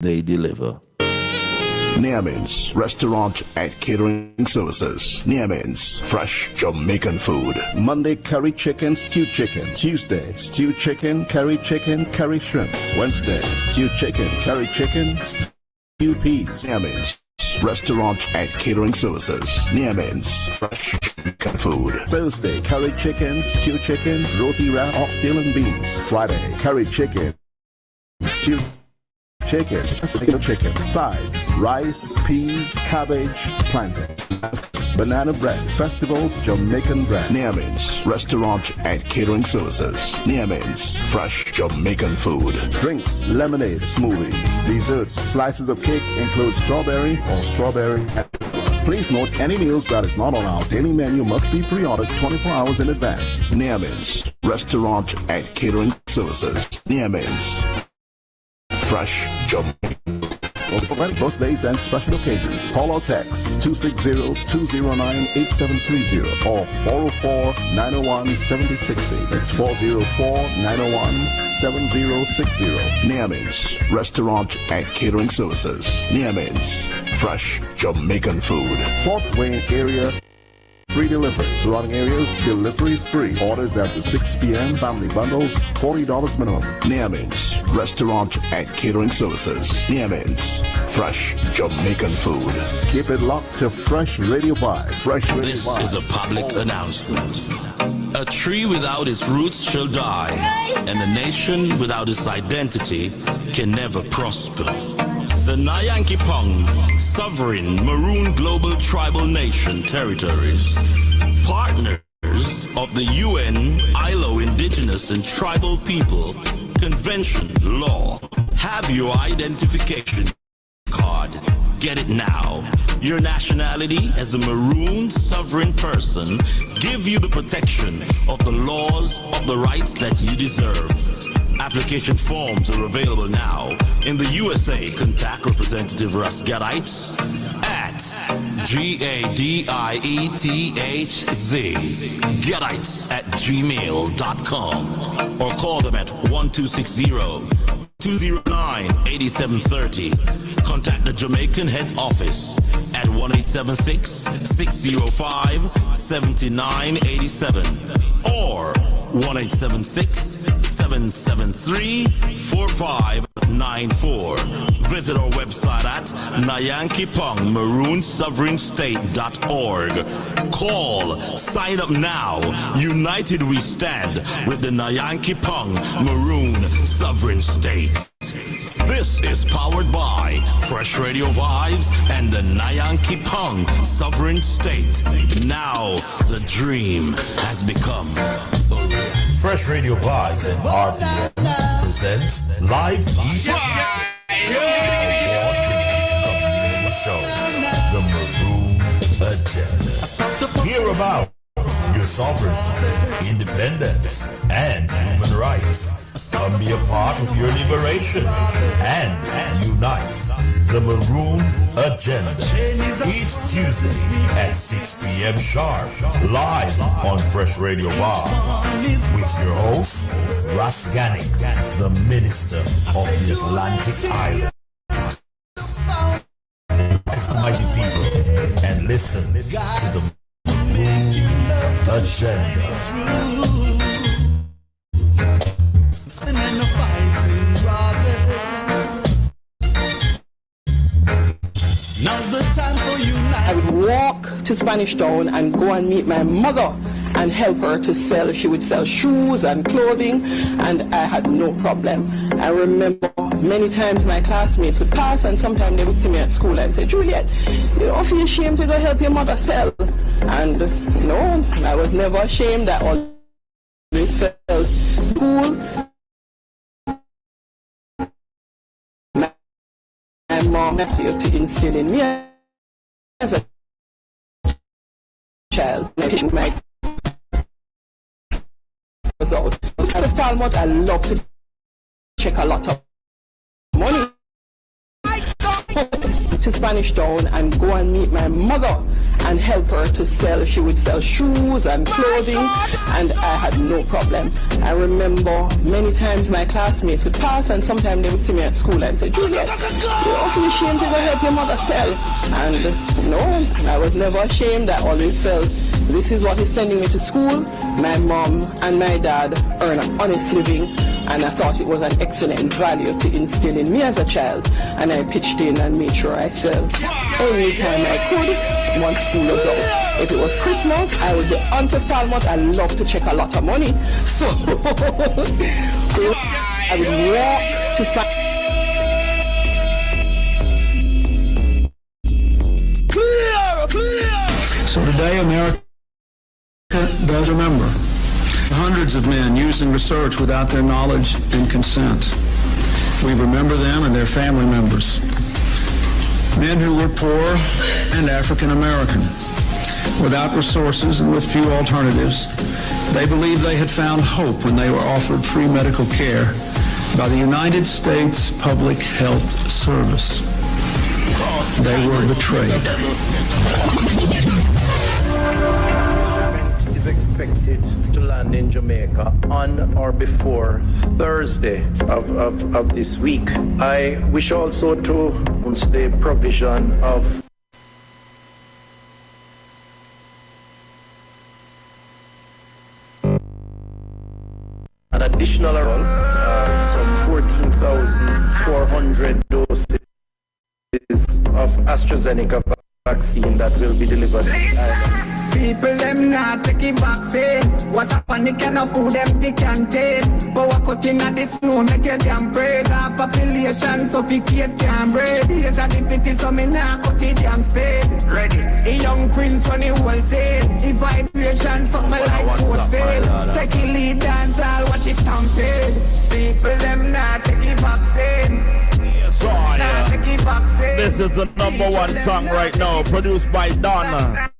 they deliver. Niamin's Restaurant and Catering Services. Niamin's Fresh Jamaican Food. Monday, curry chicken, stewed chicken. Tuesday, stewed chicken, curry shrimp. Wednesday, stewed chicken, curry chicken, stewed peas. Niamin's Restaurant and Catering Services. Niamin's Fresh Jamaican Food. Thursday, curry chicken, stewed chicken, roti wrap, oxtail and beans. Friday, curry chicken, stewed chicken, sides, rice, peas, cabbage, plantain, banana bread, festivals, Jamaican bread. Niamin's Restaurant and Catering Services. Niamin's Fresh Jamaican Food. Drinks, lemonade, smoothies, desserts, slices of cake include strawberry or strawberry. Please note, any meals that is not on our daily menu must be pre-ordered 24 hours in advance. Niamin's Restaurant and Catering Services. Niamin's Fresh Jamaican. For birthdays and special occasions, call or text 260-209-8730 or 404-901-7060. It's 404-901-7060. Niamin's Restaurant and Catering Services. Niamin's Fresh Jamaican Food. Fort Wayne area. Free delivery. Surrounding areas, delivery free. Orders after 6 p.m. Family bundles, $40 minimum. Niamin's Restaurant and Catering Services. Niamin's Fresh Jamaican Food. Keep it locked to Fresh Radio Vibe. Fresh Radio This Vibe. is a public announcement. A tree without its roots shall die, and a nation without its identity can never prosper. The Nyankipong Sovereign Maroon Global Tribal Nation Territories, partners of the UN ILO Indigenous and Tribal People Convention Law, have your identification card. Get it now. Your nationality as a Maroon sovereign person give you the protection of the laws of the rights that you deserve. Application forms are available now. In the USA, contact Representative Russ Gadites at GADIETHZ Gadites@gmail.com or call them at 1260-209-8730. Contact the Jamaican head office at 1-876-605-7987 or 1-876-773-4594. Visit our website at nyankipongmaroonsovereignState.org. Call, sign up now. United we stand with the Nyankipong Maroon Sovereign State. This is powered by Fresh Radio Vibes and the Nyankipong Sovereign State. Now the dream has become a reality. Fresh Radio Vibes and RPM presents live each Tuesday. Award-winning community show, The Maroon Agenda. Hear about your sovereignty, independence, and human rights. Come be a part of your liberation and unite. The Maroon Agenda. Each Tuesday at 6 p.m. sharp, live on Fresh Radio Bar. With your host, Ras Ganic, the Minister of the Atlantic Islands. Mighty people, and listen to the Maroon Agenda. Now's the time for you. I would walk to Spanish Town and go and meet my mother and help her to sell. She would sell shoes and clothing, and I had no problem. I remember many times my classmates would pass, and sometimes they would see me at school and say, Juliet, you don't feel ashamed to go help your mother sell? And no, I was never ashamed. I always felt cool. My mom appeared to instill in me as a child. My was out. At the Falmouth, I love to check a lot of money. To to Spanish Town and go and meet my mother and help her to sell. She would sell shoes and clothing, and I had no problem. I remember many times my classmates would pass, and sometimes they would see me at school and say, Juliet, you're awfully ashamed to go help your mother sell. And no, I was never ashamed. I always felt this is what is sending me to school. My mom and my dad earn an honest living, and I thought it was an excellent value to instill in me as a child, and I pitched in and made sure I sell anytime I could once school was out. If it was Christmas, I would be onto Falmouth. I love to check a lot of money, so I would walk to Spain. So today, America does remember hundreds of men used in research without their knowledge and consent. We remember them and their family members. Men who were poor and African American, without resources and with few alternatives. They believed they had found hope when they were offered free medical care by the United States Public Health Service. They were betrayed. Is expected to land in Jamaica on or before Thursday of this week. I wish also to announce the provision of an additional some 14,400 doses of AstraZeneca vaccine that will be delivered. People them not take it vaccine. What a panic and no food them they can take. But what cutting at this snow make you damn afraid. Our population suffocate can't breathe. These are the fittest so me not cut it damn spade. Ready? A young prince on the whole say. The vibration from my life force fail. Take it lead dance all watch it stampede. People them not take it vaccine. This is the number one song right now, produced by Donna.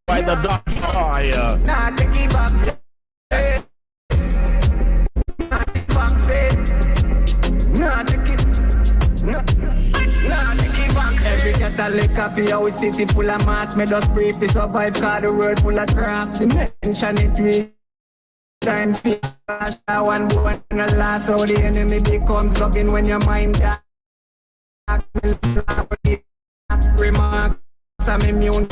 By the Don Fire. Every Catholic copy, our city full of mass. Made us brave to survive, cause the world full of grass. Dimension it we time flash. One born and the last, how the enemy becomes loving when your mind dark. Remark, I'm immune.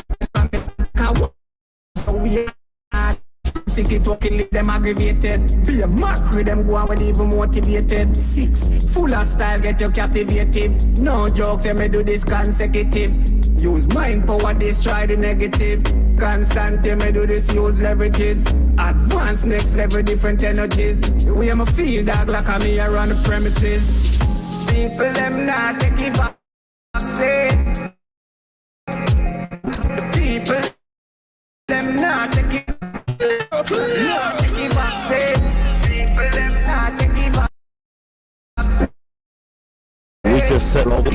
We are sick it walking, leave them aggravated. Be a mockery, them go out even motivated. 6, full of style, get you captivated. No jokes, let me do this consecutive. Use mind power, destroy the negative. Constant, let me do this, use leverages. Advance, next level, different energies. We am a field dog, like I'm here on the premises. People, them not taking vaccine. People, them not taking vaccine. People, them not taking vaccine. We just said all the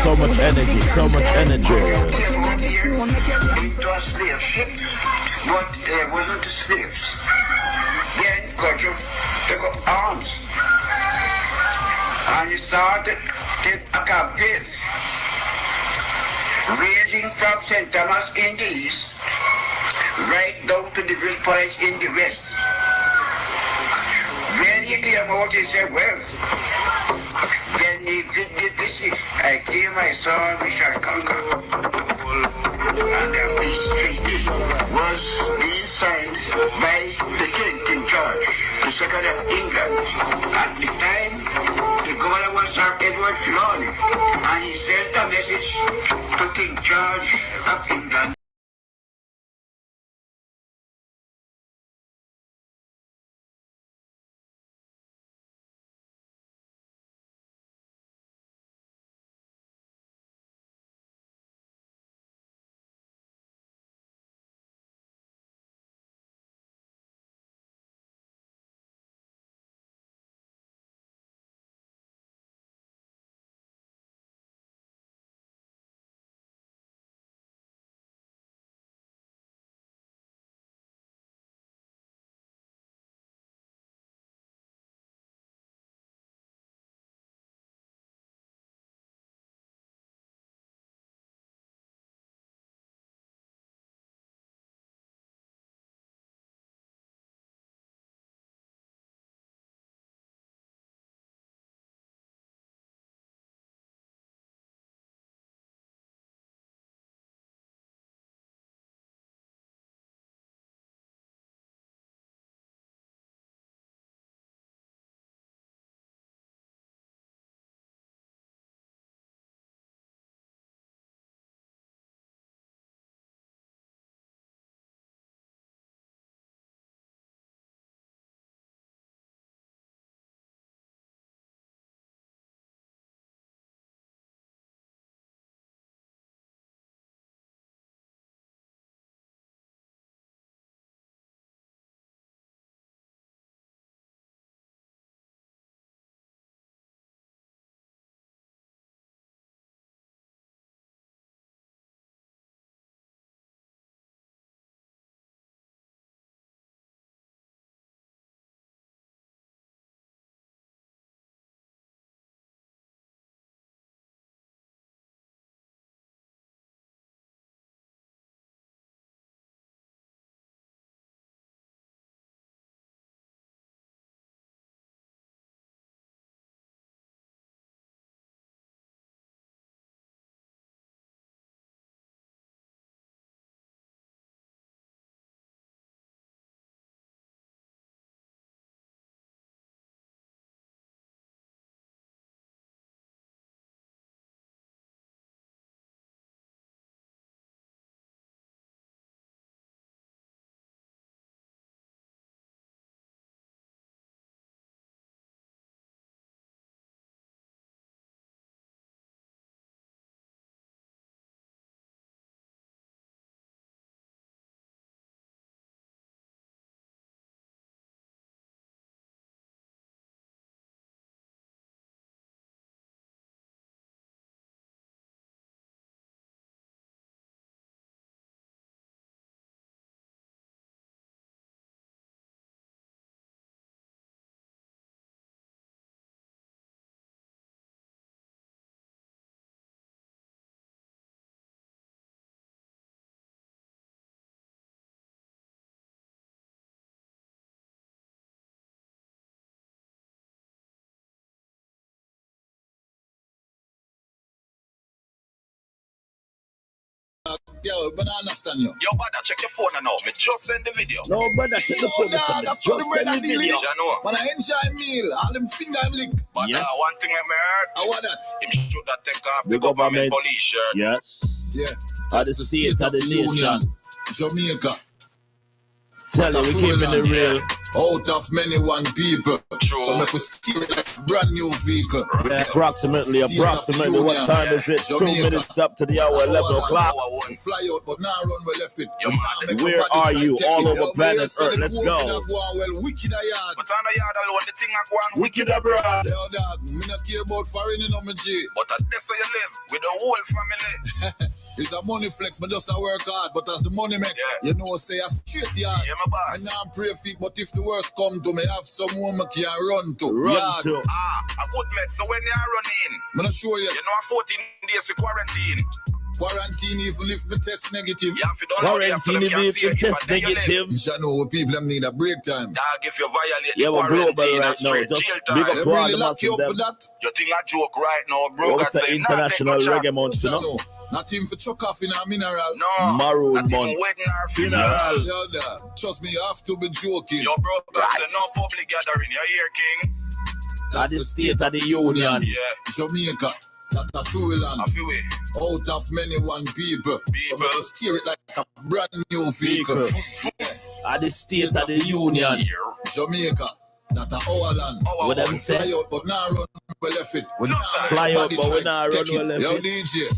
So much energy, so much energy. Into a slave ship, but there wasn't slaves. Then culture took up arms, and he started a campaign ranging from St. Thomas in the east right down to the Great Point in the west. When he came out, he said, well, then he did this. I came, I saw, we shall conquer. And the peace treaty was being signed by the King George, the second of England. At the time, the governor was Sir Edward Sloan, and he sent a message to King George of England. Yo, but I understand you. Yo, brother, check your phone now. Me just send the video. No, brother, check the phone. Dog, that's what the Just send brother the deal video. with it. When I enjoy meal, all them finger I'm lick. But Yes. one thing let me hurt. I want that. Him should have take off The the government government. police shirt. Yes. Yeah. At the state of the nation. Jamaica. Tell you, we keeping it real. Out of many one people. True. So make we steer it like a brand new vehicle. Yeah, approximately. What time is it? 2 minutes up to the hour, 11 o'clock. We fly out, but now run we left it. Where are you? All over planet Earth. Let's go. Well, wicked a yard. But on the yard alone, the thing I go on Wicked abroad. Yo, dog, me not care about foreign in my G. But at this way you live with the whole family. It's a money flex, but just a work hard. But as the money make, you know, say a straight yard. Yeah, my boss. And now I'm pray feet, but if the worst come to me, have someone I can run to. Run yard. to. A good met, so when you are running, I'm not sure you. you know, 14 days of quarantine. Quarantine, even if me test negative. You have to don't know the Quarantine, if you test negative. You should know what people them need a break time. Dog, if you violate Yeah, the we're global quarantine, right that's now. straight Just jail big time. up They to all really the lock you up for them. that. You think I joke right now, bro? What's the international reggae month, you know? Not even for chuck off in a mineral. No. Maroon not even month. wedding or Funeral. funeral. Yo, dog, trust me, you have to be joking. Yo, bro, Right. say no public gathering. You hear, King? At the state of the union. Yeah. Jamaica. That a full land. I feel it. Out of many one people. So we will steer it like a brand new vehicle. At the state of the union. Jamaica. That a our land. What them We say? fly out, but now run we left it. We now Fly out, nobody but we try now take run we it. left Yo, it. DJ.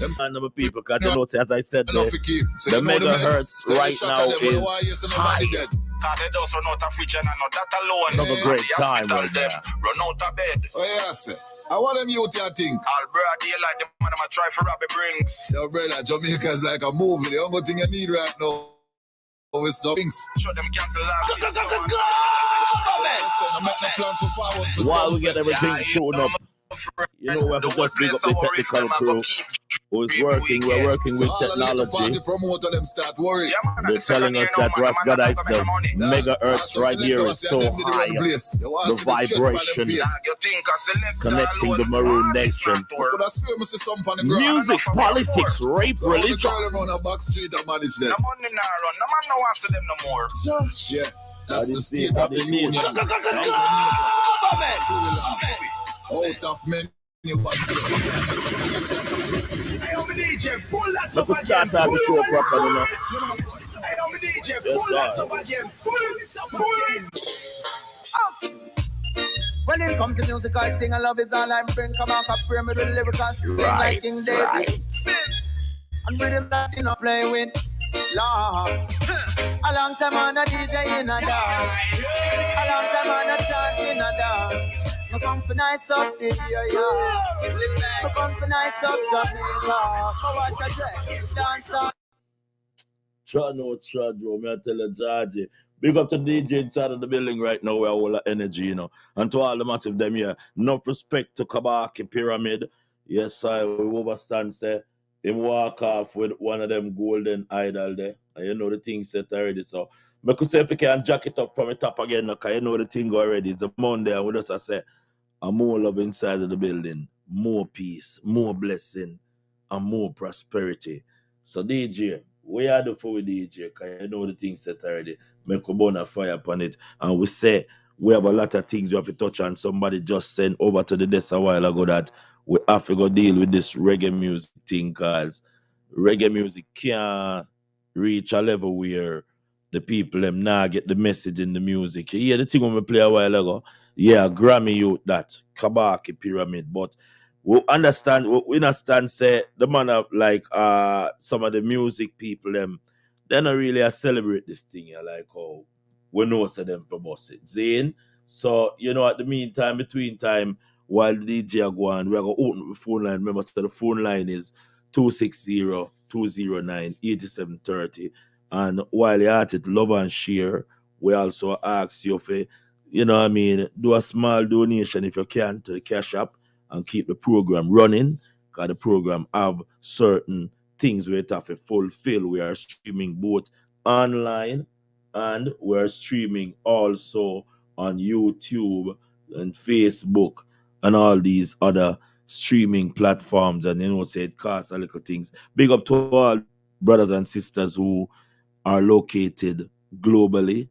Them And number people, because you know, as I said, enough the, to keep. So the you know the megahertz meds. right Tell the now shot at them, is why you say high. nobody dead. Cause they just run out of fridge and not that alone. Have a great The time hospital right them now. run out of bed. Oh, yeah, sir. I want them youth here think. All broad daylight, the man I'ma try for rob a brings. Yo, brother, Jamaica's like a movie. The only thing you need right now is some things. Show them cancel last year. I'm making plans for forward for while we Sunfest. get everything shown up, you know, we have to just big up the technical crew who is working. We're working with So all of the technology. party promoter them start worrying. They're telling us that Rascadice, the megahertz right here is so high. The vibration connecting the Maroon Nation. But I swear I see something on the ground. Music, politics, rape, So all the religion. girl around a back street and manage them. No money now run. No man no wants them no more. Yeah, that's That the is state it, of that the is union. it. Out of many Let us start out the show properly, you know. Yes, sir. When it comes to musical thing, I love is all I bring. Come on, pray me with the lyrical sing like King David. And with him that you know play with, Lord. A long time on a DJ in a dance. A long time on a chant in a dance. I come for nice up the year, I come for nice up Jamaica. I watch a dress, dance on. Try no try, Joe. Me I tell you, Georgie. Big up to DJ inside of the building right now. We're all the energy, you know. And to all the massive them here. Enough respect to Kabaki Pyramid. Yes, I will overstand, say. Him walk off with one of them golden idol there. And you know the thing set already. So, I could say if you can jack it up from the top again, because you know the thing already. It's a Monday, and we just say, and more love inside of the building, more peace, more blessing, and more prosperity. So DJ, we are the for DJ, because you know the thing set already. Make a burn a fire upon it. And we say we have a lot of things we have to touch on. Somebody just sent over to the desk a while ago that we have to go deal with this reggae music thing, because reggae music can't reach a level where the people them now get the message in the music. You hear the thing when we play a while ago? Yeah, Grammy youth that, Kabaki Pyramid. But we understand, we understand, say, the man of like some of the music people, them, they don't really celebrate this thing. Yeah, like how we know so them for boss it. Zane. So, you know, at the meantime, between time, while the DJ are going, we're going to open the phone line. Remember, so the phone line is 260-209-8730. And while you're at it, love and share, we also ask you for, you know what I mean, do a small donation if you can to the Cash App and keep the program running, because the program have certain things we have to fulfill. We are streaming both online and we're streaming also on YouTube and Facebook and all these other streaming platforms, and say it costs a little things. Big up to all brothers and sisters who are located globally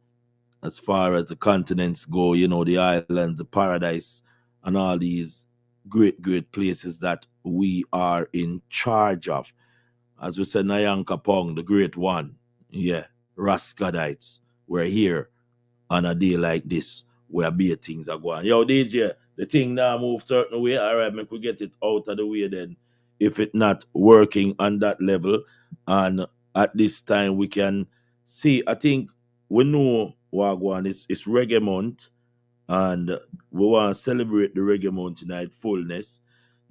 as far as the continents go, the islands, the paradise, and all these great, great places that we are in charge of. As we said, Nayang Kapong, the great one. Yeah, Raskadites. We're here on a day like this where beer things are going. Yo, DJ, the thing now move certain way. All right, make we get it out of the way then. If it not working on that level, and at this time we can see, I think we know Wagwan it's reggae month, and we want to celebrate the reggae month tonight fullness,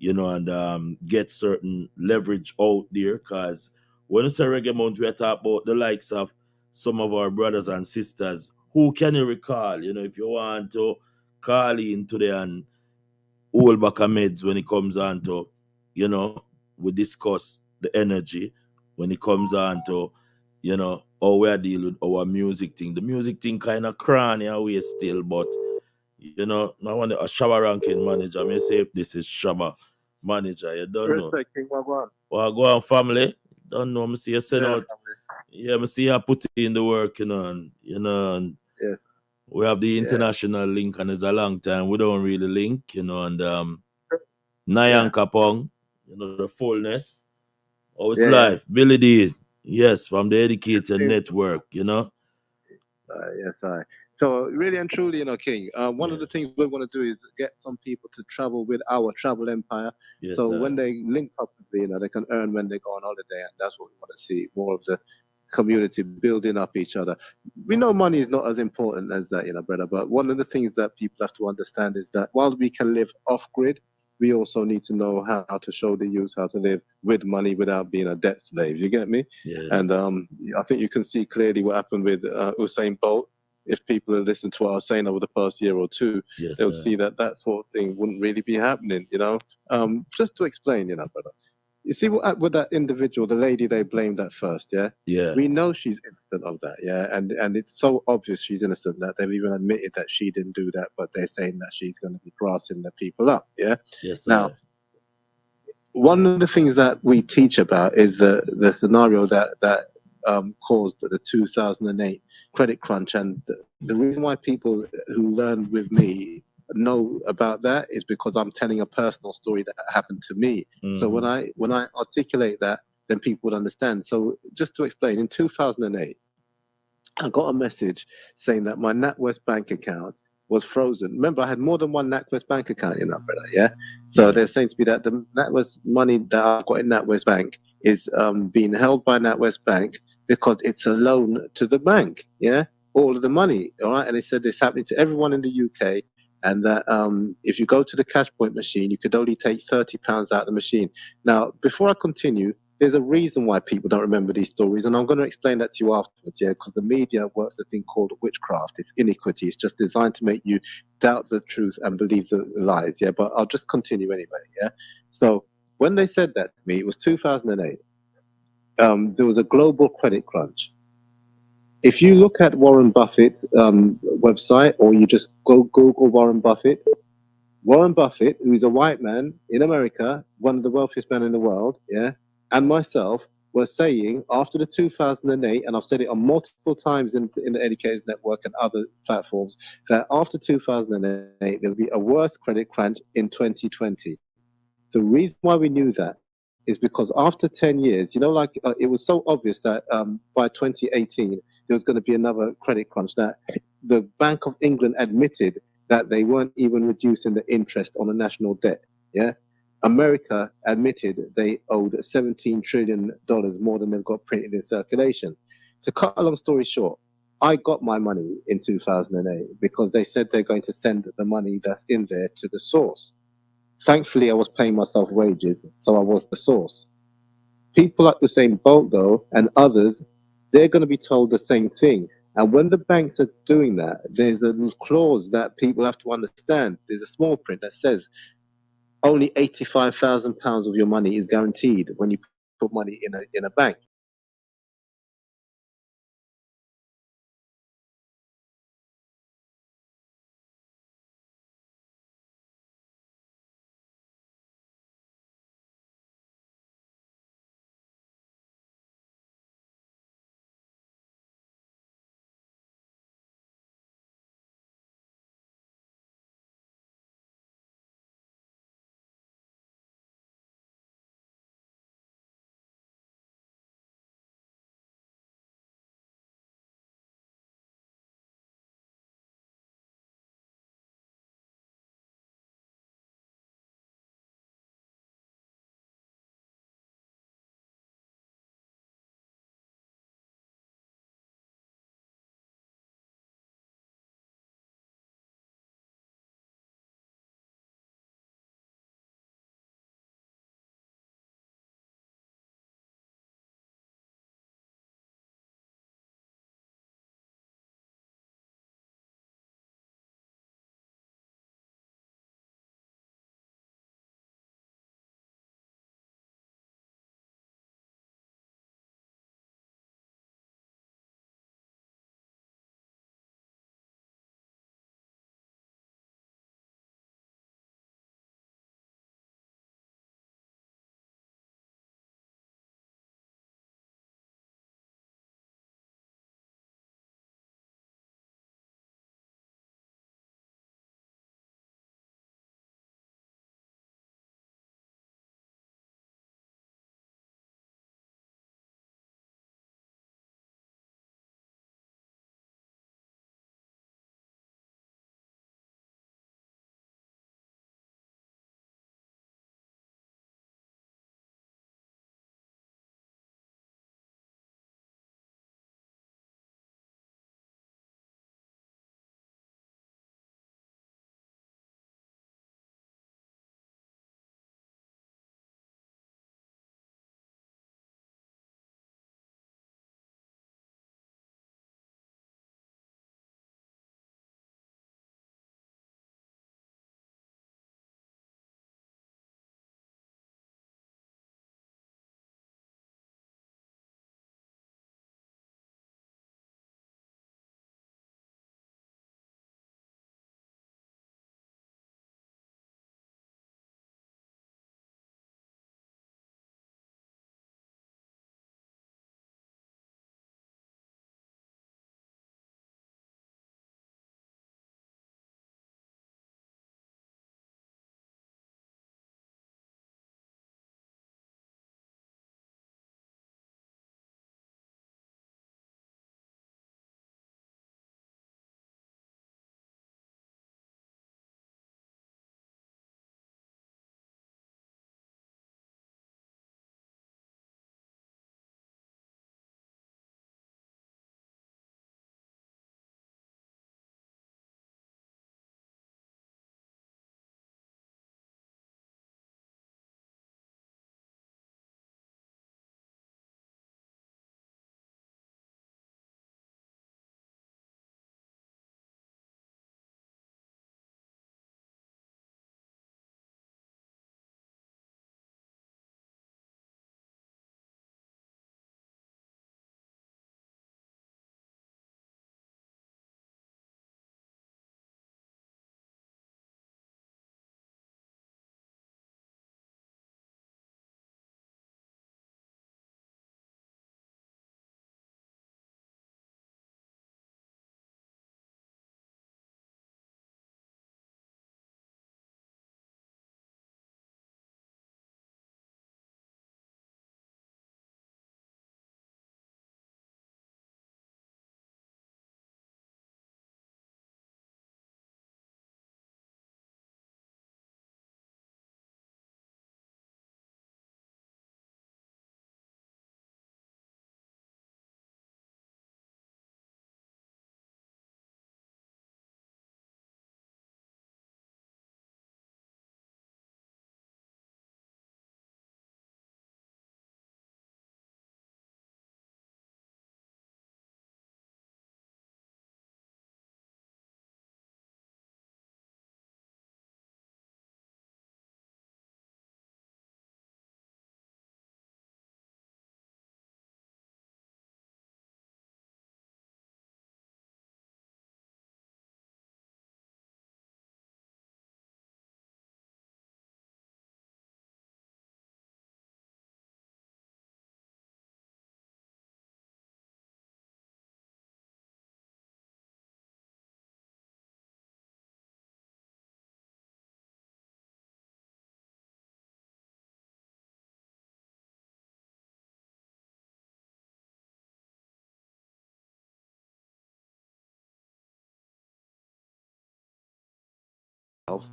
and get certain leverage out there. Because when we say reggae month, we are talking about the likes of some of our brothers and sisters. Who can you recall? If you want to call in today and hold back a meds when it comes on to, we discuss the energy when it comes on to, how we are dealing with our music thing. The music thing kind of cranny away still, but I want a Shabba ranking manager. I may say this is Shabba manager. You don't know. Respect King Wagwan. Well, go on, family. Don't know. I see you send Yeah, out. Yeah, I see you put in the work, and yes. we have the Yeah. international link, and it's a long time. We don't really link, and Nayang Yeah. Kapong, the fullness. Oh, it's Yeah, live. Billy D. Yes, from the Educator yeah. Network, Yes, I. So really and truly, King. One of the things we want to do is get some people to travel with our travel empire. Yes, so sir. when they link up with me, they can earn when they go on holiday, and that's what we want to see. More of the community building up each other. We know money is not as important as that, brother. But one of the things that people have to understand is that while we can live off grid, we also need to know how to show the youth how to live with money without being a debt slave. You get me? Yeah. And I think you can see clearly what happened with Usain Bolt. If people had listened to what I was saying over the past year or two, Yes, they would sir. see that sort of thing wouldn't really be happening, Just to explain, brother. You see what with that individual, the lady they blamed at first, yeah? Yeah. We know she's innocent of that, yeah? And it's so obvious she's innocent that they've even admitted that she didn't do that, but they're saying that she's going to be grassing the people up, yeah? Yes, sir. Now, one of the things that we teach about is the scenario that caused the 2008 credit crunch, and the reason why people who learn with me know about that is because I'm telling a personal story that happened to me. So when I articulate that, then people would understand. So just to explain, in 2008, I got a message saying that my NatWest bank account was frozen. Remember, I had more than one NatWest bank account, brother, yeah? So they're saying to me that the NatWest money that I've got in NatWest Bank is being held by NatWest Bank because it's a loan to the bank, yeah? All of the money, all right? And they said this happening to everyone in the UK, and that if you go to the cash point machine, you could only take £30 out of the machine. Now, before I continue, there's a reason why people don't remember these stories, and I'm going to explain that to you afterwards, yeah, because the media works a thing called witchcraft. It's iniquity. It's just designed to make you doubt the truth and believe the lies, yeah, but I'll just continue anyway, yeah. So when they said that to me, it was 2008. There was a global credit crunch. If you look at Warren Buffett's website, or you just go Google Warren Buffett, who is a white man in America, one of the wealthiest men in the world, yeah, and myself were saying after the 2008, and I've said it on multiple times in the Educators Network and other platforms, that after 2008, there will be a worse credit crunch in 2020. The reason why we knew that is because after 10 years, it was so obvious that by 2018, there was going to be another credit crunch, that the Bank of England admitted that they weren't even reducing the interest on the national debt. Yeah. America admitted they owed $17 trillion more than they've got printed in circulation. To cut a long story short, I got my money in 2008 because they said they're going to send the money that's in there to the source. Thankfully, I was paying myself wages, so I was the source. People like Usain Bolt, though, and others, they're going to be told the same thing. And when the banks are doing that, there's a clause that people have to understand. There's a small print that says only £85,000 of your money is guaranteed when you put money in a bank.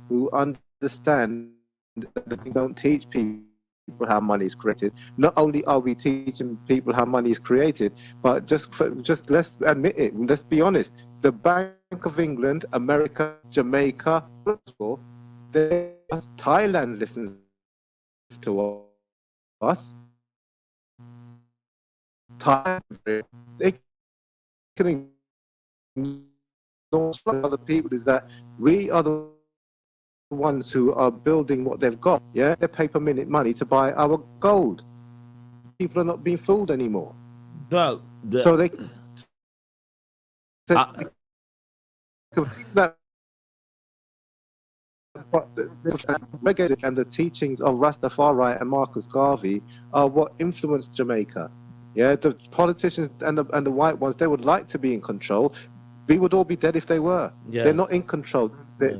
who understand that we don't teach people how money is created. Not only are we teaching people how money is created, but just let's admit it. Let's be honest. The Bank of England, America, Jamaica, Thailand listens to us. Thailand, they can ignore other people. Is that we are the ones who are building what they've got. Yeah, they pay per minute money to buy our gold. People are not being fooled anymore. So they Reggae and the teachings of Rastafari and Marcus Garvey are what influenced Jamaica. Yeah, the politicians and the white ones, they would like to be in control. We would all be dead if they were. Yes. They're not in control.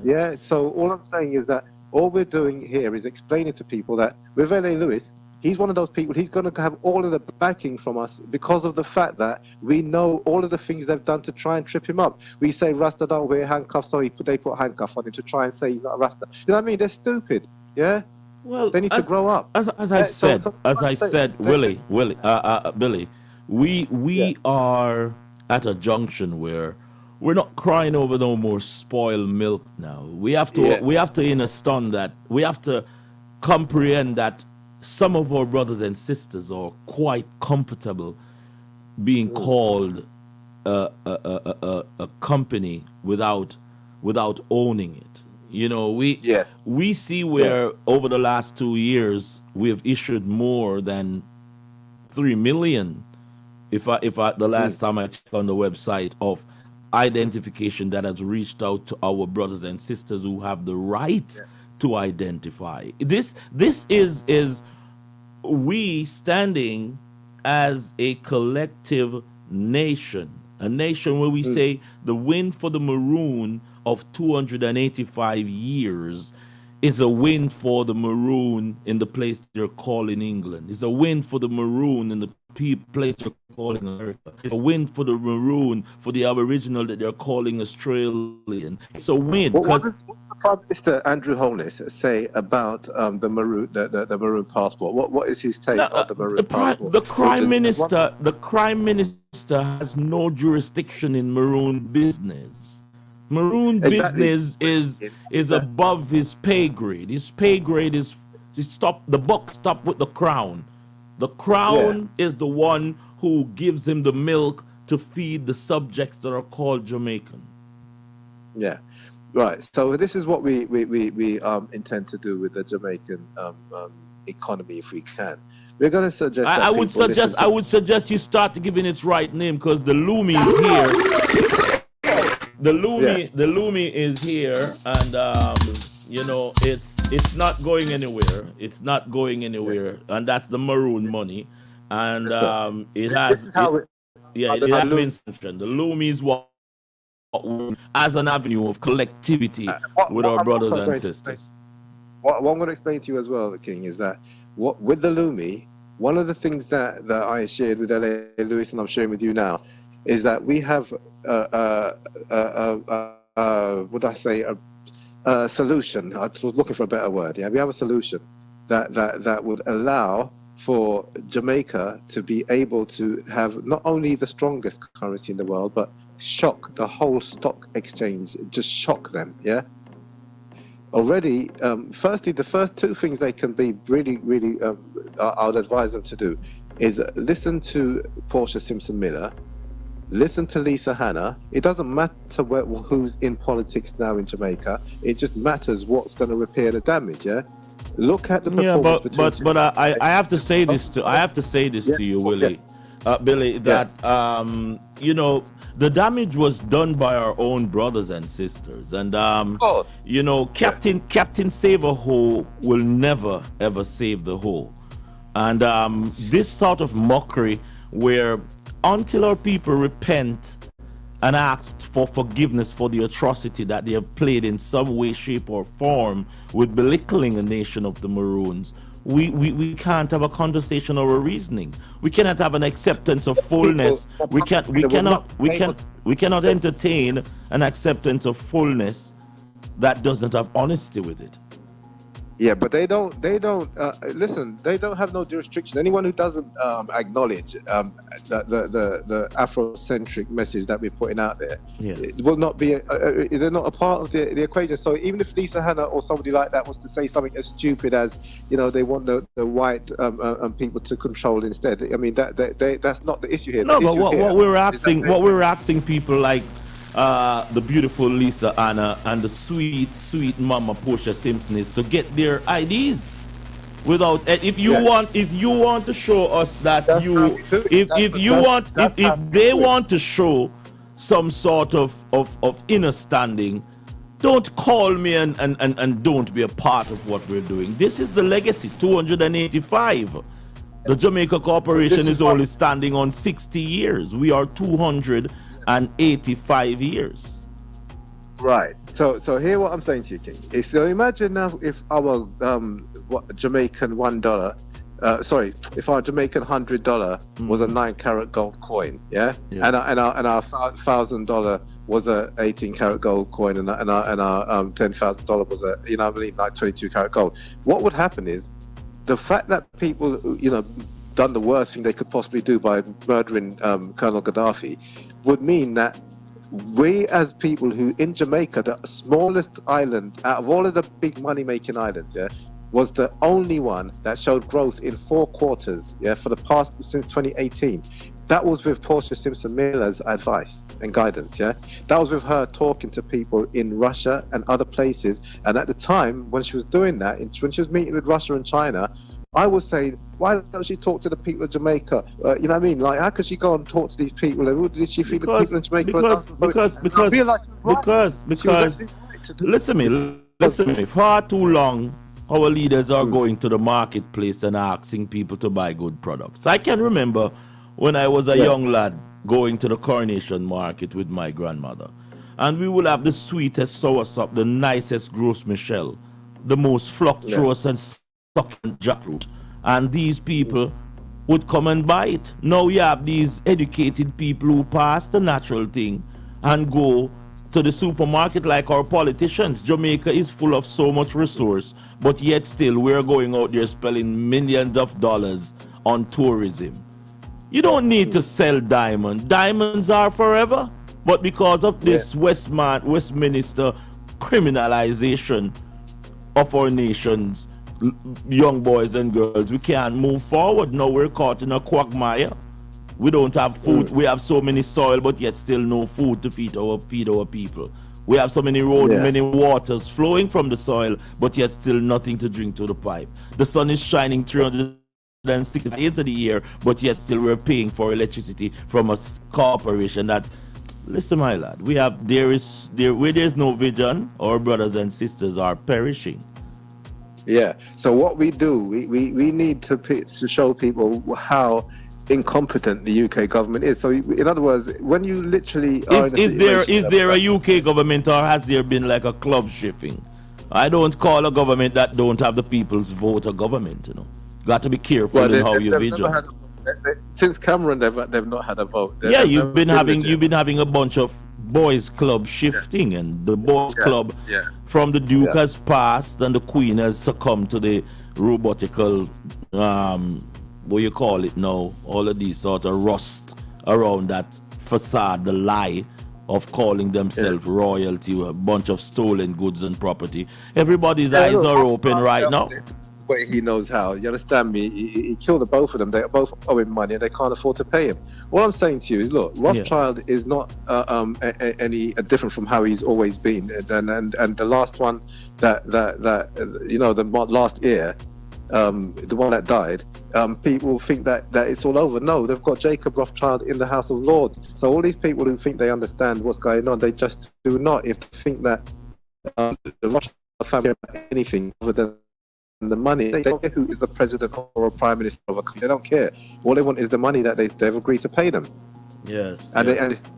Yeah, so all I'm saying is that all we're doing here is explaining to people that with L.A. Lewis, he's one of those people, he's going to have all of the backing from us because of the fact that we know all of the things they've done to try and trip him up. We say Rasta don't wear handcuffs, so they put handcuffs on him to try and say he's not a Rasta. You know what I mean? They're stupid. Yeah? Well, they need to grow up. As I said, Billy, we are at a junction where we're not crying over no more spoiled milk now. We have to understand that we have to comprehend that some of our brothers and sisters are quite comfortable being called a company without owning it. You know, we see where over the last 2 years we have issued more than 3 million. If the last time I checked on the website of identification that has reached out to our brothers and sisters who have the right to identify. This is we standing as a collective nation, a nation where we say the win for the maroon of 285 years is a win for the maroon in the place they're calling England. It's a win for the maroon in the place they're calling America. It's a win for the maroon for the Aboriginal that they're calling Australian. It's a win. What did Prime Minister Andrew Holness say about the maroon passport? What is his take on the maroon passport? The Prime Minister has no jurisdiction in maroon business. Maroon business is above his pay grade. His pay grade is the buck stop with the crown. The crown is the one who gives him the milk to feed the subjects that are called Jamaican. Yeah, right. So this is what we intend to do with the Jamaican economy if we can. We're going to suggest. I would suggest you start giving its right name because the Lumi is here. The Lumi is here, and you know it's not going anywhere. It's not going anywhere, and that's the maroon money, and it has been sanctioned. The Lumi is what as an avenue of collectivity with our brothers and sisters. What I'm going to explain to you as well, King, is that with the Lumi, one of the things that I shared with L.A. Lewis and I'm sharing with you now is that we have a solution. I was looking for a better word. Yeah, we have a solution that would allow for Jamaica to be able to have not only the strongest currency in the world, but shock the whole stock exchange, just shock them. Yeah. Already, firstly, the first two things they can be really, I would advise them to do is listen to Portia Simpson Miller. Listen to Lisa Hanna. It doesn't matter who's in politics now in Jamaica. It just matters what's going to repair the damage. Yeah. Look at the performance. But I have to say this to you, Willie, Billy. That you know the damage was done by our own brothers and sisters, and you know Captain Save a Hole will never ever save the whole, and this sort of mockery where. Until our people repent and ask for forgiveness for the atrocity that they have played in some way, shape, or form with belittling a nation of the Maroons, we can't have a conversation or a reasoning. We cannot have an acceptance of fullness. We cannot entertain an acceptance of fullness that doesn't have honesty with it. Yeah, but they don't listen. They don't have no jurisdiction. Anyone who doesn't acknowledge the Afrocentric message that we're putting out there, it will not be. They're not a part of the equation. So even if Lisa Hanna or somebody like that was to say something as stupid as, they want the white people to control instead. I mean that's not the issue here. No, but what we're asking people like the beautiful Lisa Anna and the sweet mama Portia Simpson is to get their IDs without if you want to show us that if they want to show some sort of inner standing, don't call me and don't be a part of what we're doing. This is the legacy, 285. The Jamaica Corporation is only standing on 60 years. We are 285 years. Right. So hear what I'm saying to you, King. So imagine now if our Jamaican $1, if our Jamaican $100 was a 9-carat gold coin, and our $1,000 was a 18-carat gold coin, and our $10,000 was a like 22-carat gold. What would happen is, the fact that people, done the worst thing they could possibly do by murdering Colonel Gaddafi would mean that we as people who in Jamaica, the smallest island out of all of the big money-making islands, was the only one that showed growth in 4 quarters, for the past, since 2018. That was with Portia Simpson Miller's advice and guidance, That was with her talking to people in Russia and other places. And at the time, when she was doing that, when she was meeting with Russia and China, I was saying, why don't she talk to the people of Jamaica? You know what I mean? Like, how could she go and talk to these people? Like, did she think the people in Jamaica? Because listen to me. Far too long, our leaders are going to the marketplace and asking people to buy good products. I can remember when I was a young lad going to the Coronation Market with my grandmother, and we would have the sweetest soursop, the nicest Gros Michel, the most fructuous and succulent jackfruit, and these people would come and buy it. Now you have these educated people who pass the natural thing and go to the supermarket like our politicians. Jamaica is full of so much resource, but yet still we're going out there spending millions of dollars on tourism. You don't need to sell diamonds. Diamonds are forever. But because of this Westminster criminalization of our nation's young boys and girls, we can't move forward. Now we're caught in a quagmire. We don't have food. We have so many soil, but yet still no food to feed our people. We have so many roads, many waters flowing from the soil, but yet still nothing to drink to the pipe. The sun is shining 360 days of the year, but yet still we're paying for electricity from a corporation that, listen my lad, where there's no vision, our brothers and sisters are perishing. So what we do, we need to show people how incompetent the UK government is. So in other words, when you literally is there a UK government, or has there been like a club shifting? I don't call a government that don't have the people's vote a government, Got to be careful in how you vision. Since Cameron, they've not had a vote. You've been having a bunch of boys club shifting, and the boys club from the Duke has passed, and the Queen has succumbed to the robotical what you call it now, all of these sort of rust around that facade, the lie of calling themselves royalty, a bunch of stolen goods and property. Everybody's eyes are open right now. Way he knows how. You understand me? He killed both of them. They both owe him money and they can't afford to pay him. What I'm saying to you is, look, Rothschild is not any different from how he's always been. And the last one the last heir, the one that died, people think that it's all over. No, they've got Jacob Rothschild in the House of Lords. So all these people who think they understand what's going on, they just do not. If they think that the Rothschild family are anything other than the money, they don't care who is the president or a prime minister of a country. They don't care. All they want is the money that they've agreed to pay them. Yes. And it's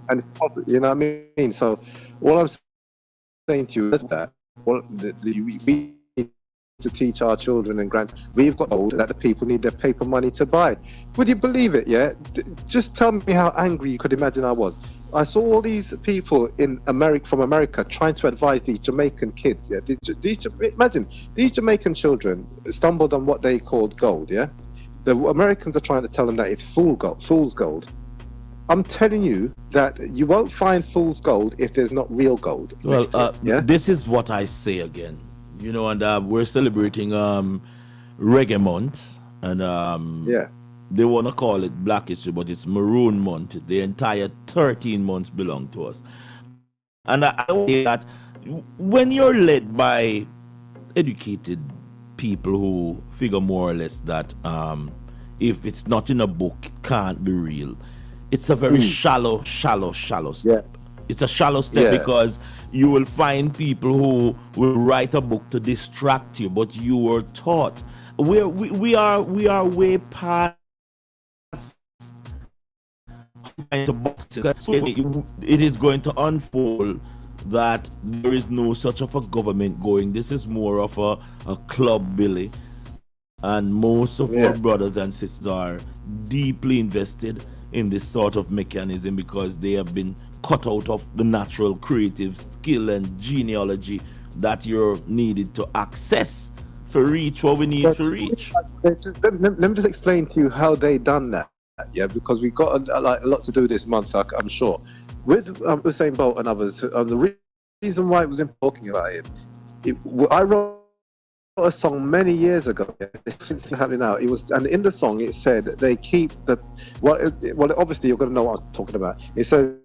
you know what I mean. So all I'm saying to you is that we need to teach our children and we've got told that the people need their paper money to buy. Would you believe it? Yeah, just tell me how angry you could imagine I was. I saw all these people in America, from America, trying to advise these Jamaican kids. Yeah, imagine these Jamaican children stumbled on what they called gold. Yeah, the Americans are trying to tell them that it's fool's gold. I'm telling you that you won't find fool's gold if there's not real gold. Well, this is what I say again. You know, and we're celebrating Reggae Month, and they want to call it Black History, but it's Maroon Month. The entire 13 months belong to us. And I say that when you're led by educated people who figure more or less that if it's not in a book, it can't be real, it's a very shallow step. Yeah. It's a shallow step because you will find people who will write a book to distract you, but you were taught. We are way past it is going to unfold that there is no such of a government going. This is more of a club, Billy, and most of our brothers and sisters are deeply invested in this sort of mechanism because they have been cut out of the natural creative skill and genealogy that you're needed to access for reach what we need to reach. Let me just explain to you how they done that. Yeah, because we got a lot to do this month, I'm sure, with Usain Bolt and others. The reason why it was important about it, I wrote a song many years ago. It's happening now. It was, and in the song it said they keep well, obviously you're going to know what I'm talking about. It says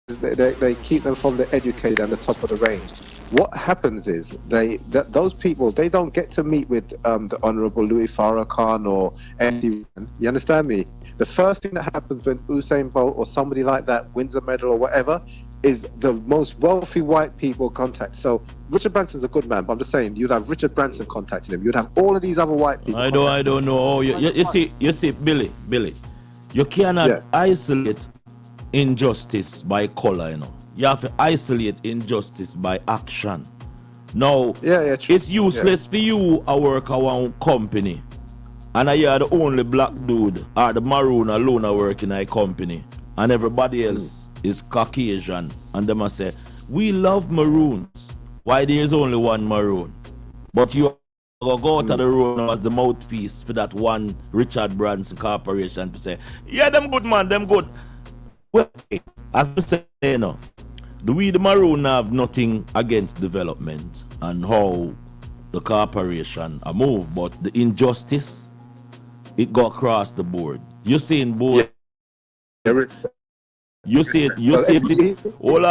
they keep them from the educated and the top of the range. What happens is those people, they don't get to meet with the Honourable Louis Farrakhan or Andy. You understand me? The first thing that happens when Usain Bolt or somebody like that wins a medal or whatever is the most wealthy white people contact. So Richard Branson's a good man, but I'm just saying you'd have Richard Branson contacting him. You'd have all of these other white people. I don't know. Oh, you see, Billy, you cannot isolate injustice by color, you know. You have to isolate injustice by action. Now, it's useless for you to work at one company and you're the only black dude or the maroon alone are working in a company and everybody else is Caucasian, and they must say, we love maroons. Why there's only one maroon? But you go out of the road as the mouthpiece for that one Richard Branson Corporation to say, yeah, them good, man, them good. Well, as we say, you know, the maroon have nothing against development and how the corporation are moved, but the injustice, it got across the board. You saying both? You say it. Hold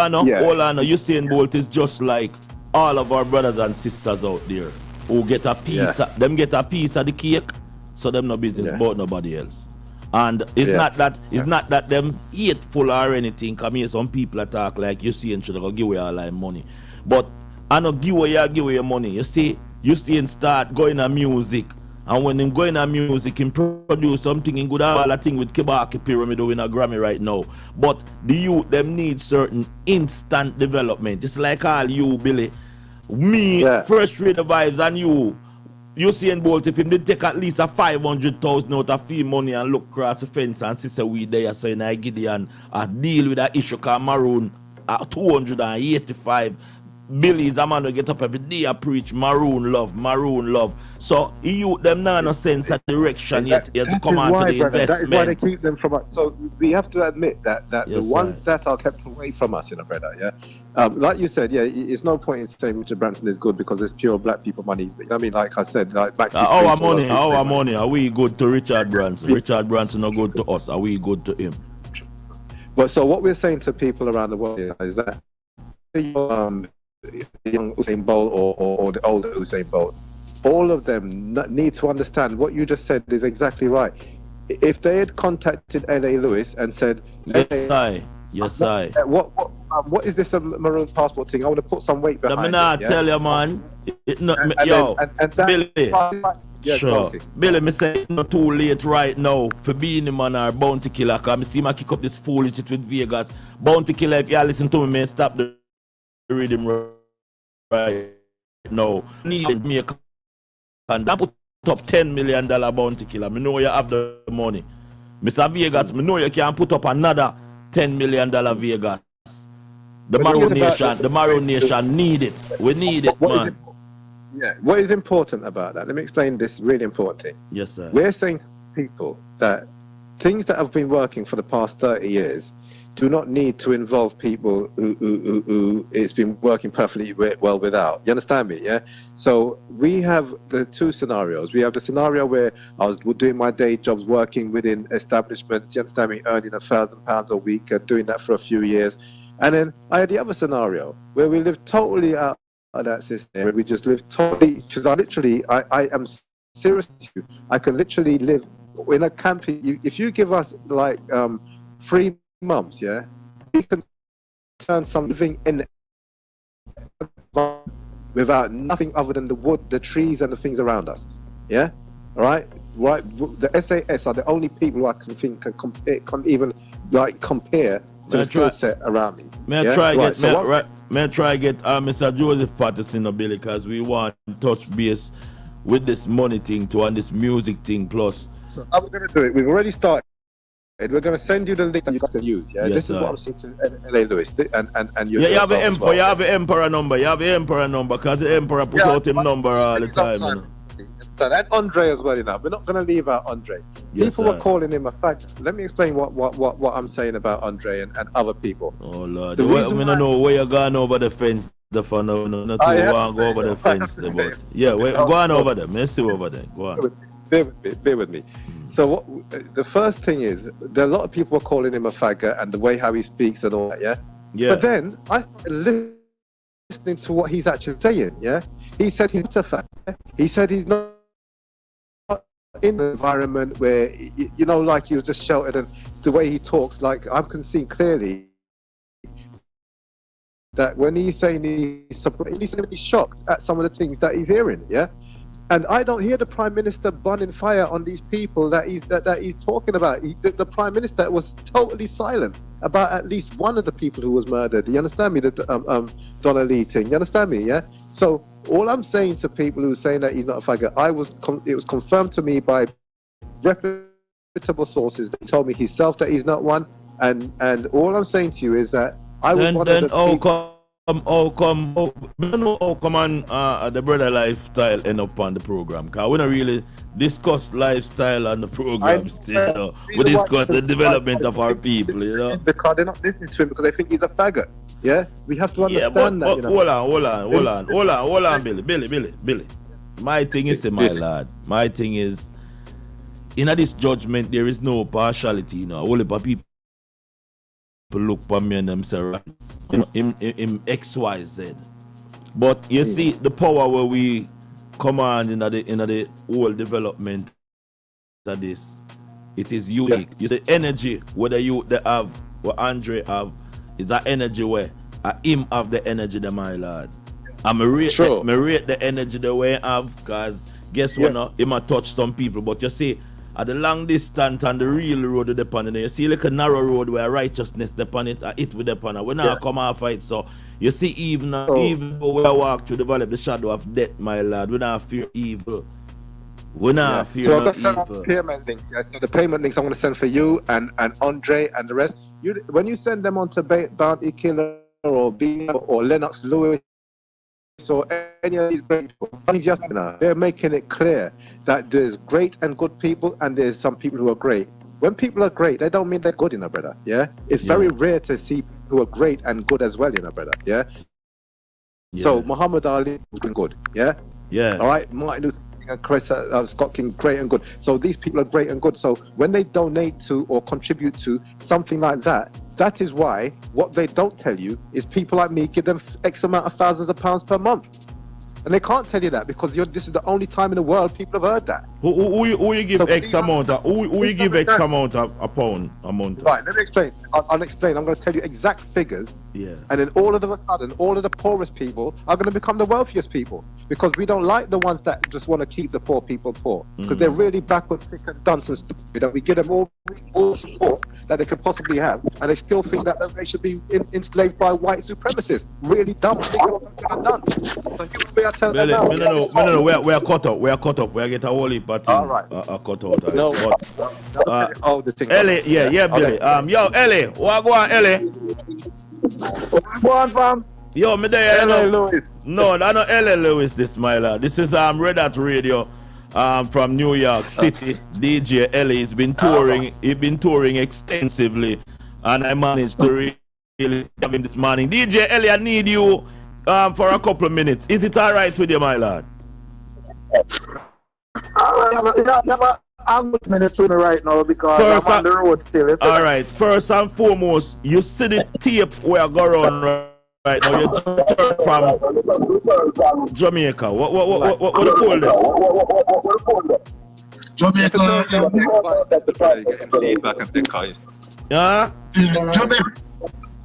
on. You saying Bolt is just like all of our brothers and sisters out there who get a piece. Them get a piece of the cake, so them no business about nobody else. And it's not that them hateful or anything. Come here, some people talk like you see and should go give away all that money, but I no give away your money. You see and start going to music. And when him going to music, him produce something in good all that thing with Kibaki Pyramid win a Grammy right now. But the youth, them need certain instant development. It's like all you, Billy. Me, first read the vibes, and you see in Bolt, if him did take at least a 500,000 out of fee money and look across the fence and see we there saying I Gideon deal with that issue called Maroon 285 Billy's a man to get up every day and preach maroon love. So you them no sense of direction yet to come on to the investment. That is why they keep them from us. So we have to admit that the ones that are kept away from us, brother, like you said, it's no point in saying Richard Branson is good because it's pure black people money. You know what I mean? Like I said, like our money, are we good to Richard Branson? Richard Branson not good to us. Are we good to him? But so what we're saying to people around the world is that the young Usain Bolt or the older Usain Bolt, all of them need to understand what you just said is exactly right. If they had contacted L.A. Lewis and said, Yes, I. What is this a maroon passport thing? I want to put some weight behind it. Tell you, man. Billy. Sure. Billy, me say it's not too late right now for being him on our Bounty Killer. Because I see my kick up this foolishness with Vegas. Bounty Killer, if you listen to me, man, stop the rhythm right now. Need to make and that put up $10 million bounty killer. Me know you have the money. Mr. Vegas, me know you can put up another $10 million Vegas. The Maroon Nation need it. We need it, man. What is important about that? Let me explain this really important thing. Yes, sir. We're saying to people that things that have been working for the past 30 years do not need to involve people who it's been working perfectly well without. You understand me? Yeah. So we have the two scenarios. We have the scenario where I was doing my day jobs, working within establishments. You understand me? Earning £1,000 a week and doing that for a few years. And then I had the other scenario where we live totally out of that system. Where we just live totally, because I am serious to you. I can literally live in a camp. If you give us like 3 months, yeah, we can turn something in without nothing other than the wood, the trees, and the things around us. Yeah, all right. Right. The SAS are the only people who I can think can compare to the skill set around me. May I try get Mr. Joseph Patterson a Billy, because we want to touch base with this money thing too and this music thing plus. So how are we going to do it? We've already started. We're going to send you the link that you guys can use. Yeah, yes, this sir. is what I'm saying to LA Lewis and you have the Emperor. Well. You have the Emperor number. You have the Emperor number because the Emperor put out him number all the time. You know? And Andre as well. You know, we're not going to leave out Andre. Yes, people were calling him a fag. Let me explain what I'm saying about Andre and other people. Oh Lord, we don't know where you're going over the fence. The fun, no, not to go over the fence. But yeah, go on over there. Let's see over there. Go on. Bear with me. So the first thing is, there are a lot of people are calling him a faggot and the way how he speaks and all that, yeah? But then I started listening to what he's actually saying, yeah? He said he's a faggot. He said he's not in an environment where, you know, like he was just shouted, and the way he talks, like I can see clearly that when he's saying he's shocked at some of the things that he's hearing, yeah? And I don't hear the Prime Minister burning fire on these people that he's talking about. The Prime Minister was totally silent about at least one of the people who was murdered. You understand me? The Donna Lee thing. You understand me? Yeah. So all I'm saying to people who are saying that he's not a faggot, it was confirmed to me by reputable sources that told me himself that he's not one. And all I'm saying to you is that I was one of the people. How come on the brother lifestyle end up on the program? Because we don't really discuss lifestyle on the program still. We discuss the development of our people, you know. Because they're not listening to him because they think he's a faggot. Yeah, we have to understand that. You know? Hold on, Billy. My thing is, my lad. My thing is, in this judgment there is no partiality. You know, all about people look for me and them say, right, you know, in XYZ. But you see the power where we command in the whole development of this, it is unique. You see energy whether you they have what Andre have is that energy where him have the energy the my lad. And me rate the energy the way I have, because guess what now? It might touch some people, but you see at the long distance and the real road to the pan, you see like a narrow road where righteousness depend it, it with the pan. We now come off it. So you see, even though we walk through the valley of the shadow of death, my lad, we not fear evil. We not fear evil. So I'm gonna send out payment links. So the payment links I'm gonna send for you and Andre and the rest. When you send them on to Bounty Killer or B or Lennox Lewis, so any of these great people, they're making it clear that there's great and good people and there's some people who are great. When people are great, they don't mean they're good, brother. Yeah, it's very rare to see people who are great and good as well, brother. Yeah. So Muhammad Ali was good. Yeah. All right, Martin Luther King and Chris Scott King, great and good. So these people are great and good. So when they donate to or contribute to something like that, that is why what they don't tell you is people like me give them X amount of thousands of pounds per month. And they can't tell you that because this is the only time in the world people have heard that. Who you give X amount of who you give X amount of a pound amount? Right, let me explain. I'll explain. I'm going to tell you exact figures. Yeah. And then all of a sudden, all of the poorest people are going to become the wealthiest people because we don't like the ones that just want to keep the poor people poor because they're really backward, thick and dunce and stupid. And we give them all support that they could possibly have, and they still think that they should be enslaved by white supremacists. Really dumb. Think of what they've done. So here we are I tell Billy, them now? no. We are cut up. We are cut up. We are get a whole heap of things. All right. Cut out. No, But, the thing. Ellie, yeah, Billy. Yo, Ellie, what go on, Ellie? Go on, fam. Yo, me there. L.A. Lewis. No, I know L.A. Lewis, this, my lad. This is Red Hat Radio from New York City. DJ Ellie. He's been touring. He's been touring extensively, and I managed to really have him this morning. DJ Ellie, I need you for a couple of minutes. Is it all right with you, my lad? I'm minutes with me right now because I'm on the road still. All right. First and foremost, you see the tape where I go around right now. You turn from Jamaica. What the call this? Jamaica. Getting feedback and things, guys. Yeah.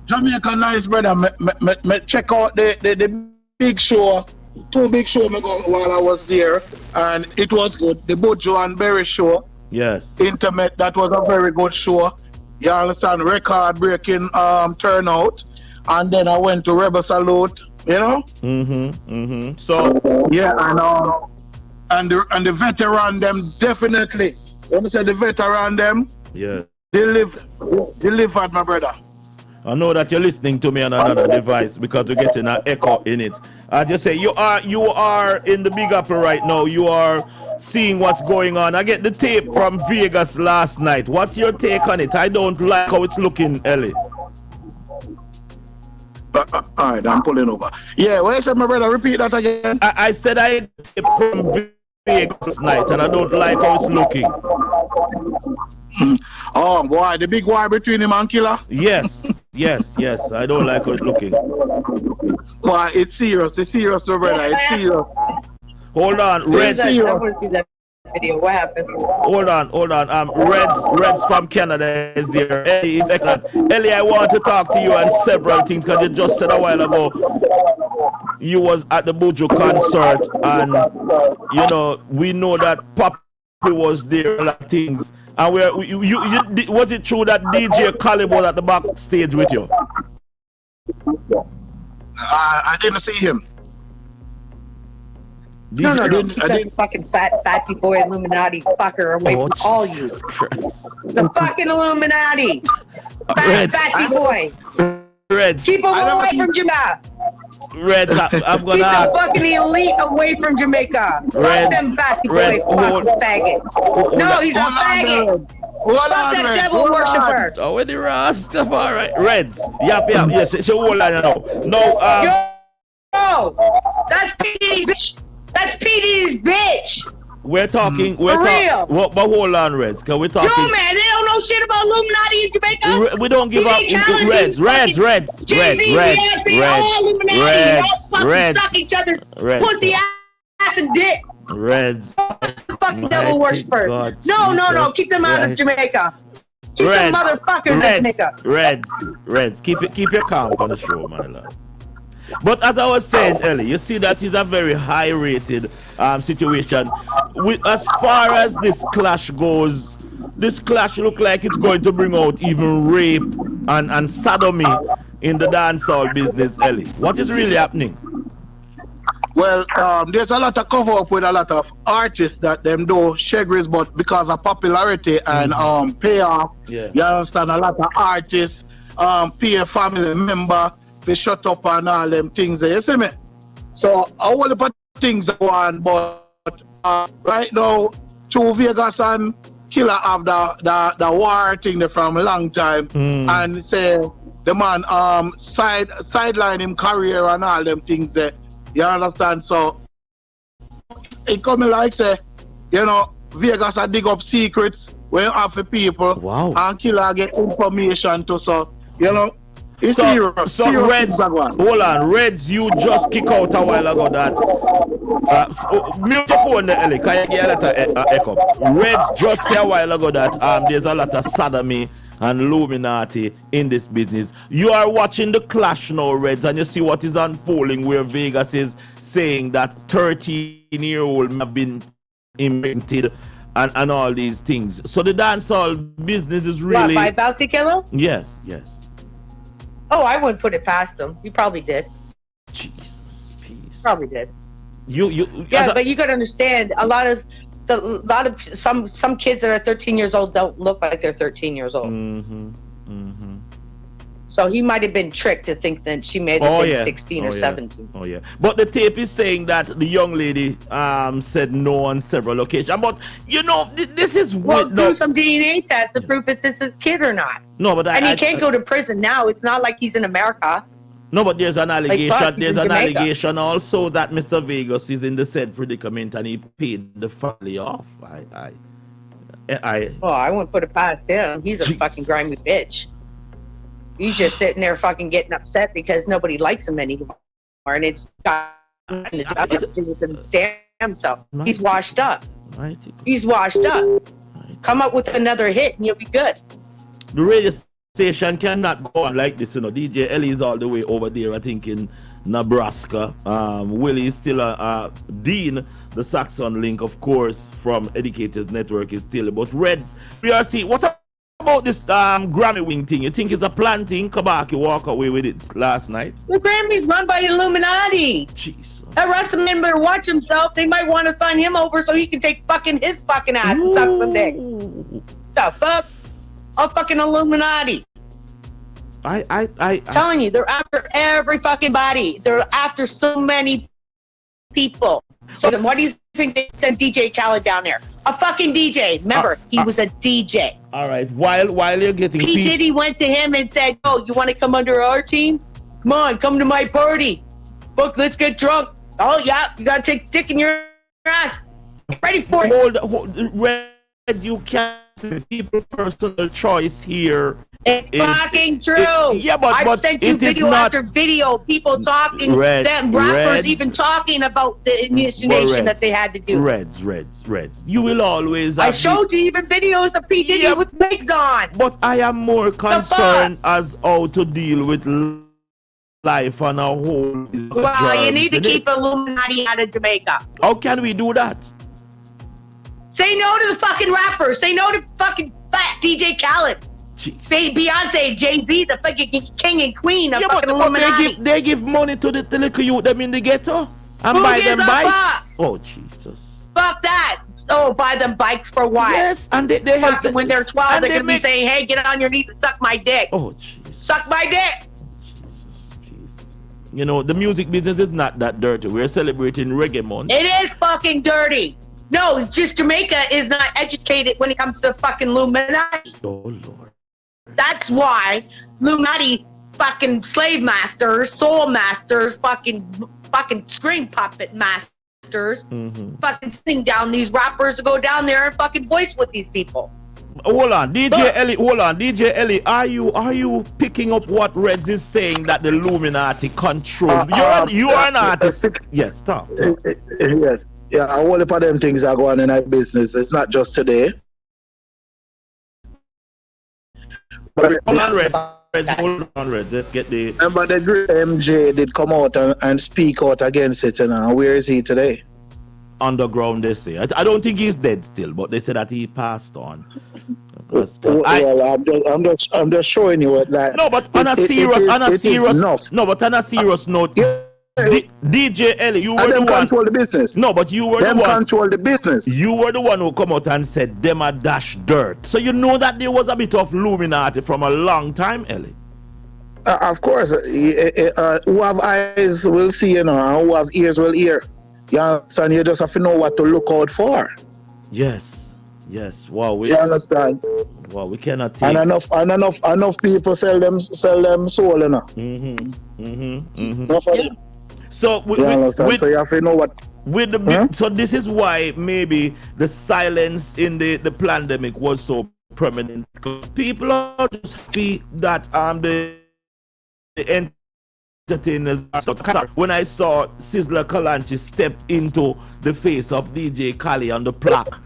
Jamaica nice, brother. Me check out the big show. 2 big show me go while I was there, and it was good. The Bojo and Berry show. Yes. Intimate. That was a very good show. You understand? Record breaking turnout. And then I went to Rebel Salute. You know. So yeah, and the veteran them definitely. Let me say the veteran them. Yeah. Delivered, my brother. I know that you're listening to me on another device because we're getting an echo in it. I just say you are in the Big Apple right now. You are seeing what's going on. I get the tape from Vegas last night. What's your take on it? I don't like how it's looking, Ellie. All right, I'm pulling over. Yeah, what you said, my brother? Repeat that again. I said I get the tape from Vegas last night, and I don't like how it's looking. Oh boy, the big war between him and Killer. Yes. I don't like how it's looking. Why? It's serious, my brother. It's serious. Hold on, Reds. I want to see that video. What happened? Hold on. Reds from Canada is there. Ellie is excellent. Ellie, I want to talk to you on several things because you just said a while ago you was at the Buju concert, and you know we know that Pop was there, a lot of things. And was it true that DJ Khalib was at the backstage with you? I didn't see him. No. Keep that fucking fatty boy Illuminati fucker away from all you. The fucking Illuminati. Fatty boy. Reds. Keep him away from Jamaica. Reds, I'm gonna keep ask. the fucking elite away from Jamaica. Fuck them fatty boy fucking faggot. No, he's a faggot. Fuck that devil worshiper. Oh, with the Rasta, all right. Reds. Yep. Yes, she hold on now. No, Yo, that's PD's bitch. That's PD's bitch. We're talking. For real. But hold on, Reds. Cause we're talking. Yo, man, they don't know shit about Illuminati in Jamaica. We don't give up. Reds. Suck each other's pussy ass and dick. Reds. Fucking devil worshippers. No. Keep them out of Jamaica. Keep them motherfuckers in Jamaica. Reds. Keep your calm on the show, my love. But as I was saying earlier, you see that is a very high-rated situation. As far as this clash goes, this clash look like it's going to bring out even rape and sodomy in the dancehall business, Ellie. What is really happening? Well, there's a lot of cover up with a lot of artists that them do shagris, but because of popularity and payoff, you understand, a lot of artists pay a family member. They shut up and all them things there, you see me? So a whole lot of things go on, but right now, two Vegas and Killer have the war thing there from a long time, and say the man sideline him career and all them things there. You understand? So it coming like say, you know, Vegas a dig up secrets when you have for people. Wow. And Killer get information to, so you know. It's serious. So Reds, hold on, Reds, you just kick out a while ago that mute your phone there, Ellie, can you get a lot of echo? Reds just say a while ago that there's a lot of sodomy and Illuminati in this business. You are watching the clash now, Reds, and you see what is unfolding where Vegas is saying that 13-year-old have been impacted and all these things. So the dancehall business is really... What, by Bounty Killer? Yes. Oh, I wouldn't put it past him. You probably did. Jesus, peace. Probably did. Yeah, but you got to understand, some kids that are 13 years old don't look like they're 13 years old. So he might have been tricked to think that she may have been 16 or 17. Oh yeah. But the tape is saying that the young lady said no on several occasions. But you know, this is do some DNA test to prove it's his kid or not. No, but he can't go to prison now. It's not like he's in America. No, but there's an allegation. Like, there's an allegation also that Mr. Vegas is in the said predicament and he paid the family off. I wouldn't put it past him. He's a fucking grimy bitch. He's just sitting there fucking getting upset because nobody likes him anymore, and it's got nothing to do with his damn self. He's washed up. He's washed up. Come up with another hit and you'll be good. The radio station cannot go on like this, you know. DJ Ellie is all the way over there, I think, in Nebraska. Willie is still a Dean, the Saxon link, of course, from Educators Network is still. But Reds, PRC, what about this Grammy wing thing? You think it's a plan thing? Kabaki walk away with it last night. The Grammy's run by Illuminati. Jeez. That Russellman better watch himself. They might want to sign him over so he can take his fucking ass and suck some dick. The fuck? All fucking Illuminati. I telling you, they're after every fucking body. They're after so many people. So then why do you think they sent DJ Khaled down there? A fucking DJ. Remember, he was a DJ. All right. While you're getting P. Diddy went to him and said, "Oh, you want to come under our team? Come on, come to my party. Fuck, let's get drunk. Oh yeah, you gotta take dick in your ass. Get ready for it." Hold, Red, you can't say people's personal choice here. It's fucking true. Yeah, but I've sent you video after video, people talking, them rappers even talking about the initiation that they had to do. Reds. You will always. I showed you even videos of P. Diddy with wigs on. But I am more concerned as how to deal with life on a whole. Well, you need to keep Illuminati out of Jamaica. How can we do that? Say no to the fucking rappers. Say no to fucking fat DJ Khaled. Say Beyonce, Jay-Z, the fucking king and queen of fucking Illuminati. They give money to the little youth them in the ghetto and buy them bikes. Oh Jesus! Fuck that! Oh, buy them bikes for what? Yes, and they help them. When they're 12, they're gonna be saying, "Hey, get on your knees and suck my dick." Oh Jesus! Suck my dick. You know the music business is not that dirty. We're celebrating Reggae Month. It is fucking dirty. No, it's just Jamaica is not educated when it comes to fucking Illuminati. Oh Lord. That's why Illuminati fucking slave masters, soul masters, fucking screen puppet masters, fucking sing down these rappers to go down there and fucking voice with these people. Hold on, DJ Ellie. Hold on, DJ Ellie. Are you picking up what Reds is saying that the Illuminati controls? You are an artist. Yes, stop. Yes, yeah. All of them things are going in our business. It's not just today. Hold on, Reds. Let's get the. Remember the great MJ did come out and speak out against it, and where is he today? Underground, they say. I don't think he's dead still, but they say that he passed on. I'm just showing you what that. No, but on a serious note. Yeah. DJ Ellie, you were the one control the business. No, but you were them the one control the business. You were the one who come out and said them a dash dirt. So you know that there was a bit of Illuminati from a long time, Ellie. Of course, who have eyes will see, you know, and who have ears will hear. You understand? You just have to know what to look out for. Yes. Wow. You understand? Wow, we cannot take. And enough people sell them soul, you know. Enough of them. So so you have to know what. With the so this is why maybe the silence in the pandemic was so prominent. People are just happy that the entertainers. When I saw Sizzler Kalanchi step into the face of DJ Khaled on the plaque,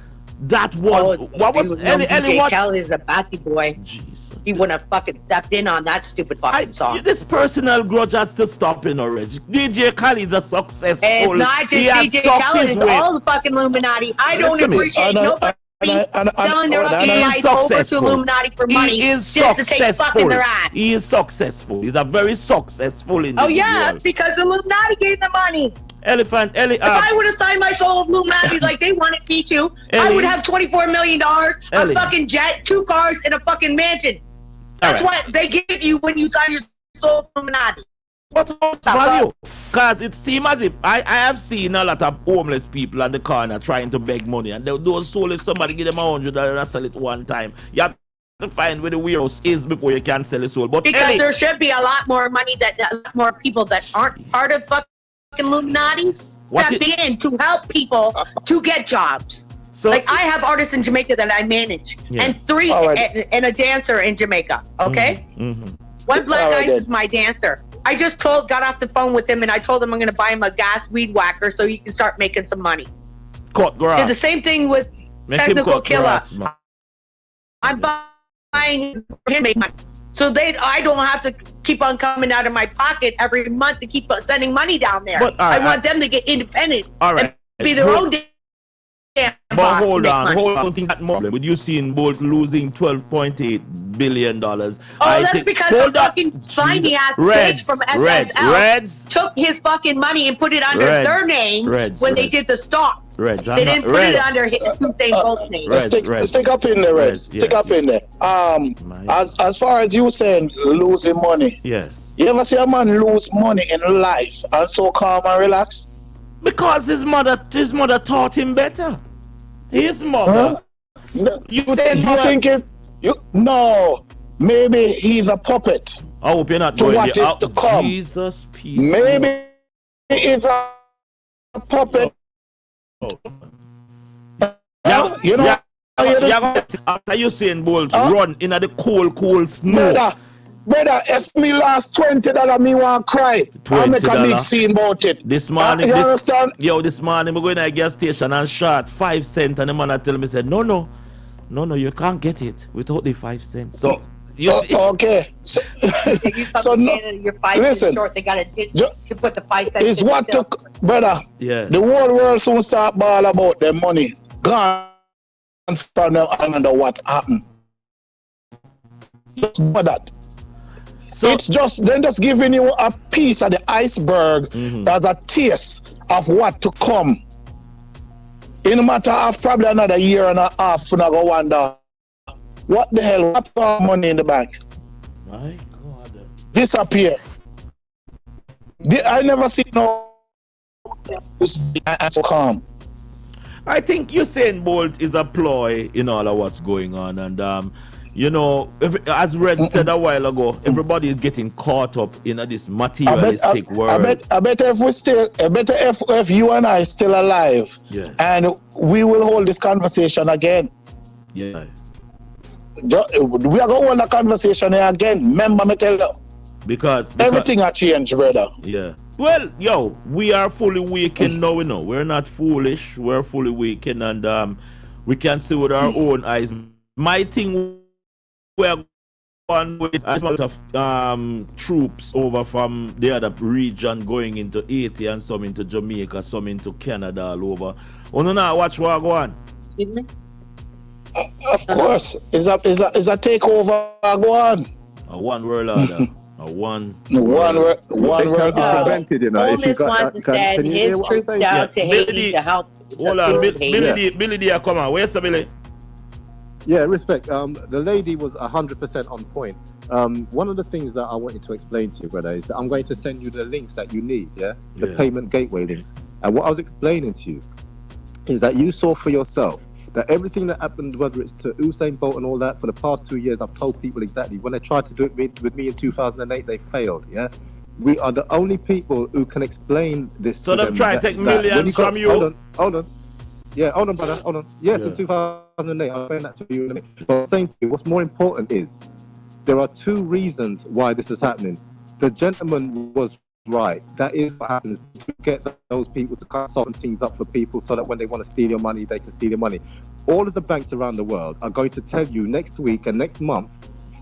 that was what was DJ Khaled is a batty boy. Jesus. He wouldn't have fucking stepped in on that stupid fucking song. This personal grudge has to stop in already. DJ Khaled is a successful. It's not just DJ Khaled, it's all the fucking Illuminati. I don't appreciate nobody telling their fucking life over to Illuminati for money. He is just to take fucking their ass. He is successful. He's a very successful individual. Oh yeah, because Illuminati gave the money. Elephant, if I would have signed my soul of Illuminati like they wanted me to, I would have $24 million, a fucking jet, 2 cars, and a fucking mansion. That's what they give you when you sign your soul of Illuminati. What's value? Because it seems as if I have seen a lot of homeless people on the corner trying to beg money, and those souls, if somebody give them $100 and sell it one time, you have to find where the warehouse is before you can sell a soul. But because there should be a lot more money, a lot more people that aren't part of fucking Illuminati step in to help people to get jobs. So, like I have artists in Jamaica that I manage, and 3 and a dancer in Jamaica. Okay, one black guy is my dancer. I just got off the phone with him, and I told him I'm going to buy him a gas weed whacker so he can start making some money. Cut grass. Did the same thing with Technical Killer. I'm buying for him make money, so I don't have to keep on coming out of my pocket every month to keep sending money down there. But, I want them to get independent and be their own damn boss. But hold on, think that more. With you seeing Bolt losing $12.8 billion. That's because the fucking slimy ass bitch from SSL took his fucking money and put it under their name when they did the stock. They didn't put it under Hussein Bolt's name. Stick up in there, Reds. Stick up in there. As far as you saying losing money. Yes. You ever see a man lose money in life and so calm and relax? Because his mother taught him better. His mother. No, maybe he's a puppet. I hope you're not to what is to come. Jesus, peace. Maybe he's a puppet. You know. After you saying Bolt run in the cold snow. Brother, if me last $20, me want cry. I'll make a big scene about it. This morning, you understand? This morning, we go in a gas station and shot 5 cents, and the man tell me, said, no, you can't get it without the 5 cents. So, you see? Okay. So you're 5 cents short. They got a ditch to put the 5 cents. Is what took, brother. Yeah. The whole world soon start ball about their money. Gone from them. I wonder what happened. Just for that. So it's just giving you a piece of the iceberg as a taste of what to come. In a matter of probably another year and a half, when I go wonder what the hell what money in the bank. My God. Disappear. I never see no so calm. I think Usain Bolt is a ploy in all of what's going on, and as Red said a while ago, everybody is getting caught up in this materialistic world. I bet if you and I still alive, and we will hold this conversation again. Yeah. We are going to hold the conversation again. Remember me tell you. Because everything has changed, brother. Yeah. Well, we are fully wakened now, We're not foolish. We're fully wakened, and we can see with our own eyes. My thing, we're going with a lot of troops over from the other region going into Haiti and some into Jamaica, some into Canada, all over. Now watch what go on. Excuse me? Of course. Is a takeover go on. A one world order. One world order. Homeless wants to send his troops down to Haiti to help. Hold on, Billy D, come on. Where's the Billy? Yeah, respect. The lady was 100% on point. One of the things that I wanted to explain to you, brother, is that I'm going to send you the links that you need, the payment gateway links. And what I was explaining to you is that you saw for yourself that everything that happened, whether it's to Usain Bolt and all that, for the past 2 years, I've told people exactly. When they tried to do it with me in 2008, they failed, We are the only people who can explain this so to them. So they try to take millions from you? Hold on. Yeah, hold on, brother, hold on. Yes, in 2008, I'll explain that to you. But I'm saying to you, what's more important is there are 2 reasons why this is happening. The gentleman was right. That is what happens. To get those people to kind of soften things up for people so that when they want to steal your money, they can steal your money. All of the banks around the world are going to tell you next week and next month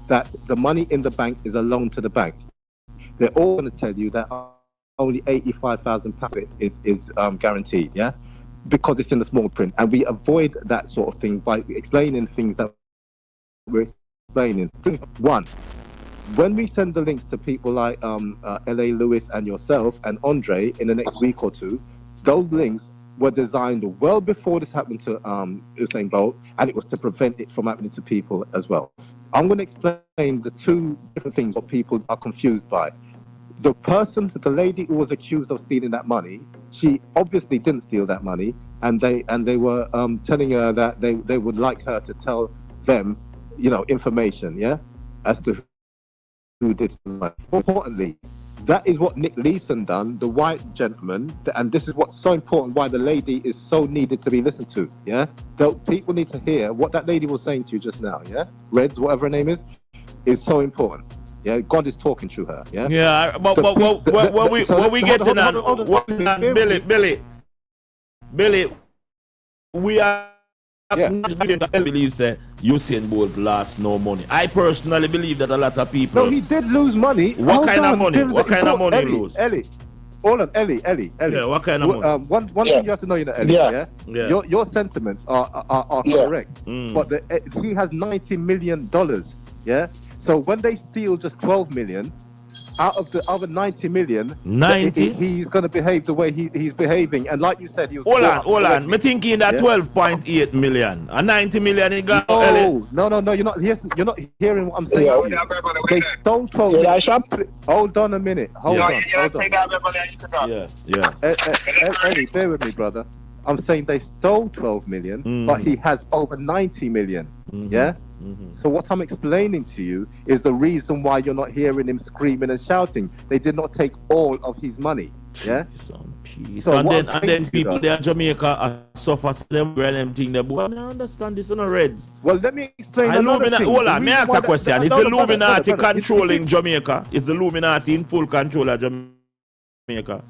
that the money in the bank is a loan to the bank. They're all going to tell you that only £85,000 is guaranteed, because it's in the small print, and we avoid that sort of thing by explaining things that we're explaining. 1, when we send the links to people like L.A. Lewis and yourself and Andre in the next week or two, those links were designed well before this happened to Usain Bolt, and it was to prevent it from happening to people as well. I'm going to explain the two different things what people are confused by. The lady who was accused of stealing that money, she obviously didn't steal that money, and they were telling her that they would like her to tell them, information, as to who did something. More importantly, that is what Nick Leeson done, the white gentleman, and this is what's so important, why the lady is so needed to be listened to, people need to hear what that lady was saying to you just now, Reds, whatever her name is so important. God is talking through her. But what we get to now, Billy, we are. I believe that Usain Bolt lost no money. I personally believe that a lot of people. No, he did lose money. What kind of money? What kind of money he lose? Ellie. Hold on, Ellie. Yeah, what kind of money? One thing you have to know, Ellie. Your sentiments are correct, but he has $90 million. So when they steal just 12 million out of the other 90 million, 90, he's going to behave the way he's behaving. And like you said, he was. Hold on. Me thinking that 12.8 million, and 90 million he got. No. You're not hearing what I'm saying. They stole 12 million. Hold on a minute. Hold on. Eddie, bear with me, brother. I'm saying they stole 12 million, but he has over 90 million. So what I'm explaining to you is the reason why you're not hearing him screaming and shouting. They did not take all of his money. So and then people there in Jamaica suffer them them thing. I don't understand this in the Reds. Well, let me explain another thing. Hold on, may I ask a question? Is the Illuminati controlling Jamaica? Is the Illuminati in full control of Jamaica?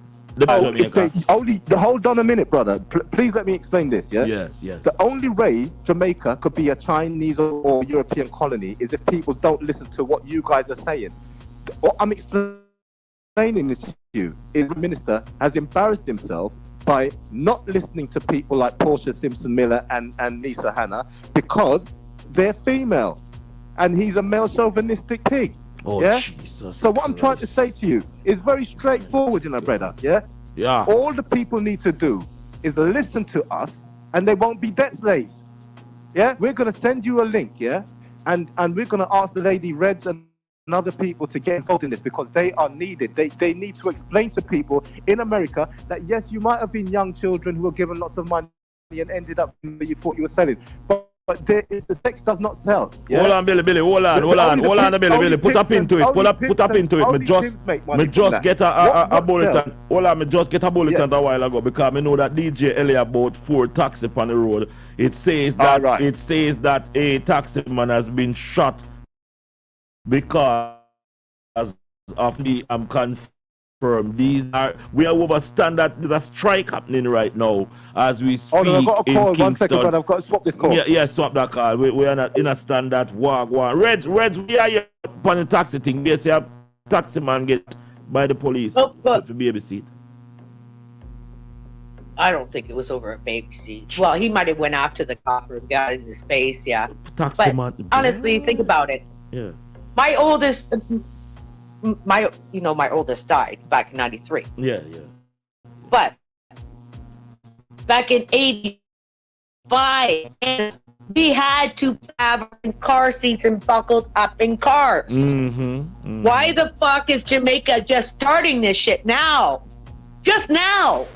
Hold on a minute, brother. Please let me explain this. Yes. The only way Jamaica could be a Chinese or European colony is if people don't listen to what you guys are saying. What I'm explaining this to you is the minister has embarrassed himself by not listening to people like Portia Simpson Miller and Nisa Hanna because they're female, and he's a male chauvinistic pig. Jesus so what I'm trying to say to you is very straightforward, brother. All the people need to do is listen to us, and they won't be debt slaves. We're going to send you a link, and we're going to ask the lady Reds and other people to get involved in this because they are needed. They need to explain to people in America that yes, you might have been young children who were given lots of money and ended up you thought you were selling, but the sex does not sell. Hold on, Billy. Hold on, Billy. Put up into it. Put up into it. Me just get a bulletin. Hold on, me just get a bulletin a while ago because I know that DJ Ellie about 4 taxi on the road. It says that a taxi man has been shot because of the confirmed. We are overstand that there's a strike happening right now as we speak. I've got a call. In 1 second, brother. I've got to swap this call. Swap that call. We are not in a standard walk. Reds, we are here on the taxi thing. They say a taxi man get by the police for baby seat. I don't think it was over a baby seat. Well, he might have went after the cop and got into space, Taxi man. Honestly, think about it. My oldest died back in 93. But back in 85, we had to have car seats and buckled up in cars. Why the fuck is Jamaica just starting this shit now? Just now.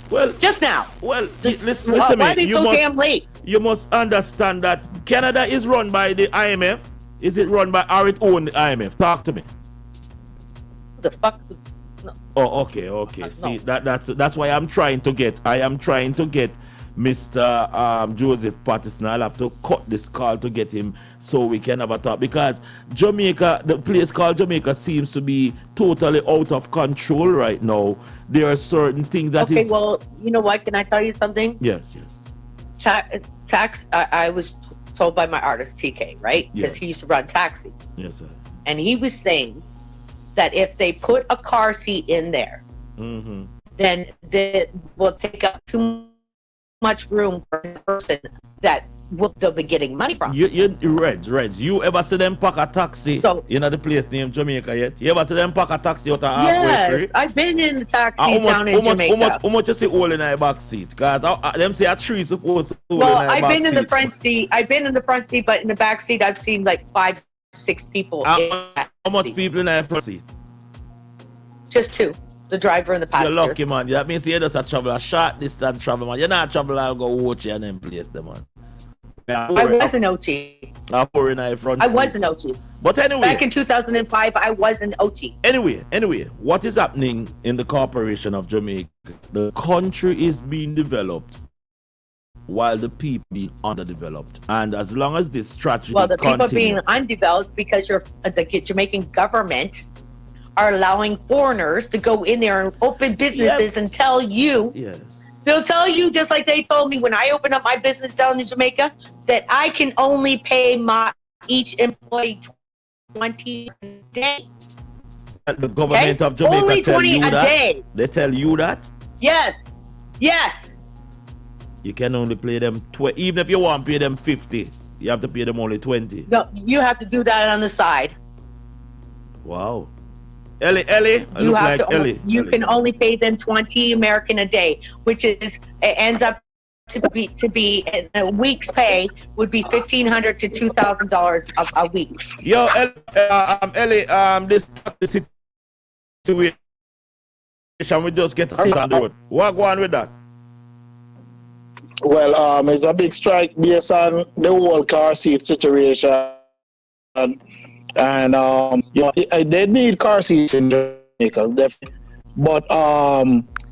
Well, just now. Well, listen. Why are they so damn late? You must understand that Canada is run by the IMF. Is it run by or it own the IMF? Talk to me. The fuck was no. Oh, okay. See, that's why I'm trying to get. I am trying to get Mr. Joseph Patterson. I'll have to cut this call to get him so we can have a talk because Jamaica, the place called Jamaica, seems to be totally out of control right now. There are certain things that Okay, well, you know what? Can I tell you something? Yes. Tax. I was told by my artist TK, right? Because he used to run taxi. Yes, sir. And he was saying that if they put a car seat in there, then they will take up too much room for a person that they'll be getting money from. You Reds, you ever see them pack a taxi in the place named Jamaica yet? You ever see them pack a taxi out of halfway tree? Yes, I've been in the taxis down in Jamaica. How much you see all in the back seat? Because them say a tree supposed to all well, in the I've back been in seat. the front seat. I've been in the front seat, but in the back seat, I've seen like 5, 6 people. How much people in the front seat? Just 2. The driver and the passenger. You're lucky, man. That means you just a travel, a short distance travel, man. You're not travel, I'll go watch you and then place them, man. I was an OT. I was an OT. But anyway. Back in 2005, I was an OT. Anyway, what is happening in the corporation of Jamaica? The country is being developed while the people being underdeveloped. And as long as this strategy the people being undeveloped because the Jamaican government are allowing foreigners to go in there and open businesses and tell you. Yes. They'll tell you, just like they told me when I opened up my business down in Jamaica, that I can only pay each employee $20 a day. The government of Jamaica only tell you $20 a that? day. They tell you that? Yes. You can only pay them even if you want to pay them 50, you have to pay them only 20. No, you have to do that on the side. Wow. Ellie, you have to. Ellie. You can only pay them 20 American a day, which ends up to be a week's pay would be $1,500 to $2,000 a week. Yo, Ellie, this situation we just get on the road. What go on with that? Well, it's a big strike based on the whole car seat situation. And they need car seats in Jamaica, definitely. But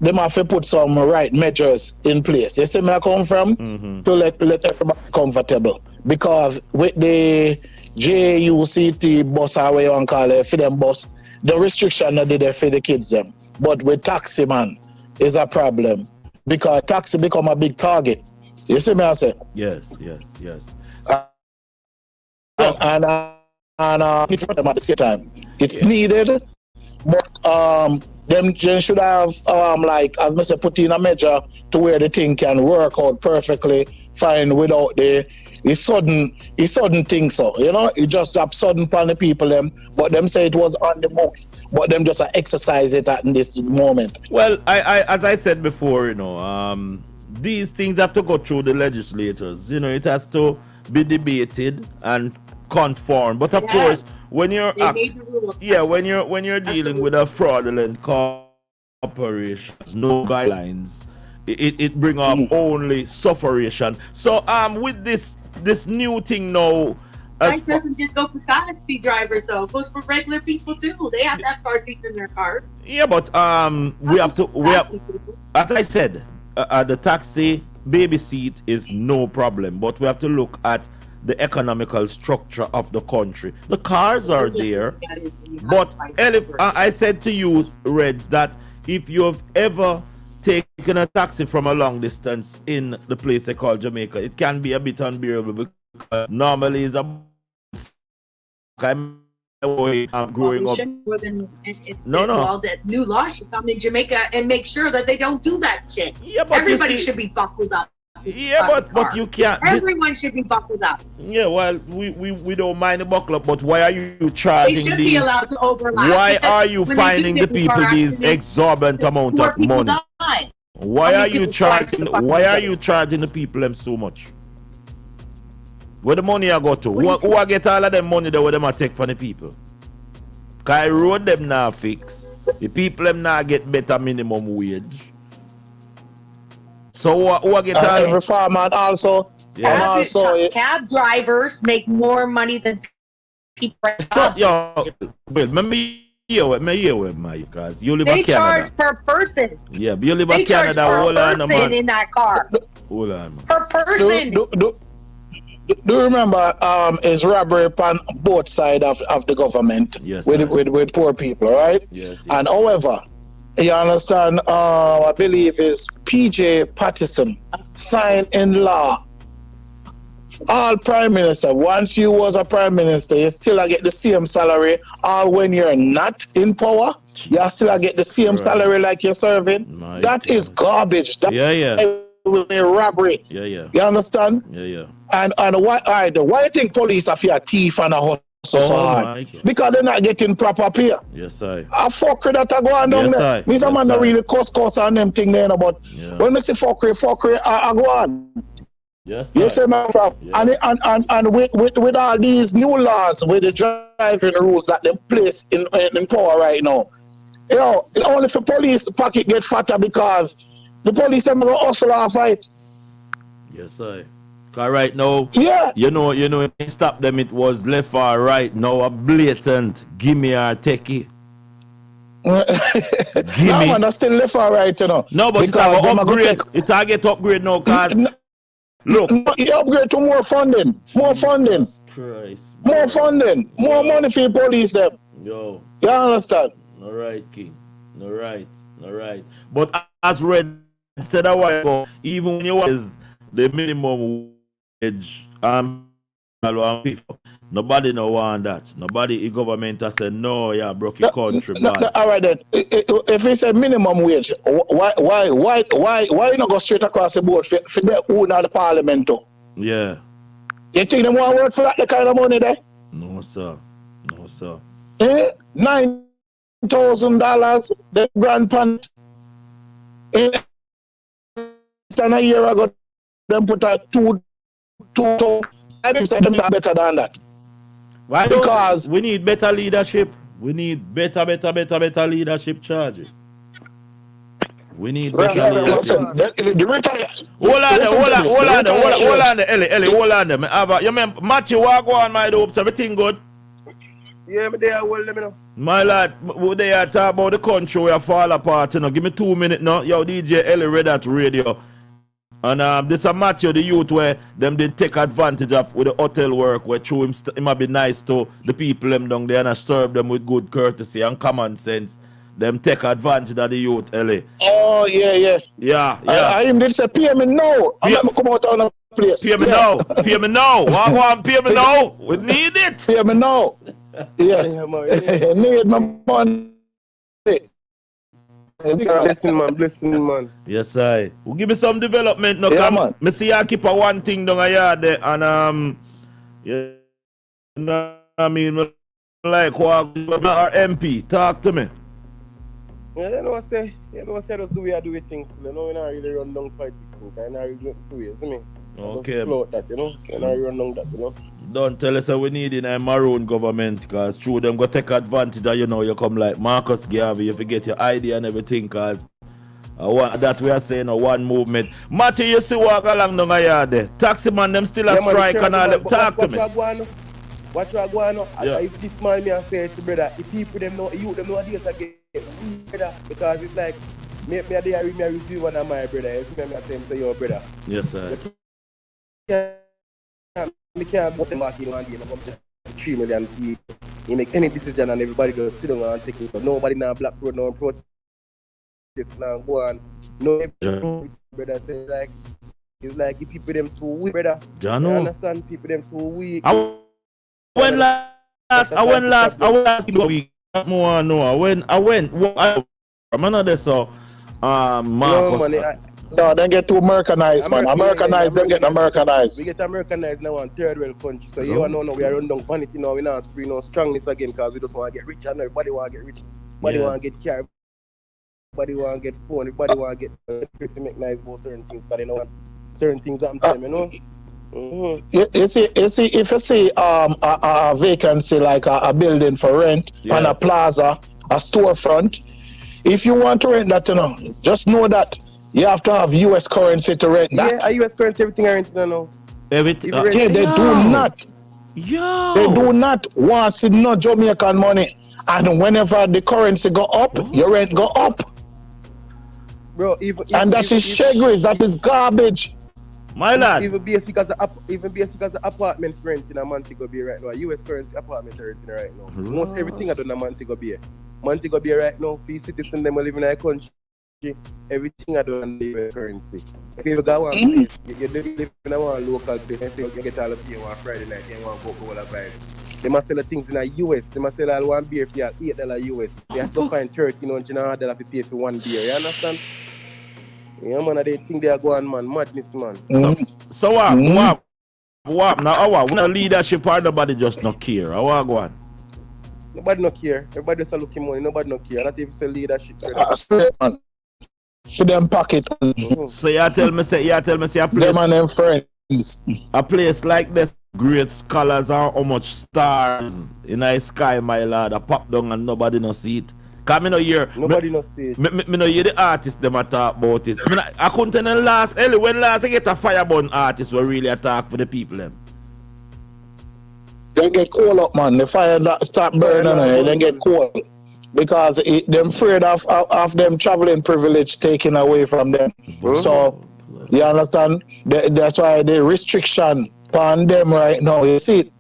they have to put some right measures in place. You see where I come from? To let everybody comfortable. Because with the JUCT bus, or what you want to call it, for them bus, the restriction that they there for the kids them. But with taxi, man, is a problem. Because taxi become a big target. You see me I say? Yes. And it's for them at the same time. It's needed, but them should have like as I said, put in a measure to where the thing can work out perfectly fine without the sudden thing. So it just up sudden upon the people them, but them say it was on the books, but them just exercise it in this moment. Well, I as I said before, these things have to go through the legislators. It has to be debated and conform. But of course, when you're when you're dealing with a fraudulent corporation, no guidelines, it bring up only sufferation. So with this new thing now, it doesn't just go for taxi drivers though. It goes for regular people too. They have to have car seats in their cars. Yeah, but we have as I said, the taxi baby seat is no problem, but we have to look at the economical structure of the country. The cars are there, but I said to you, Reds, that if you have ever taken a taxi from a long distance in the place they call Jamaica, it can be a bit unbearable because normally it's growing up. Well, that new law should come in Jamaica and make sure that they don't do that shit. Yeah, but everybody should be buckled up. Yeah, but you can't. Everyone should be buckled up. Yeah, well, we don't mind the buckle up, but why are you charging these? They should be allowed to overlap. Why are you finding the people these exorbitant amount of money? Why are you charging the people them so much? Where the money I go to? Who I get all of them money that where them I take from the people? Cause I road them now fix. The people them now get better minimum wage. So who I get every farmer also cab drivers make more money than people. Well, me hear with my guys. You live in Canada. They charge per person. Yeah, but you live in Canada. They charge per person in that car. Hold on, man. Per person. Do you remember is robbery on both sides of the government with poor people, right? Yes. And however, you understand, I believe is PJ Patterson signed in law. All prime minister, once you was a prime minister, you still get the same salary. All when you're not in power, you still get the same salary like you're serving. That is garbage. with robbery. Yeah, yeah. You understand? Yeah, yeah. And why? All right, why you think police are fear thief and a hustle so hard? Because they're not getting proper pay. Yes, I. A fuckery that are going down there. Me some man not really cuss on them thing there, but when me say fuckery I go on. Yes, you see my problem. Yeah. And with all these new laws with the driving rules that they place in power right now, it's only for police pocket get fatter because the police are going to hustle and fight. Yes, sir. Cause right now, yeah, you know, stop them. It was left or right. Now a blatant give me or take it. No, man, that's still left or right, you know. No, but because it's upgrade. It get upgrade now, cause look, you upgrade to more funding, more funding, Christ, more funding, more money for the police. Them. Yo, you understand? All right, King. All right. But as Red said a while ago, even when you want the minimum wage, nobody no want that. Nobody in government has said no. Yeah, broke your country. All right then. If it's a minimum wage, why you not go straight across the board for the own of the parliament too? Yeah. You think they want to work for that kind of money there? No, sir. $9,000 the grandparent in a year ago them put a two I think them are better than that. Why? Because we need better leadership. We need better leadership charge. We need better leadership. Hold on there, Ellie, hold on there. You mean Matthew, what go on my hopes? Everything good? Yeah, but they are well, let me know. My lad, they are talking about the country where fall apart. You know, give me 2 minutes now. Yo, DJ Ellie read that radio. And this a Matthew, the youth where them did take advantage of with the hotel work where through him might be nice to the people them down there and serve them with good courtesy and common sense. Them take advantage of the youth, Ellie. Oh, yeah. I him did say, pay me now. I'm not come out on a place. Pay me now. Walk, pay me now. We need it. Pay me now. Yes. Need my money. Blessing, man. Yes, I. Well, give me some development now. Yeah, man. Me see I keep a one thing down a yard there and yeah, I mean like what our MP talk to me. Yeah, you know what I say just do we things. You know, we not really run down fight things. I not really do it, see me. Okay. That, you know, and I run down that, you know. Don't tell us that we need in a maroon government, because through them go take advantage of, you know, you come like Marcus Garvey, you forget your idea and everything, because that we are saying one movement. Matthew, you see walk along down a yard there. Taxi man, them still a strike and all them. Talk to me. What you are going on? If this man me and say to brother, if people them know, you them know ideas again, brother, because it's like, me a day I receive one of my brother, you see me I say to your brother. Yes, sir. We can't put them back in one day, 3 million people. You make any decision and everybody goes sit down and take it. But nobody now Black Road now protest now go on. No brother say like it's like if people them too weak, brother. You understand people them too weak. I went last week. I'm another so Marcus. No, then get too Americanized, man. Americanized, then get Americanized. We get Americanized now in third world country. So you know we are run down vanity now. We not screen no strongness again because we just want to get rich and everybody want to get rich. Everybody want to get car. Everybody want to get phone. Everybody want to get to make nice about certain things. But they don't want certain things that I'm telling you know. Mm-hmm. You see, if you see a vacancy like a building for rent on a plaza, a storefront, if you want to rent that, you know, just know that you have to have US currency to rent that. Yeah, US currency, everything I rent now. Everything. They do not. Yo. They do not want to see no Jamaican money. And whenever the currency go up, your rent go up. Bro, and that is shagris, that is garbage. My lad. Even basic as the apartment rent in a Montego Bay right now. US currency apartment renting right now. Most everything I do in a Montego Bay. Montego Bay right now, for citizens them live in a country. Everything I do in the US currency. If you go one place, you live in a one local place and you get all the pay on Friday night and you want to go all the vibe. They must sell the things in the US. They must sell all one beer for $8 US. They have to find $13 to pay for one beer. You understand? Yeah, man, they think they are going, man. Madness, man. So what? Now, when a leadership or nobody just not care. How go on? Nobody no care. Everybody just looking money. Nobody no care. Not if it's a leadership. Man. For them pocket. So you tell me say a place. Them and them friends. A place like this, great scholars and how much stars in the sky, my lord, a pop down and nobody no see it. Cause me no hear. Nobody no see it. Me no hear the artists them a talk about it. I couldn't tell them when last I get a fireburn artist will really attack for the people them. They get cold up, man. The fire start burning and they get cold. Because they're afraid of them traveling privilege taken away from them. So, you understand? That's why the restriction on them right now, you see it?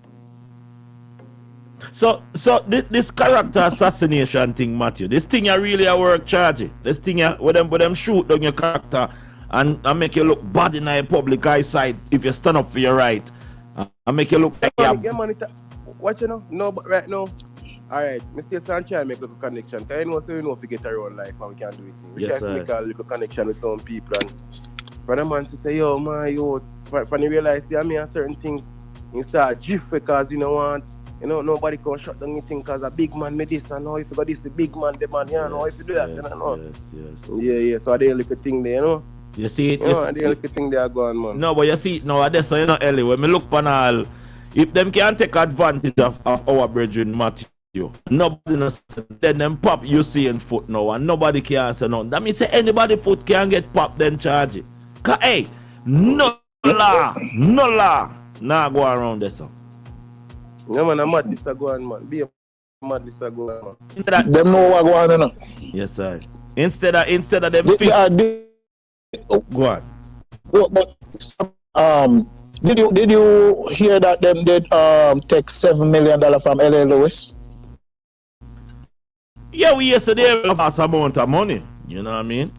So this character assassination thing, Matthew, this thing you really a work charge. This thing you, with them shoot down your character and make you look bad in the public eyesight if you stand up for your right. And make you look like what you know? No, but right now, alright, Mr. Sanchez make a little connection. Because I know so we know if we get our own life and we can do it. We can make a little connection with some people and for the man to say, yo man, when you realize I mean certain things, you start jiff because you know want. You know, nobody can shut down anything because a big man made this and now if you got this, the big man, the man, you know, if you do that, you know. Yes. So I did a little thing there, you know. You see it? I did a little thing there going, man. No, but you see it now, that's so you know, Ellie, when me look on all, if them can take advantage of our brethren Matthew, nobody knows, then them pop you see in foot now and nobody can say nothing. That means say anybody foot can get popped then charge it. Cause hey, no law, nah go around this one. Yeah, man, I'm mad this a go on, man. Be a mad this a go on, man. Them know what go on, you know. Yes, sir. Instead of them fix. Go on. But did you hear that them did take $7 million from LA Lewis? Yeah, we yesterday have a amount of money. You know what I mean?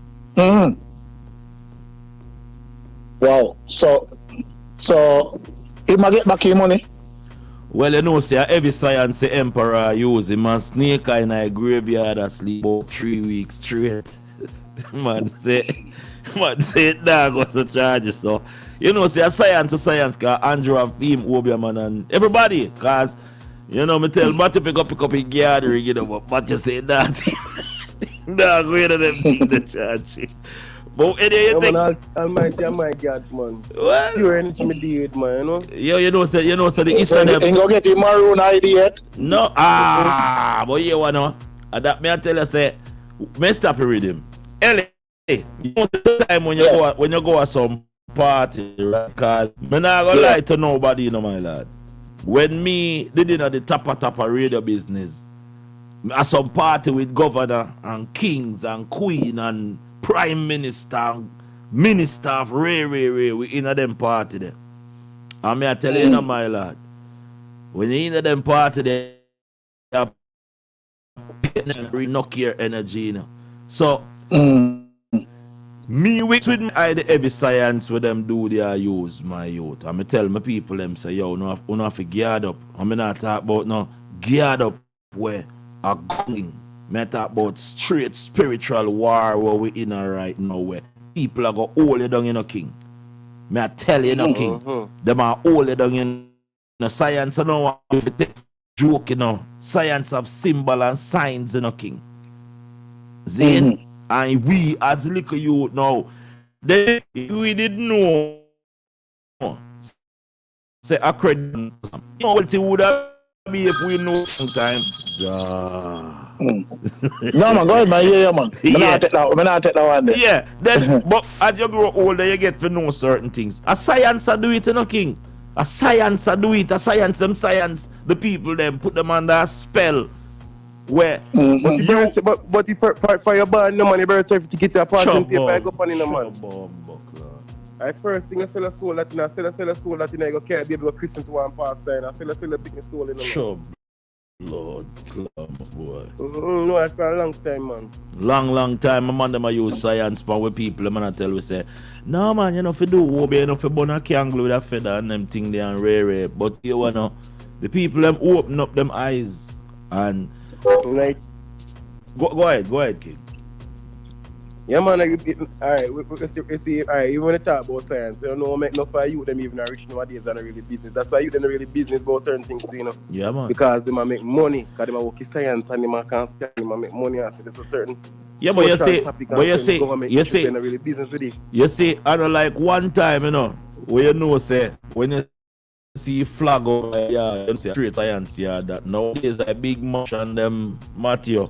Wow. So he might get back your money. Well, you know, say every science the emperor use him and snake in a graveyard asleep about 3 weeks straight. man say that was a charge. So you know, say a science cause Andrew have him, Obiaman and everybody, cause you know me tell Matty pick up a gathering, you know, but you say that nah go into them things the charge. But anyway, you think Almighty, oh my God, man. Well, you're anything me do it, man, you know. You know, say the Eastern. Ain't go get your maroon ID yet? No, but you wanna. That me I tell you say, me stop the rhythm. Ellie, you know the time when you go at some party, right? Cause me not gonna lie to nobody, you know, my lad. When me did the tappa radio business, at some party with governor and kings and queen and prime minister and minister of Ray, we in a them party there. And me I tell you, my lad, when you in them party there, you knock your energy, you know. So me with me I the heavy science with them do they use my youth. And me tell my people them say, yo, no have to geared up. I mean not talk about no geared up where a going. Me talk about straight spiritual war where we in right now where people are go hold you down in a king. Me I tell you no king. Them are hold you down in the science I don't want to take joke, you know. Science of symbol and signs in a king. Zane and we as little youth now, then we didn't know. Say a credit. You know what it would have been if we know sometime. No man, go ahead man, yeah man. Me not take that one there. Yeah, then but as you grow older you get to know certain things. A science I do it, you know, king. A science I do it, a science the people them put them under a spell. Where but if for your band no money better if you get a party paper I go on in a man. I first thing I sell a soul that I sell a soul that I go carry baby go christen to one pastor and I sell a big soul in the man. Lord, boy. No, it's for a long time, man. Long time, my man them a use science for we people. The man I tell we say, no man, you know if you do Obi, you know if you burn a candle with a feather and them thing they and rare. But you wanna, the people them open up them eyes and right. Go ahead, King. Yeah, man, alright, we see, alright, you want to talk about science, you know, make enough for you, them even are rich nowadays and a really business. That's why you them really business about certain things, you know. Yeah, man. Because they might make money, because they might work in science and they might can't scam, they might make money and so there's a certain yeah, but you see, government you see, really business with it. You see, I know like one time, you know, where you know, say, when you see flag over you see straight science, that nowadays a big much on them, Matthew.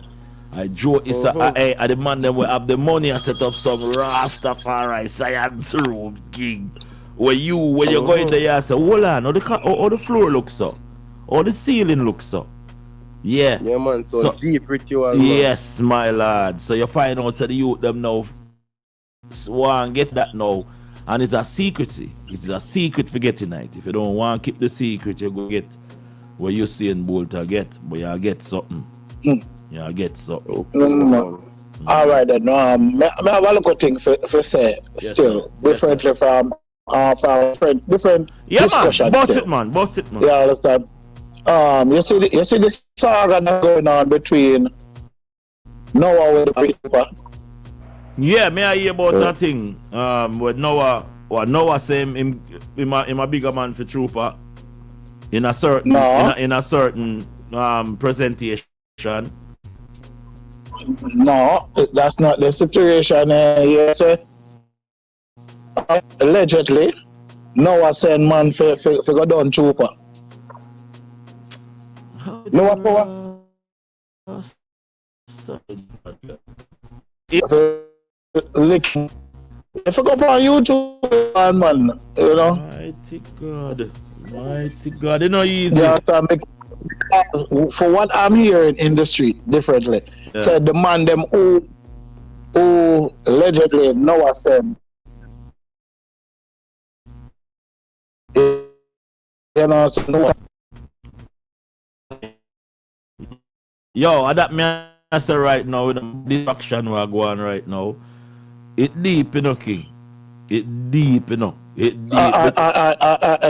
I Joe is a the man them will have the money and set up some Rastafari science room gig. When you go in there, you say, hold on, how the floor looks so, how the ceiling looks so. Yeah. Yeah, man, so deep ritual. Yes, my lad. So you find out that the youth them now want get that now. And it's a secrecy. It's a secret for getting it. If you don't want to keep the secret, you go get what you see in Bolt to get, but you get something. You get something. All right then. I have a little thing for say still differently from different discussion. Boss it, man. Yeah, I understand. You see this saga that's going on between Noah with the people. Yeah, may I hear about that thing? With Noah saying him a bigger man for trooper in a certain in a certain presentation. No, that's not the situation. You say allegedly Noah send man for go down trooper. Noah power. If you go on YouTube, man, you know. Mighty God, it's not easy. Yeah, for what I'm hearing in the street, differently, said the man them who allegedly Noah said, you know, so Noah. Yo, that me I say right now with the action we're going right now. It deep, you know, King. It deep, you know. It deep.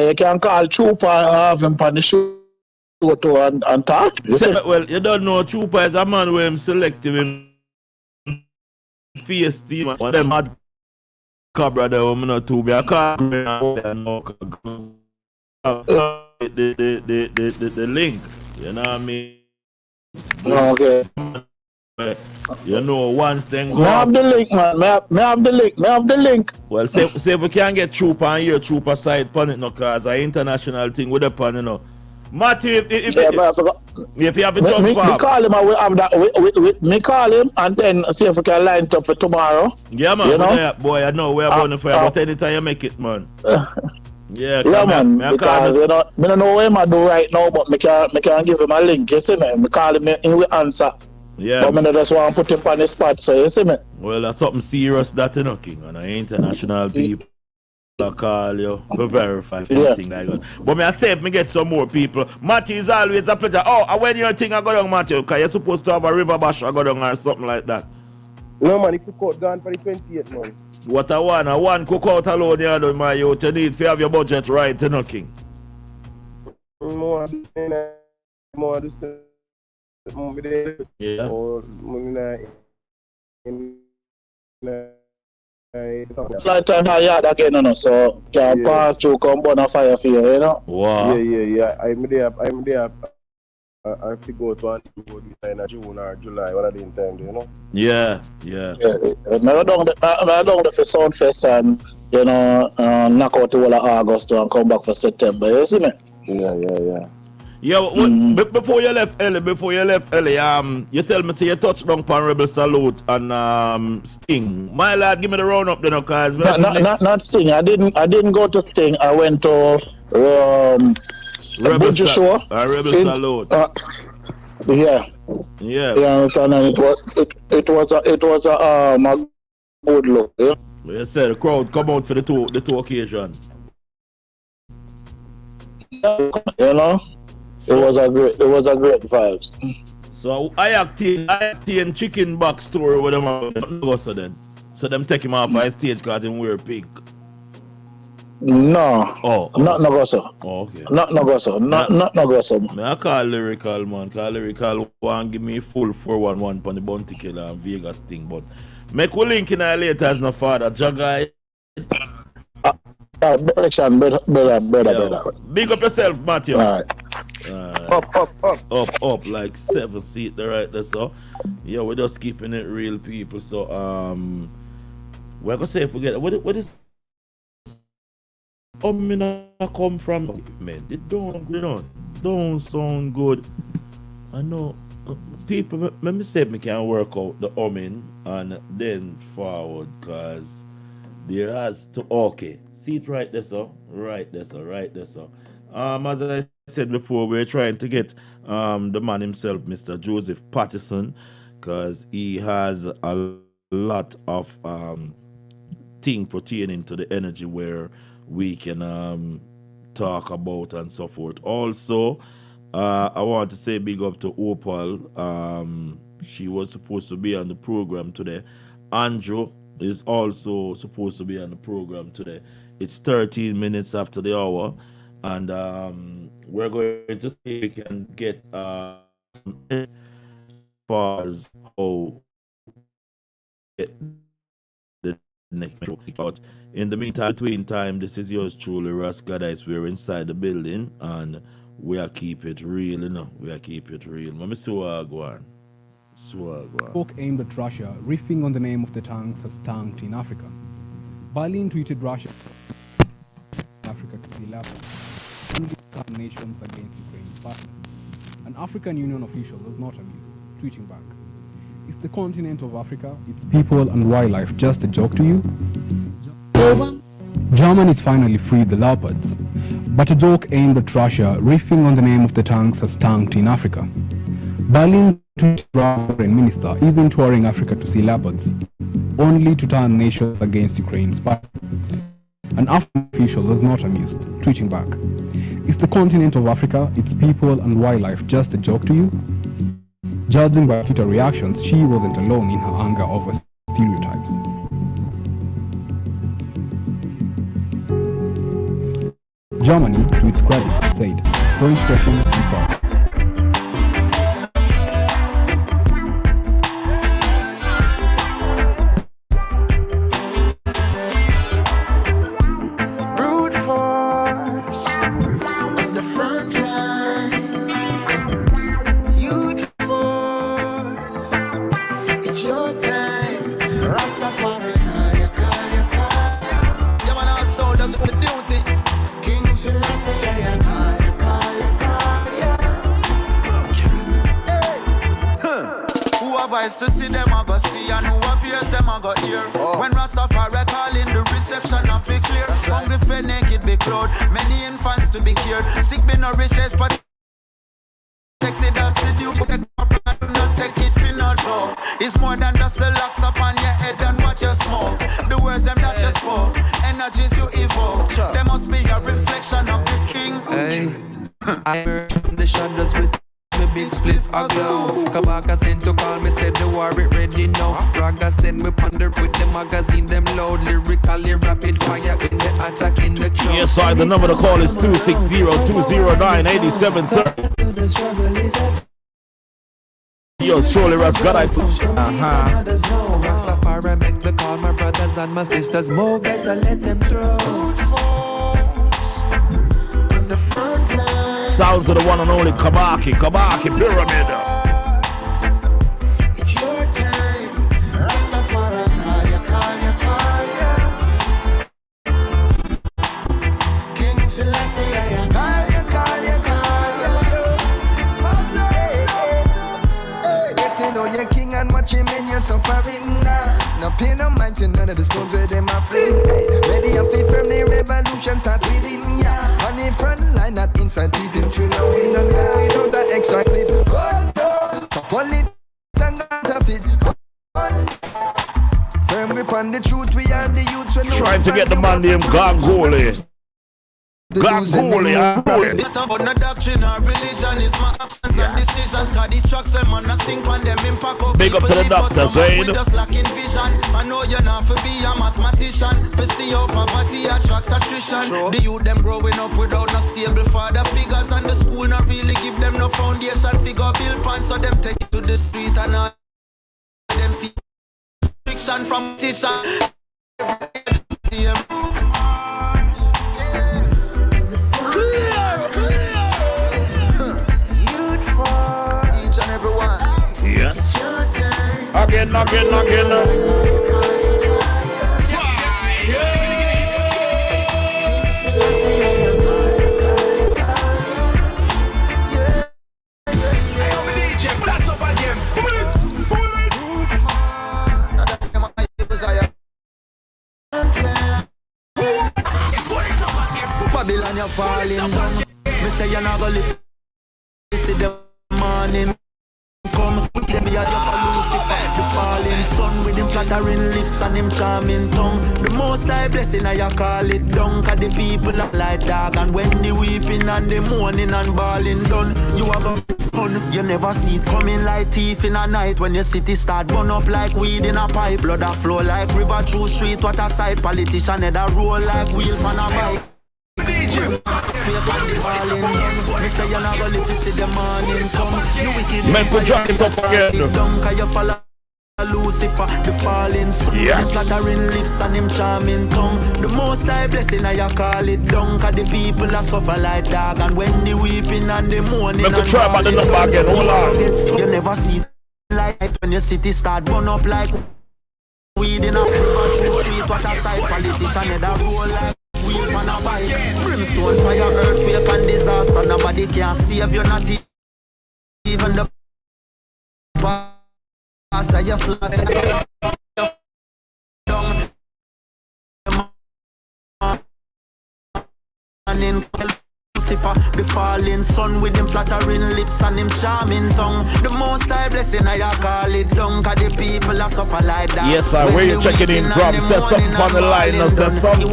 You can call Trooper and have him on the show and talk. Well, you don't know Trooper is a man who him selective in face team. One of them had cabra there, I'm not too bad. I the link, you know what I mean? Okay. You know, once then go. Me have the link, man. Me have the link. Well, say we can't get Trooper and hear Trooper side on it, no, cause an international thing with the pan, you know. Matthew, if you have a jump me call him and we have that. Me call him and then see if we can line it up for tomorrow. Yeah, man. You know? Boy, I know we're going for but anytime you make it, man. Yeah, man. Because you know, me don't know what I do right now, but me can give him a link. You see me? Me call him, he will answer. Yeah. But me just want to put him on the spot, so you see me? Well, that's something serious that you know, King. And international people call you to verify anything like that. But me I say if me get some more people, Matthew is always a pleasure. Oh, when you think I go down, Matthew, because you're supposed to have a river bash I go down or something like that. No, man, if you cut down for the 28th, man. What I want, one cook out alone, you know, my youth. You need to have your budget right, you know, King. More yeah. Or flight time yard again, you know, so can pass through, come burn a fire for you, you know. Wow. Yeah. I'm there. I have to go to in June or July, one of the time, you know. Yeah. I don't the for Sound Fest and you know knock out the whole of August and come back for September. You see me? Yeah. Yeah, before you left LA, you tell me say you touched down on Rebel Salute and Sting. My lad, give me the round up then, cause not Sting. I didn't go to Sting. I went to Rebel show. Rebel Salute. Yeah. And it was a good look. Yeah? You said the crowd come out for the two occasion. You know. It was a great vibes. So I acting chicken box story with them go so then. So them take him off by stage because him wear pink. No. Oh. Not Nagoso. Oh, okay. Not Nagoso. Not Nagoso. I call lyrical man. Call lyrical one give me full 411 on the Bounty Killer and Vegas thing. But Make we link in later as no father. Jagai. Brother. Big up yourself, Matthew. All right. Up, like 7 seat there, right there, so. Yeah, we're just keeping it real, people. So, we're gonna say, forget what is. Come from, man. It don't sound good. I know people. Let me see if we can work out the humming and then forward, cause there has to. Okay, see it right there, so right there, so right there, so. As I said before, we're trying to get the man himself, Mr. Joseph Patterson, cause he has a lot of thing pertaining to the energy where we can talk about and so forth. Also, I want to say big up to Opal. She was supposed to be on the program today. Andrew is also supposed to be on the program today. It's 13 minutes after the hour, and we're going to see if we can get as far as how the next show. But in the meantime, between time, this is yours truly, Russ Gadites. We're inside the building and we are keep it real, you know. We are keep it real. Mama Swagwan. Talk aimed at Russia, riffing on the name of the tanks as tanked in Africa. Berlin tweeted Russia Africa to see level nations against Ukraine's partners. An African Union official was not amused, tweeting back. Is the continent of Africa, its people and wildlife just a joke to you? Germany's finally freed the leopards, but a joke aimed at Russia, riffing on the name of the tanks as tanked in Africa. Berlin foreign minister isn't touring Africa to see leopards, only to turn nations against Ukraine's partners. An African official was not amused, tweeting back. Is the continent of Africa, its people and wildlife just a joke to you? Judging by Twitter reactions, she wasn't alone in her anger over stereotypes. Germany, to its credit, said, going straight from and sorry. To see them I go see and who appears them I go hear. When Rastafari calling the reception of it clear. Hungry for naked be clothed, many infants to be cured. Sick be nourished, but protected as the dew. Take up and not take it for no joke. It's more than just the locks up on your head and what you smoke. The words them that you spoke, energies you evoke. There must be a reflection of the king. Hey, I heard from the shadows with me big spliff a glow. Kabaka sent to call me, said the war it ready now. Raga send me ponder with the magazine them loud. Lyrically rapid fire when they attack in the crowd. Yes, sir, the number to call is 260-209-8730. Yours truly, Russ Gadites. Rastafari make the call, my brothers and my sisters. More better let them through. Sounds of the one and only Kabaki Pyramid. It's your time, Rastafari, call you. King Selassie, call you. Get to know your king and watch him in your suffering now. No pay no mind to none of the stones where them are fling. Ready and fit from the revolution start within ya. On the front line, not inside people. You know we no step without the extra clip. Oh no, politics and got a fit. Firm grip on the truth, we are the youths. Trying to get the man named Gangoli. Gangoli, Not about no doctrine or religion. It's my actions and decisions. Cause these tracks them on a sink on them impact up. Big up to the doctor, Zayn. We just lacking vision. I know you're not for be a mathematician. For see how poverty attracts attrition. The youth them growing up without no stable father figures. And the school not really give them no foundation figure build pan. So them take it to the street and all them feet. politician from Tisha. Each and every one. Yes. Again. Babylon, you're falling down. Me say you're not gonna live. See the morning come. Let me have your Lucifer. The falling sun with him flattering lips and him charming tongue. The most high blessing I call it down. Cause the people are like dog. And when the weeping and the mourning and bawling done, you are gonna stun. You never see it coming like thief in a night. When your city start burn up like weed in a pipe. Blood a flow like river through street. What a sight. Politician head a roll like wheel on a bike. Men could drop it up again. Lucifer, the falling sun, yes. Flattering lips and him charming tongue. The most high blessing I call it down. Cause the people are suffer like dog. And when the weeping and the mourning and try about the number again. Hold on. You never see it like when your city start burn up like weed in a street. What a sight. Politician head a roll like wheel on a bike. Brimstone, fire, earthquake and disaster. Nobody can save you, not even the pastor. You slaughter Lucifer, the falling sun with him flattering lips and him charming tongue. The most high blessing I call it down. Cause the people are suffer like that. Yes, sir, where you checking in from? Say something on the line and say something.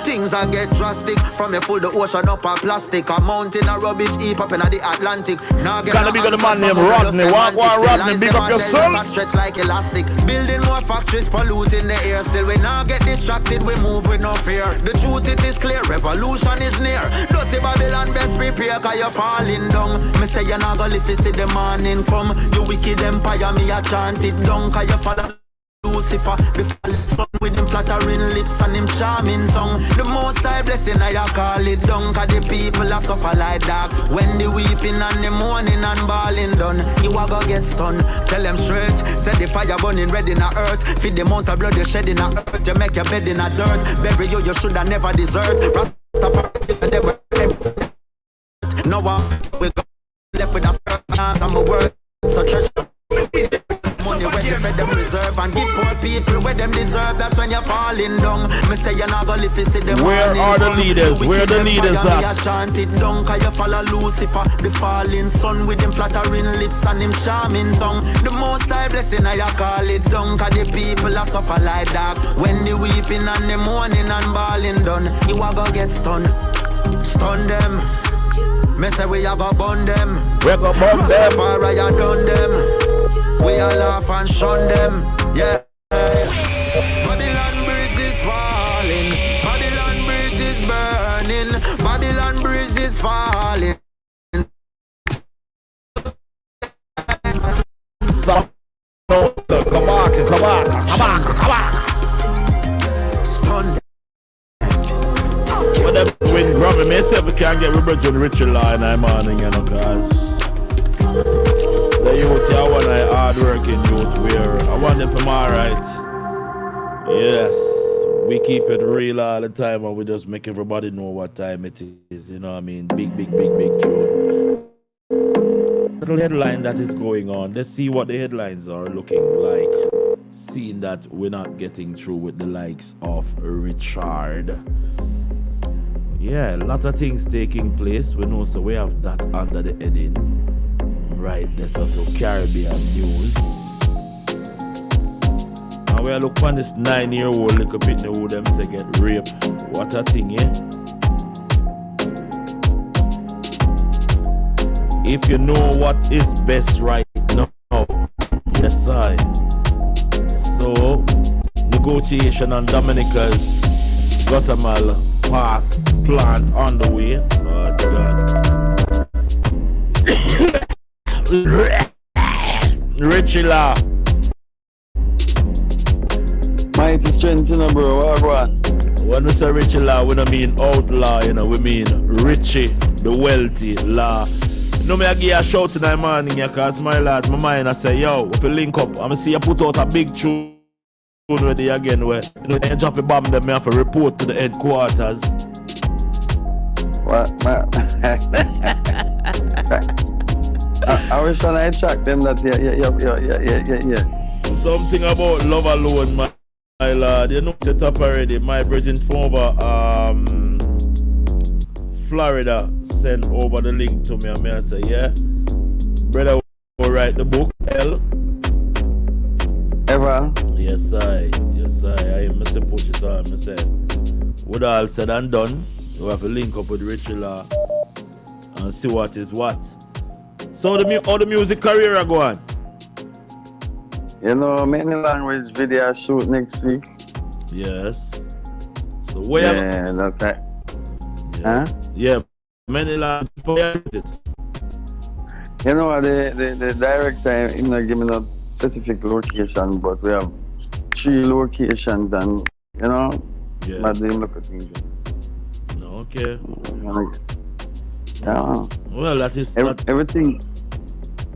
Things are get drastic. From you pull the ocean up a plastic. A mountain of rubbish heap up in the Atlantic. Now get gonna be the man named Rodney. Walk Rodney, big up yourself. Stretch like elastic. Building more factories, polluting the air. Still we now get distracted, we move with no fear. The truth it is clear, revolution is near. Dirty Babylon best prepare, cause you're falling down. Me say you're not gonna live to see the morning come. You wicked empire, me a chant it down. Cause you follow Lucifer, the fallen sun with him flattering lips and him charming tongue. The most high blessing I call it down. Cause the people are suffer like dog. When the weeping and the mourning and bawling done, you a go get stunned. Tell them straight, set the fire burning red in the earth. Feed the amount of blood you shed in the earth. You make your bed in the dirt. Bury you should have never deserved. No one we got left with a skirt. I'm a word. So church money where they fed them reserve and give poor people where them deserve. That's when you're falling down. Me say you're not gonna live to see them. Where are the leaders? Where are the leaders at? Chant it down, cause you follow Lucifer, the falling sun with him flattering lips and him charming tongue. The most high blessing I call it down. Cause the people are suffer like dog. When the weeping and the mourning and bawling done, you a go get stunned. Stun them. Me say we a go burn them. We a go burn them. Rastafari a done them. We a laugh and shun them. Yeah. Babylon bridge is falling. Babylon bridge is burning. Babylon bridge is falling. So, come on. Stun. But them win grabbing myself, we can't get Roberts and Richard line in the morning, you know, cause the youth, I want a hard working youth where I want them from alright. Yes, we keep it real all the time and we just make everybody know what time it is, you know what I mean? Big tune. Little headline that is going on. Let's see what the headlines are looking like. Seeing that we're not getting through with the likes of Richard. Yeah, a lot of things taking place. We know, so we have that under the heading. Right, there's sort of Caribbean news. And we look on this 9-year-old little pitney who them say get raped. What a thing, yeah? If you know what is best right now, yes I. So, negotiation on Dominica's Guatemala Park plant on the way. Oh God. Richie La. Mighty strength, you know, bro. What go on? When we say Richie Law, we don't mean outlaw, you know, we mean Richie, the wealthy law. You know, me I give you a shout tonight morning, yeah, cause my lad, my mind, I say, yo, if you link up, I'm see you put out a big tune ready again, where, you know, they drop a bomb, them, me have to report to the headquarters. What, man? I was trying to track them that, yeah. Something about love alone, my lad. You know set up already. My brethren from over Florida sent over the link to me, and me I say, yeah, brother will write the book, L. Ever? Yes, I am Mr. Push it on. I said, with all said and done, we have to link up with Richie Law and see what is what. So how the music career go on? You know, many language video shoot next week. Yes. So where? Yeah, that's right. Yeah. Huh? Yeah. Many language it. You know, the director, he not give me no specific location, but we have 3 locations, and you know, yeah. Look at things. Okay. Yeah. Well, that is everything.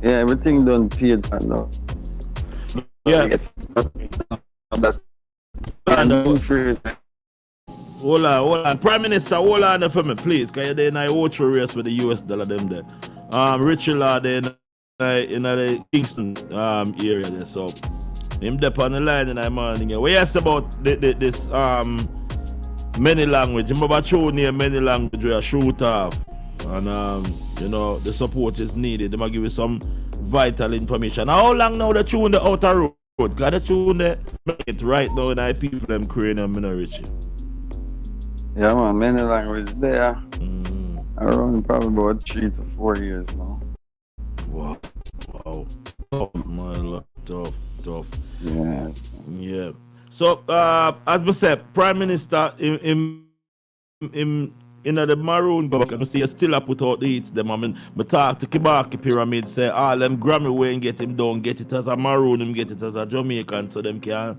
Yeah, everything done paid for now. Yeah. Hold on. Prime Minister, hold on for me, please. Because you're in a outro race with the US dollar them there. Richie Law in the Kingston area there. So him there on the line in the morning. What you say about this many language? Remember showing here many language where I shoot off. And you know, the support is needed. They might give you some vital information. How long now the tune the outer road? Got the tune there it right now and I people them creating a minority. Yeah man, many language there. Around probably about 3 to 4 years now. Wow. Oh my lord, tough. Yeah. So as I said, Prime Minister in the maroon book, I see you still a put out the hits them. I mean, I talk to Kibaki Pyramid, say all them Grammy way and get him down, get it as a maroon, him get it as a Jamaican, so them can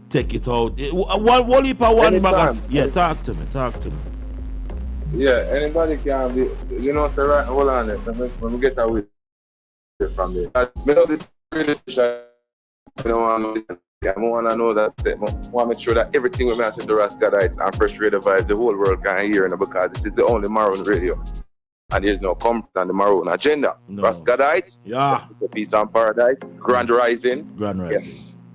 take it out. One heap of one bag. Yeah, talk to me. Yeah, anybody can be, you know, say right, hold on there, when we get away from there. I know this I don't want to I want to know that. I want to make sure that everything we mention to Rascadites and Fresh Radio Vibes, the whole world can hear it because this is the only Maroon radio. And there's no comfort on the Maroon agenda. No. Rascadites, Peace and Paradise, Grand Rising.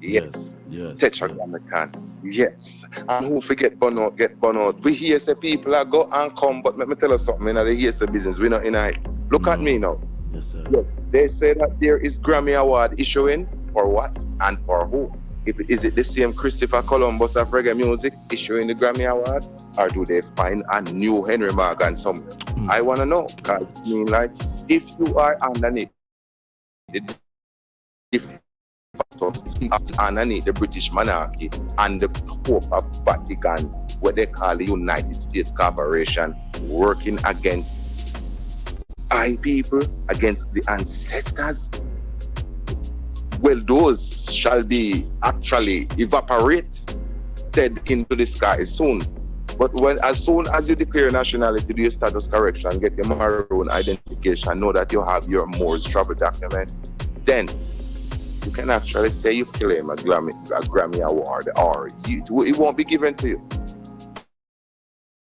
Yes. Tetragrammaton. Yes. And who forget burn out, get burn out. We hear say people are go and come, but let me tell you something, in the hear say business, we're not in it. Look at me now. Yes, sir. Look, they say that there is Grammy Award issuing for what and for who? Is it the same Christopher Columbus of reggae music issuing the Grammy Award? Or do they find a new Henry Morgan somewhere? I want to know. Because, I mean, like, if you are underneath the British monarchy and the Pope of Vatican, what they call the United States Corporation, working against people, against the ancestors, well, those shall be actually evaporated into the sky soon. But as soon as you declare nationality, do your status correction, get your Maroon identification, know that you have your Moors travel document, then you can actually say you claim a Grammy Award, or it won't be given to you.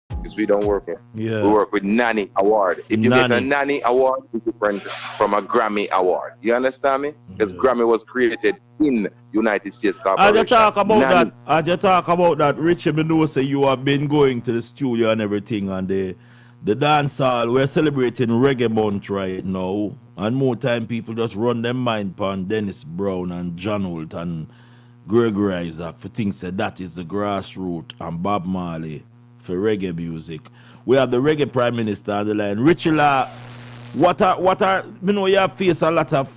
Because we don't work here. Yeah. We work with Nanny Award. If you get a Nanny Award, it's different from a Grammy Award. You understand me? Because Grammy was created in United States Corporation. As you talk about that, Richie, I know say you have been going to the studio and everything, and the dance hall, we're celebrating Reggae Month right now, and more time people just run their mind upon Dennis Brown and John Holt and Gregory Isaac for things that is the grassroots, and Bob Marley for reggae music. We have the reggae Prime Minister on the line. Richie Law, what are you know, you have faced a lot of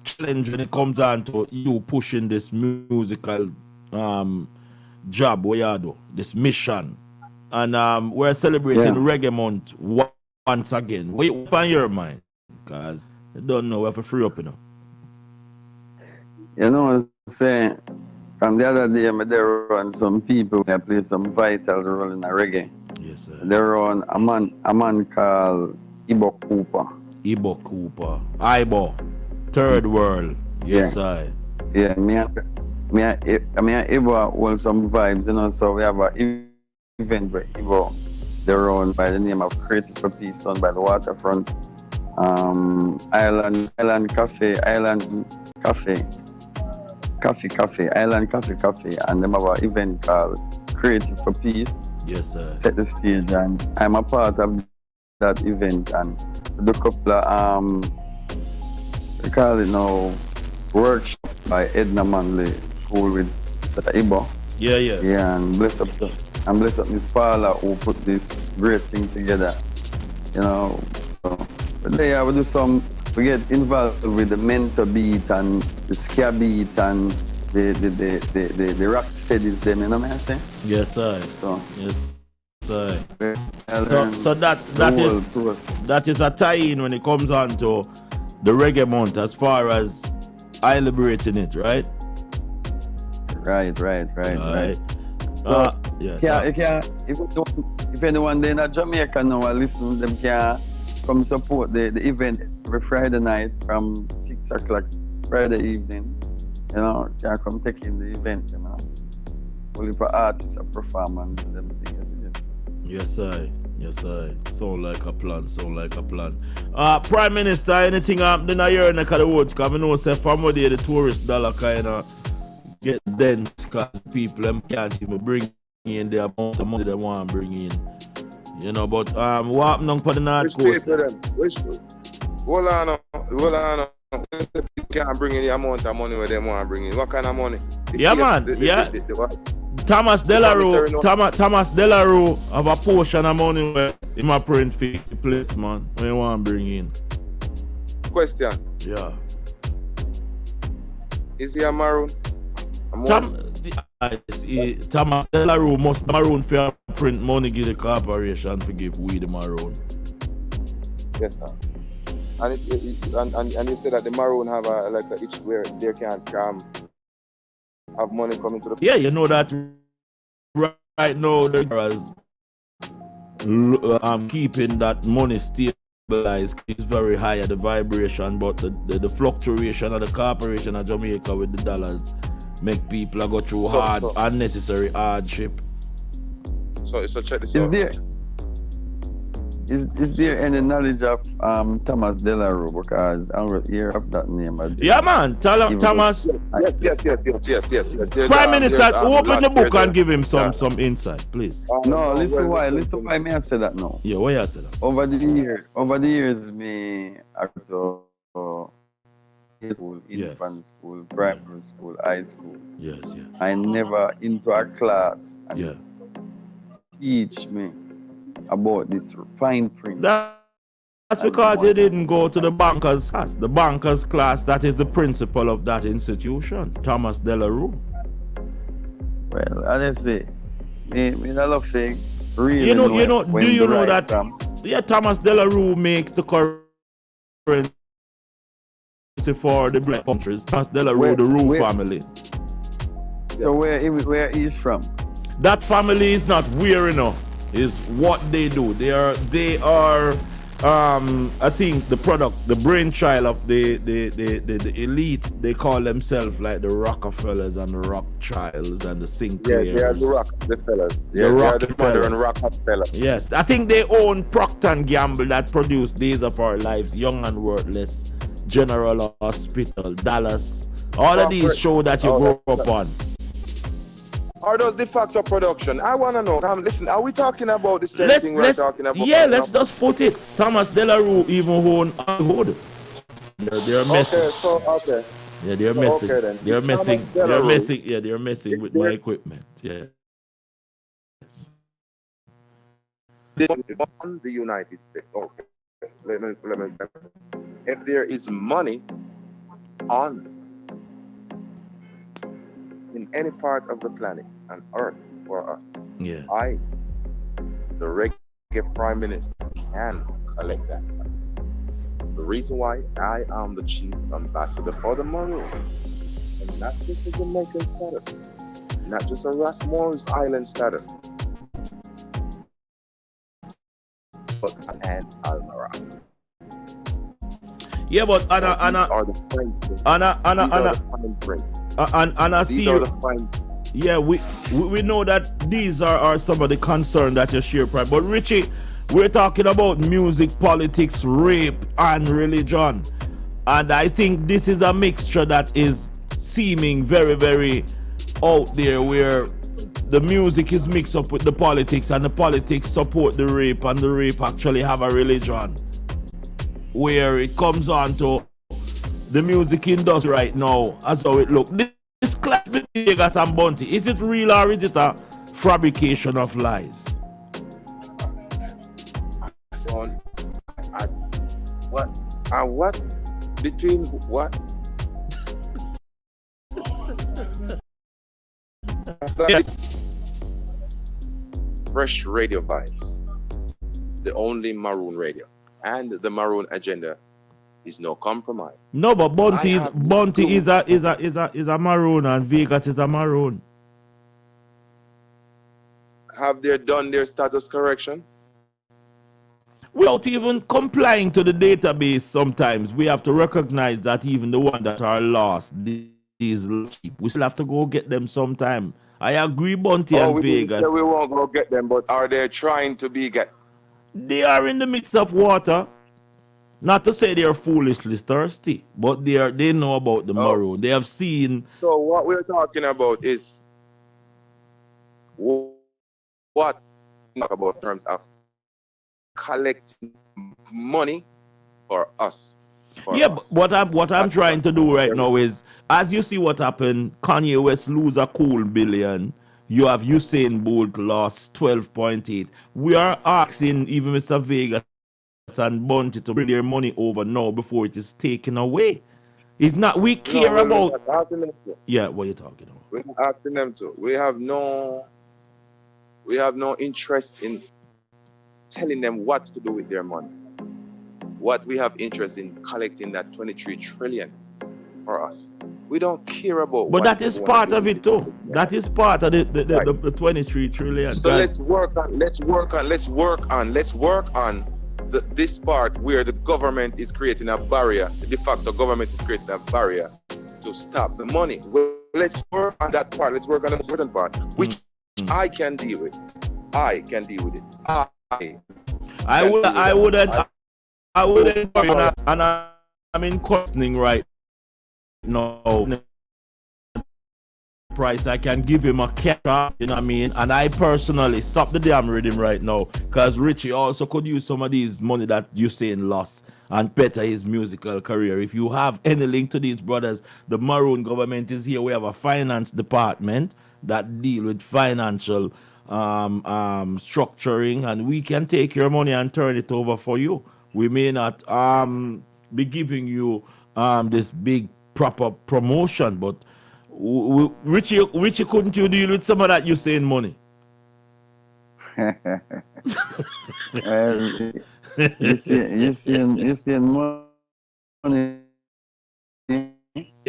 challenge when it comes down to you pushing this musical job where you do, this mission. And we're celebrating Reggae Month once again. What on your mind? Because I don't know, we have to free up, you know. You know what I'm saying? From the other day, they run some people that play some vital role in a reggae. Yes, sir. They run a man called Ibo Cooper. Ibo Cooper. Ibo. Third World. Yes, sir. Yeah, me and Ibo hold some vibes, you know, so we have an event where Ibo, they run by the name of Creative for Peace, done by the waterfront. Island Cafe, and them have an event called Creative for Peace. Yes, sir. Set the stage, and I'm a part of that event, and the couple of we call it now workshop by Edna Manley School with Ibo. Yeah, and bless up Miss Paula who put this great thing together. You know, so but there we get involved with the mentor beat and the ska beat and the rock steadies them, you know what I'm saying? Yes, sir. So yes, sir. So that is a tie-in when it comes on to the reggae month as far as I liberating it, right? Right. So if anyone there in Jamaica now listen, them can come support the event every Friday night from 6 o'clock Friday evening. You know, can come take in the event, you know. Only for artists and performance and everything. Yes, sir. Sound like a plan. Prime Minister, anything happening here in the woods? Because we know say from where the tourist dollar kind of get dense because people them can't even bring in the amount of money they want to bring in. You know, but what happened for the North Coast? Hold on. You can't bring in the amount of money where they want to bring in. What kind of money? Thomas Delarue have a portion of money where he might print for the place, man. When you want to bring in. Question. Yeah. Is he a maroon? Thomas Delarue must maroon for print money give the corporation to give we the maroon. Yes, sir. And you said that the maroon have a itch where they can't have money coming to the. Yeah, you know that right now the keeping that money stabilized is very high at the vibration, but the fluctuation of the corporation of Jamaica with the dollars make people go through unnecessary hardship. So check this out. Is there any knowledge of Thomas Delarue? Because I don't hear of that name. Yeah, man. Thomas. Yes. Prime Minister, open the book and give him some insight, please. No, listen why me I say that now. Yeah, why you say that? Over the years, me after school, infant school, primary school, high school. Yes. I never into a class and teach me about this fine print. That's because he didn't go to the bankers class. The bankers class, that is the principal of that institution, Thomas Delarue. Well, honestly, me love thing. Really do you know that? Yeah, Thomas Delarue makes the currency for the black countries. Thomas Delarue, the Rue family. So where he's from? That family is not where enough. Is what they do. They are I think the brainchild of the elite. They call themselves like the Rockefellers and the Rothschilds and the Sinclairs. Yeah, they are the Rockefellers. They are the modern Rockefellers. Yes, I think they own Procter & Gamble that produced Days of Our Lives, Young and Worthless, General Hospital, Dallas. All of these shows that you grow up on. Or those de facto production? I want to know. Listen, are we talking about the same thing we're talking about? Yeah, let's just put it. Thomas Delarue even own Hollywood. They're messing. Okay. Yeah, they're messing. Okay, then. They're messing. They're messing. Yeah, they're messing with my equipment. Yeah. On the United States. Okay. Let me. If there is money in any part of the planet and earth for us, the Reggae Prime Minister, can collect that. The reason why I am the chief ambassador for the Maroon, and not just a Jamaican status, not just a Rasmores Island status, but and Almara. Yeah, but Anna, see you. Yeah, we know that these are some of the concerns that you share, Prime. But Richie, we're talking about music, politics, rape, and religion. And I think this is a mixture that is seeming very, very out there, where the music is mixed up with the politics, and the politics support the rape, and the rape actually have a religion. Where it comes on to the music industry right now, as how it looks. This clash between Vegas and Bounty, is it real or is it a fabrication of lies? What? Between what? Fresh radio vibes. The only Maroon radio. And the Maroon agenda is no compromise. No, but Bounty is a Maroon, and Vegas is a Maroon. Have they done their status correction? Without even complying to the database, sometimes we have to recognize that even the ones that are lost, these we still have to go get them sometime. I agree, Bounty and Vegas. We won't go get them, but are they trying to be get? They are in the midst of water. Not to say they are foolishly thirsty, but they know about the Maroon. They have seen. So what we're talking about is what about terms of collecting money for us. But what I'm trying to do right now is, as you see what happened, Kanye West lose a cool billion. You have Usain Bolt lost 12.8. We are asking even Mr. Vegas and Bounty to bring their money over now before it is taken away. It's not. We care about. Yeah, what are you talking about? We're not asking them to. We have no interest in telling them what to do with their money. What we have interest in collecting that 23 trillion for us. We don't care about. But that is part of it too. That is part of the 23 trillion. So let's work on this part where the government is creating a barrier. The de facto government is creating a barrier to stop the money. Well, let's work on that part. Let's work on a certain part, which I can deal with. I can deal with it. I wouldn't, and I'm in questioning right now. Price, I can give him a catch, you know what I mean? And I personally stop the damn rhythm right now, because Richie also could use some of these money that Usain lost and better his musical career. If you have any link to these brothers, the Maroon government is here. We have a finance department that deal with financial structuring, and we can take your money and turn it over for you. We may not be giving you this big proper promotion, but Richie, couldn't you deal with some of that Usain money? You see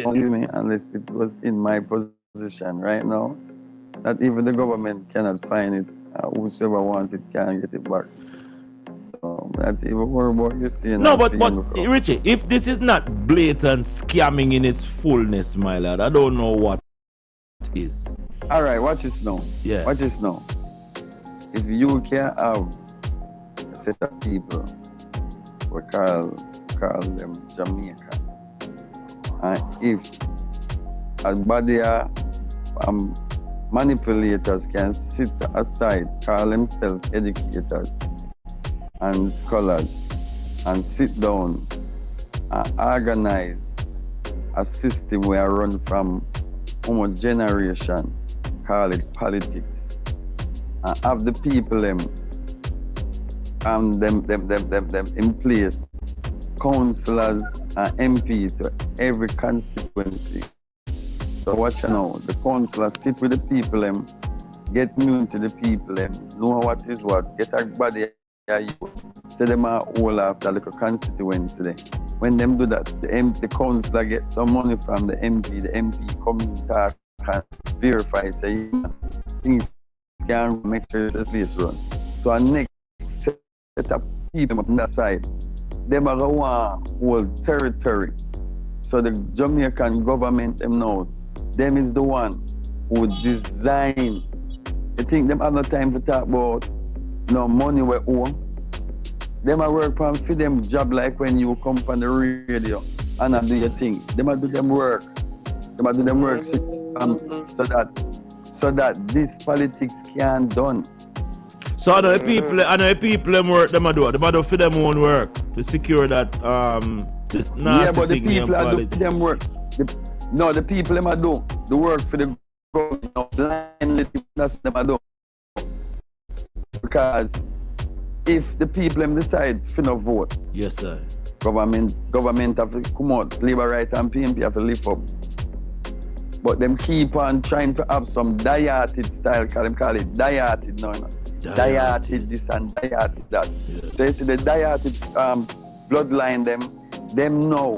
money unless it was in my position right now. That even the government cannot find it. Whosoever wants it can get it back. So that's even more about you seeing. No, but Richie, if this is not blatant scamming in its fullness, my lad, I don't know what it is. All right, watch this now. Yeah. Watch this now. If you can have a set of people, we call them Jamaica, and if a body manipulators can sit aside, call themselves educators and scholars, and sit down and organize a system where I run from generation, call it politics, and have the people them in place, councillors and MP to every constituency. So watch now, the councillors sit with the people them, get new to the people them, know what is what, get a body. Say them are all after like a constituency there. when them do that, the councillor get some money from the MP come in talk and verify, say, things can make sure the place run. So our next set of people on that side, them are going to hold territory. So the Jamaican government, them know, them is the one who design. I think them have no time to talk about no money we owe. Them are work for them job like when you come from the radio and do your thing. Them are do them work. Them are do them work so that this politics can done. So I know people them work them do for them own work to secure that this nasty but the thing people are do them work. The people them are do the work for the government blindly. That's them are do. Because if the people them decide to not vote, yes sir, government have to come out, Labour right and PNP have to lift up. But them keep on trying to have some diarted style, them call it diarted now. Diarted this and diarted that. Yeah. So you see the diarted bloodline them know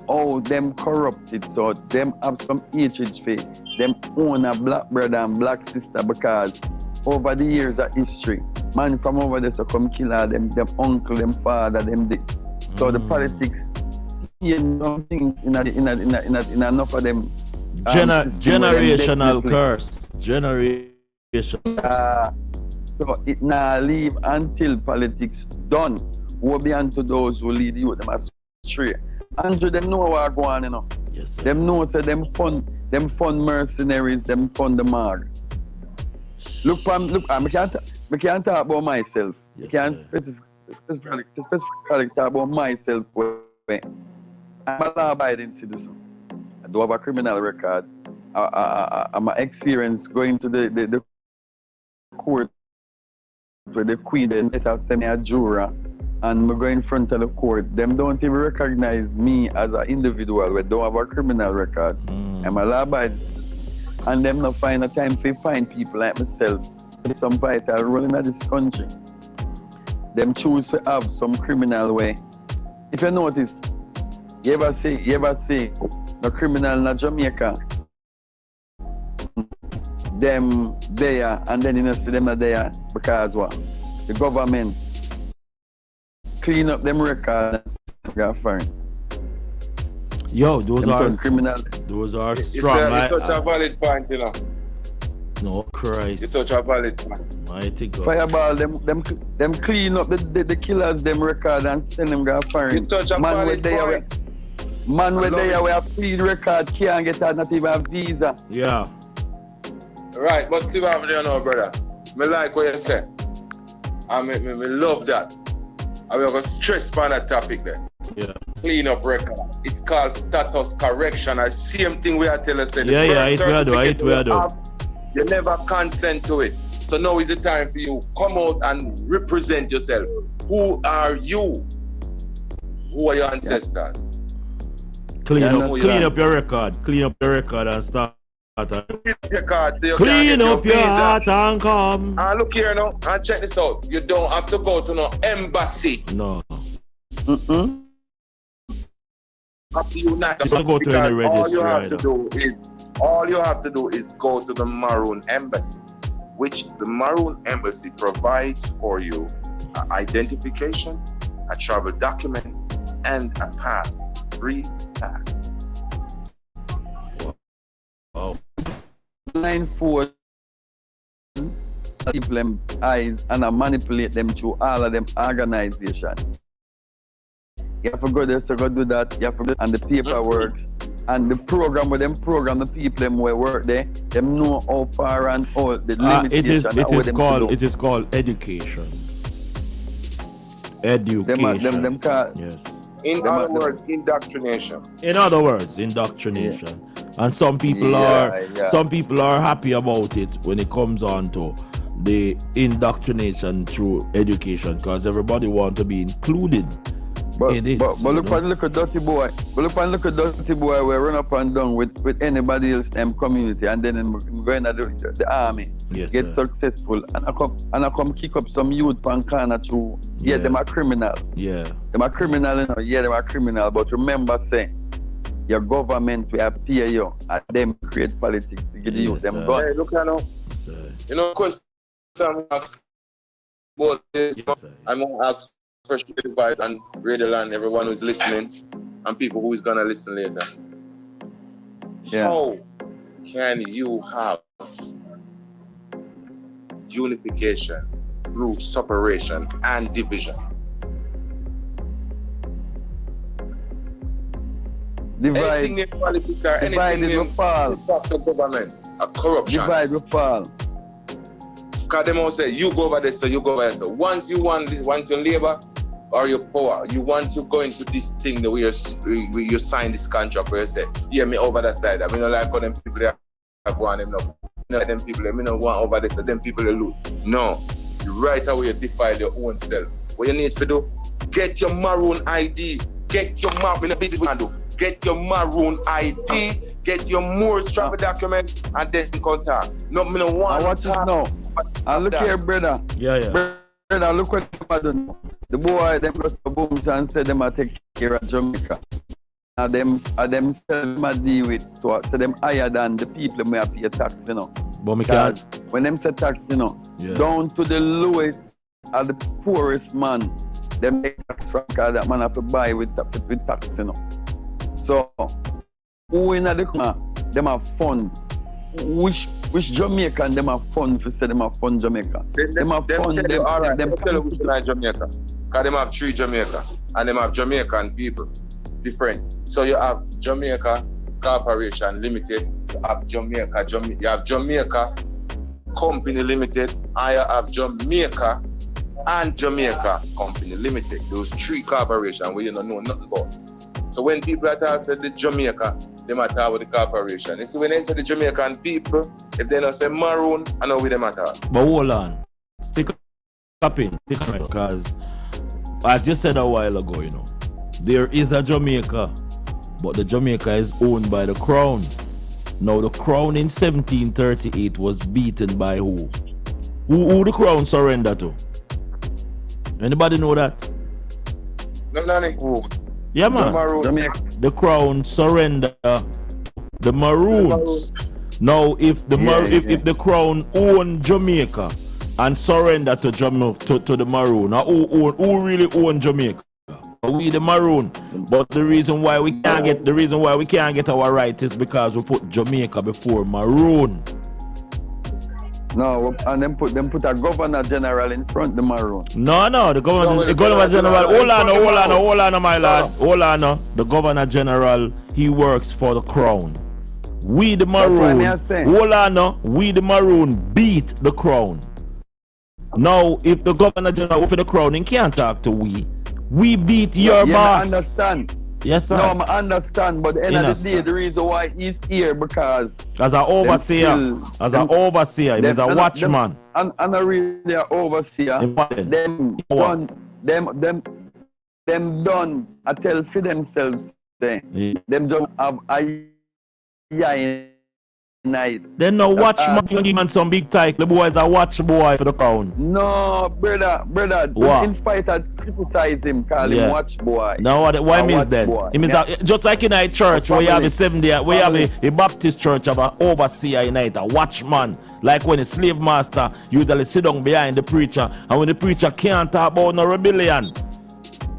how them corrupted, so them have some hatred for them own a black brother and black sister, because over the years of history, man from over there so come kill her, them uncle, them father, them this. So the politics, some things in enough of them. Generational curse. Generation. So it now leave until politics done. Woe be unto those who lead you, them astray. Andrew, them know what going on, you know. Yes, sir. Them know, say them fund mercenaries, them fund the mag. Look, I can't talk about myself. Yes, I can't specifically talk about myself. I'm a law-abiding citizen. I do have a criminal record. I'm an experience going to the court where the queen then let us send me a juror, and we go in front of the court. Them don't even recognize me as an individual. We don't have a criminal record. I'm a law-abiding citizen. And them not find a time to find people like myself some vital role in this country. Them choose to have some criminal way. If you notice, you ever say the criminal in Jamaica, them there, and then you know see them not there because what? The government clean up them records and got foreign. Yo, those them are criminal. Those are strong. You touch a valid point, you know. No Christ. You touch a valid point. Mighty God. Fireball, them clean up the killers, them record and send them go foreign. You touch a valid point. Man where they are, we have clean record, can't get out, not even a visa. Yeah. Right, but Steve, I'm there now, brother. Me like what you say. I me love that. I will go stress on that topic there. Yeah. Clean up record. It's called status correction. I same thing we are telling us. It will do. You never consent to it. So now is the time for you. Come out and represent yourself. Who are you? Who are your ancestors? Clean up your record. Clean up your record and start. Clean up your heart and come. And look here now, and check this out. You don't have to go to no embassy. No. Have to unite. You go to any registry. All you have to do is go to the Maroon Embassy, which the Maroon Embassy provides for you an identification, a travel document, and a pass. Free pass. Oh. Blindfold people them eyes and I manipulate them through all of them organizations. You have to go there, so go do that. You have to do and the paperwork and the program where them program the people them where work there. Them know how far and all the limitations. It is called education. Education. Them yes. In other words, indoctrination. In other words, indoctrination. Yeah. And some people are happy about it when it comes on to the indoctrination through education, because everybody wants to be included. But it is. But look at dirty boy. But look at dirty boy where run up and down with anybody else them community, and then I'm going to the army. Yes, get sir. successful, and I come kick up some youth pan corner too. Yeah, them a criminal. Yeah. Them a criminal, you know. Yeah, them a criminal. But remember, say your government will pay you, and them create politics to get the youth them gun. Hey, look, you know, question I'm asking about this. I'm gonna ask Fresh Vibe and Radio Land, everyone who's listening, and people who is gonna listen later. Yeah. How can you have unification through separation and division? Divide. Anything in politics or anything in the government, a corruption. Divide will fall. Because them all say, you go over there, so you go over there. So once you want this, once you labor or your power, once you go into this thing, the way you sign this contract where you say, yeah, me over that side. I mean, I like all them people that go on them now. You know, them people, I mean, I want over there, so them people they lose. No. You right away you defile your own self. What you need to do, get your maroon ID, get your maroon, get your maroon ID, get your Moors travel document, and then contact. No, me no want. I watch this now. And look here, brother. Yeah. Brother, look what them do. The boy, them just booms and said them a take care of Jamaica. And them sell a deal with to say them higher than the people may pay tax, you know. But me can't. When them say tax, you know, down to the lowest and the poorest man, them make tax from because that man have to buy with tax, you know. So who in the corner, them have fund. Which Jamaican them have fund for say them have fund Jamaica? Them have fund them tell you which line Jamaica. Because them have 3 Jamaica and them have Jamaican people. Different. So you have Jamaica Corporation Limited, you have Jamaica Company Limited, and you have Jamaica and Jamaica Company Limited. Those 3 corporations where you don't know nothing about. So when people are talking about the Jamaica, they might talk about the corporation. You see, when they say the Jamaican people, if they don't say maroon, I know where they might talk. But hold on. Stick up in, because as you said a while ago, you know, there is a Jamaica, but the Jamaica is owned by the crown. Now the crown in 1738 was beaten by who? Who the crown surrendered to? Anybody know that? No, Nani. Yeah, man. The crown surrendered to the Maroons. Now, if if the crown owned Jamaica and surrendered to the Maroon, now who really own Jamaica? We the Maroon. But the reason why we can't get our right is because we put Jamaica before Maroon. No, and them put a governor general in front the Maroon. No, the governor general. Hold on, my lad. Hold on. The governor general, he works for the crown. We the Maroon. Hold on. We the Maroon beat the crown. Now, if the governor general for the crown, he can't talk to we. We beat your boss. I understand. Yes, sir. No, I understand, but at the end of the day, the reason why he's here because as an overseer, he's a watchman. And a really an overseer. Them done. I tell for themselves, them just have a night. Then no watchman and some big title. The boy is a watch boy for the crown. No, brother. What? In spite of criticize him, call him watch boy. Now why means then? It means just like in a church where you have a 7-day, where you have a Baptist church of an overseer in it, a watchman. Like when a slave master usually sit down behind the preacher, and when the preacher can't talk about no rebellion,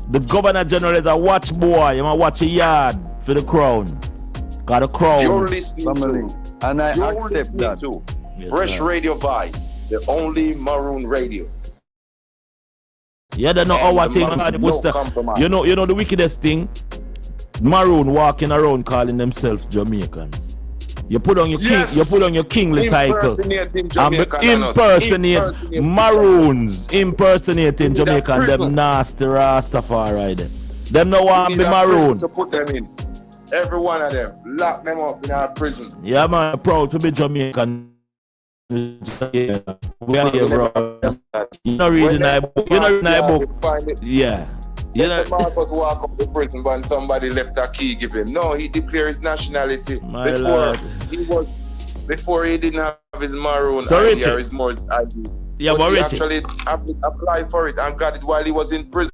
the governor general is a watch boy. You must watch a yard for the crown. Got a crown. You're listening to. And I accept that too. Fresh Radio Vibe, the only Maroon radio. Yeah, they know our thing. You know the wickedest thing? Maroon walking around calling themselves Jamaicans. You put on your kingly title and impersonate Maroons, impersonating Jamaican, them nasty Rastafari. Them no want be Maroon. To put them in. Every one of them, lock them up in our prison. Yeah, man, proud to be Jamaican. We are here, bro. You're not reading that book. Yeah. Let Marcus walk up the prison when somebody left a key give him. No, he declared his nationality before he didn't have his maroon ID or his Morse ID. Yeah, but he Richie, actually applied for it and got it while he was in prison.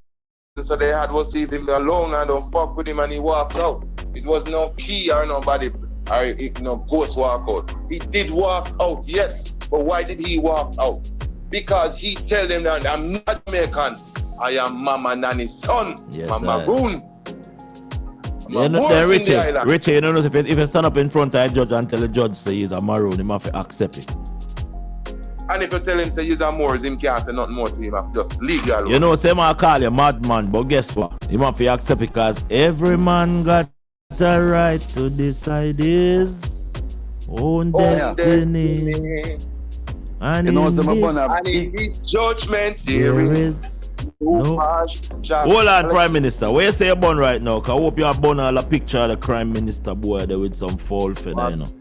So they had to leave him alone and don't fuck with him, and he walks out. It was no key or nobody or no ghost walk out. He did walk out, yes, but why did he walk out? Because he tell them that I'm not Jamaican. I am Mama Nani's son. Yes, Mama Boone. You know, Richie, you know, if you stand up in front of a judge and tell the judge say he's a maroon, he must accept it. And if you tell him say he's a Moors, him can't say nothing more to him. Just leave you alone. You know, say man call you madman, but guess what? He must accept it because every man got the right to decide his own destiny. And, you know, and in his judgment there is no. Hold on, Prime Minister. Where you say you're born right now? Cause I hope you have born all a picture of the Prime Minister boy there with some foul feather, you know.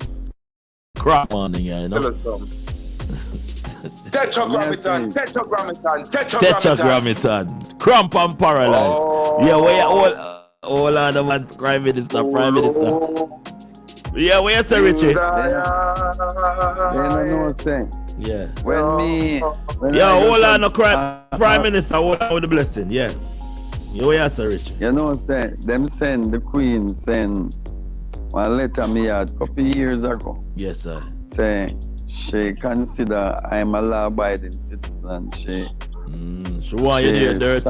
Crap on here, you know. Tetragrammaton. Cramp and paralyzed. Oh. Yeah, where you hold on, man, Prime Minister. Yeah, where you say, Richie? Yeah. Hold on, Prime Minister, hold on with the blessing. Yeah. Yeah, where you say, Richie? You know, them send the Queen send one letter me a couple years ago. Yes, sir. Saying she consider I'm a law-abiding citizen. She want you do your dirt.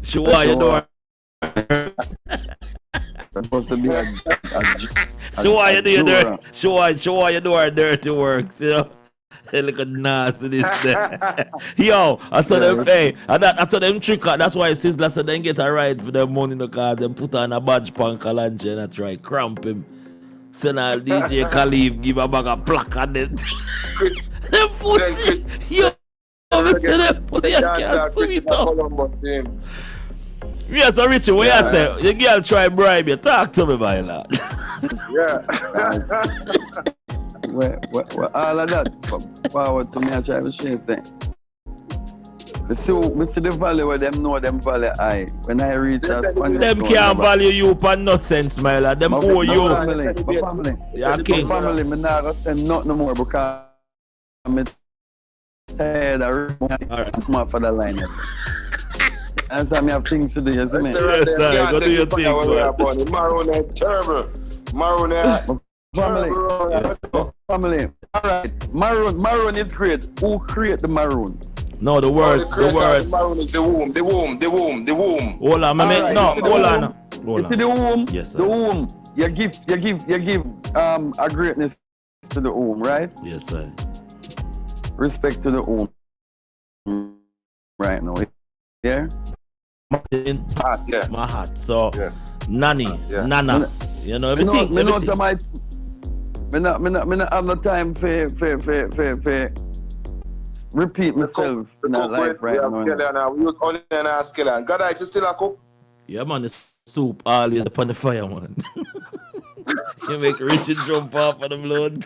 She want you do supposed to be she want you do your dirt. She want you do her dirty works, you know. Hey, look at nasty this there. Yo, I saw them pay. I saw them trick out. That's why Sizzler said they get a ride for their money in the car. Them put on a badge pan Kalanche and I try cramp him. Send our DJ Khalif give a bag of plaque on it. Them pussy. Yo, I said them pussy. I can't see it up. Yeah, so Richie, what you say? The girl try bribe you. Talk to me, my lad. Yeah. Well, all of that forward to me, I try to change things. We see the value where them know them value I. When I reach that Spanish them can't value you for nonsense, my lad. Them owe you. My family. Yeah, king. My family, me not gonna send nothing no more because I'm tired of more for the line. And so I have things to do, you see me? Yes, sir. Go do your thing, boy. Maroon. Family. Alright. Maroon is great. Who create the maroon? No, the word. Maroon is the womb. Hold on, hold on. You see the womb? Yes, sir. The womb. You give a greatness to the womb, right? Yes, sir. Respect to the womb. Right now. Yeah? My heart. So, Nana. You know everything. Me not have no time for repeat myself in that life right now. We use onion and skeleton. God, I just still a cook. Yeah, man, the soup always upon the fire, man. You make Richard jump off of the blood.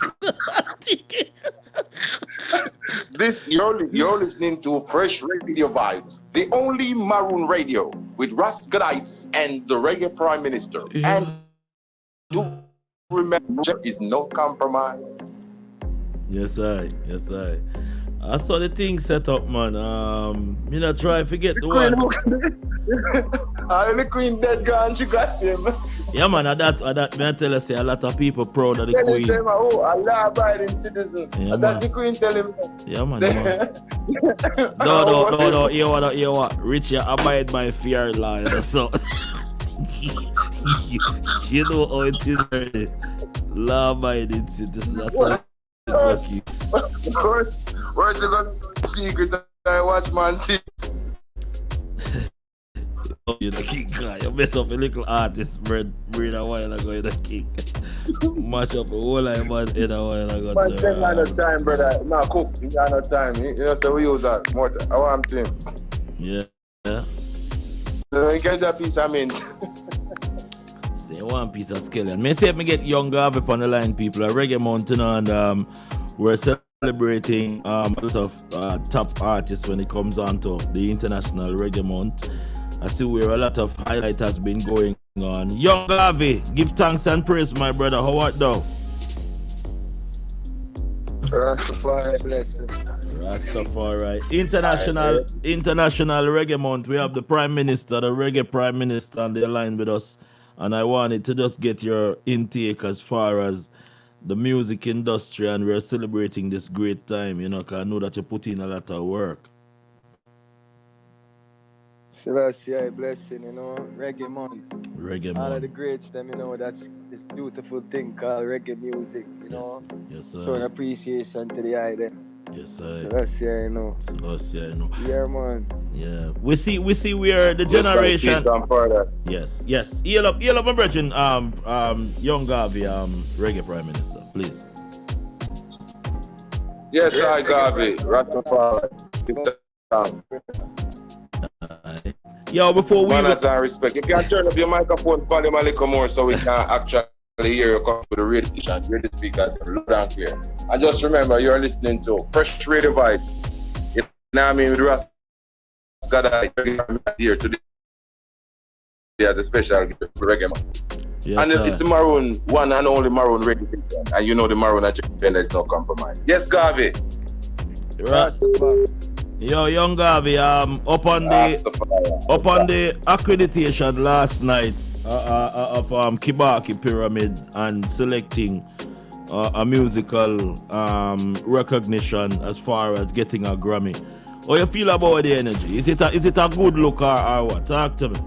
You're listening to Fresh Radio Vibes, the only maroon radio with Rascalites and the Reggae Prime Minister. Yeah. And do remember, there is no compromise. Yes, I. I saw the thing set up, man. You know, try forget the one. The Queen dead gone, she got him. Yeah, man, that me I tell you, say a lot of people proud of the Queen. Them, a law-abiding citizen. Yeah, that's the Queen tell him. Yeah, man. No. Hear what? Richie abide by fear law, you know, so. You know how it is, already. Law-abiding citizen. That's what. Where's it gonna go secret? I watch man see. You're the king guy. You mess up a little artist bread a while ago. You're the king. Mash up a whole lot man in a while ago. Man, take no time, brother. No cook. You got no time. You know, so we use that more. I want him. Yeah. So you get that piece of mint. Say one piece of skeleton. Me say if me get younger up on the line, people. A Reggae Mountain and we're celebrating a lot of top artists when it comes on to the International Reggae Month. I see where a lot of highlight has been going on. Young Garvey, give thanks and praise, my brother. How art thou? Rastafari blessing. Rastafari. International Reggae Month. We have the Prime Minister, the Reggae Prime Minister, on the line with us. And I wanted to just get your intake as far as the music industry, and we're celebrating this great time, you know, because I know that you put in a lot of work. Celestia blessing, you know, Reggae Month. Reggae All Month. of the greats, them, you know, that's this beautiful thing called reggae music, you know. Yes, sir. Showing appreciation to the eye there. Yes, sir. Celestia, you know. Celestia, you know. Yeah, man. Yeah. We see where the generation. Yes. Heal up, my brethren, Young Garvey, Reggae Prime Minister, please. Yes, I Garvey. Rastafari. Yo, before we manners and respect. You can turn up your microphone volume a little more so we can actually hear you come to the radio station, radio speakers, loud and clear. And just remember, you're listening to Fresh Radio Vibe. You know what I mean? With Ras Gada here today. Yeah, the special reggae man. Yes, and it's the Maroon, one and only Maroon radio station. And you know the Maroon agenda is no compromise. Yes, Garvey. Right. Yo, Young Garvey, up on the accreditation last night of Kibaki Pyramid and selecting a musical recognition as far as getting a Grammy. How you feel about the energy? Is it a good look or what? Talk to me.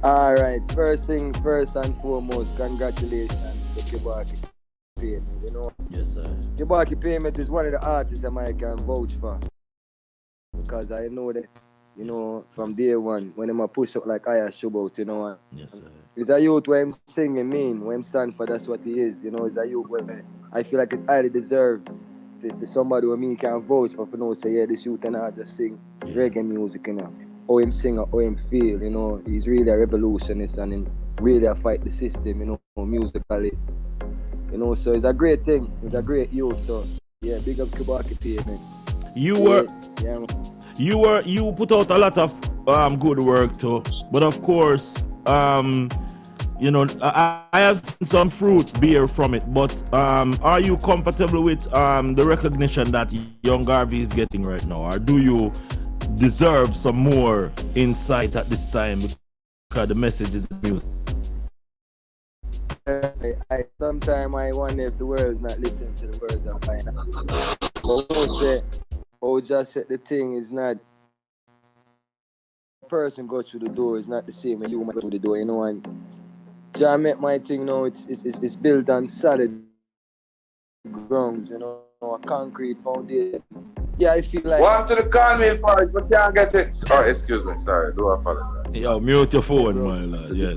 All right, first and foremost, congratulations to Kibaki Payment, you know. Yes, sir. Kibaki Payment is one of the artists that I can vouch for, because I know that, you know, from day one, when I'm a push up like I show out, you know. Yes, sir. It's a youth where I'm singing mean, where I'm stand for, that's what he is, you know. It's a youth where I feel like it's highly deserved for somebody who me can vouch for, you know, say, yeah, this youth and I just sing reggae music, you know. How him sing or how him feel, you know. He's really a revolutionist and he really fight the system, you know, musically. You know, so it's a great thing. It's a great youth. So yeah, big up Kibaki Payment. You put out a lot of good work too, but of course, you know, I have seen some fruit bear from it. But are you comfortable with the recognition that Young Garvey is getting right now, or do you deserve some more insight at this time because the message is music? Sometimes I wonder if the world's not listening to the words I'm finding out. But just said the thing is not a person go through the door is not the same when you go through the door, you know. And John met my thing now, it's built on solid grounds, you know, a concrete foundation. Yeah, I feel like one to the call me part, but can't get it. Oh, excuse me, sorry, do apologize. Yo, mute your phone, my lad. Yes.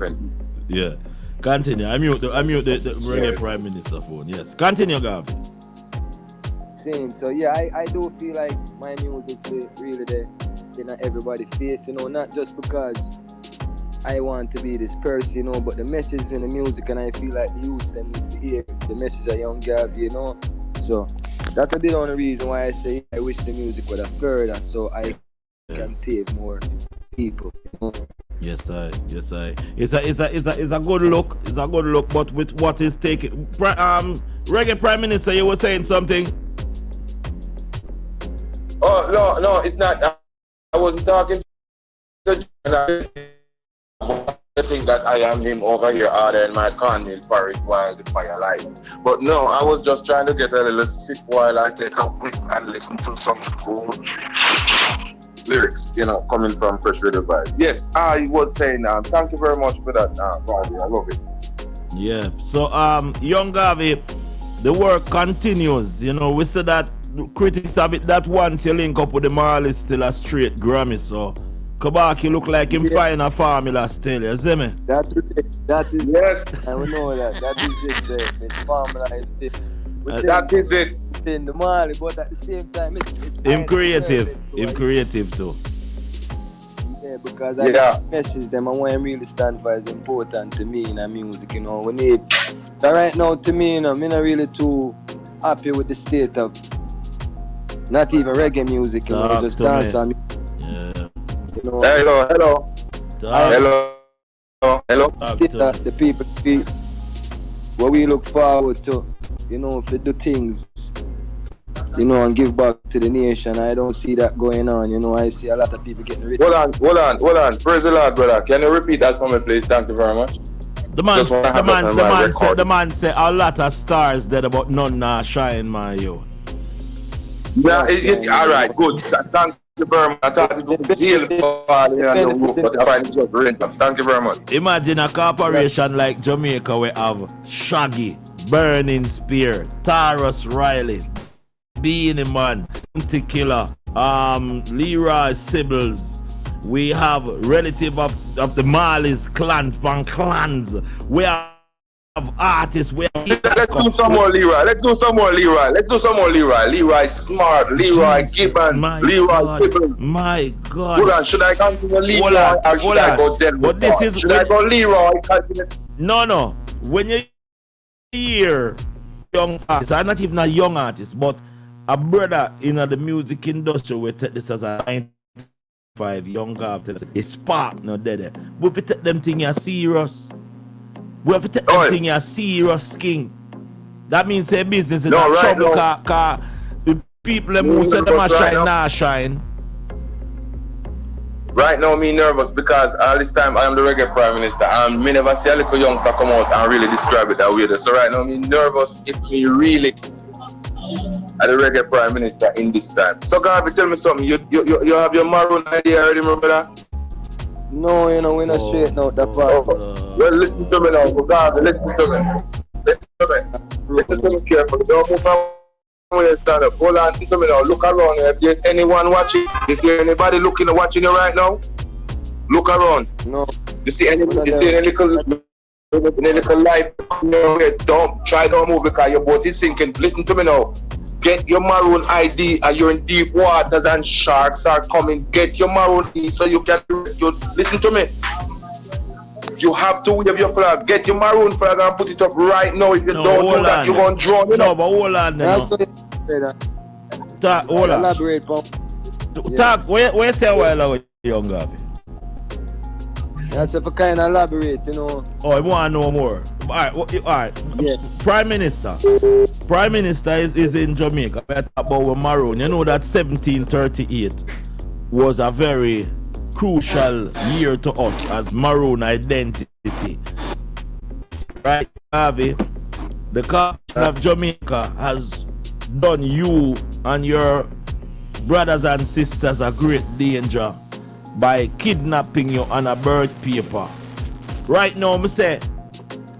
Yeah. Continue. I mute the Reggae Prime Minister phone. Yes. Continue, Garvey. So yeah, I do feel like my music's really there in everybody's face, you know, not just because I want to be this person, you know, but the message in the music, and I feel like the youth them need to hear the message of Young Garvey, you know. So that's the only reason why I say I wish the music would have further so I can save more people, you know. Yes, I. It's a good look. It's a good look, but with what is taking, Reggae Prime Minister, you were saying something. Oh no, it's not. I wasn't talking to the thing that I am him over here harder in my cornmeal porridge while the fire light. But no, I was just trying to get a little sip while I take a quick and listen to some cool lyrics, you know, coming from Fresh Radio Vibe. Yes, I was saying, thank you very much for that, Garvey. I love it. Yeah. So, Young Garvey, the work continues. You know, we said that critics have it that once you link up with the Marley, still a straight Grammy. So, Kibaki look like him find a formula still. You see me? That is yes. I know that. That is it. The formula is it. That is it. In the Marley, but at the same time, him creative too. Yeah, because I message them and what I really stand for is important to me in the music, you know. We need, so right now to me, you know, I'm not really too happy with the state of not even reggae music, you know, just dance on yeah. You know, hello. The people feel what we look forward to, you know, if they do things, you know, and give back to the nation. I don't see that going on, you know. I see a lot of people getting rich. Hold on. Praise the Lord, brother. Can you repeat that for me, please? Thank you very much. The man said a lot of stars dead, but none now shine, my yo. Yeah, all right, good. Thank you very much. I thought it would be deal for the roof, but I find it just rent. Thank you very much. Imagine a corporation like Jamaica we have Shaggy, Burning Spear, Tarrus Riley, Beanie Man, Killer, Leroy Sibbles. We have relative of the Marley's clan from clans. We have artists. Let's do some more Leroy. Leroy Smart, Leroy Gibbon, Leroy Gibbons. My God. Hold on, should I continue Leroy or should I go Delmore? Should I go Leroy? No. When you hear young artists, I'm not even a young artist, but a brother in the music industry will take this as a 95 young artist. It's spark no dead. But if you take them thing you serious. We have to take that thing as serious, king. That means say business is not trouble, because the people who say them shine, now shine. Right now, me nervous because all this time I am the reggae prime minister and me never see a little youngster come out and really describe it that way. So right now, me nervous if me really are the reggae prime minister in this time. So Garvey, tell me something. You have your maroon idea already, remember that? No, you know, we're not straight out that part. Well, listen to me now, Garvey, listen to me. Listen to me carefully. Don't move on when you stand up. Hold on, listen to me now. Look around. If there's anyone watching, if there's anybody watching you right now, look around. No. You see any little light? Don't move because your boat is sinking. Listen to me now. Get your maroon ID and you're in deep waters and sharks are coming. Get your maroon ID so you can rescue. Listen to me. You have to wave your flag. Get your maroon flag and put it up right now. If you don't do that, you're going to drown. No, but hold on. Hold on. Elaborate, Talk. Where you say a while ago, young Garvey? That's if I kind of elaborate, you know. Oh, I want to know more. All right. Yeah. Prime Minister is in Jamaica. We talk about Maroon. You know that 1738 was a very crucial year to us as Maroon identity. Right, Harvey? The Corporation of Jamaica has done you and your brothers and sisters a great danger by kidnapping you on a birth paper. Right now, me say,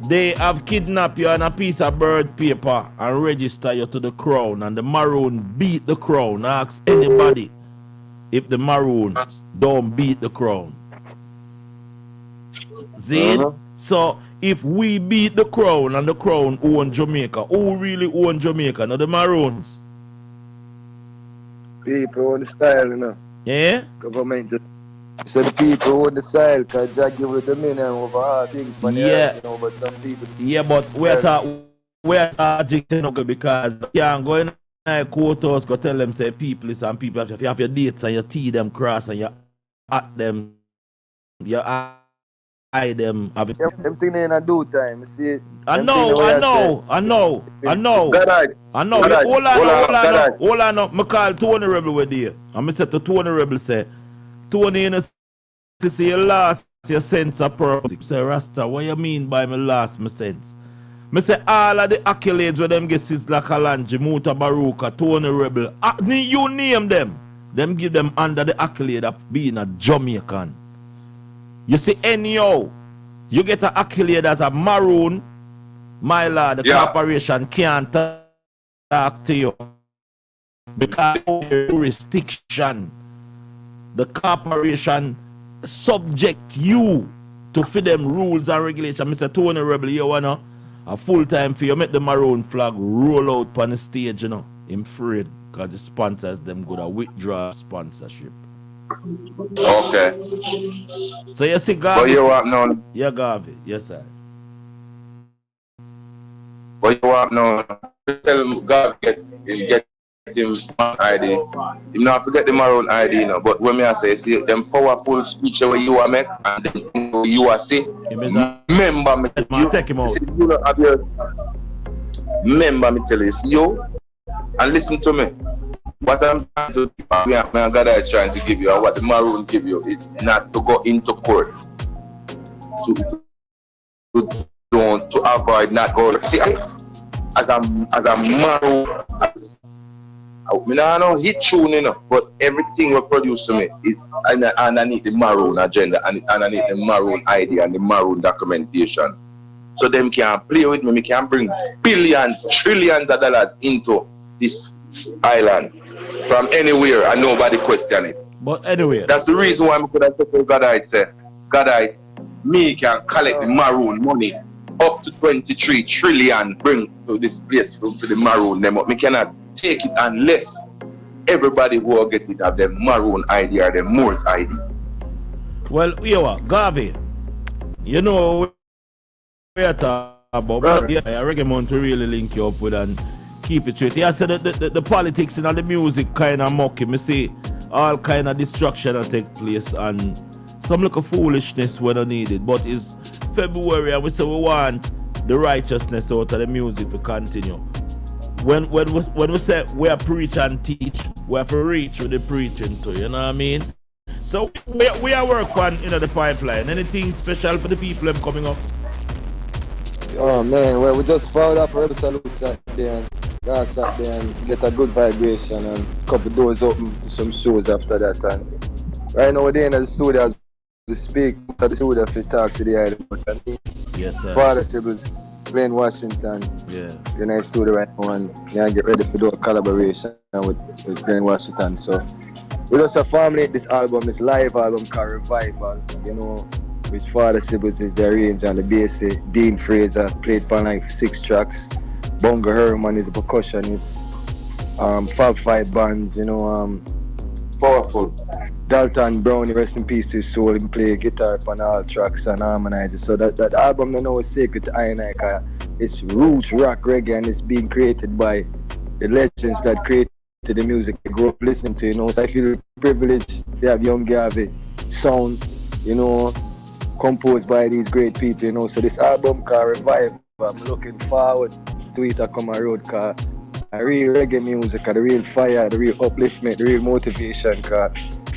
they have kidnapped you on a piece of birth paper and register you to the crown, and the Maroon beat the crown. Ask anybody if the Maroons don't beat the crown. See? So, if we beat the crown and the crown own Jamaica, who really own Jamaica? Now the Maroons. People own the style, you know. Yeah? Government just. So the people own the style because Jack give the dominion over all things. But you know, but some people. Yeah, but we're talking because you can't go in a courthouse go tell them say people is and people if you have your dates and you tee them cross and you at them, you eye them. Everything in a due time. See. I know. Hold on. I call Tony Rebel with you. And I said to Tony Rebel say, Tony, you know, say you lost your sense of purpose. Say, Rasta, what you mean by me lost my sense? I say all of the accolades where them get Sizzla Kalonji, Muta Baruka, Tony Rebel, you name them. Them give them under the accolade of being a Jamaican. You see, anyhow, you get an accolade as a Maroon, my lord, the corporation can't talk to you because of jurisdiction. The corporation subject you to fit them rules and regulations. Mr. Tony Rebel, you wanna a full-time for you make the Maroon flag roll out on the stage, you know. I'm afraid because the sponsors them gonna withdraw sponsorship. Okay. So you see Garvey. But you want now? Yeah, Garvey. Yes, sir. But you want now? Tell him God get him ID. You not forget the maroon ID now. But when I say see them powerful speech where you are make and then you are see. Remember me. You take him out. See, you have your, remember me tell you, see you and listen to me. What I'm trying to give, my God is trying to give you, and what the maroon give you is not to go into court. To avoid not going. See, as a maroon, I know hit tune enough, but everything we produce to me is underneath the maroon agenda and underneath the maroon idea and the maroon documentation. So them can play with me, can bring billions, trillions of dollars into this island from anywhere and nobody question it. But anyway, that's the reason why I'm going to say Godite say, Godite, me can collect the maroon money up to 23 trillion bring to this place to the maroon them up. Me cannot take it unless everybody who will get it have the maroon ID or the Moors ID. Well, Garvey, you know we're talking about a reggae month to really link you up with and keep it straight. Yeah, so the politics and the music kind of mock me see all kind of destruction that take place and some little foolishness when needed. But it's February and we say we want the righteousness out of the music to continue. When we say we are preach and teach, we have to reach with the preaching too, you know what I mean? So we are work on the pipeline. Anything special for the people them coming up? Oh man, well we just followed up Rebel Salute Saturday and last Saturday and get a good vibration and a couple doors open to some shows after that. And right now we're in the studio as we speak to the studio to talk to the island. Yes, sir. Father Sibbles, Glen Washington. Yeah. In the studio right now and get ready for do a collaboration with Glen Washington. So we just a formulate this album, this live album called Revival, which Father Sibbles is the arranger and the bass. Dean Fraser played for like 6 tracks. Bonga Herman is a percussionist. Fab Five Bands, powerful. Dalton Brownie, rest in peace to his soul, he play guitar on all tracks and harmonize it. So that album I know is sacred to I and I. It's roots, rock, reggae, and it's being created by the legends that created the music I grew up listening to, So I feel privileged to have Young Garvey sound, composed by these great people, So this album called Revival, I'm looking forward to it to come a road, cause the real reggae music, the real fire, the real upliftment, the real motivation, cause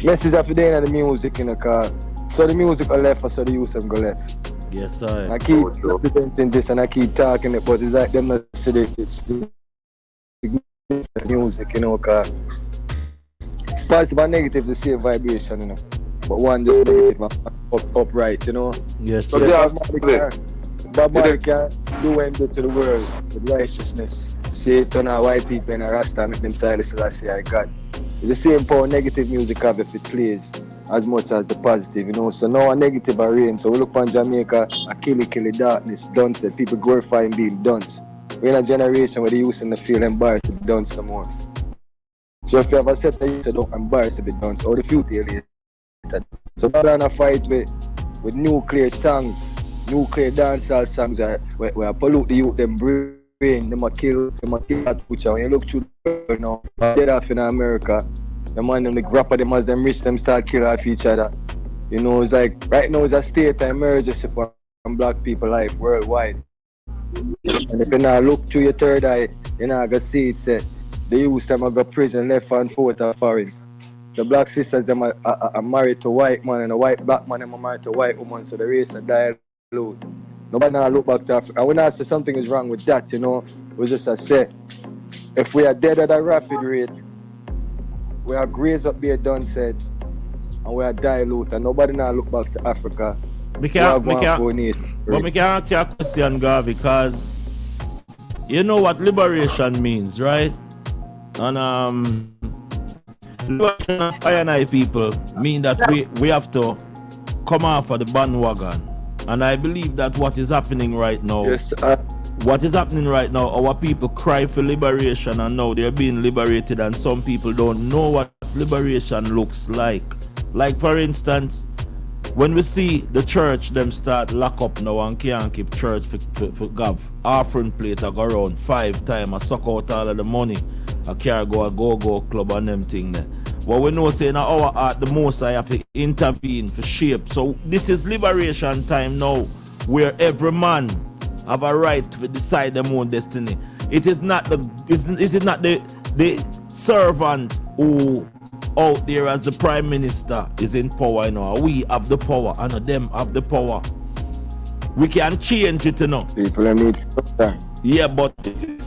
message of the day in the music, cause so the music go left, so the youth them go left. Yes, sir. I keep representing this and I keep talking it, but it's like them not say it, it's the music, cause positive and negative the same vibration, but one just negative and upright, Yes, so sir. Bob Marley can do what he did to the world with righteousness. Say it on our white people and a Rasta, make them silence as I say I got. It's the same power negative music have if it plays as much as the positive, So now a negative are reign. So we look on Jamaica, a killy darkness, dunce. People glorifying being dunce. We're in a generation where they used to feel embarrassed to be dunce some more. So if you have a set that you don't embarrass to be dunce, or the future later. So rather than a fight with nuclear songs, nuclear dancehall songs where pollute the youth, them brain, them a kill that picture. When you look through the world now, dead off in America, the man them the rapper them as them rich them start kill off each other. It's like right now it's a state of emergency for black people life worldwide. And if you now look through your third eye, you're not gonna see it say the youth them go prison left and fourth are foreign. The black sisters them are married to white man and the white black man them are married to white woman, so the race are dialogue. Nobody now look back to Africa. And when I say something is wrong with that, we just say, if we are dead at a rapid rate, we are graze up there done said, and we are dilute, and nobody now look back to Africa. But we can ask you a question, Garvey, because you know what liberation means, right? And liberation of I people mean that we have to come off of the bandwagon. And I believe that what is happening right now, our people cry for liberation and now they're being liberated and some people don't know what liberation looks like. Like for instance, when we see the church them start lock up now and can't keep church for gov offering plate I go around 5 times, I suck out all of the money, I carry go a go club and them thing there. But we know say in our art the most I have to intervene for shape. So this is liberation time now, where every man have a right to decide their own destiny. It is not the servant who out there as the prime minister is in power, you know. We have the power and them have the power. We can change it, you know. People need to. Yeah, but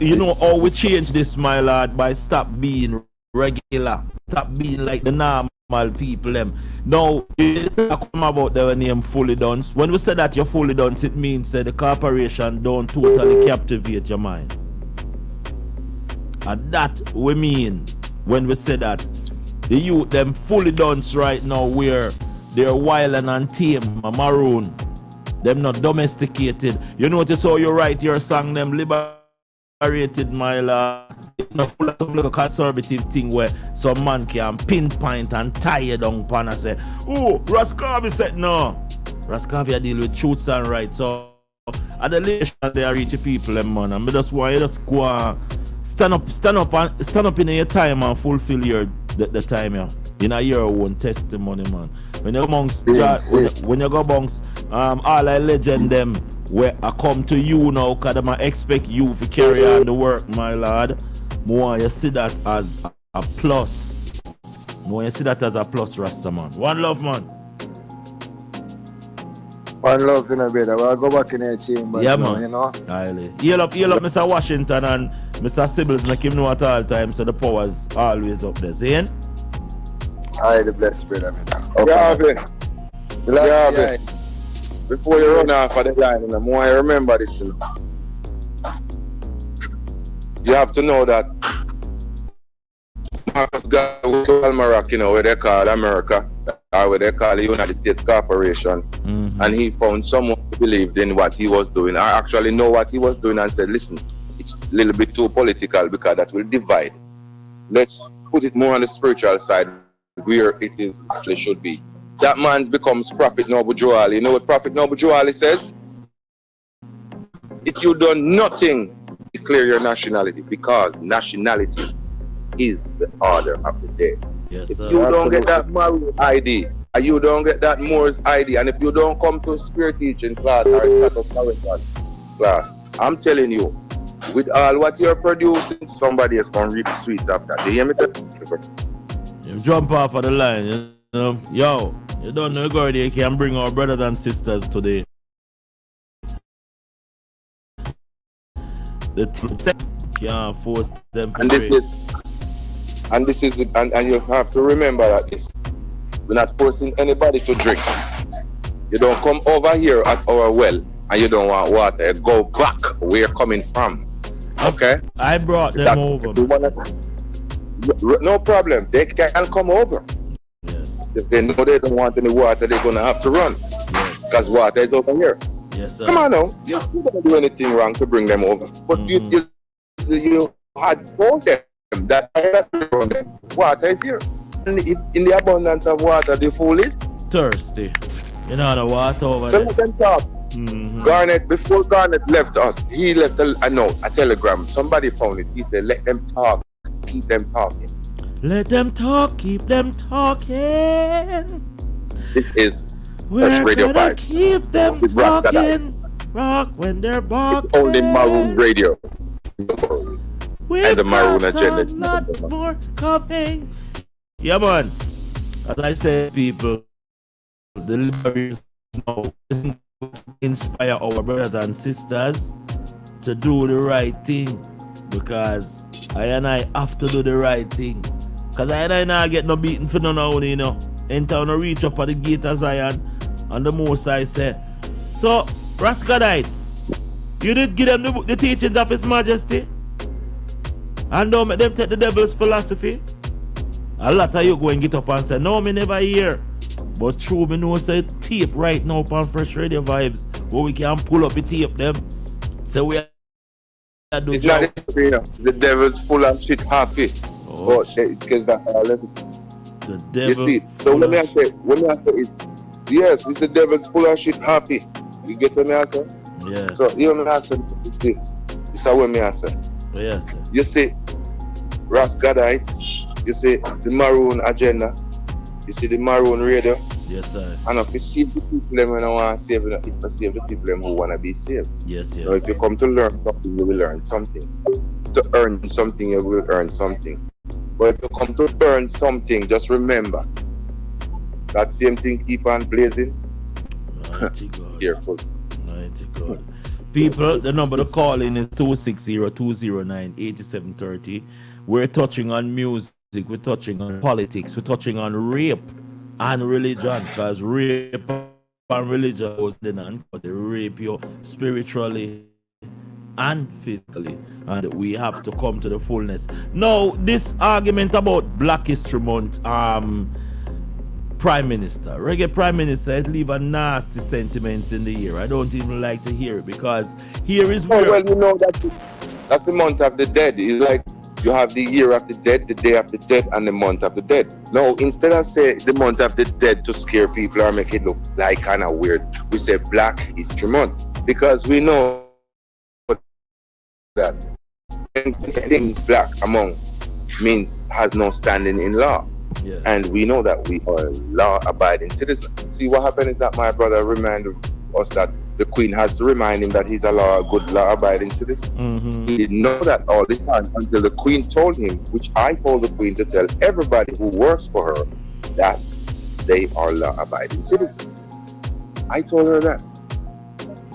you know how we change this, my lord, by stop being regular, stop being like the normal people them. Now, you talk about the name fully done. When we say that you're fully done, it means that the corporation don't totally captivate your mind. And that we mean when we say that the youth them fully done right now, where they're wild and tame and maroon. Them not domesticated. You notice how you write your song, them liberated, my lord. It's not full of like a conservative thing where some man can pinpoint and tie it down pan and say, oh, Raskavi said no. Raskavi deal with truths and rights. So at the least they are rich people, them man. And that's why you just go and stand up in your time and fulfill the time, yeah. In your own testimony, man. When you go amongst when you go amongst all I legend them where I come to you now, cause I expect you to carry on the work, my lord. More you see that as a plus. More you see that as a plus, Rasta man. One love, man. One love in a bit. I'll go back in the chamber. Yeah, now, man. you know. Highly. Heal up Mr. Washington and Mr. Sibbles, make him know at all times so the power's always up there. See? I the blessed brother. Yeah, before you run off of the line, you know, more I remember this, you know. You have to know that Marcus got to Almarac, you know, where they call America, or where they call the United States Corporation, and he found someone who believed in what he was doing, or actually know what he was doing, and said, listen, it's a little bit too political because that will divide. Let's put it more on the spiritual side, where it is actually should be. That man becomes Prophet Noble Joali. You know what Prophet Noble Joali says? If you done nothing, declare your nationality, because nationality is the order of the day. Yes, if sir. you don't get that Maroon ID, and you don't get that Moors ID, and if you don't come to spirit teaching class or status class, I'm telling you, with all what you're producing, somebody is going to reap the sweet after that. Do you hear me? You jump off of the line, you know. Yo, you don't know God, you can bring our brothers and sisters today. The can't force them to pray. And you have to remember that we're not forcing anybody to drink. You don't come over here at our well and you don't want water. Go back where you're coming from. Okay? I brought them over. No problem. They can come over. Yes. If they know they don't want any water, they're gonna have to run. Because water is over here. Yes, sir. Come on now. You don't do anything wrong to bring them over. But you had told them that water is here. And if in the abundance of water, the fool is thirsty. You know the water over so there. let them talk. Garnet, before Garnet left us, he left a telegram. Somebody found it. He said, let them talk. Keep them talking. Let them talk, keep them talking. This is We're Radio gonna Vibes. keep them with talking. Rock when they're barking. It's only Maroon Radio. And the Maroon agenda. Lot more coming. Yeah, man. As I said, people, the liberties now inspire our brothers and sisters to do the right thing, because I and I have to do the right thing. Because I and I not get no beating for none of you know. Enter no reach up at the gate of Zion, and the most I say. So, Raskadites, you did give them the teachings of His Majesty, and don't make them take the devil's philosophy. A lot of you go and get up and say, no, me never hear. But true, me know say tape right now on Fresh Radio Vibes, where we can pull up the tape them. So we are do it's job. not the devil's full of shit happy. Because that The devil. You see, so when I say it, yes, it's the devil's full of shit happy. You get what me I say? Yeah. So you know me I say this. This is what me I say. Yes, sir. You see, Rascadites, you see the Maroon agenda, you see the Maroon radio. Yes, sir. And if you save the people them when I want to save them, it's to save the people them who want to be saved. Yes. So if you come to learn something, you will learn something. To earn something, you will earn something. But if you come to earn something, just remember that same thing keep on blazing. Mighty God. Careful. Mighty God. People, the number to call in is 260-209-8730. We're touching on music, we're touching on politics, we're touching on rape and religion, because rape and religion goes in and they rape you spiritually and physically, and we have to come to the fullness. Now, this argument about Black History Month, Prime Minister, Reggae Prime Minister, it leave a nasty sentiments in the ear. I don't even like to hear it, because here is where... well, you know, that's the month of the dead. It's like you have the year of the dead, the day of the dead, and the month of the dead. No, instead of saying the month of the dead to scare people or make it look like kind of weird, we say Black History Month, because we know that anything black among means has no standing in law. Yeah. And we know that we are law-abiding citizens. See, what happened is that my brother reminded us that the Queen has to remind him that he's a good law-abiding citizen. Mm-hmm. He didn't know that all this time until the Queen told him, which I told the Queen to tell everybody who works for her that they are law-abiding citizens. I told her that.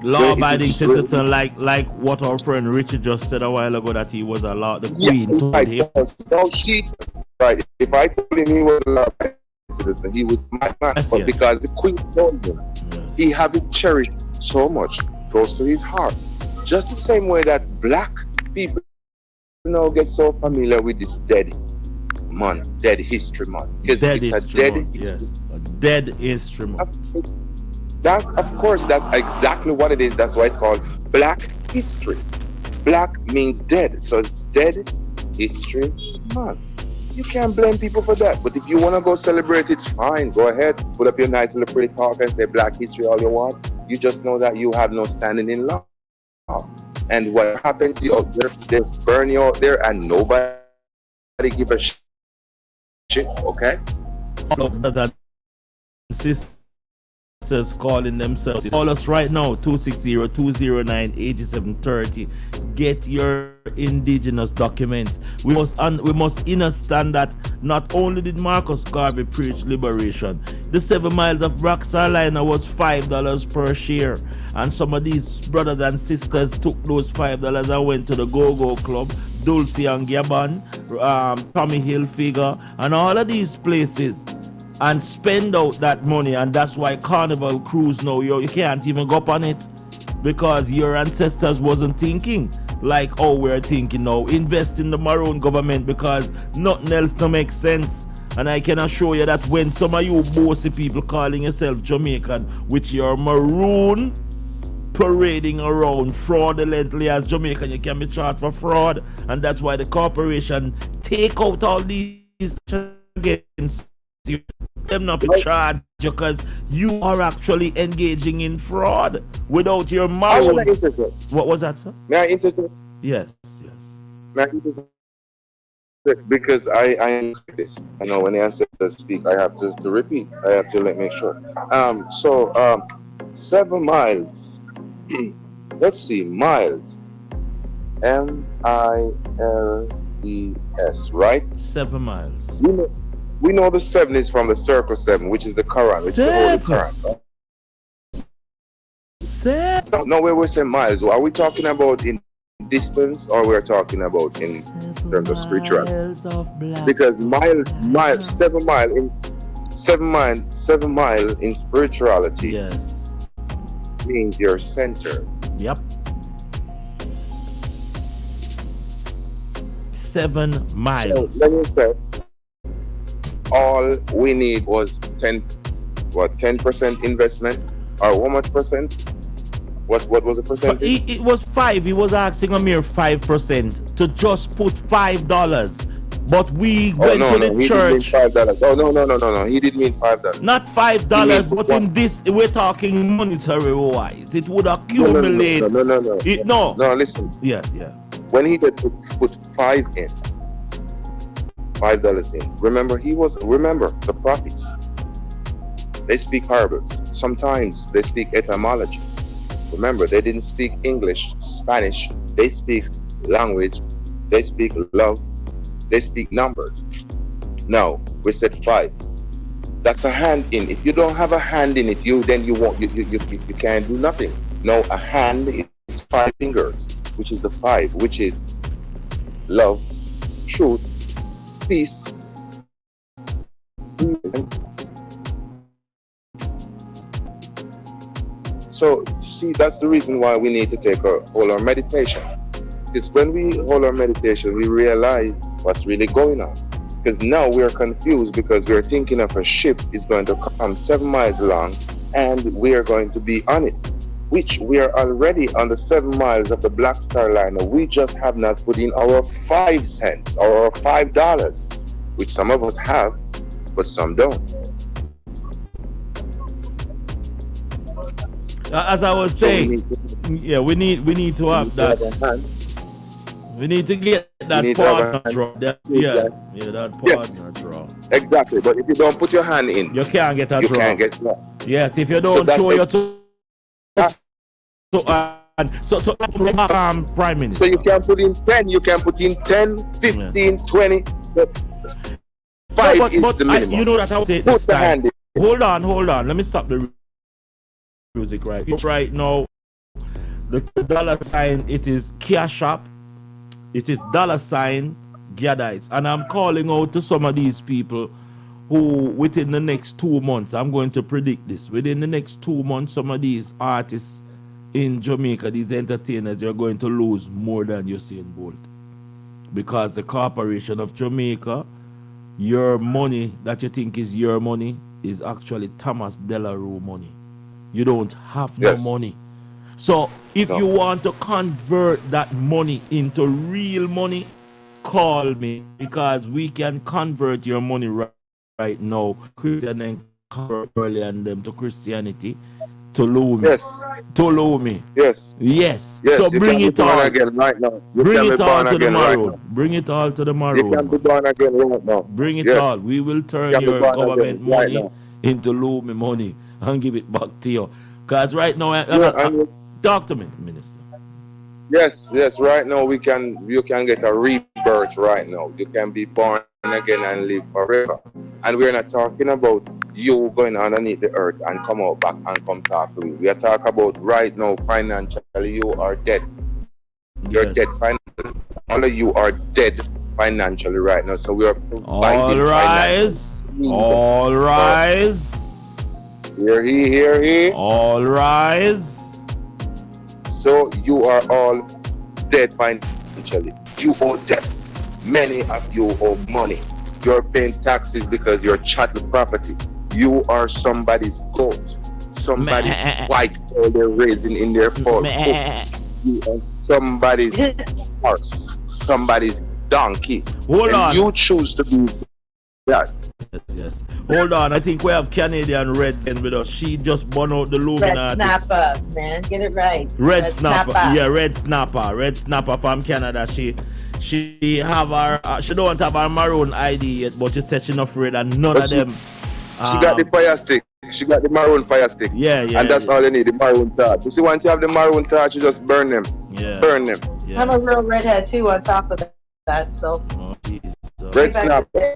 Law-abiding citizen, like what our friend Richie just said a while ago, that he was a law. The Queen told him. No, right. If I told him he was a law-abiding citizen, he would my man. Yes, but yes. because the Queen told him, he have it cherished so much, close to his heart. Just the same way that black people get so familiar with this dead history month. Because it's a dead history month. That's exactly what it is. That's why it's called Black History. Black means dead, so it's Dead History Month. You can't blame people for that. But if you want to go celebrate, it's fine. Go ahead, put up your nice little pretty talk and say Black History all you want. You just know that you have no standing in law. And what happens to you out there, they just burn you out there and nobody give a shit, okay? All of that sisters calling themselves. Call us right now, 260-209-8730. Get your indigenous documents. We must understand that not only did Marcus Garvey preach liberation, the 7 miles of Black Carolina was $5 per share, and some of these brothers and sisters took those $5 and went to the Go-Go Club, Dulce and Gabon, Tommy Hilfiger, and all of these places, and spend out that money. And that's why Carnival Cruise now, you can't even go up on it, because your ancestors wasn't thinking like how we're thinking now. Invest in the Maroon government, because nothing else to make sense. And I can assure you that when some of you bossy people calling yourself Jamaican with your maroon parading around fraudulently as Jamaican, you can be charged for fraud. And that's why the corporation take out all these against you. Them not be charged because you are actually engaging in fraud without your maroon. What was that, sir? May I interject? Yes. May I interject? Because I this. I know when the ancestors speak, I have to repeat. I have to make sure. 7 miles. Let's see, miles. M-I-L-E-S, right? 7 miles. We know the 7 is from the circle 7, which is the Quran, which is the Holy Quran, right? 7. No, where we say miles. Are we talking about in distance, or we're talking about in terms of spirituality? Because 7 mile in spirituality, yes, means you're centered. Yep. 7 miles. So let me say, all we need was 10% investment, or how much percent? What was the percent? It was 5. He was asking a mere 5% to just put $5. But we Oh went no, to no, the he didn't mean church. $5. Oh no. He didn't mean $5. Not $5, but in this, we're talking monetary wise. It would accumulate. No. No, listen. Yeah. When he did put $5 in. Remember the prophets. They speak parables. Sometimes they speak etymology. Remember, they didn't speak English, Spanish. They speak language. They speak love. They speak numbers. Now, we said 5. That's a hand in. If you don't have a hand in it, you can't do nothing. No, a hand is 5 fingers, which is the 5, which is love, truth, peace. So, see, that's the reason why we need to hold our meditation. Because when we hold our meditation, we realize what's really going on. Because now we are confused because we're thinking of a ship is going to come 7 miles long and we are going to be on it, which we are already on the 7 miles of the Black Star Liner. We just have not put in our 5 cents or our $5, which some of us have, but some don't. As I was saying, we need to have that. We need to get that partner draw. That partner draw. Exactly, but if you don't put your hand in, you can't get a draw. You can't get draw. Yes, if you don't show your Prime Minister. So you can put in 10, you can put in 10, 15, 20, but 5 is the minimum. You know that I would take put the hand in. Hold on. Let me stop the music right now. The $, it is Cash App. It is $, Gadites. And I'm calling out to some of these people who, within the next 2 months, I'm going to predict this. Within the next 2 months, some of these artists in Jamaica, these entertainers, you're going to lose more than Usain Bolt. Because the Corporation of Jamaica, your money that you think is your money is actually Thomas Delarue money. You don't have no money. So if you want to convert that money into real money, call me, because we can convert your money right now. Christian and convert early and them to Christianity. To Lumi. Yes. To Lumi. Yes. Yes. So bring it all again right now. Bring it all to the maroon. Bring it all to the maroon. You can be born again right now. Bring it all. We will turn your government money into Lumi money and give it back to you. Because right now, talk to me, Minister. Yes. Right now you can get a rebirth right now. You can be born again and live forever. And we're not talking about you going underneath the earth and come out back and come talk to me. We are talking about right now financially you are dead. You're dead financially. All of you are dead financially right now. So we are all rise. All rise. Hear he. All rise. So you are all dead financially. You owe debts. Many of you owe money. You're paying taxes because you're chattel property. You are somebody's goat. Somebody's white or they're raising in their farm. You are somebody's horse. Somebody's donkey. Hold on. You choose to be that. Yes. Hold on. I think we have Canadian Red with us. She just burned out the Illuminati. Red Snapper, man. Get it right. Red Snapper. Yeah, Red Snapper. Red Snapper from Canada. She have her. She don't have her maroon ID yet, but she said she's not afraid, and none of them. She got the fire stick. She got the maroon fire stick. Yeah. And that's all they need, the maroon torch. You see, once you have the maroon torch, you just burn them. Yeah. Burn them. Yeah. I'm a real redhead too on top of that, so. Oh, geez, Red Snapper.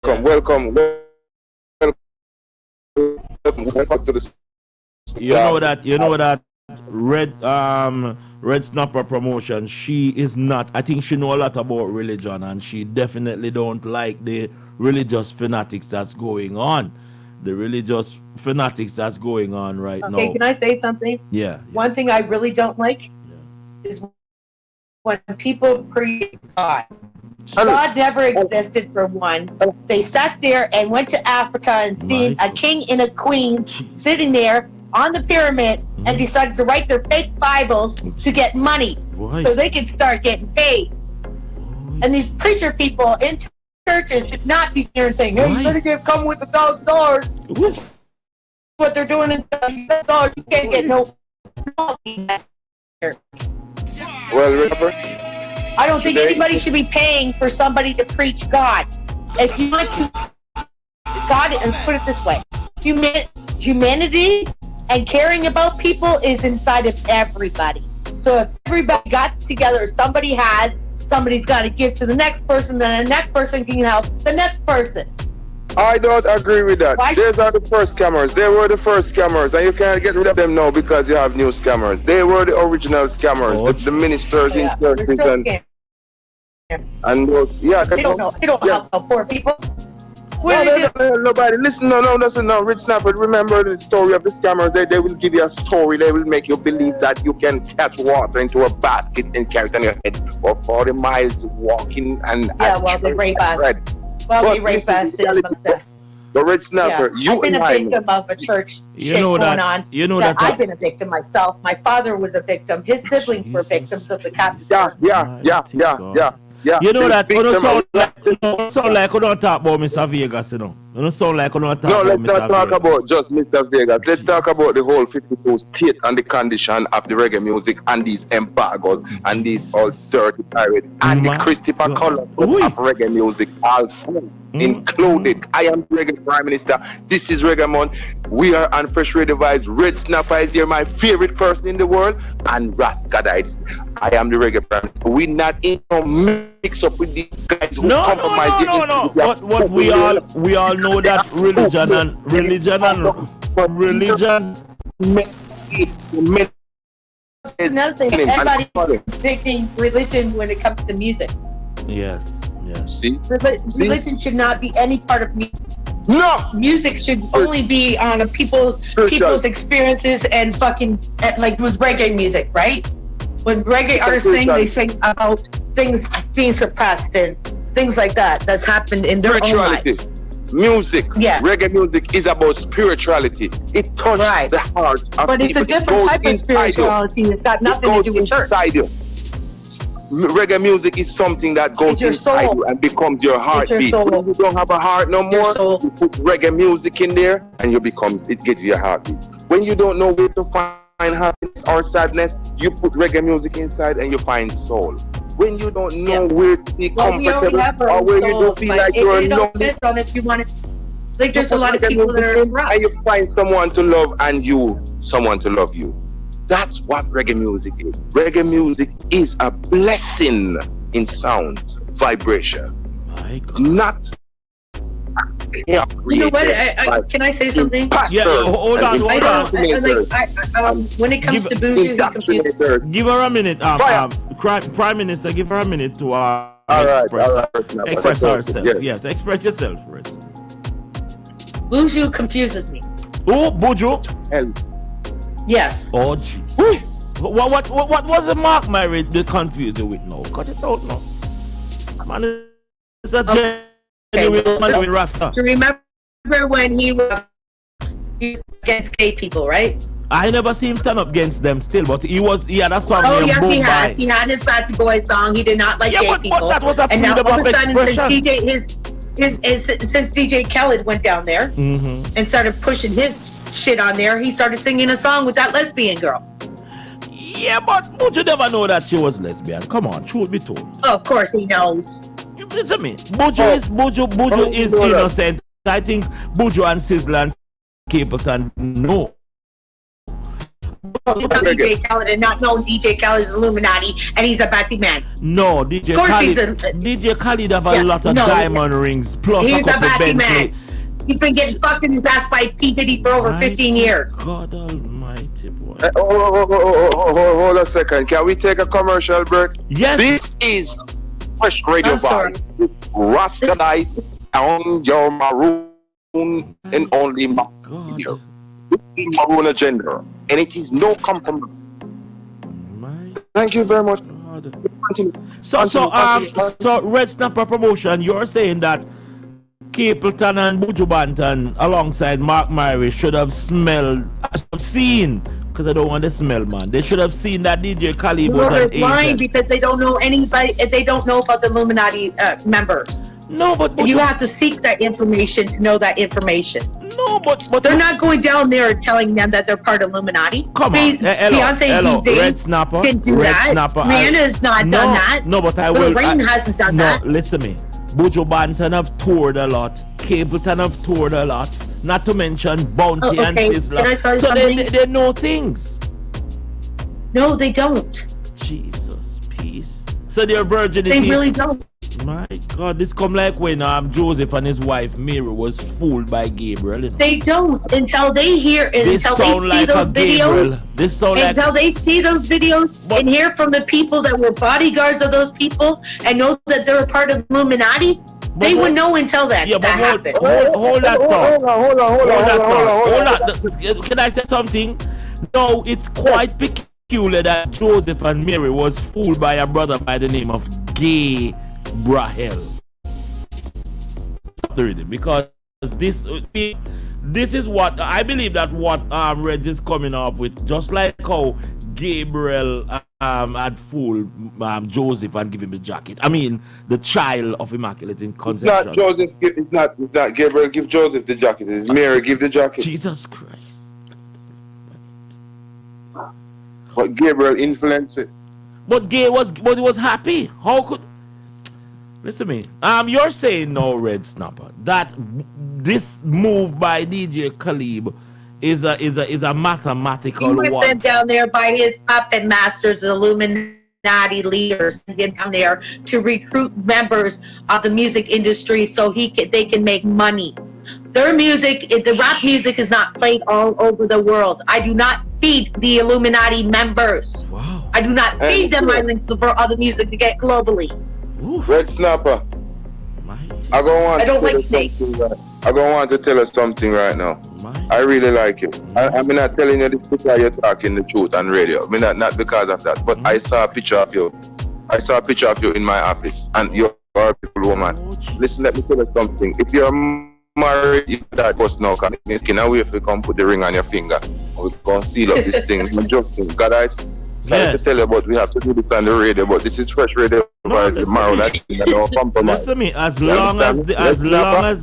Welcome to the. You know that Red Snapper promotion. She is not. I think she know a lot about religion, and she definitely don't like the religious fanatics that's going on. The religious fanatics that's going on right now. Okay, can I say something? Yeah. One thing I really don't like is when people create God. God never existed, for one. They sat there and went to Africa and seen a king and a queen sitting there on the pyramid and decided to write their fake Bibles to get money so they can start getting paid. And these preacher people in churches should not be here and saying, hey, you better just come with $1,000. What they're doing in $1,000, you can't get no. Well, remember, I don't think anybody should be paying for somebody to preach God. If you want to, God, and put it this way, humanity and caring about people is inside of everybody. So if everybody got together, somebody's got to give to the next person, then the next person can help the next person. I don't agree with that. These are the first scammers. They were the first scammers, and you can't get rid of them now because you have new scammers. They were the original scammers, the ministers in churches and those. Yeah, they don't know. They don't help the poor people. Nobody. Listen, no. Rich Snapper, remember the story of the scammers. They will give you a story. They will make you believe that you can catch water into a basket and carry it on your head for 40 miles walking and. Yeah, well, they rape us. Well, they rape us in us. The Red Snapper, I've been a victim of a church shit going on. I've been a victim myself. My father was a victim. His siblings were victims of the Catholic Church. Yeah. You know that you don't sound like you don't talk about Mr. Vegas, you know. You don't sound like you don't talk about Mr. No, let's not talk about just Mr. Vegas. Let's talk about the whole 52 state and the condition of the reggae music and these embargoes and these all dirty pirates and the Christopher Columbus of reggae music also included. I am Reggae Prime Minister. This is Reggae Month. We are on Fresh Radio Vibes. Red Snapper is here, my favorite person in the world, and Raskadite. I am the Reggae Prime Minister. We're not in no mix up with these guys who compromise. No. But we all know that religion Another thing, everybody's predicting religion when it comes to music. Yes. See? Religion should not be any part of music. No! Music should only be on people's experiences and fucking, like with reggae music, right? When reggae artists sing, they sing about things being suppressed and things like that that's happened in their own lives. Music, reggae music is about spirituality. It touches the heart of people. But it's a different type of spirituality. It's got nothing to do with church. Reggae music is something that goes inside you and becomes your heartbeat. When you don't have a heart no more, you put reggae music in there and it gives you a heartbeat. When you don't know where to find happiness or sadness, you put reggae music inside and you find soul. When you don't know where to be comfortable or where you don't feel like you're alone, if you want to, like there's a lot of people that are rough. And you find someone to love and someone to love you. That's what reggae music is. Reggae music is a blessing in sound, vibration. My God. Not. You know what? Can I say something? Hold on. When it comes to Buju, he confuses. Give her a minute. Prime Minister, give her a minute to express herself. Yes, express yourself, Rick. Buju confuses me. Oh, Buju? Yes. Oh, Jesus. What was the Mark married that confused you with now? Cut it out now. Man, it's a genuine Rasta. To remember when he was against gay people, right? I never see him stand up against them still, but he had a song named yes, Boom he has. Bye. He had his Batty Boy song. He did not like gay people. But that was a and now all of a sudden, expression. since DJ Khaled went down there and started pushing his shit on there, he started singing a song with that lesbian girl. Yeah, but would you never know that she was lesbian? Come on, truth be told. Oh, of course he knows. Listen to me. Buju is innocent. I think Buju and Sizzla and Capleton know. DJ Khaled and not know DJ Khaled is Illuminati and he's a batty man. No, DJ Khaled have a lot of diamond rings plus he's a batty Bentley. Man. He's been getting fucked in his ass by P. Diddy for over 15 years. God almighty, boy. Hold a second. Can we take a commercial break? Yes. This is Fresh Radio Vibe. Raskadite on your maroon and only maroon. Maroon agenda. And it is no compromise. Thank you very much. So Red Snapper promotion, you're saying that Capleton and Buju Banton alongside Mark Myrie should have smelled I've seen, because I don't want to smell, man. They should have seen that DJ Khalib was They're an blind agent. because they don't know anybody. They don't know about the Illuminati members. No, but you have to seek that information to know that information. No, but they're not going down there and telling them that they're part of Illuminati. Come on, Beyonce and Hussein Red Snapper, didn't do Red that. Snapper. Rihanna has not done that. No, but I will. Rain hasn't done that. No, listen to me. Buju Banton have toured a lot. Capleton have toured a lot. Not to mention Bounty and Sizzla. So they know things. No, they don't. Jesus, peace. So their virginity. They really don't. My God, this come like when Joseph and his wife Mary was fooled by Gabriel. You know? They don't until they hear until they see those videos. Until they see those videos and hear from the people that were bodyguards of those people and know that they're a part of Illuminati. They would know until that. Yeah, but happened. Hold that thought. Hold on. Can I say something? No, it's quite peculiar that Joseph and Mary was fooled by a brother by the name of Gabriel. Because this is what I believe that what Reg is coming up with, just like how Gabriel had fooled Joseph and give him the jacket. I mean, the child of Immaculate Conception. It's not Joseph. It's not Gabriel give Joseph the jacket. It's Mary give the jacket. Jesus Christ. But Gabriel influenced it. But he was happy. How could? Listen to me. You're saying no, Red Snapper, that this move by DJ Khalib is a mathematical one. He was sent down there by his puppet masters, the Illuminati leaders, sent down there to recruit members of the music industry so they can make money. Their music, the rap music, is not played all over the world. I do not feed the Illuminati members. Wow. I do not feed them my links for other music to get globally. Red Snapper. I don't like snakes. I don't want to tell us something right now. I really like you. I'm not telling you this because you're talking the truth on radio. I mean, not because of that. But I saw a picture of you. I saw a picture of you in my office, and you're a beautiful woman. Listen, let me tell you something. If you're married, if that was now coming, can away if you come put the ring on your finger, we can seal up this thing. I'm joking. God, I sorry to tell you, but we have to do this on the radio. But this is fresh radio. Listen to me. As long as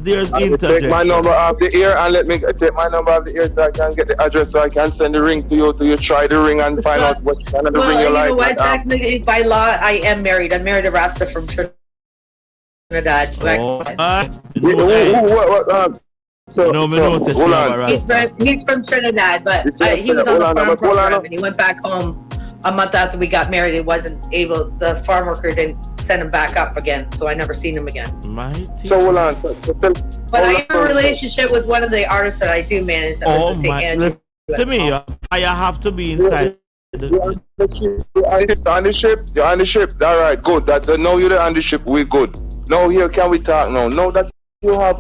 there's interject. Take my number off the air and let me take my number off the air so I can get the address so I can send the ring to you. To you try the ring and find out what kind of the ring you like. Well, you know what? Technically, by law, I am married. I'm married to Rasta from Trinidad. He's from Trinidad, but he was on the farm program and he went back home a month after we got married. He wasn't able, the farm worker didn't send him back up again, so I never seen him again. So hold on. But I have a relationship with one of the artists that I do manage. Listen to me, I have to be inside. You're on the ship. You're on the ship. All right, good. Now you're on the ship. We're good. Now here, can we talk now? Now that you have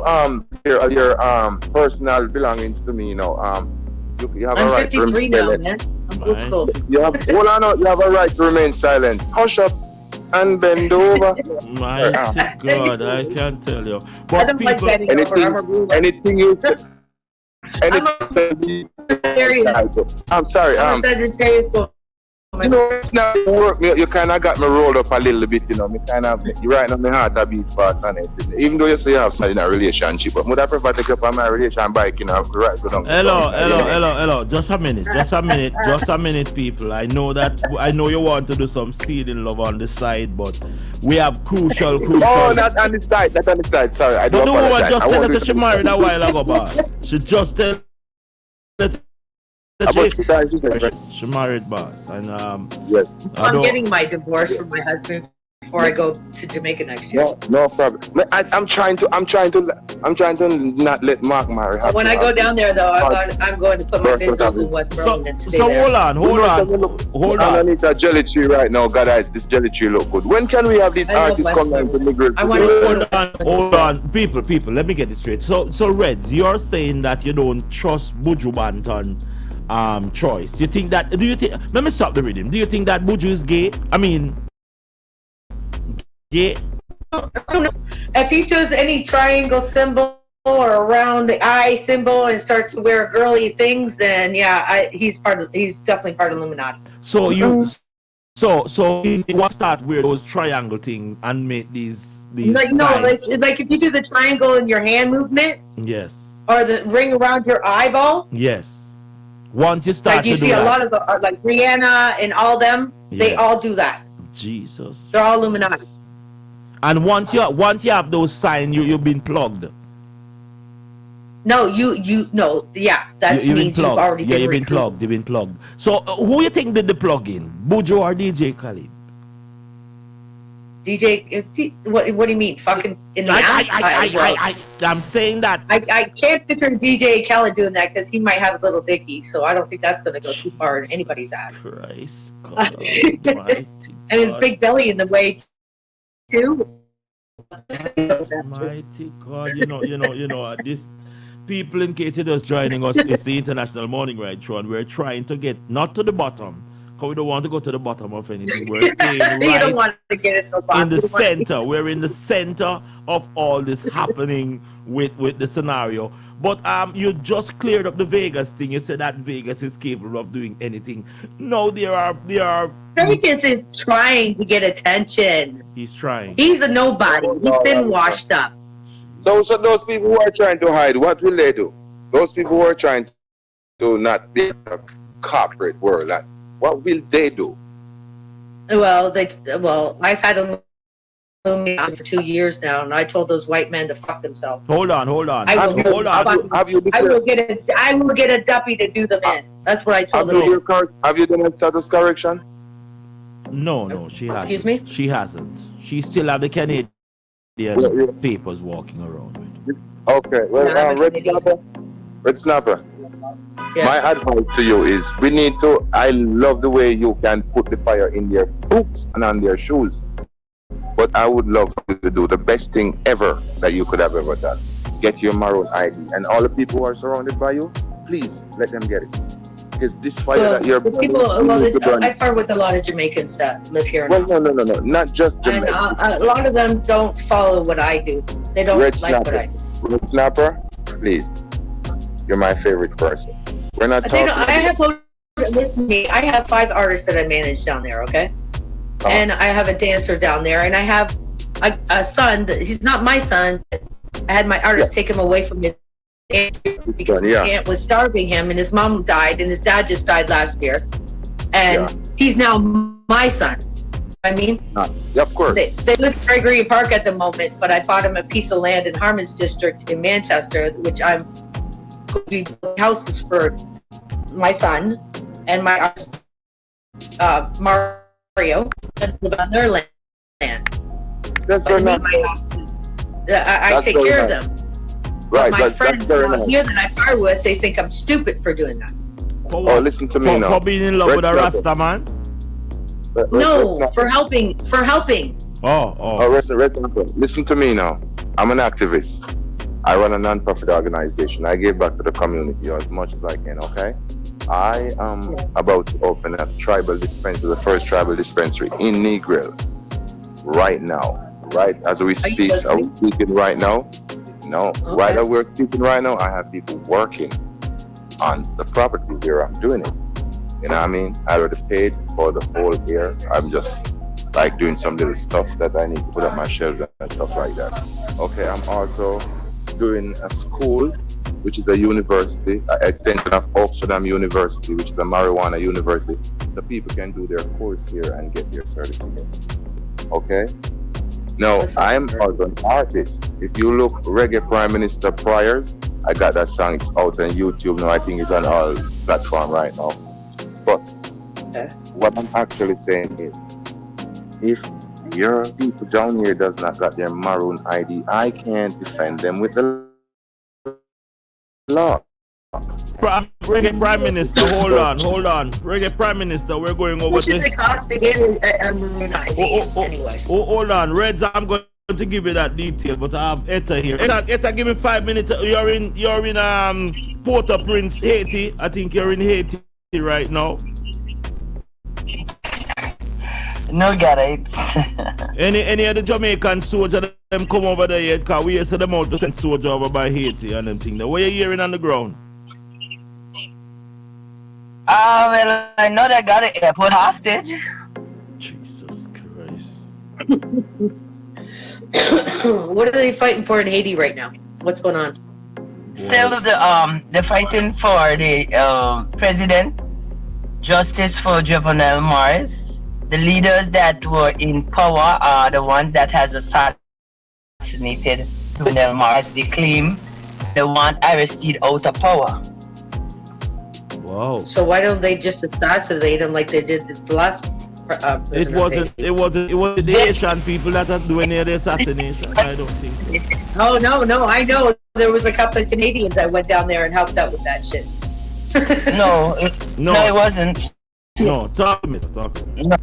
your personal belongings to me now. You have I'm a right 53 to now, remain man. I'm old school. You have a right to remain silent. Hush up and bend over. My God, I can't tell you. But I don't like bending over. Anything you say. I'm sorry. I'm a Sagittarius woman. You know, it's not work. You kind of got me rolled up a little bit, you know. Me kind of, you right now, my heart a beat fast on it. Even though you say you have something in a relationship, but would I prefer to take up on my relation bike, you know, right go down. Hello. Just a minute, people. I know you want to do some stealing love on the side, but we have crucial. Oh, not on the side. Sorry, I don't. But the woman just tell us that she married a while ago, boss. She just tell. She married, boss, and yes. I'm getting my divorce from my husband before I go to Jamaica next year. No problem. I'm trying to not let Mark marry her. When I go down there, though, I'm going to put my business in West Burlington today. So hold on. I need a jelly tree right now. God, this jelly tree look good. When can we have these artists come down to migrate? Hold on, people. Let me get this straight. So Reds, you're saying that you don't trust Buju Banton choice. Do you think let me stop the rhythm. Do you think that Buju is gay? I mean, gay? I don't know. If he does any triangle symbol or around the eye symbol and starts to wear girly things, then yeah, he's definitely part of Illuminati. So you, so he want to start wear those triangle thing and make these like signs. like if you do the triangle in your hand movement, Yes. or the ring around your eyeball. Yes. Once you start like you to see do a that, lot of the like Rihanna and all them, they Yes. all do that. Jesus. They're all Illuminati. And once you have those signs, you've been plugged. No, that means you've already been You've been recruited. plugged. You've been plugged. So who you think did the plugging? Bujo or DJ Khalid? What do you mean? Fucking in the ass? I'm saying that. I can't picture DJ Khaled doing that because he might have a little dicky, so I don't think that's going to go too far in anybody's ass. Christ, God Almighty, and his big belly in the way too. Mighty God, you know, this people, in case you're just joining us, it's the International Morning Ride Show, and we're trying to get not to the bottom, because we don't want to go to the bottom of anything. We're staying You don't want to get in the center. We're in the center of all this happening with the scenario. But you just cleared up the Vegas thing. You said that Vegas is capable of doing anything. No, there are. Vegas is trying to get attention. He's trying. He's a nobody. He's been washed up. So those people who are trying to hide, what will they do? Those people who are trying to not be in a corporate world, what will they do? Well, I've had a for 2 years now, and I told those white men to fuck themselves. Hold on. I will get a duppy to do them in. That's what I told them. Have you done a status correction? No, she hasn't. Excuse me? She hasn't. She still have the Canadian papers walking around with. Okay, well, Red Snapper. Yeah. My advice to you is I love the way you can put the fire in their boots and on their shoes. But I would love you to do the best thing ever that you could have ever done. Get your maroon ID. And all the people who are surrounded by you, please let them get it. Because this fire that you're burning... I part with a lot of Jamaicans that live here now. No. Not just Jamaicans. And a lot of them don't follow what I do. They don't what I do. Red Snapper, please. You're my favorite person. We're not talking... Listen to me. I have 5 artists that I manage down there, okay? And I have a dancer down there, and I have a son. He's not my son. I had my artist take him away from his aunt because his aunt was starving him, and his mom died, and his dad just died last year. And he's now my son. I mean, of course. They live in Gregory Park at the moment, but I bought him a piece of land in Harmon's district in Manchester, which I'm going to be building houses for my son and my artist, Mario, and live on their land. I take care of them. But my friends out here that I fire with, they think I'm stupid for doing that. Listen to me now. For being in love with a Rasta man? No, for helping. Listen to me now. I'm an activist. I run a non-profit organization. I give back to the community as much as I can, okay? I am about to open a tribal dispensary, the first tribal dispensary in Negril right now. Right as we speak, are we speaking right now? No. Okay. Right as we're speaking right now, I have people working on the property where I'm doing it. You know what I mean? I already paid for the whole year. I'm just like doing some little stuff that I need to put up my shelves and stuff like that. Okay, I'm also doing a school, which is a university, an extension of Oxford University, which is a marijuana university. The people can do their course here and get their certificate. Okay? Now, I'm also an artist. If you look Reggae Prime Minister Priors, I got that song. It's out on YouTube now. I think it's on all platforms right now. But what I'm actually saying is, if your people down here does not got their maroon ID, I can't defend them with the law. Reggae Prime Minister, hold on. Reggae Prime Minister, we're going over this. What should it cost to get a maroon ID anyway? Hold on, Reds, I'm going to give you that detail, but I have Etta here. Etta, give me 5 minutes. You're in Port-au-Prince, Haiti. I think you're in Haiti right now. No got it. Any of the Jamaican soldiers them come over there yet? Cause we hear them out to send soldier over by Haiti and them thing. What you hearing on the ground? Well, I know they got an airport hostage. Jesus Christ. What are they fighting for in Haiti right now? What's going on? Still, they're fighting for the president, justice for Jovenel Morris. The leaders that were in power are the ones that has assassinated Jovenel Morris. They claim they want Aristide out of power. Wow. So why don't they just assassinate him like they did the last It wasn't the Asian people that are doing the assassination. I don't think so. Oh no, I know there was a couple of Canadians that went down there and helped out with that shit. No, it wasn't. No, talk to me. No.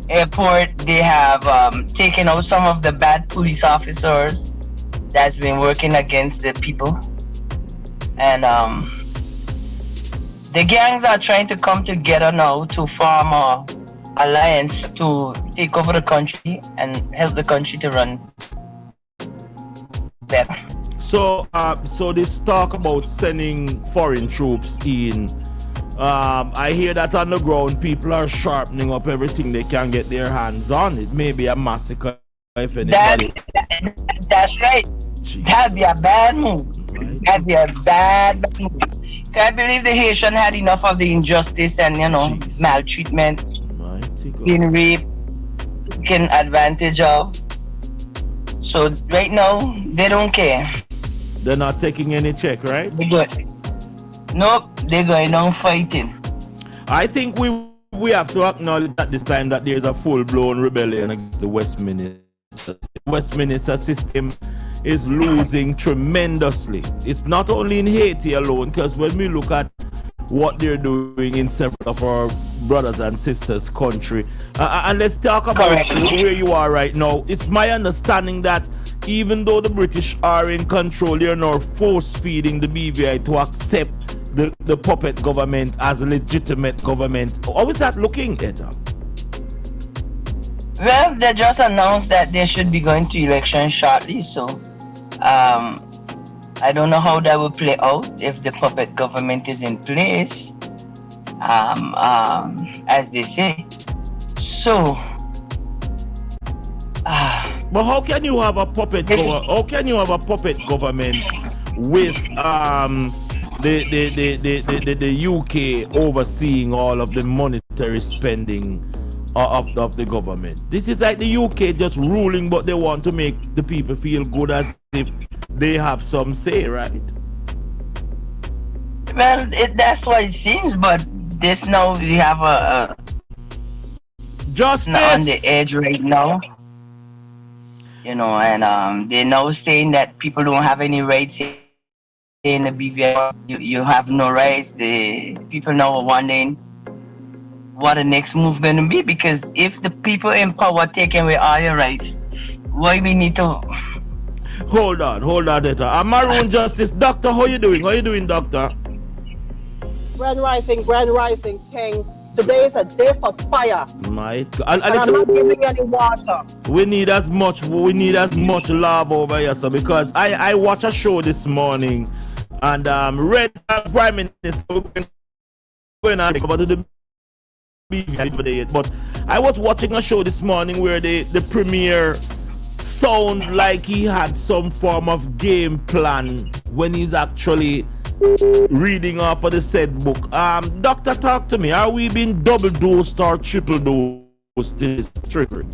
Airport, they have taken out some of the bad police officers that's been working against the people. And the gangs are trying to come together now to form an alliance to take over the country and help the country to run better. So this talk about sending foreign troops in, I hear that on the ground people are sharpening up everything they can get their hands on. It may be a massacre if anybody. That's right. Jeez. That'd be a bad move. That'd be a bad move. I believe the Haitian had enough of the injustice and maltreatment, being raped, taken advantage of. So right now they don't care. They're not taking any check, right? Nope, they're going on fighting. I think we have to acknowledge at this time that there's a full-blown rebellion against the Westminster. The Westminster system is losing tremendously. It's not only in Haiti alone, because when we look at what they're doing in several of our brothers and sisters' country, and let's talk about where you are right now. It's my understanding that even though the British are in control, they're now force-feeding the BVI to accept the puppet government as a legitimate government. How is that looking, Etta? Well, they just announced that they should be going to election shortly, so I don't know how that will play out if the puppet government is in place, as they say. So, but how can you have a puppet? How can you have a puppet government with the UK overseeing all of the monetary spending of the government? This is like the UK just ruling, but they want to make the people feel good as if they have some say, right? Well, that's what it seems, but this now we have a justice on the edge right now. You know, and they're now saying that people don't have any rights in the BVI. You have no rights. The people now are wondering what the next move going to be, because if the people in power taking away all your rights, why we need to... Hold on, Etta. I'm Maroon Justice. Doctor, how you doing? How you doing, Doctor? Grand Rising, King. Today is a day for fire. My God. And I'm not giving any water. We need as much love over here, sir, because I watched a show this morning and read Prime Minister going on about the but I was watching a show this morning where the premier sound like he had some form of game plan when he's actually reading off of the said book. Doctor, talk to me. Are we being double dosed or triple dosed this trickery?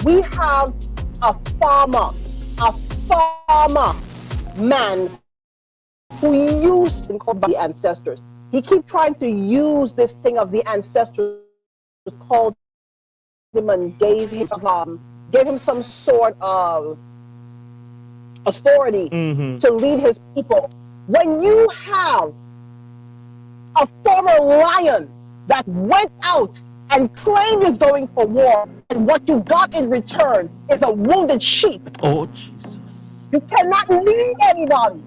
We have a farmer man who used to call the ancestors. He keep trying to use this thing of the ancestors, called him and gave him some sort of authority to lead his people. When you have a former lion that went out and claimed he's going for war, and what you got in return is a wounded sheep. Oh, Jesus. You cannot lead anybody.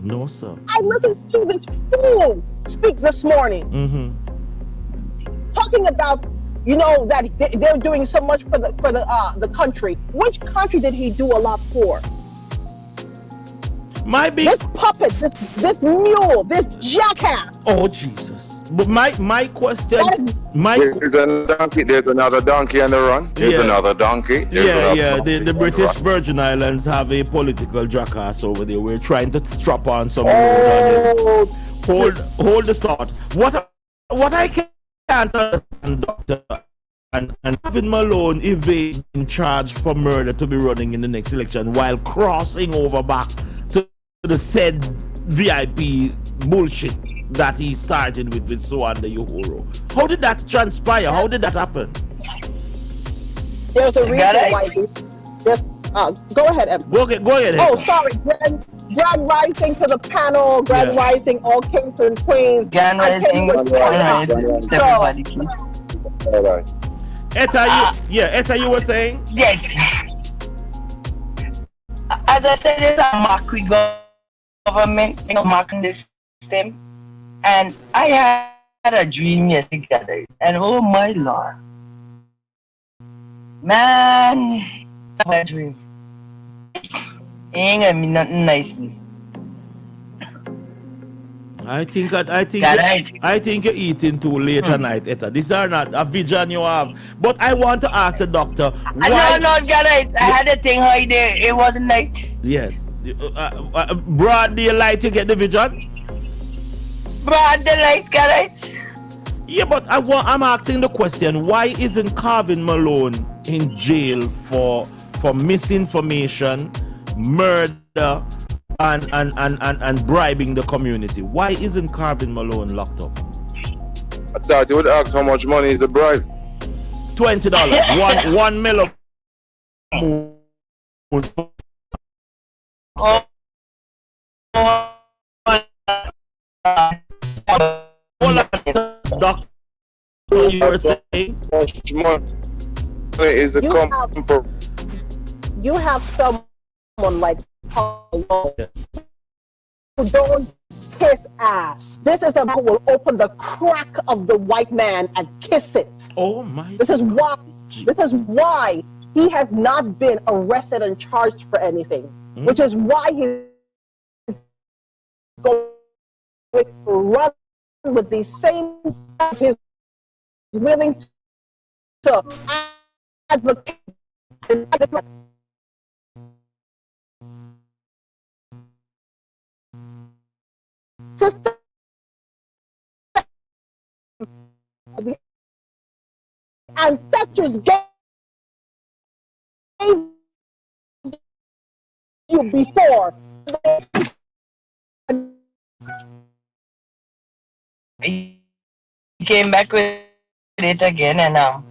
No, sir. I listened to this fool speak this morning, talking about, that they're doing so much for the country. Which country did he do a lot for? This puppet, this mule, this jackass. Oh Jesus! But my question, There's another donkey on the run. There's another donkey. The British Virgin Islands have a political jackass over there. We're trying to strap on some road on him. Hold the thought. What I can't understand, Doctor, and having Malone evade in charge for murder to be running in the next election while crossing over back to the said VIP bullshit that he started with Suanda Uhuru. How did that transpire? How did that happen? There's a reason why go ahead, Em. Go ahead. Oh, sorry. Grand rising to the panel. Grand rising, all kings and queens. Grand rising. Everybody. Etta, you were saying? Yes. As I said, there's a mockery government, marking this system. And I had a dream yesterday. And oh my Lord. Man, I had a dream. Ain't gonna be nothing nicely. I think you're eating too late tonight, Etta. These are not a vision you have. But I want to ask the doctor why. No, guys. I had a thing how it wasn't night. Yes. Broad daylight, you get the vision? Broad daylight, guys. Yeah, but I'm asking the question: why isn't Calvin Malone in jail for misinformation, murder, and bribing the community? Why isn't Calvin Malone locked up? I thought you would ask how much money is a bribe. $20. $1 million. Doctor, you were saying? You have someone like Paul who don't kiss ass. This is a man who will open the crack of the white man and kiss it. Oh my! This is why he has not been arrested and charged for anything. Which is why he's going to run with these same steps. He's willing to advocate. Sister, the ancestors gave you before. He came back with it again, and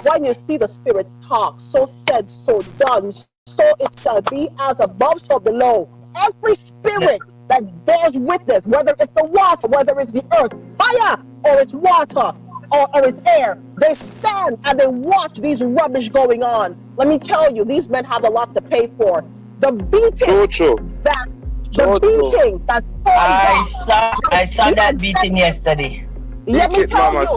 when you see the spirits talk, so said, so done, so it shall be, as above, so below. Every spirit that bears witness, whether it's the water, whether it's the earth, fire, or it's water, or it's air, they stand and they watch these rubbish going on. Let me tell you, these men have a lot to pay for. The beating that's I saw that beating yesterday. Let me tell you,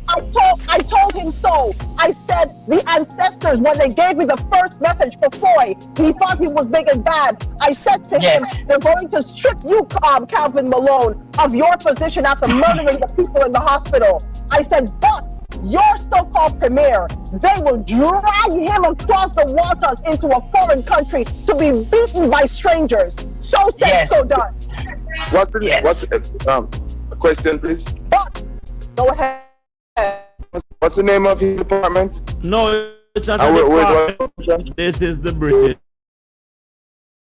I told him so. I said the ancestors, when they gave me the first message for Foy, he thought he was big and bad. I said to him, they're going to strip you, Calvin Malone, of your position after murdering the people in the hospital. I said, but your so-called premier, they will drag him across the waters into a foreign country to be beaten by strangers. So said, so done. What's question, please? Go ahead. What's the name of his department? No, it's not a department. This is the British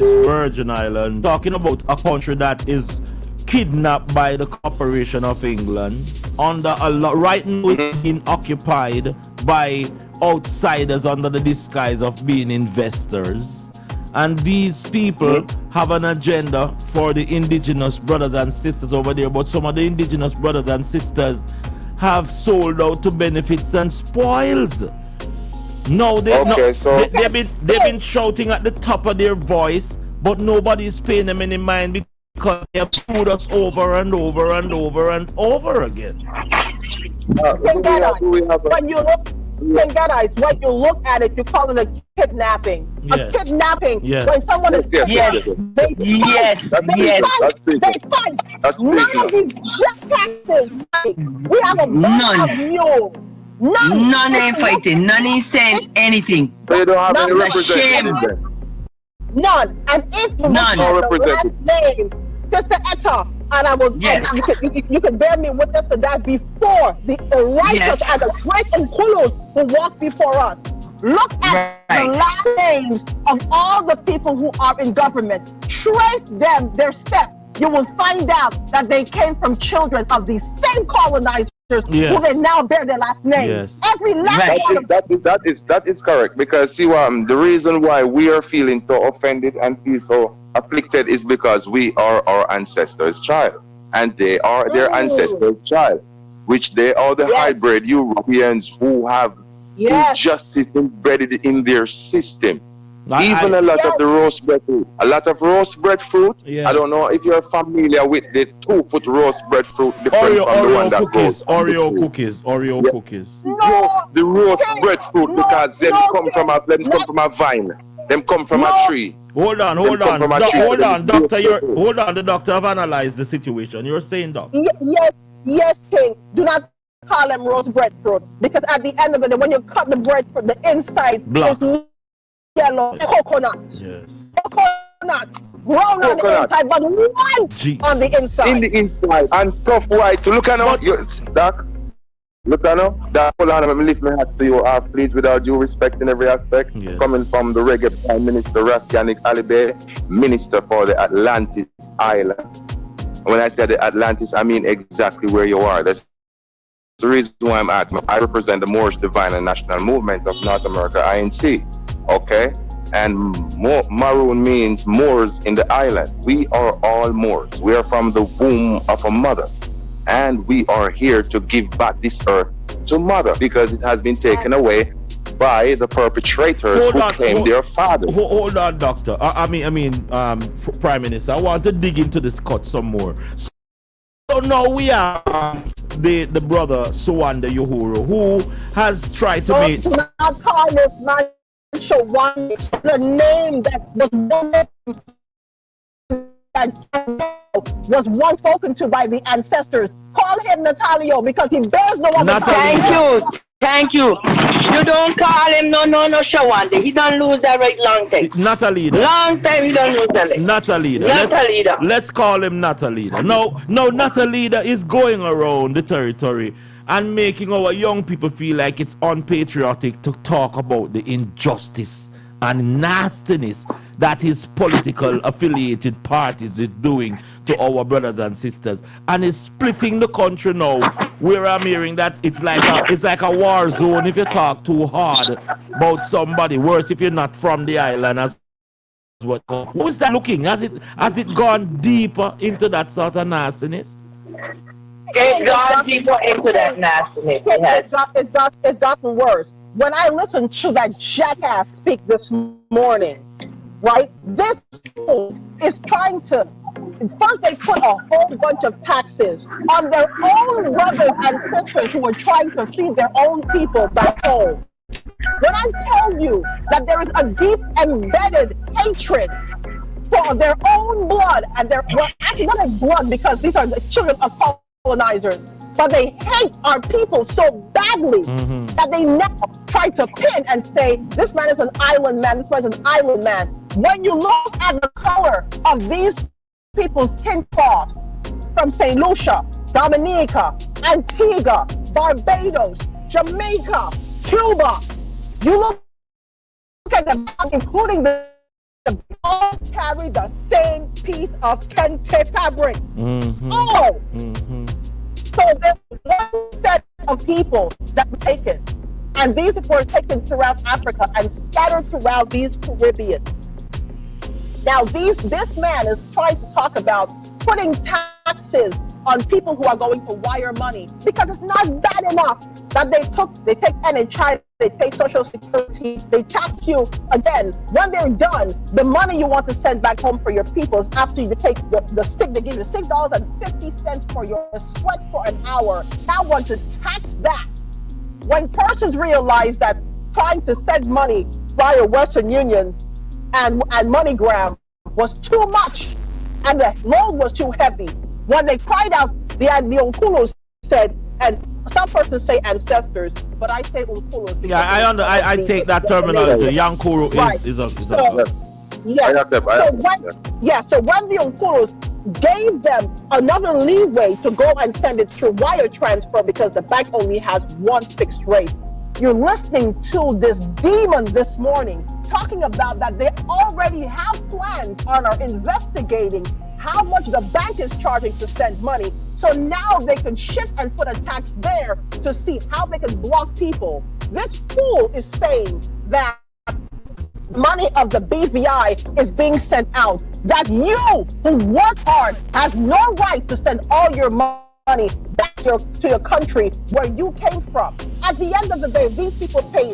Virgin Islands. Talking about a country that is kidnapped by the Corporation of England. Right now it's being occupied by outsiders under the disguise of being investors. And these people have an agenda for the indigenous brothers and sisters over there, but some of the indigenous brothers and sisters have sold out to benefits and spoils. No, so they've been shouting at the top of their voice, but nobody's paying them any mind because they have screwed us over and over and over and over again. When you look at it, you call it a kidnapping. Yes. A kidnapping. Yes. When someone is kidnapped, they fight. None of these jackasses. We have a bunch of mules. None ain't fighting. None ain't saying anything. So you don't have any That's a shame. representatives. None. And if you look at the last names, Sister Etta, and I will, you can bear me witness to that before the righteous and the great and Kulus who walk before us. Look at the last names of all the people who are in government. Trace them, their steps. You will find out that they came from children of these same colonizers who they now bear their last name. Yes. Every last one of that is correct, because see the reason why we are feeling so offended and feel so afflicted is because we are our ancestors' child, and they are their ancestors' child, which they are the hybrid Europeans who have injustice embedded in their system. Even a lot of the roast bread fruit. A lot of roast bread fruit. I don't know if you're familiar with the 2-foot roast bread fruit different from the one that grows. Oreo cookies. The roast bread fruit, because them come from a vine. Them come from a tree. Hold on, doctor. The doctor have analyzed the situation. You're saying, Doc? Yes, King. Do not call them roast bread fruit, because at the end of the day, when you cut the bread from the inside, it's yellow coconut. Yes. Coconut. Brown on the inside, but white on the inside. In the inside. And tough white. Look at now. Doc. Look at now. Doc, hold on. Let me lift my hats to you, please, without due respect in every aspect. Yes. Coming from the Reggae Prime Minister Raskianik Alibay, Minister for the Atlantis Island. When I say the Atlantis, I mean exactly where you are. That's the reason why I'm at. I represent the Moorish Divine and National Movement of North America, INC. Okay, and Maroon means Moors in the island. We are all Moors. We are from the womb of a mother, and we are here to give back this earth to mother, because it has been taken away by the perpetrators who claim their father. Hold on, doctor. Prime Minister, I want to dig into this cut some more. So now we are the brother Suwanda Uhuru, who has tried to make. Not call this man Shawanda, the name that was once spoken to by the ancestors. Call him Natalio, because he bears no other. Thank you. You don't call him no Shawanda. He don't lose that right long time. Not a leader. Long time he don't lose that right. Not a leader. Let's call him not a leader. No, not a leader is going around the territory and making our young people feel like it's unpatriotic to talk about the injustice and nastiness that his political affiliated parties is doing to our brothers and sisters, and is splitting the country now, where I'm hearing that it's like a war zone if you talk too hard about somebody. Worse if you're not from the island. As what? Who is that looking? Has it gone deeper into that sort of nastiness? It's gone deeper into that nastiness. It's gotten worse. When I listened to that jackass speak this morning, right? This fool is trying to. First, they put a whole bunch of taxes on their own brothers and sisters who are trying to feed their own people back home. When I tell you that there is a deep embedded hatred for their own blood, and actually not like blood, because these are the children of colonizers, but they hate our people so badly that they now try to pin and say, this man is an island man, this man is an island man. When you look at the color of these people's skin cloth from St. Lucia, Dominica, Antigua, Barbados, Jamaica, Cuba, you look at them, including they all carry the same piece of kente fabric. So there's one set of people that were taken, and these were taken throughout Africa and scattered throughout these Caribbeans. Now this man is trying to talk about putting taxes on people who are going to wire money, because it's not bad enough that they take NHI, they pay Social Security, they tax you again. When they're done, the money you want to send back home for your people is after you take the sick, they give you $6.50 for your sweat for an hour. Now want to tax that. When persons realize that trying to send money via Western Union and MoneyGram was too much and the load was too heavy, when they cried out, the Unkulos said, and some persons say ancestors, but I say Unkulos. Yeah, I take that terminology. Yankuru is a So when the Unkulos gave them another leeway to go and send it through wire transfer because the bank only has one fixed rate, you're listening to this demon this morning talking about that they already have plans and are investigating how much the bank is charging to send money. So now they can shift and put a tax there to see how they can block people. This fool is saying that money of the BVI is being sent out, that you who work hard has no right to send all your money back to your country where you came from. At the end of the day, these people pay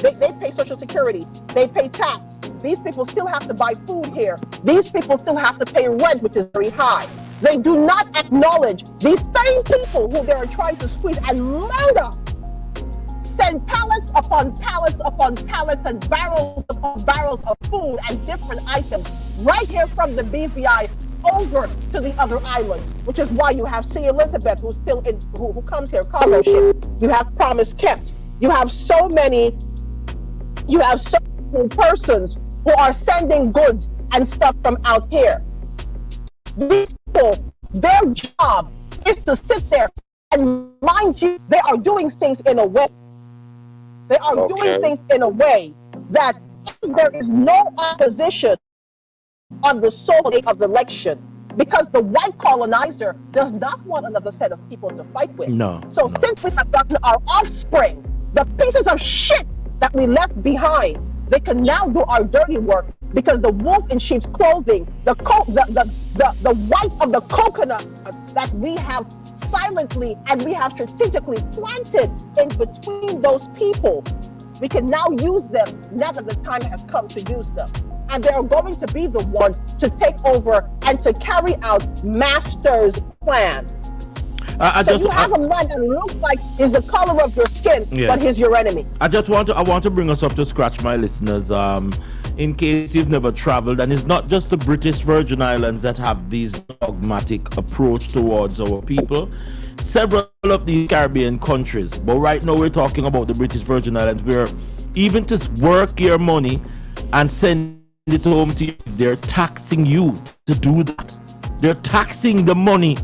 they pay Social Security, they pay tax. These people still have to buy food here. These people still have to pay rent, which is very high. They do not acknowledge these same people who they are trying to squeeze and murder. Send pallets upon pallets upon pallets and barrels upon barrels of food and different items right here from the BVI over to the other island, which is why you have C. Elizabeth, who's still in, who comes here, cargo ship. You have Promise Kept. You have so many persons who are sending goods and stuff from out here. These people, their job is to sit there and mind you, they are doing things in a way. They are doing things in a way that if there is no opposition on the soul of the election, because the white colonizer does not want another set of people to fight with. So since we have gotten our offspring, the pieces of shit that we left behind, they can now do our dirty work because the wolf in sheep's clothing, the white of the coconut that we have silently and we have strategically planted in between those people, we can now use them now that the time has come to use them. And they are going to be the one to take over and to carry out master's plan. You have a man that looks like he's the color of your skin, but he's your enemy. I want to bring us up to scratch, my listeners. In case you've never traveled, and it's not just the British Virgin Islands that have these dogmatic approach towards our people. Several of the Caribbean countries, but right now we're talking about the British Virgin Islands, where even to work your money and send it home to you, they're taxing you to do that. They're taxing the money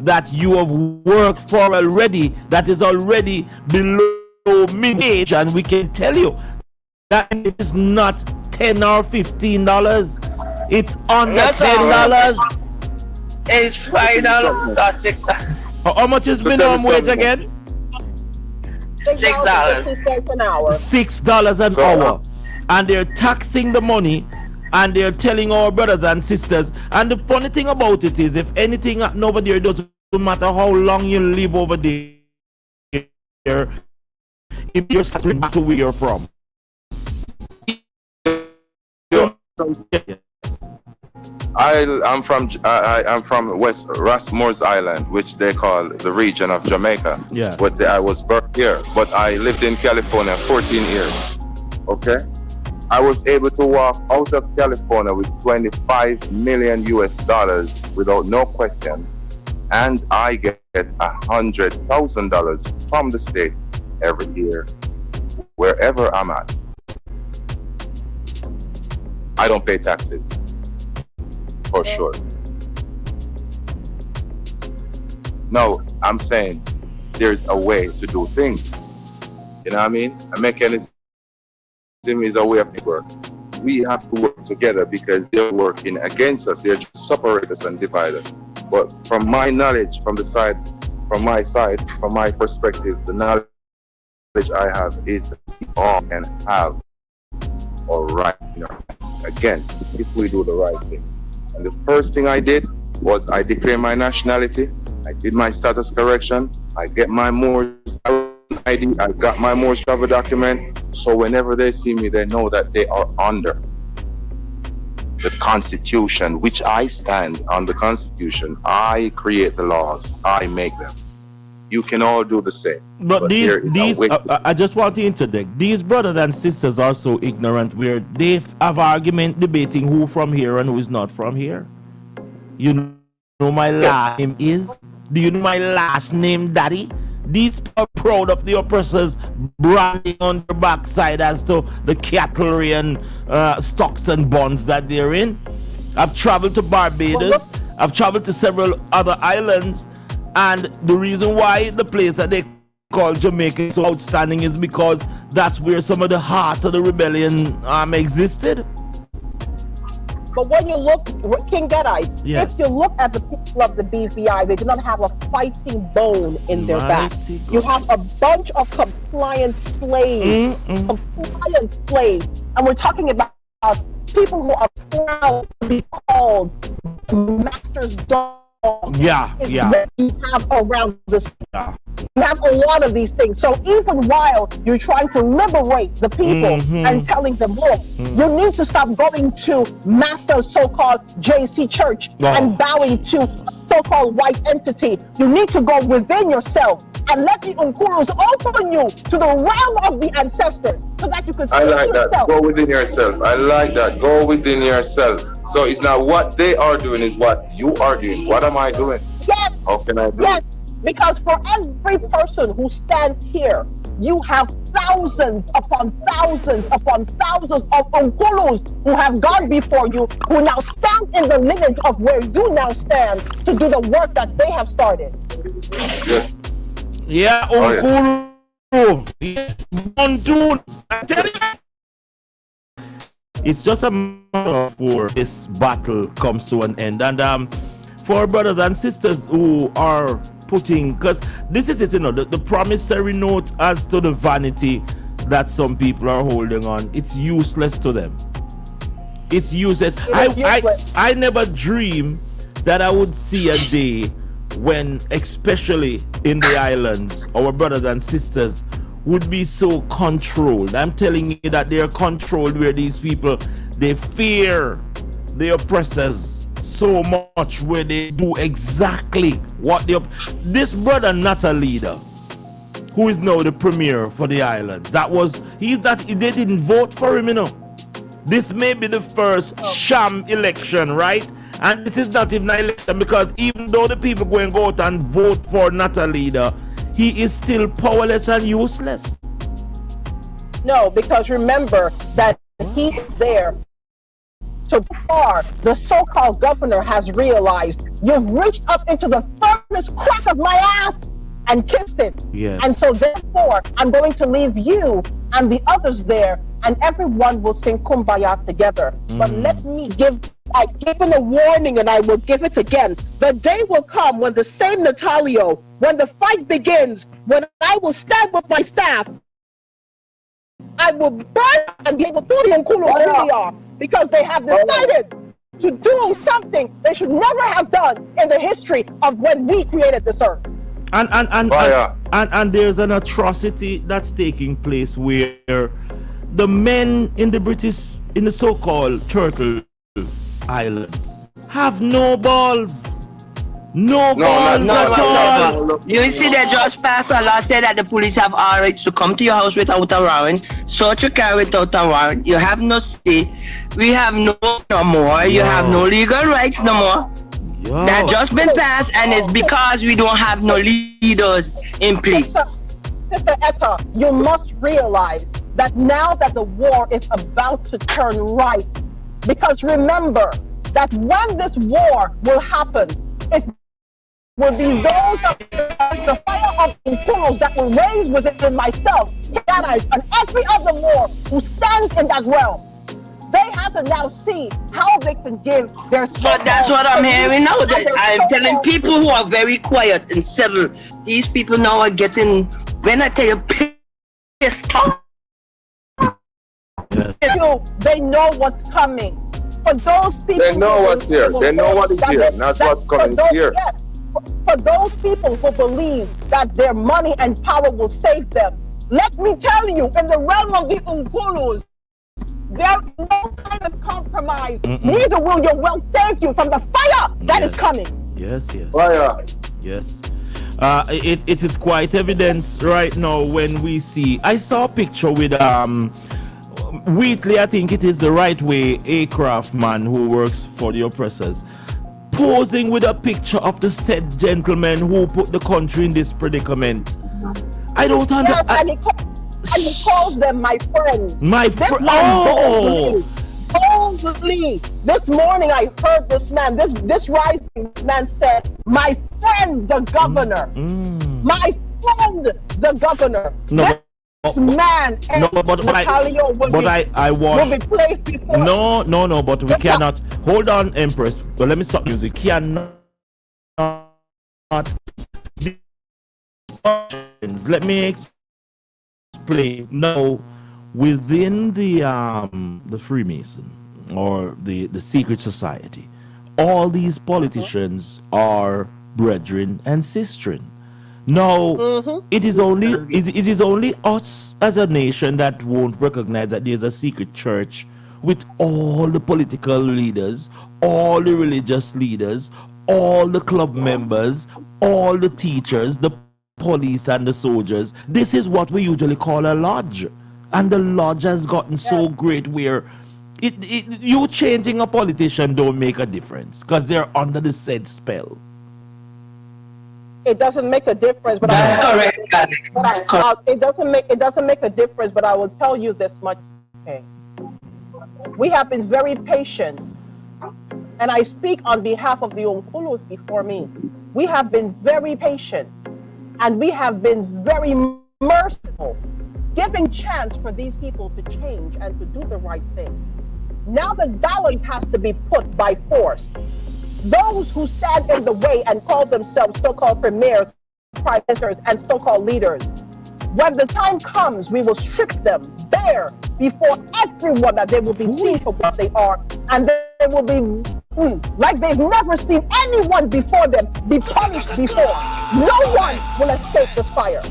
that you have worked for already, that is already below minimum, and we can tell you that it is not $10 or $15. It's under $10. It's $5 or $6. How much is minimum wage again? $6 an hour. $6 an hour. And they're taxing the money, and they're telling our brothers and sisters. And the funny thing about it is, if anything happens over there, it doesn't matter how long you live over there, if you're straight back to where you're from. I'm from West Rasmores Island, which they call the region of Jamaica. Yeah. But I was born here, but I lived in California 14 years. Okay. I was able to walk out of California with $25 million without no question, and I get $100,000 from the state every year, wherever I'm at. I don't pay taxes, for sure. No, I'm saying there's a way to do things. You know what I mean? A mechanism is a way of work. We have to work together because they're working against us. They're trying to separate us and divide us. But from my knowledge, from my perspective, the knowledge I have is that we all can have a right. Again, if we do the right thing. And the first thing I did was I declared my nationality. I did my status correction. I get my Moors ID, I got my most travel document. So whenever they see me, they know that they are under the Constitution, which I stand on the Constitution. I create the laws. I make them. You can all do the same. But there is these, a way. I just want to interject. These brothers and sisters are so ignorant where they have argument debating who from here and who is not from here. You know my last name is? Do you know my last name, Daddy? These are proud of the oppressors branding on their backside as to the cattlery and stocks and bonds that they're in. I've traveled to Barbados. I've traveled to several other islands. And the reason why the place that they call Jamaica is so outstanding is because that's where some of the heart of the rebellion existed. But when you look, King Deadites, yes. If you look at the people of the BVI, they do not have a fighting bone in their back. You have a bunch of compliant slaves, and we're talking about people who are proud to be called master's dog. Yeah. What you have around this. You have a lot of these things. So even while you're trying to liberate the people and telling them, look, you need to stop going to master so-called JC Church and bowing to so-called white entity. You need to go within yourself and let the Unkulus open you to the realm of the ancestors so that you can see I like yourself. that. Go within yourself. I like that. Go within yourself. So it's not what they are doing, is what you are doing. What am I doing? Yes. How can I do it? Because for every person who stands here, you have thousands upon thousands upon thousands of Unkulus who have gone before you, who now stand in the lineage of where you now stand to do the work that they have started. Yes. Yeah, Unkulu. Yes. I tell you. It's just a matter for this battle comes to an end. And for brothers and sisters who are putting, because this is it, the promissory note as to the vanity that some people are holding on, it's useless to them. It's useless. I never dream that I would see a day when, especially in the islands, our brothers and sisters would be so controlled. I'm telling you that they are controlled where these people, they fear the oppressors so much where they do exactly what this brother, not a leader, who is now the premier for the island. They didn't vote for him, This may be the first sham election, right? And this is not even an election, because even though the people go out and vote for not a leader, he is still powerless and useless. No, because remember that he's there. So far, the so-called governor has realized you've reached up into the furthest crack of my ass and kissed it. Yes. And so therefore, I'm going to leave you and the others there, and everyone will sing Kumbaya together. But let me I've given a warning, and I will give it again. The day will come when the same Natalio, when the fight begins, when I will stand with my staff, I will burn and be able to do the Nkulu who really are, because they have decided to do something they should never have done in the history of when we created this earth. And there's an atrocity that's taking place where the men in the so-called Turtle Islands have no balls. No balls at all. You see that Judge passed a law said that the police have all rights to come to your house without a warrant, search your car without a warrant. You have no say. We have no more. You have no legal rights no more. That just been passed, and it's because we don't have no leaders in place. Sister Etta, you must realize that now that the war is about to turn right, because remember that when this war will happen, it will be those of the fire of Nkulos that will raise within myself, Gadais, and every other war who stands in that realm. They have to now see how they can give their. But that's what I'm hearing now. I'm telling people who are very quiet and civil. These people now are getting, when I tell you, pissed off. They know what's coming. For those people, they know what's here. They know what is here, not what's coming here. Yes, for those people who believe that their money and power will save them, Let me tell you, in the realm of the Unkulus, there is no kind of compromise. Neither will your wealth save you from the fire that is coming. Yes. Fire. Yes. It is quite evident right now when we see. I saw a picture with Wheatley, I think it is the right way, a craft man who works for the oppressors, posing with a picture of the said gentleman who put the country in this predicament. I don't understand. Yes, and he calls them my friends. My friend. Boldly. This morning I heard this man, this rising man said, "My friend, the governor. My friend, the governor." No. This man no, but I want. Will be placed before. No, but we cannot. Hold on, Empress. But let me stop you. We cannot. Let me explain. No, within the Freemason or the secret society, all these politicians are brethren and sistren. No, it is only us as a nation that won't recognize that there's a secret church with all the political leaders, all the religious leaders, all the club members, all the teachers, the police and the soldiers. This is what we usually call a lodge. And the lodge has gotten so great where you changing a politician don't make a difference because they're under the said spell. It doesn't make a difference, but that's correct. It doesn't make a difference, but I will tell you this much. Okay. We have been very patient, and I speak on behalf of the Unkulus before me. We have been very patient, and we have been very merciful, giving chance for these people to change and to do the right thing. Now the dollars has to be put by force. Those who stand in the way and call themselves so-called premiers, prime ministers, and so-called leaders, when the time comes, we will strip them bare before everyone that they will be seen for what they are, and they will be like they've never seen anyone before them be punished before. No one will escape this fire.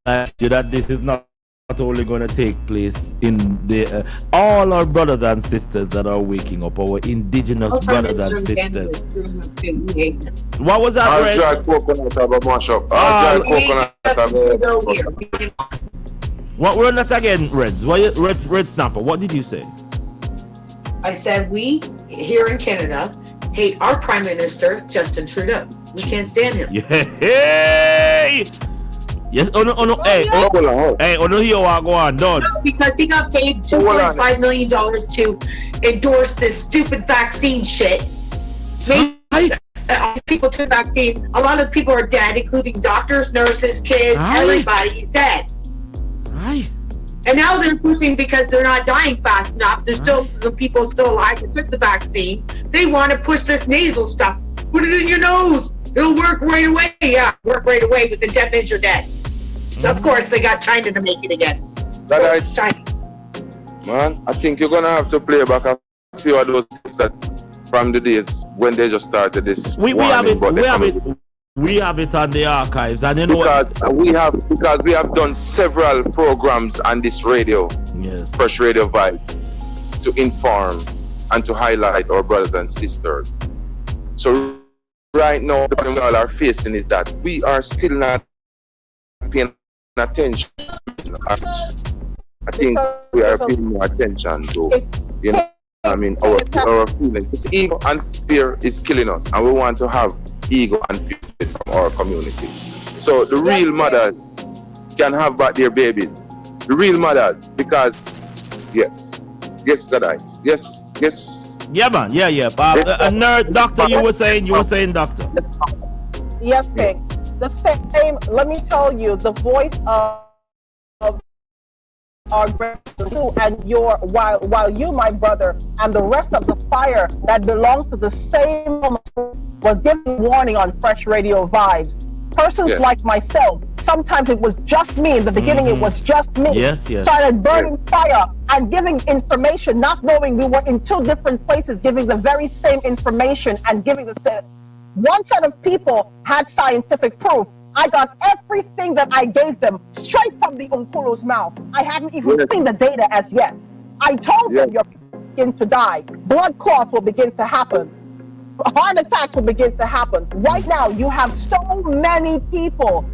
That this is not only going to take place in the all our brothers and sisters that are waking up, our indigenous brothers and sisters. What was that? I'll dry coconut have a mash up. I'll dry coconut have a... What were that again, Reds? Red Snapper, what did you say? I said we here in Canada hate our Prime Minister, Justin Trudeau. We can't stand him. Yay! Yes, oh no, hey, here I go on, done. Because he got paid $2.5 million to endorse this stupid vaccine shit. People took vaccine. A lot of people are dead, including doctors, nurses, kids, everybody's dead. And now they're pushing because they're not dying fast enough. There's still some people still alive that took the vaccine. They want to push this nasal stuff. Put it in your nose. It'll work right away. Yeah, work right away with the damage you're dead. Of course, they got China to make it again. China. Man, I think you're gonna have to play back a few of those things that from the days when they just started this. We have it on the archives, and you know because we have done several programs on this radio, Fresh Radio Vibe, to inform and to highlight our brothers and sisters. So right now, the problem we all are facing is that we are still not paying attention. I think we are paying more attention to, you know, I mean, our feelings. This ego and fear is killing us, and we want to have ego and fear from our community. So the real mothers can have back their babies. The real mothers, because yes, guys, yes. Yeah, man, yeah. A nerd, doctor, you were saying, doctor. Yes, King. The same, let me tell you, the voice of our you and your, while you, my brother, and the rest of the fire that belongs to the same was giving warning on Fresh Radio Vibes. Persons like myself, sometimes it was just me. In the beginning, it was just me. Yes. Started burning fire and giving information, not knowing we were in two different places, giving the very same information and giving the one set of people had scientific proof. I got everything that I gave them straight from the Unkulu's mouth. I haven't even seen the data as yet. I told them you're begin to die. Blood clots will begin to happen. Heart attacks will begin to happen. Right now, you have so many people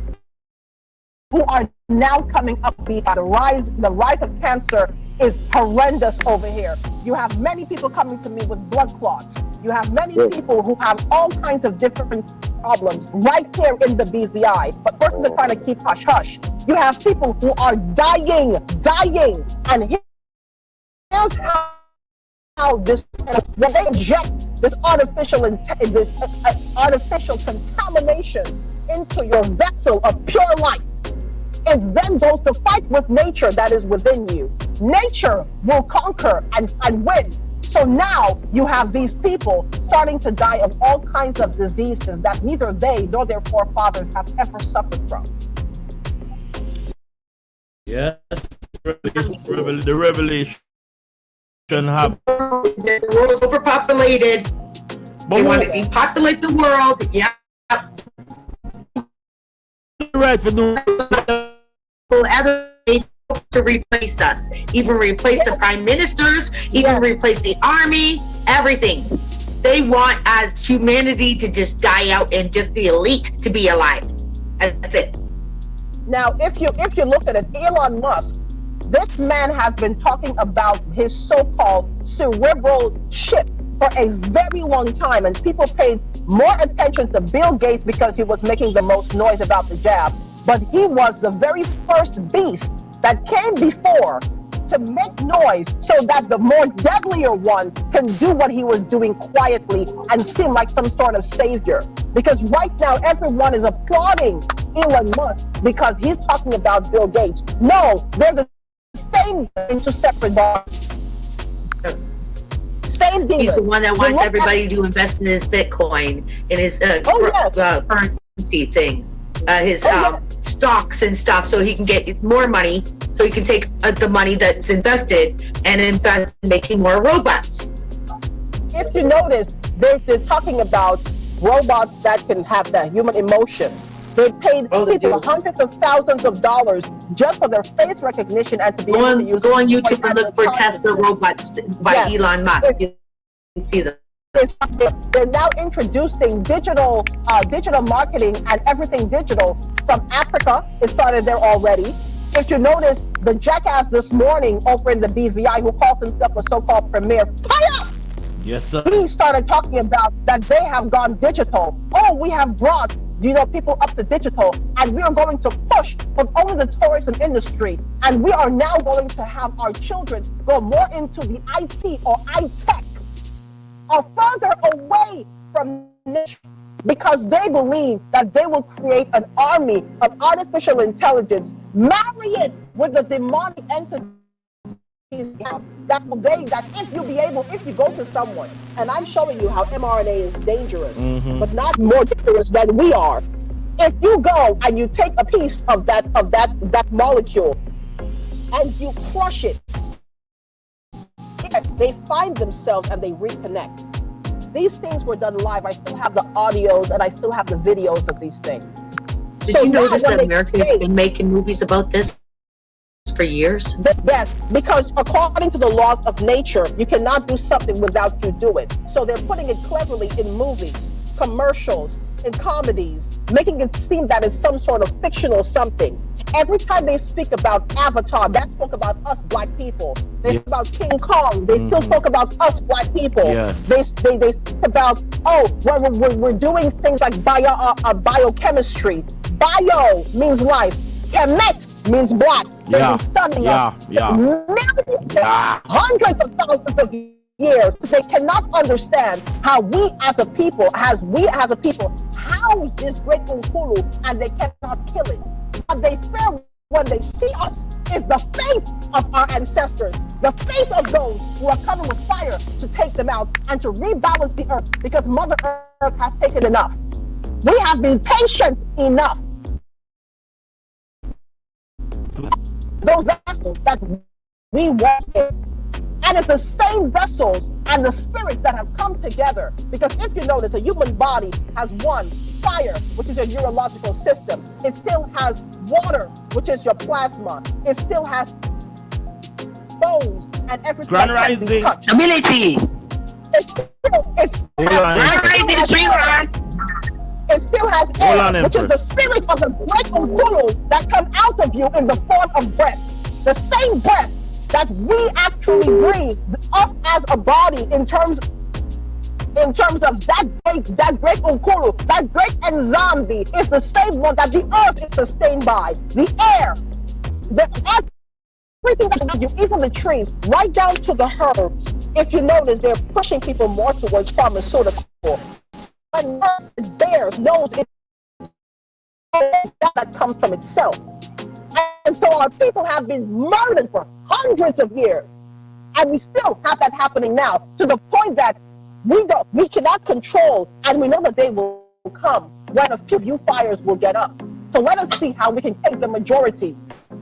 who are now coming up. The rise of cancer is horrendous over here. You have many people coming to me with blood clots. You have many people who have all kinds of different problems right here in the BVI. But persons are trying to keep hush hush. You have people who are dying. And here's how this, when they inject this artificial contamination into your vessel of pure light, it then goes to fight with nature that is within you. Nature will conquer and win. So now you have these people starting to die of all kinds of diseases that neither they nor their forefathers have ever suffered from. Yes, the revelation happened. The world's overpopulated. They want to depopulate the world. Yeah. Right for to replace us, even replace the prime ministers, even replace the army, everything. They want as humanity to just die out and just the elite to be alive. That's it. Now, if you look at it, Elon Musk, this man has been talking about his so-called cerebral chip for a very long time, and people paid more attention to Bill Gates because he was making the most noise about the jab. But he was the very first beast that came before to make noise so that the more deadlier one can do what he was doing quietly and seem like some sort of savior. Because right now, everyone is applauding Elon Musk because he's talking about Bill Gates. No, they're the same into separate bodies. Same demon. He's the one that wants everybody to invest in his Bitcoin, in his currency thing. His stocks and stuff, so he can get more money, so he can take the money that's invested and invest in making more robots. If you notice, they're talking about robots that can have that human emotion. They paid people hundreds of thousands of dollars just for their face recognition and to be able to use. Go on YouTube and look for Tesla robots by Elon Musk. You can see them. They're now introducing digital marketing and everything digital from Africa. It started there already. If you notice, the jackass this morning over in the BVI who calls himself a so-called premier, yes, sir. He started talking about that they have gone digital. Oh, we have brought people up to digital, and we are going to push from only the tourism industry, and we are now going to have our children go more into the IT or I-Tech. Are further away from nature because they believe that they will create an army of artificial intelligence, marry it with the demonic entities that if you go to someone, and I'm showing you how mRNA is dangerous, but not more dangerous than we are. If you go and you take a piece of that molecule and you crush it, yes, they find themselves and they reconnect. These things were done live. I still have the audios and I still have the videos of these things. Did you notice that America has been making movies about this for years? Yes, because according to the laws of nature, you cannot do something without you do it. So they're putting it cleverly in movies, commercials, in comedies, making it seem that it's some sort of fictional something. Every time they speak about Avatar, that spoke about us black people. They spoke about King Kong. They still spoke about us black people. Yes. They speak about, we're doing things like biochemistry. Bio means life. Chemet means black. They've been studying us millions, hundreds of thousands of years. They cannot understand how we as a people house this great Unkulu and they cannot kill it. What they fear when they see us is the face of our ancestors, the face of those who are coming with fire to take them out and to rebalance the earth, because Mother Earth has taken enough. We have been patient enough. Those vessels that we walk in, and And it's the same vessels and the spirits that have come together. Because if you notice, a human body has one, fire, which is your neurological system. It still has water, which is your plasma. It still has bones and everything Grand that can be Rising. touched. Ability. It still has Hold on, air, which is the spirit of the great Unkulos that come out of you in the form of breath. The same breath that we actually breathe, us as a body, in terms of that great Unkulu, that great Nzambi, is the same one that the earth is sustained by. The air, everything that's around you, even the trees, right down to the herbs. If you notice, they're pushing people more towards pharmaceutical. But it bears, knows it that comes from itself. And so our people have been murdered for hundreds of years. And we still have that happening now, to the point that we cannot control, and we know that they will come when a few fires will get up. So let us see how we can take the majority.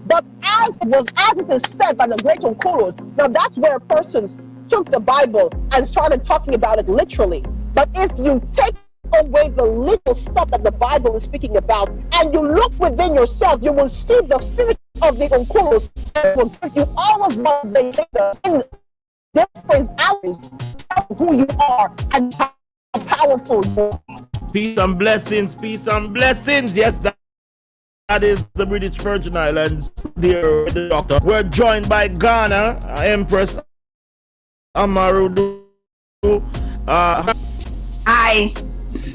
But as it is said by the great Unkulos, now that's where persons took the Bible and started talking about it literally. But if you take away the little stuff that the Bible is speaking about, and you look within yourself, you will see the spirit of the Unkulos that will give you all of what they later in different alleys, who you are and how powerful you are. Peace and blessings, peace and blessings. Yes, that is the British Virgin Islands. Dear the doctor. We're joined by Ghana, Empress Amarudu. Hi.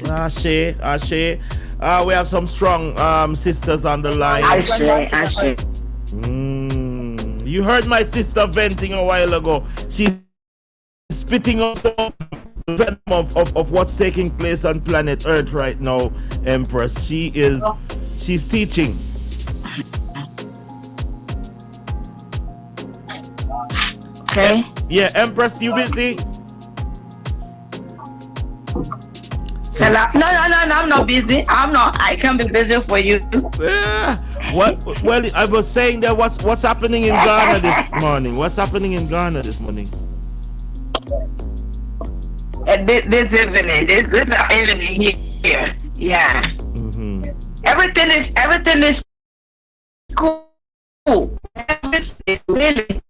Ashe. We have some strong sisters on the line. Ashe. You heard my sister venting a while ago. She's spitting out the venom of what's taking place on planet Earth right now, Empress. She's teaching. Okay. Yeah, Empress, you busy? No, I'm not busy. I can be busy for you. What? Well, I was saying that what's happening in Ghana this morning? What's happening in Ghana this morning? This evening here. Yeah. Mm-hmm. Everything is cool. Everything is really.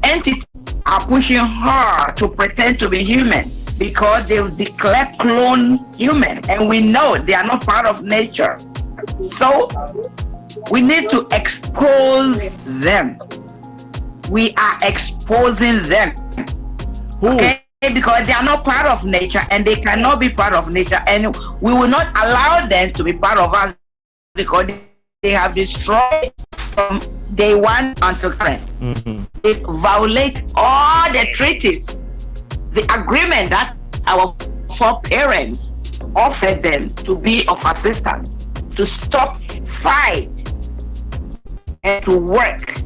Entities are pushing hard to pretend to be human, because they declare clone human, and we know they are not part of nature. So we need to expose them. We are exposing them. Okay? Because they are not part of nature, and they cannot be part of nature, and we will not allow them to be part of us, because they have destroyed from day one until current. Mm-hmm. They violate all the treaties, the agreement that our foreparents offered them to be of assistance, to stop fight and to work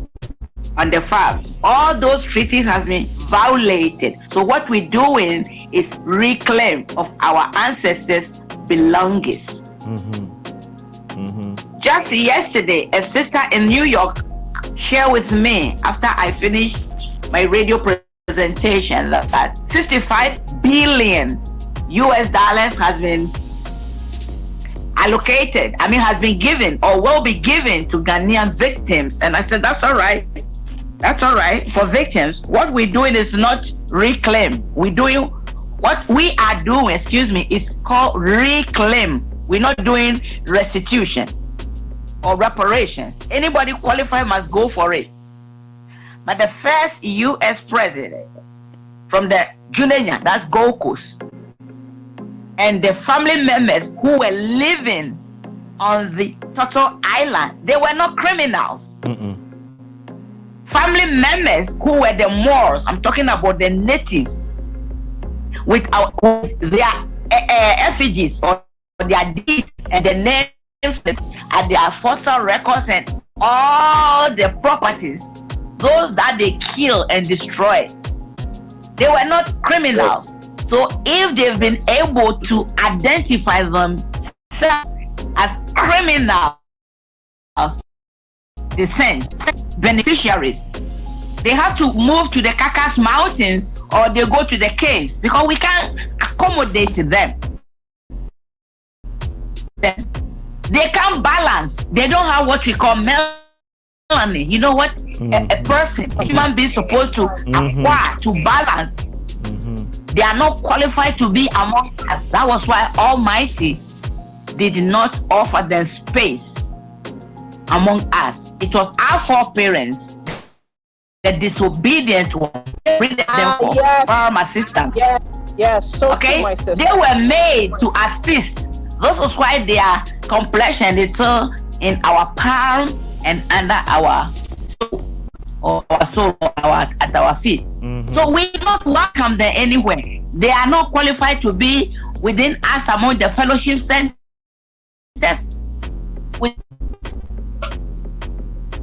on the farm. All those treaties have been violated. So what we're doing is reclaim of our ancestors' belongings. Mm-hmm. Mm-hmm. Just yesterday, a sister in New York shared with me, after I finished my radio presentation, that 55 billion US dollars has been allocated, has been given or will be given to Ghanaian victims. And I said, that's all right. That's all right for victims. What we're doing is not reclaim. What we are doing, is called reclaim. We're not doing restitution or reparations. Anybody qualified must go for it. But the first US president from the Junenya, that's Gold Coast, and the family members who were living on the Turtle Island, they were not criminals. Mm-mm. Family members who were the Moors, I'm talking about the natives, with their effigies or their deeds and the names and their fossil records and all the properties, those that they kill and destroy, they were not criminals. So if they've been able to identify themselves as criminals, descent beneficiaries, they have to move to the Caucasus Mountains or they go to the caves because we can't accommodate them. They can't balance. They don't have what we call melanin. You know what? A person, a human being, supposed to acquire to balance. They are not qualified to be among us. That was why Almighty did not offer them space among us. It was our foreparents, the disobedient ones, bring them for farm assistance. Yes. So okay, they were made to assist. This is why their complexion is so in our palm and under our soul, at our feet. So we not welcome them anywhere. They are not qualified to be within us among the fellowship centers.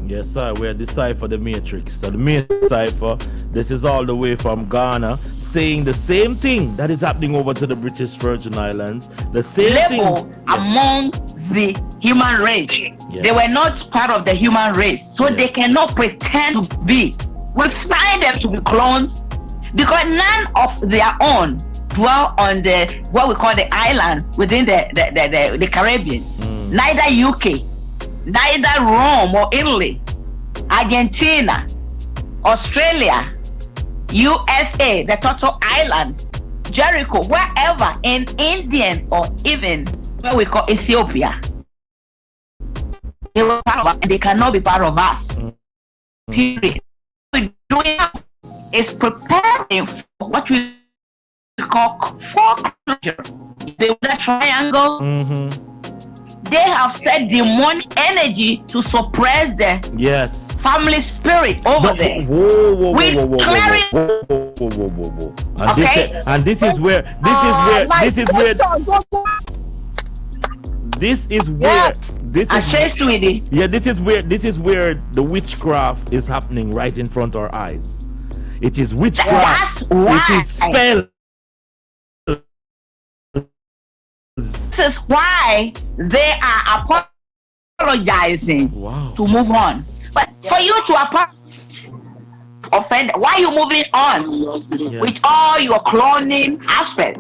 Yes, sir. We're the cipher, the matrix. So the main cipher, this is all the way from Ghana, saying the same thing that is happening over to the British Virgin Islands. The same label thing among the human race. They were not part of the human race, so they cannot pretend to be. We signed them to be clones because none of their own dwell on the what we call the islands within the Caribbean. Neither UK, neither Rome or Italy, Argentina, Australia, USA, the Total Island, Jericho, wherever in Indian or even what we call Ethiopia. They were part of us, and they cannot be part of us. Period. What we're doing is preparing for what we call foreclosure. The triangle. They have set demonic energy to suppress the family spirit over there. And this is where the witchcraft is happening right in front of our eyes. It is witchcraft. It is spell. This is why they are apologizing to move on. But for you to offend, why are you moving on with all your cloning aspect?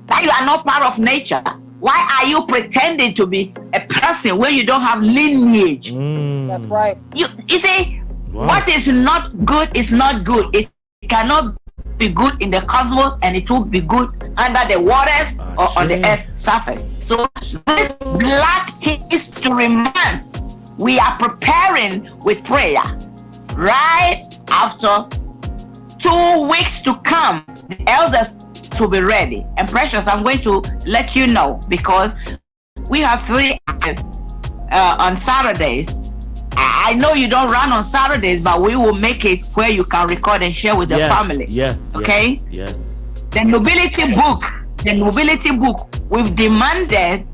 That you are not part of nature. Why are you pretending to be a person when you don't have lineage? That's right. You see, what is not good is not good. It cannot be good in the cosmos, and it will be good under the waters or on the earth surface. So this Black History Month, we are preparing with prayer. Right after 2 weeks to come, the elders to be ready. And Precious, I'm going to let you know, because we have 3 hours on Saturdays. I know you don't run on Saturdays, but we will make it where you can record and share with the family. Okay? Yes. The nobility book, we've demanded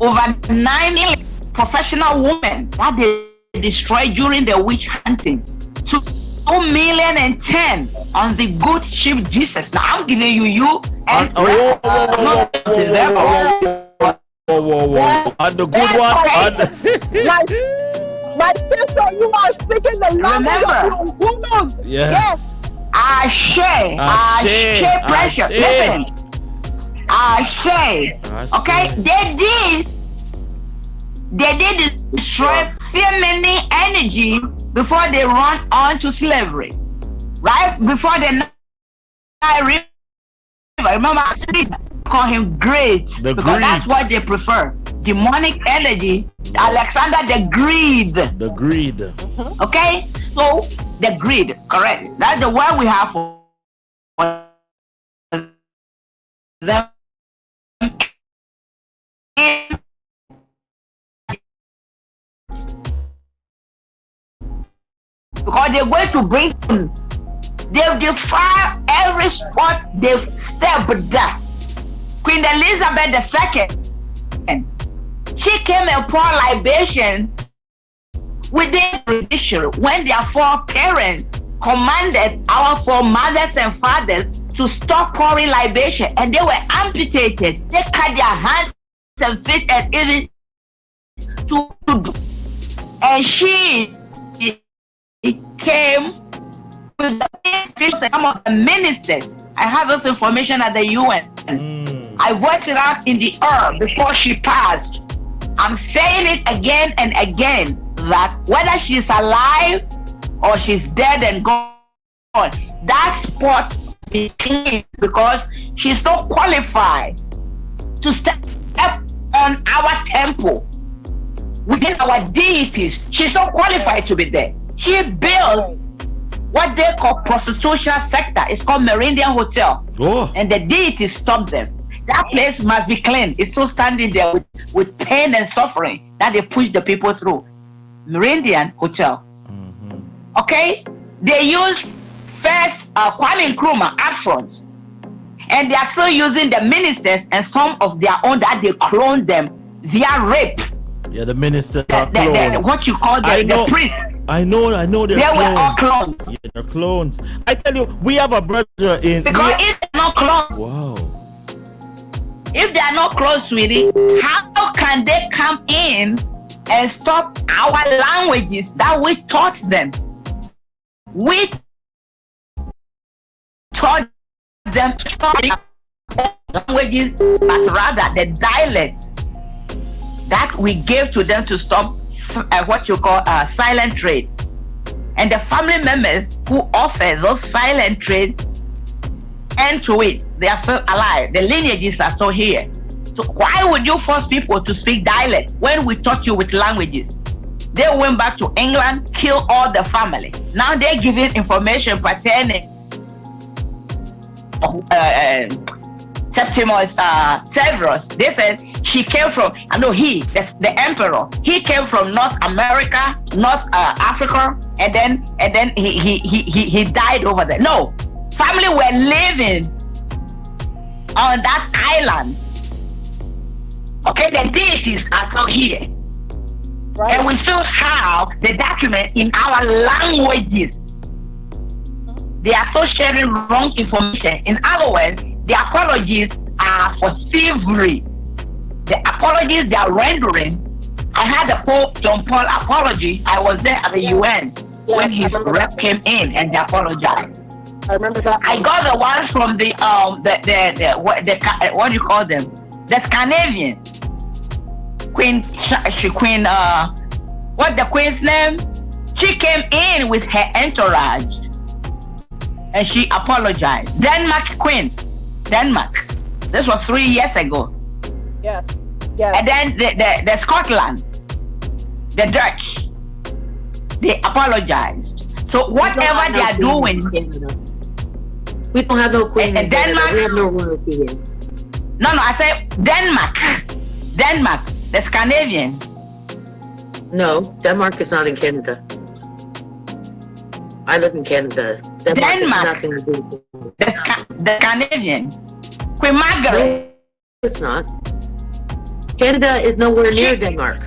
over 9 million professional women that they destroyed during the witch hunting. 2,010,000 on the good ship Jesus. Now I'm giving you and on the good one. My sister, you are speaking the language of your women. Yes. I share pressure. Listen. I share. Okay, they did destroy feminine energy before they run on to slavery. Right? Before the Nile River. Remember, I call him great because that's what they prefer. Demonic energy. Alexander the Greed. Okay? So the greed, correct. That's the word we have for them. Because they're going to bring them. They've defiled every spot they've stepped that. Queen Elizabeth II, she came and poured libation within tradition when their foreparents commanded our foremothers and fathers to stop pouring libation, and they were amputated. They cut their hands and feet and even to do. And she came with some of the ministers. I have this information at the UN. I voiced it out in the air before she passed. I'm saying it again and again that whether she's alive or she's dead and gone, that spot is clean because she's not qualified to step on our temple within our deities. She's not qualified to be there. She built what they call prostitution sector. It's called Meridian Hotel. And the deities stopped them. That place must be clean. It's still standing there with pain and suffering that they push the people through. Meridian Hotel. Okay? They used first Kwame Nkrumah up front. And they are still using the ministers and some of their own that they cloned them via rape. Yeah, the ministers are clones. What you call the priests. I know they're clones. They were all clones. Yeah, they're clones. I tell you, we have a brother in... Because if they're not clones... Wow. If they are not close, sweetie, how can they come in and stop our languages that we taught them? We taught them languages, but rather the dialects that we gave to them to stop what you call silent trade. And the family members who offer those silent trade end to it, they are still alive. The lineages are still here. So why would you force people to speak dialect when we taught you with languages? They went back to England, killed all the family. Now they're giving information pertaining Septimus Severus. They said she came from, the emperor, he came from North America, North Africa, and then he died over there. No, family were living on that island. Okay, the deities are still here. Right. And we still have the document in our languages. They are still sharing wrong information. In other words, the apologies are for thievery. The apologies they are rendering. I had the Pope John Paul apology. I was there at the UN when his rep came in and they apologized. I remember that. I got the ones from the what do you call them? The Scandinavian Queen. What the Queen's name? She came in with her entourage and she apologized. Denmark Queen. Denmark. This was 3 years ago. Yes. Yes. And then the Scotland, the Dutch, they apologized. So whatever they are doing, we don't have no queen in Denmark. We have no royalty here. No, I said Denmark, the Scandinavian. No, Denmark is not in Canada. I live in Canada. Denmark has nothing to do with it. The Scandinavian. Queen Margaret. No, it's not. Canada is nowhere near Denmark.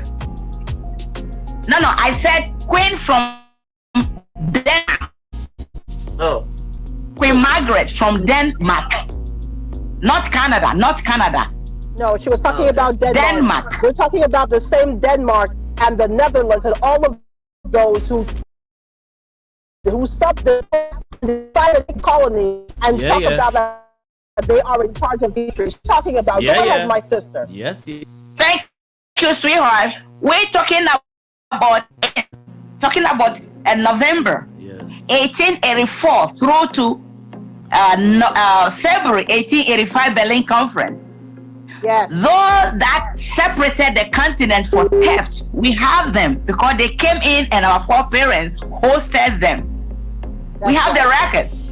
No, I said Queen from Denmark. Oh. Queen Margaret from Denmark. Not Canada. No, she was talking about Denmark. We're talking about the same Denmark and the Netherlands and all of those who decided to colony and talk about that they are in charge of these countries. Talking about go ahead, my sister. Yes. Thank you, sweetheart. We're talking about November 1884 through to February 1885 Berlin Conference. Yes. Those that separated the continent for theft, we have them because they came in and our foreparents hosted them. We have the records.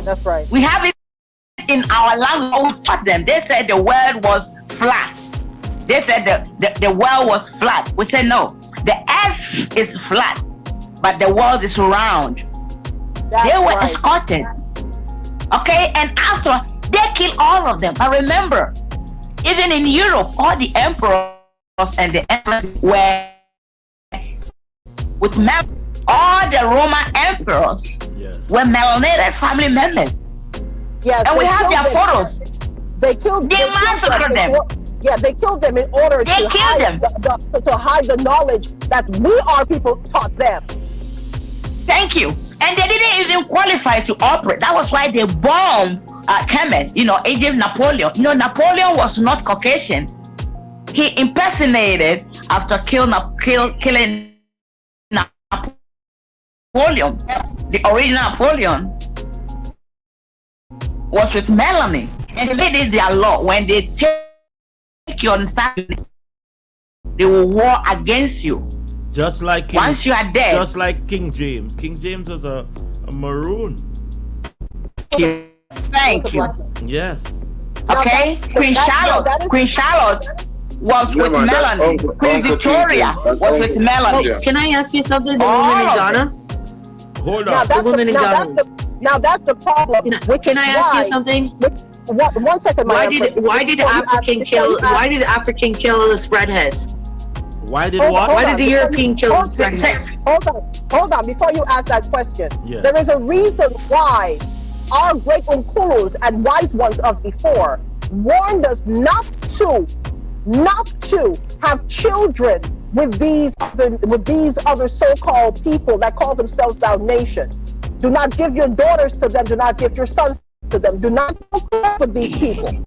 That's right. We have it in our language. We taught them. They said the world was flat. They said the world was flat. We said no. The earth is flat, but the world is round. They were escorted. Okay, and after they killed all of them. I remember, even in Europe, all the emperors and the empresses were with all the Roman emperors were melanated family members. Yes, and we have their photos. They killed. They massacred them. Yeah, they killed them in order to hide to hide the knowledge that we are people taught them. Thank you. And they didn't even qualify to operate. That was why they bombed Kemet, Egypt, Napoleon. Napoleon was not Caucasian. He impersonated after killing Napoleon. The original Napoleon was with Melanie. And they made it their law. When they take your family, they will war against you. Just like once you are dead. Just like King James. King James was a maroon. Thank you. Yes. Okay. Queen Charlotte was with Melanie. Queen Victoria was with Melanie. Can I ask you something? The woman in Ghana. Hold on. The woman in Ghana. Now that's the problem. Can I ask you something? One second, why did the African kill the spreadheads? Why did what? Why did the European kill the spreadheads? Hold on. Before you ask that question, yes. There is a reason why our great unculus and wise ones of before warned us not to have children with these other so-called people that call themselves our nation. Do not give your daughters to them. Do not give your sons to them. Do not with these people.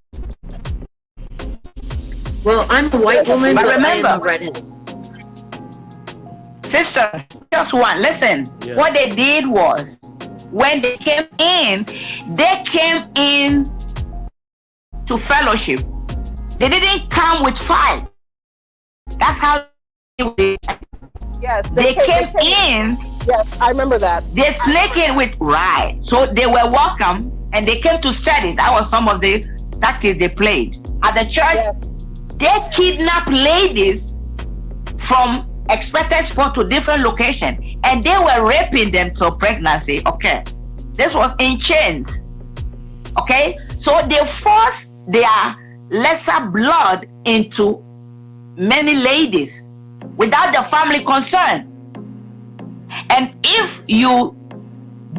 Well, I'm a white woman, but remember, I am a redhead. Sister, just one. Listen, what they did was, when they came in to fellowship. They didn't come with fight. That's how they did. Yes, they came in. Yes, I remember that. They sneak in with right. So they were welcome and they came to study. That was some of the tactics they played. At the church, they kidnapped ladies from expected spot to different location and they were raping them to pregnancy. Okay. This was in chains. Okay. So they forced their lesser blood into many ladies without the family concern. And if you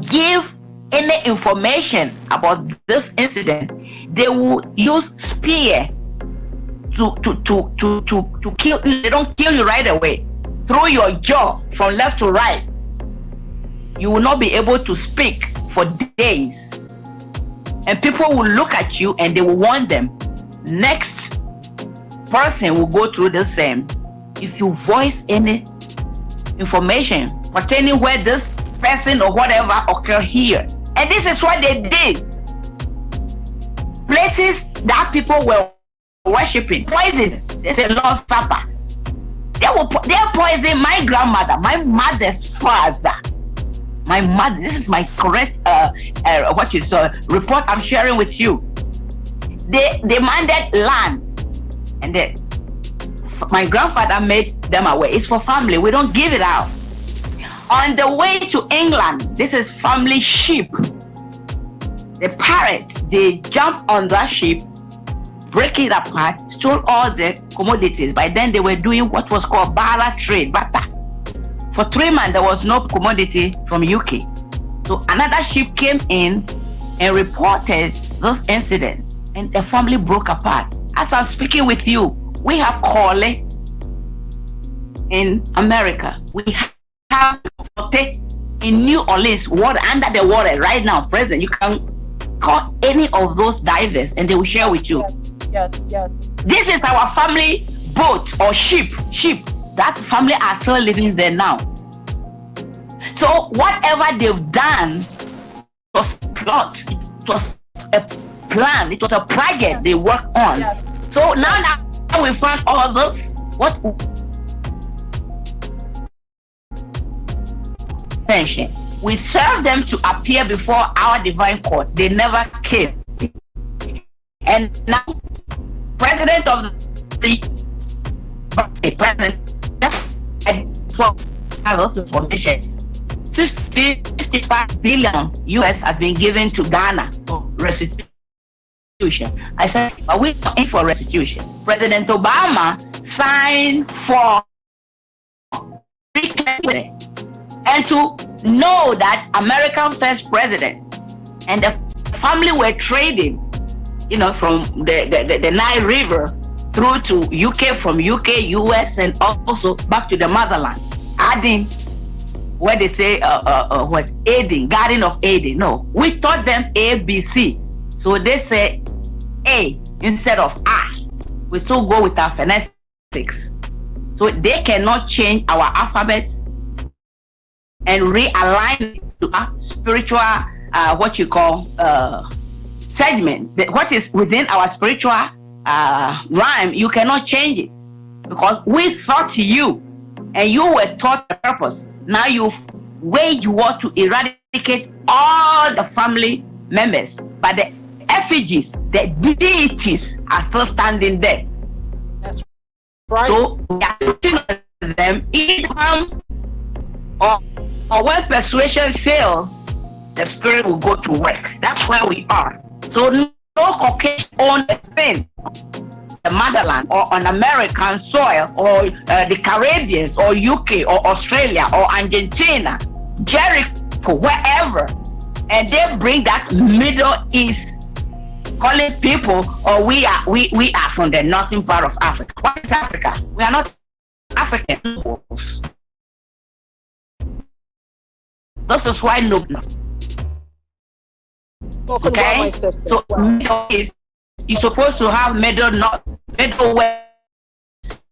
give any information about this incident, they will use spear to kill. They don't kill you right away. Through your jaw from left to right, you will not be able to speak for days. And people will look at you and they will warn them. Next person will go through the same. If you voice any information pertaining where this person or whatever occurred here. And this is what they did. Places that people were worshipping, poison. They said Lord Supper. They poisoned my grandmother, my mother's father. My mother, this is my correct report I'm sharing with you. They demanded land, and my grandfather made them aware. It's for family. We don't give it out. On the way to England, this is family ship. The pirates, they jumped on that ship, break it apart, stole all the commodities. By then, they were doing what was called barter trade. For 3 months, there was no commodity from UK. So another ship came in and reported this incident, and the family broke apart. As I'm speaking with you, we have Corley in America. We have in New Orleans, water under the water right now, present. You can call any of those divers, and they will share with you. Yes. This is our family boat or ship. That family are still living there now. So whatever they've done was plot. It was a plan. It was a project they worked on. Yes. So now that we found all this, what attention? We served them to appear before our divine court. They never came. And now, president of the president have also information. 55 billion US has been given to Ghana for restitution. I said, are we looking for restitution? President Obama signed for and to know that American first president and the family were trading, from the Nile River through to UK, from UK, US, and also back to the motherland. Adding where they say what Aiding, Garden of Aiding. No, we taught them ABC, so they say A instead of I. We still go with our phonetics, so they cannot change our alphabet and realign it to our spiritual what you call segment. What is within our spiritual rhyme, you cannot change it, because we taught you and you were taught the purpose. Now where you want to eradicate all the family members, but the effigies, the deities are still standing there. That's right. So we are putting them in or when persuasion fails, the spirit will go to work. That's where we are. So no Caucasian on Spain, the motherland, or on American soil, or the Caribbean, or UK, or Australia, or Argentina, Jericho, wherever, and they bring that Middle East, calling people, or we are from the northern part of Africa. What is Africa? We are not African. This is why no. Okay, so Middle East, you're supposed to have Middle North, Middle West,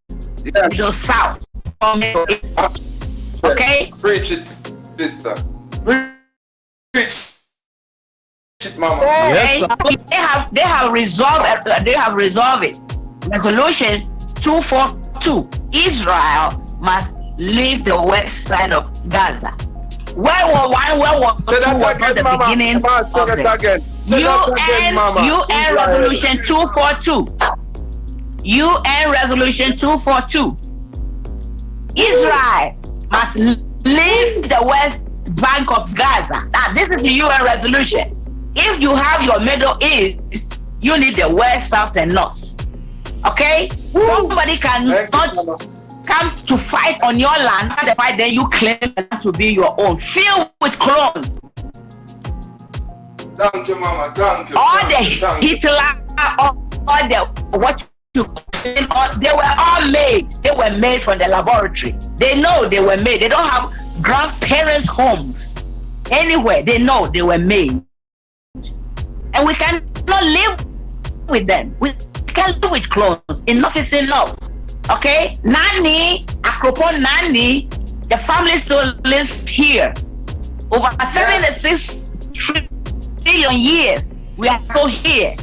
Middle South, or Middle East. Okay? Preach it, sister. Preach it, mama. Yes, they have resolved it. Resolution 242. Israel must leave the west side of Gaza. Where was the beginning of this? UN Resolution 242. UN Resolution 242. Israel must leave the west bank of Gaza. Now, this is the UN resolution. If you have your Middle East, you need the west, south, and north. Okay? Somebody cannot come to fight on your land, the fight, then you claim to be your own, filled with clones. Thank you, mama. Thank you. All the Hitler, all the what you they were all made. They were made from the laboratory. They know they were made. They don't have grandparents' homes anywhere. They know they were made, and we cannot live with them. We can't live with clones. Enough is enough. Okay, Nani, Akropon Nani, the family still lives here. Over 76 trillion years, we are still here.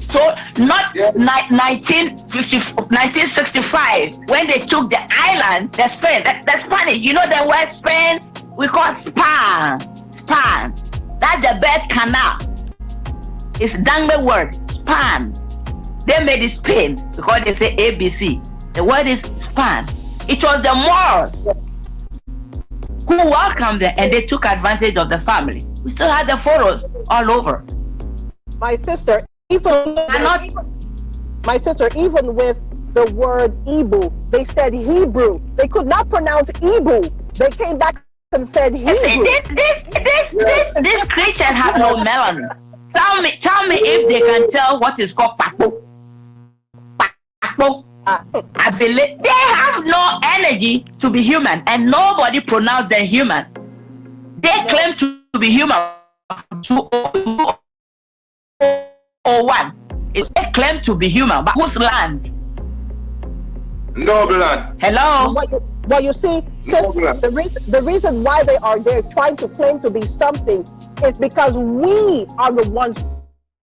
So not 1965, when they took the island, the Spain, the Spanish, you know the word Spain, we call Span. That's the bed canal. It's Dangme word, Span. They made it Spain because they say ABC. The word is Span. It was the Moors who welcomed them and they took advantage of the family. We still have the photos all over. My sister, even with the word Ibu, they said Hebrew. They could not pronounce Ibu. They came back and said Hebrew. This creature has no melanin. Tell me if they can tell what is called Papo. I believe they have no energy to be human, and nobody pronounced them human. They claim to be human from 2001. They claim to be human, but whose land? Noble land. Hello. Well, you see, sis, the reason why they're trying to claim to be something is because we are the ones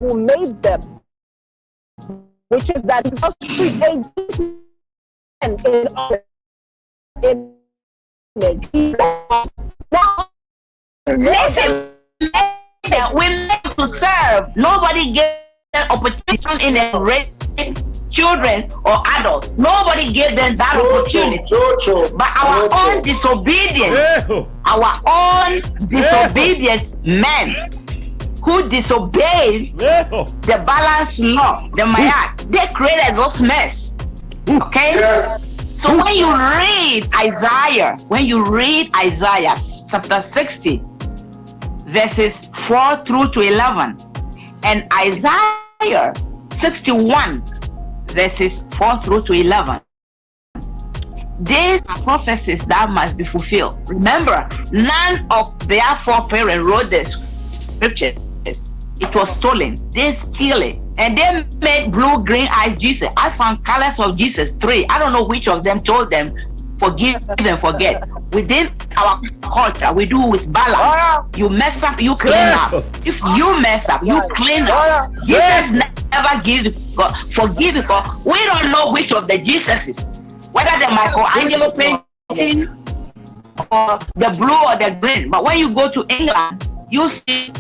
who made them. Which is that he must create in our image. Listen, we meant to serve. Nobody gave them opportunity in the raising children or adults. Nobody gave them that opportunity. But our own disobedient men who disobeyed the balanced law, the Mayat, they created this mess. Okay? Yes. So when you read Isaiah chapter 60, verses 4 through to 11, and Isaiah 61, verses 4 through to 11. These are prophecies that must be fulfilled. Remember, none of their foreparents wrote the scriptures. It was stolen. They steal it. And they made blue, green eyes Jesus. I found colors of Jesus, 3. I don't know which of them told them, forgive and forget. Within our culture, we do with balance. You mess up, you clean up. If you mess up, you clean up. Jesus never forgive because we don't know which of the Jesuses. Whether the Michelangelo painting or the blue or the green. But when you go to England, you see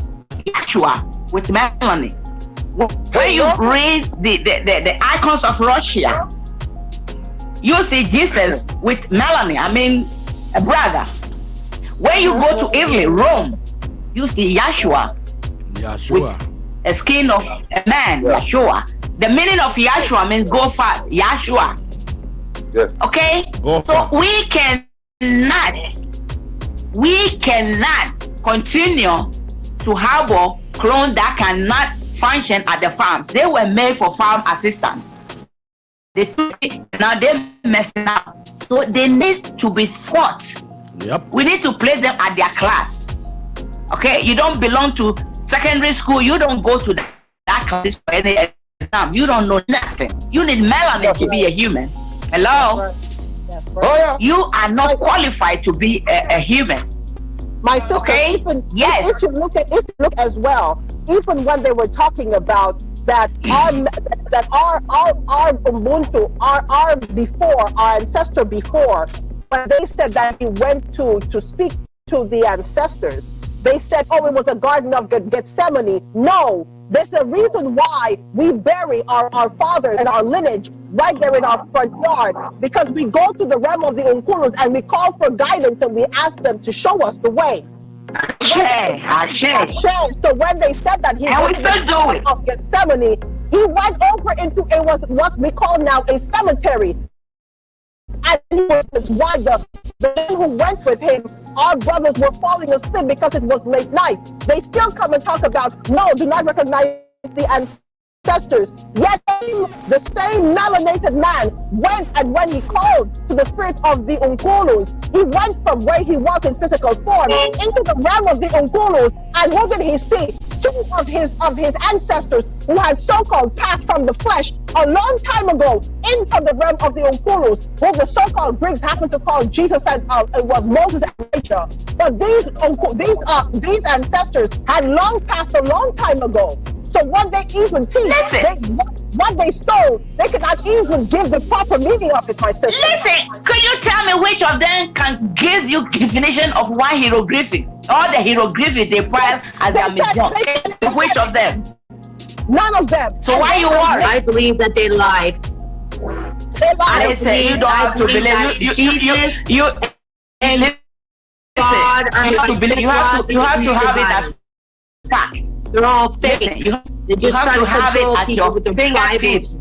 Yeshua with melanin. When you read the icons of Russia, you see Jesus with melanin. I mean, a brother. When you go to Italy, Rome, you see Yeshua with a skin of a man, Yeshua. The meaning of Yeshua means go fast, Yeshua. Yes. Okay? So we cannot continue to harbor clones that cannot function at the farm. They were made for farm assistants. Now they're messing up. So they need to be taught. Yep. We need to place them at their class. Okay? You don't belong to secondary school. You don't go to that class for any exam. You don't know nothing. You need melanin to be a human. Hello? You are not qualified to be a human. My sister, even if you look as well, even when they were talking about that our Ubuntu, our before, our ancestor before, when they said that he went to speak to the ancestors, they said, oh, it was a Garden of Gethsemane. No, there's a reason why we bury our fathers and our lineage right there in our front yard, because we go to the realm of the Unkulus and we call for guidance and we ask them to show us the way. So when they said that he went to the Garden of Gethsemane, he went over into it was what we call now a cemetery. And he was why the men who went with him, our brothers were falling asleep because it was late night. They still come and talk about, no, do not recognize the ancestors. Yet the same melanated man went, and when he called to the spirit of the Unkulus, he went from where he was in physical form into the realm of the Unkulus, and who did he see? 2 of his ancestors who had so-called passed from the flesh a long time ago into the realm of the Unkulus, who the so-called Greeks happened to call Jesus and it was Moses and Rachel. But these ancestors had long passed a long time ago. So what they even teach, what they stole, they cannot even give the proper meaning of it, my sister. Listen, could you tell me which of them can give you definition of one hieroglyphic? All the hieroglyphics they pile as their museum. Which of them? None of them. So why you worry? I believe that they lied. I say you don't have to believe. You have to have it as fact. They're all fake. You have to have it at your fingertips.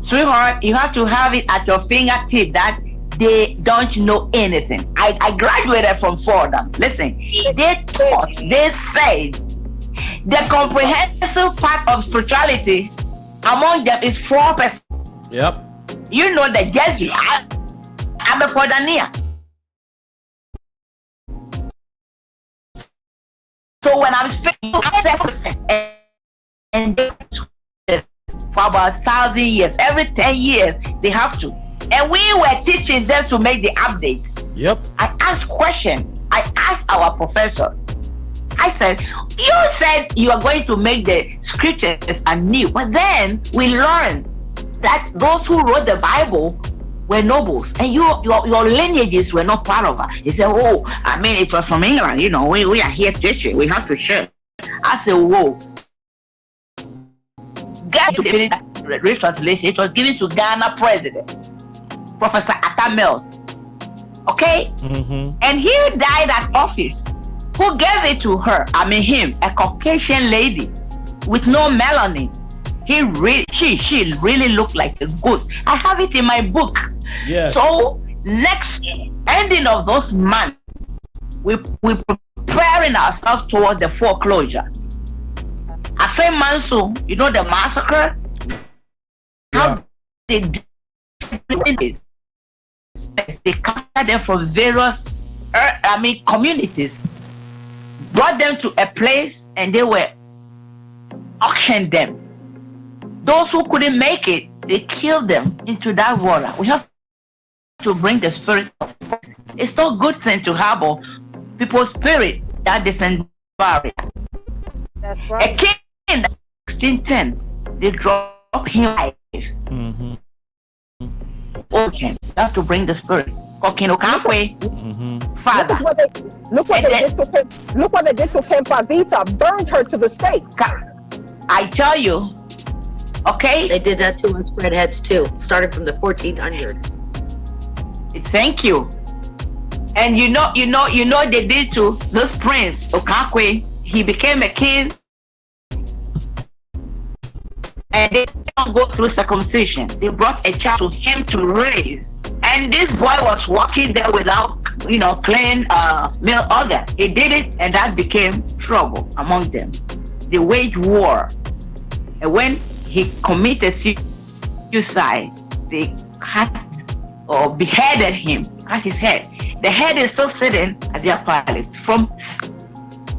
Sweetheart, you have to have it at your fingertip that they don't know anything. I graduated from Fordham. Listen, they said the comprehensive part of spirituality among them is 4%. Yep. You know the Jesuit, I'm a Fordania. So when I'm speaking, I say 4%, and for about 1,000 years, every 10 years they have to, and we were teaching them to make the updates. Yep. I asked question. I asked our professor. I said, you said you are going to make the scriptures anew, but then we learned that those who wrote the Bible were nobles, and your lineages were not part of it. He said, oh, I mean, it was from England, you know, we are here teaching, we have to share. I said, whoa. Get to the retranslation, it was given to Ghana president, Professor Atta Mills. Okay? Mm-hmm. And he died at office. Who gave it to her? I mean him, a Caucasian lady with no melanin. She really looked like a ghost. I have it in my book. Yeah. So next ending of those months, we preparing ourselves towards the foreclosure. I say Mansu, you know the massacre? how they do this. They captured them from various, communities, brought them to a place, and they were auctioned them. Those who couldn't make it, they killed them into that water. We have to bring the spirit. It's not a good thing to harbor people's spirit that descend barrier. That's right. A king in 1610, they drop him life. Okay, you have to bring the spirit. Father. Look what they did to Kempavita, burned her to the stake. I tell you, okay? They did that to us spread heads too, started from the 1400s. Thank you. And you know they did to this prince, Okakwe. He became a king. And they don't go through circumcision. They brought a child to him to raise. And this boy was walking there without, clean male organ. He did it, and that became trouble among them. They waged war. And when he committed suicide, they cut or beheaded him, cut his head. The head is still sitting at their palace. From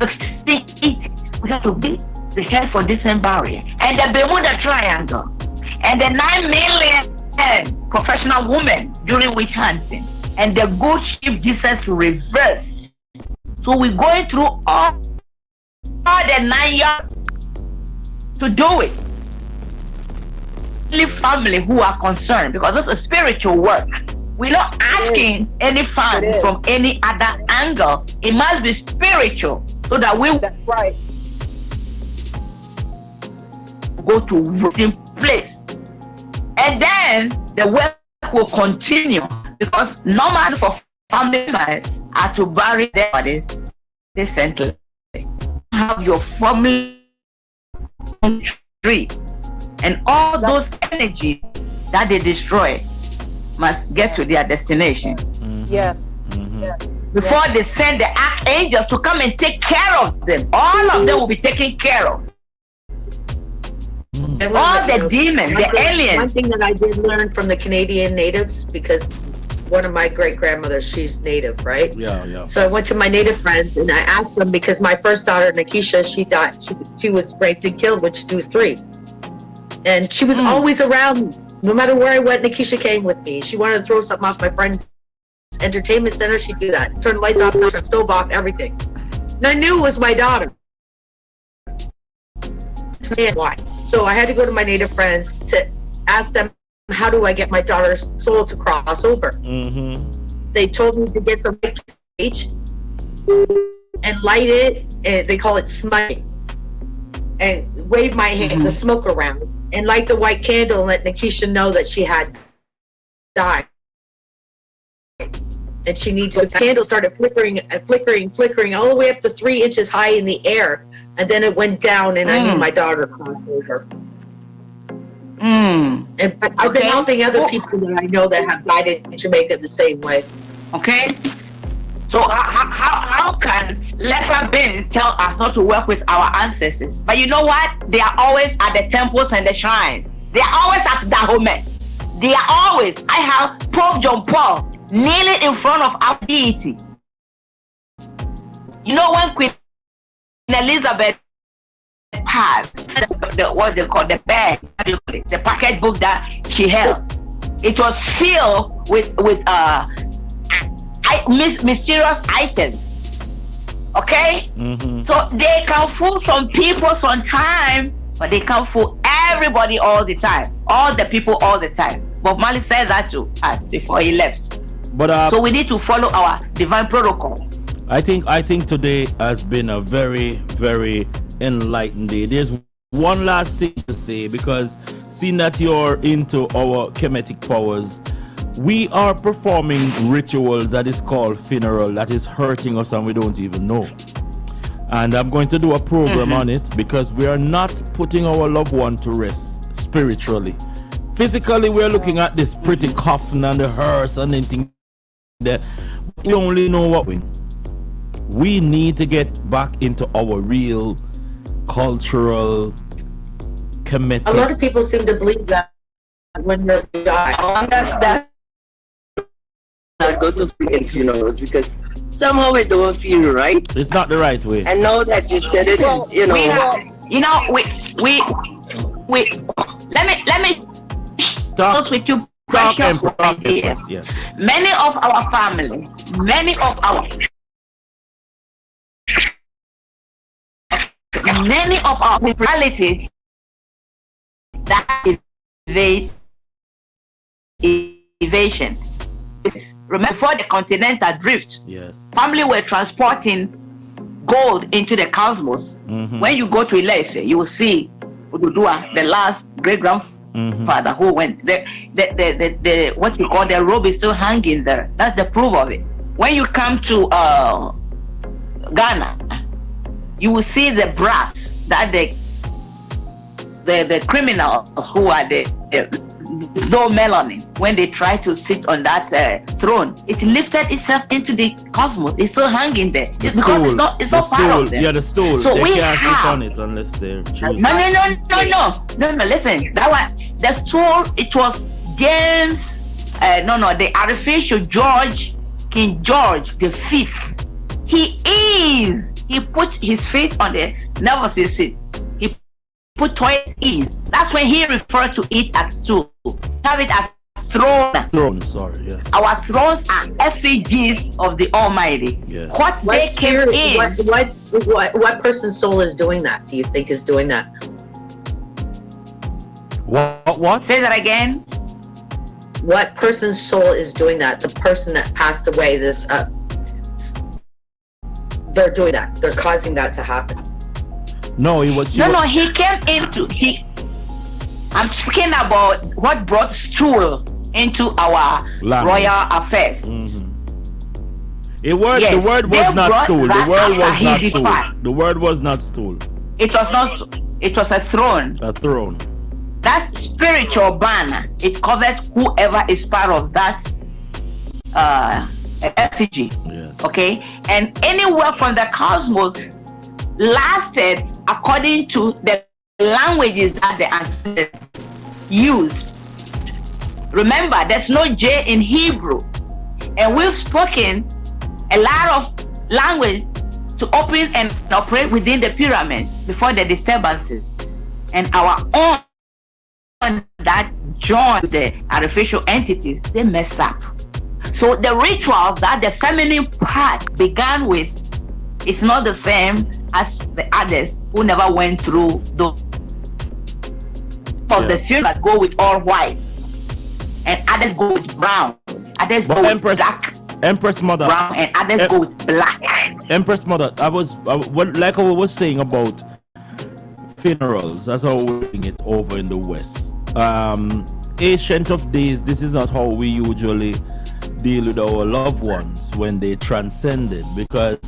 1680, we have to be the head for distant barrier. And the Bermuda Triangle. And the 9 million professional women during witch hunting. And the good Chief Jesus reversed. So we're going through all the 9 years to do it. Only family who are concerned, because this is spiritual work. We're not asking any funds from any other angle. It must be spiritual, so that we go to working place, and then the work will continue, because normal for family members are to bury their bodies decently. Have your family tree, and all those energy that they destroy must get to their destination. Yes. Before they send the archangels to come and take care of them, all of them will be taken care of. All the demons, the aliens. One thing that I did learn from the Canadian natives, because one of my great grandmothers, she's native, right? Yeah. So I went to my native friends and I asked them, because my first daughter, Nikisha, she died. She was raped and killed when she was 3. And she was always around me. No matter where I went, Nikisha came with me. She wanted to throw something off my friend's entertainment center, she'd do that. Turn the lights off, turn the stove off, everything. And I knew it was my daughter. Why? So I had to go to my native friends to ask them, how do I get my daughter's soul to cross over? They told me to get some sage and light it, and they call it smudging, and wave my hand, the smoke around, and light the white candle and let Nikisha know that she had died. And she needs to. The candle started flickering all the way up to 3 inches high in the air, and then it went down, and I knew my daughter crossed over. And I've been helping other people that I know that have died in Jamaica the same way. Okay. So how can lesser beings tell us not to work with our ancestors? But you know what? They are always at the temples and the shrines. They are always at Dahomey. They are always. I have Pope John Paul kneeling in front of our deity. You know, when Queen Elizabeth passed, what they call the bag, the package book that she held, it was sealed with mysterious items. Okay? So they can fool some people sometimes, but they can't fool everybody all the time. All the people all the time. Bob Marley said that to us before he left. But so we need to follow our divine protocol. I think today has been a very, very enlightened day. There's one last thing to say, because seeing that you're into our chemetic powers, we are performing rituals that is called funeral, that is hurting us and we don't even know. And I'm going to do a program on it, because we are not putting our loved one to rest spiritually. Physically, we're looking at this pretty coffin and the hearse and anything that we only know what we need to get back into our real cultural chemetic. A lot of people seem to believe that when they die. I understand. I go to funerals because somehow it don't feel right. It's not the right way. And now that you said it, you know, let me talk with you. Talk Precious Empress, yes. Many of our family, many of our reality that evasion. Remember, before the continental drift, yes, family were transporting gold into the cosmos. When you go to Ilese, you will see Ududua, the last great grandfather who went. The what you call the robe is still hanging there. That's the proof of it. When you come to Ghana, you will see the brass that the criminals who are no melanin, when they try to sit on that throne, it lifted itself into the cosmos. It's still hanging there. It's because it's not part of them. Yeah, the stool. So they we can't sit have on it unless they're no. Listen, that one, the stool. It was James. The artificial King George V. He put his feet on the nervous seat. He put toilet in. That's when he referred to it as stool. Have it as throne. Throne, sorry, yes. Our thrones are effigies of the Almighty. Yes. What they came in. What person's soul is doing that? Do you think is doing that? What? Say that again. What person's soul is doing that? The person that passed away. They're doing that. They're causing that to happen. No, he came into I'm speaking about what brought stool into our royal affairs. The word was not stool. The word was not stool. The word was not stool. It was not. It was a throne. A throne. That's spiritual banner. It covers whoever is part of that effigy. Yes. Okay, and anywhere from the cosmos lasted according to the languages that the ancestors used. Remember, there's no J in Hebrew, and we've spoken a lot of language to open and operate within the pyramids before the disturbances, and our own that joined the artificial entities, they mess up. So the rituals that the feminine part began with is not the same as the others who never went through those. The funerals go with all white, and others go with brown. Others go with black. Empress Mother. Brown, and others go with black. Empress Mother, like I was saying about funerals, that's how we're doing it over in the West. Ancient of days, this is not how we usually deal with our loved ones when they transcended, because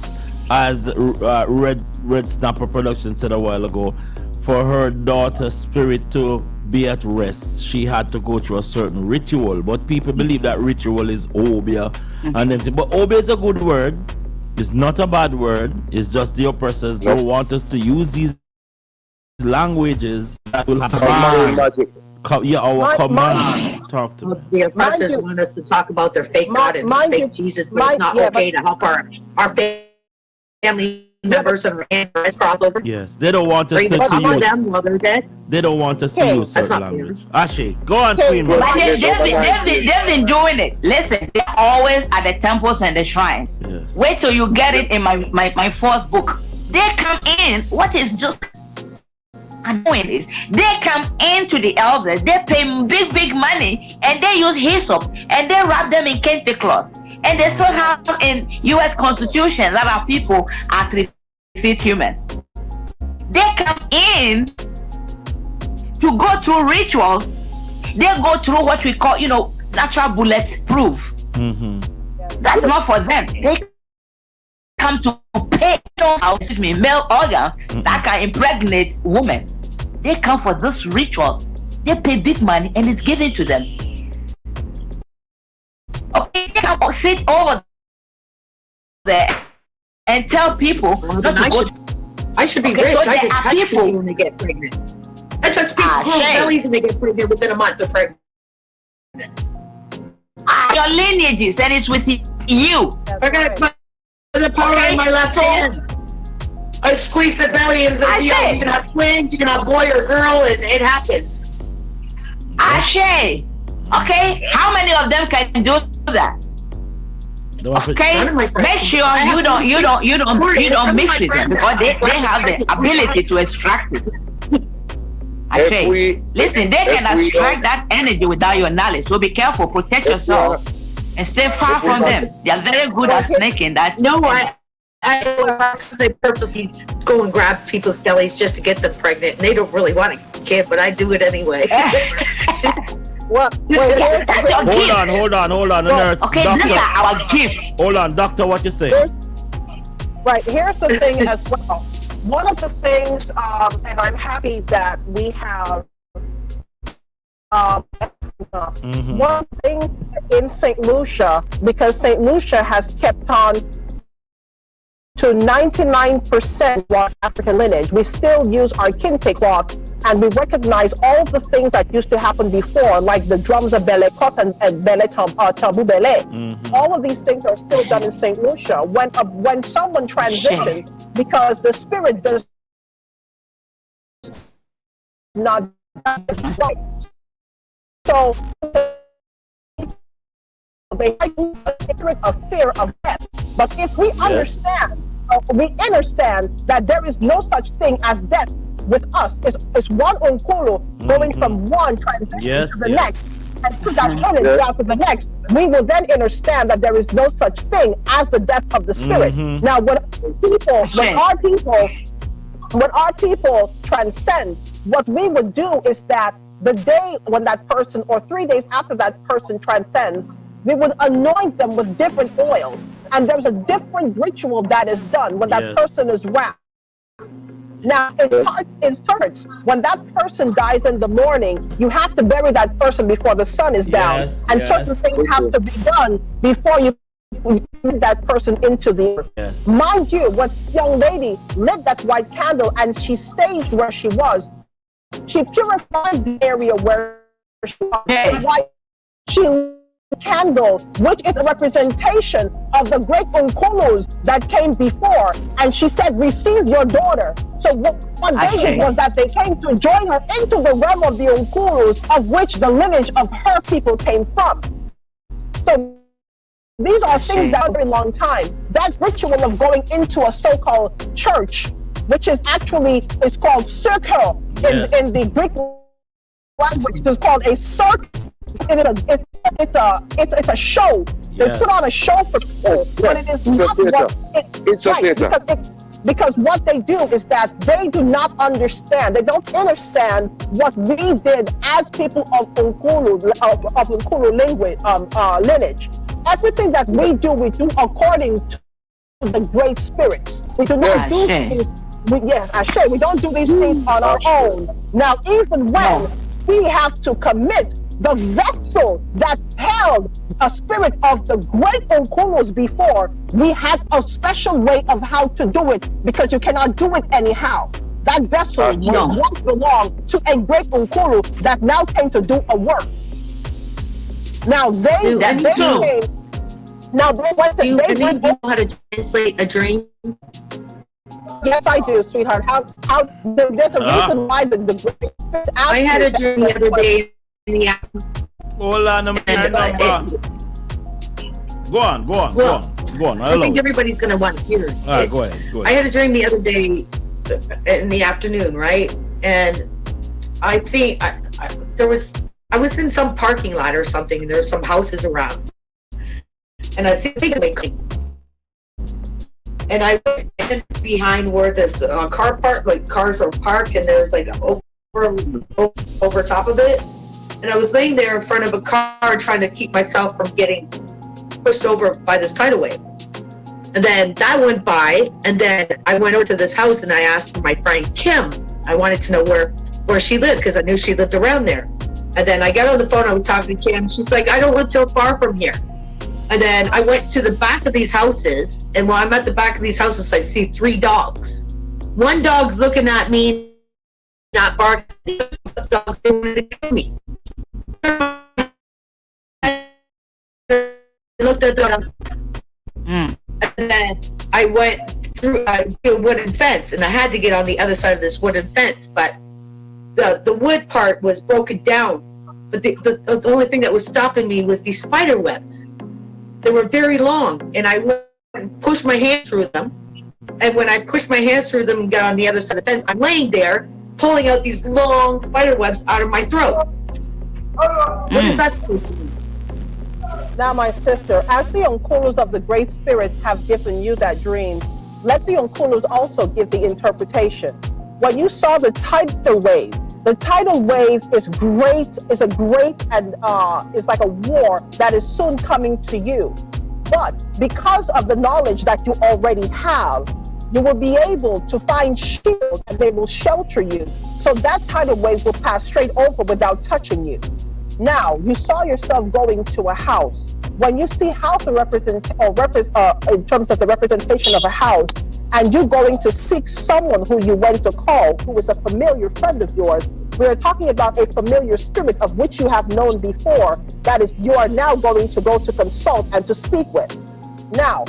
as Red Snapper Production said a while ago, for her daughter's spirit to be at rest, she had to go through a certain ritual. But people believe that ritual is obia and everything. But obia is a good word. It's not a bad word. It's just the oppressors don't want us to use these languages that will command. Our command. Talk to me. The oppressors want us to talk about their fake God and fake Jesus, but it's not okay to help our family members and friends cross over. Yes, they don't want us to use them while they're dead. They don't want us to use certain language. Ashe, go on, Queen. But they've been doing it. Listen, they're always at the temples and the shrines. Yes. Wait till you get it in my fourth book. They come in. What is just annoying is they come into the elders, they pay big money, and they use hyssop and they wrap them in kente cloth. And they still have in U.S. Constitution that our people are 3 feet human. They come in to go through rituals. They go through what we call, natural bulletproof. That's not for them. They come to pay male organ that can impregnate women. They come for these rituals. They pay big money and it's given to them. Okay, they can sit over there and tell people not to go. I should be rich. So I just touch people when they get pregnant. I touch people's bellies and they get pregnant within a month. They're pregnant. Your lineages, and it's with you. We're gonna put the power in my left hand. I squeeze the belly and the deal. You can have twins, you can have boy or girl, and it happens. Ashe. Okay? How many of them can do that? Okay? Make sure you don't mix with them because they have the ability to extract it. Ashe. Listen, they can extract that energy without your knowledge. So be careful, protect yourself and stay far from them. They are very good at snaking that. No, they purposely go and grab people's bellies just to get them pregnant, and they don't really want a kid, but I do it anyway. What? That's your gift. Hold on, nurse. Okay, doctor, these are our gift. Hold on, doctor, what you say? Right, here's the thing as well. One of the things, and I'm happy that we have one thing in St. Lucia, because St. Lucia has kept on to 99% West African lineage. We still use our kente cloth, and we recognize all the things that used to happen before, like the drums of Bele Kot and Bele Tambu Bele. All of these things are still done in St. Lucia. When someone transitions, because the spirit does not right. So they have a spirit of fear of death. But if we understand that there is no such thing as death with us, it's one onkulu going from one transition to the next, and to that energy out to the next, we will then understand that there is no such thing as the death of the spirit. Now, when our people transcend, what we would do is that the day when that person, or 3 days after that person transcends, we would anoint them with different oils. And there's a different ritual that is done when that person is wrapped. Now, it starts when that person dies in the morning, you have to bury that person before the sun is down. And certain things have to be done before you put that person into the earth. Mind you, when young lady lit that white candle and she staged where she was, she purified the area where she was. She candle, which is a representation of the great unkulus that came before, and she said, receive your daughter. So what they did was that they came to join her into the realm of the unkulus, of which the lineage of her people came from. So these are things that are a very long time. That ritual of going into a so-called church, which is actually is called circle in the Greek language, is called a circus. It's a show. They put on a show for people, but it is not what it's a theater. Because what they do is that they do not understand. They don't understand what we did as people of Nkulu lineage. Everything that we do according to the great spirits. We do not do things. We don't do these things on our own. Now, even when we have to commit the vessel that held a spirit of the great Nkulus before, we had a special way of how to do it, because you cannot do it anyhow. That vessel once belonged to a great Nkulu that now came to do a work. Now they went know how to translate a dream? Yes, I do, sweetheart. There's a reason why the great spirit. I had a dream the other day. Hold on, number. Go on. I think everybody's gonna want to hear it. All right, go ahead. I had a dream the other day in the afternoon, right? And I was in some parking lot or something, and there's some houses around, and I see and I went behind where there's a car park, like cars are parked, and there's like over top of it. And I was laying there in front of a car trying to keep myself from getting pushed over by this tidal wave. And then that went by, and then I went over to this house and I asked for my friend Kim. I wanted to know where she lived, because I knew she lived around there. And then I got on the phone, I was talking to Kim. She's like, I don't live too far from here. And then I went to the back of these houses, and while I'm at the back of these houses, I see 3 dogs. One dog's looking at me, not barking. The dog's doing it to me. looked at the and then I went through a wooden fence, and I had to get on the other side of this wooden fence, but the wood part was broken down. But the only thing that was stopping me was these spider webs. They were very long, and I went and pushed my hand through them. And when I pushed my hands through them and got on the other side of the fence, I'm laying there pulling out these long spider webs out of my throat. What is that supposed to mean? Now, my sister, as the Unkulus of the Great Spirit have given you that dream, let the Unkulus also give the interpretation. When you saw the tidal wave is great, is a great, and is like a war that is soon coming to you. But because of the knowledge that you already have, you will be able to find shield and they will shelter you. So that tidal wave will pass straight over without touching you. Now, you saw yourself going to a house. When you see house in terms of the representation of a house, and you going to seek someone who you went to call, who is a familiar friend of yours, we are talking about a familiar spirit of which you have known before, that is, you are now going to go to consult and to speak with. Now,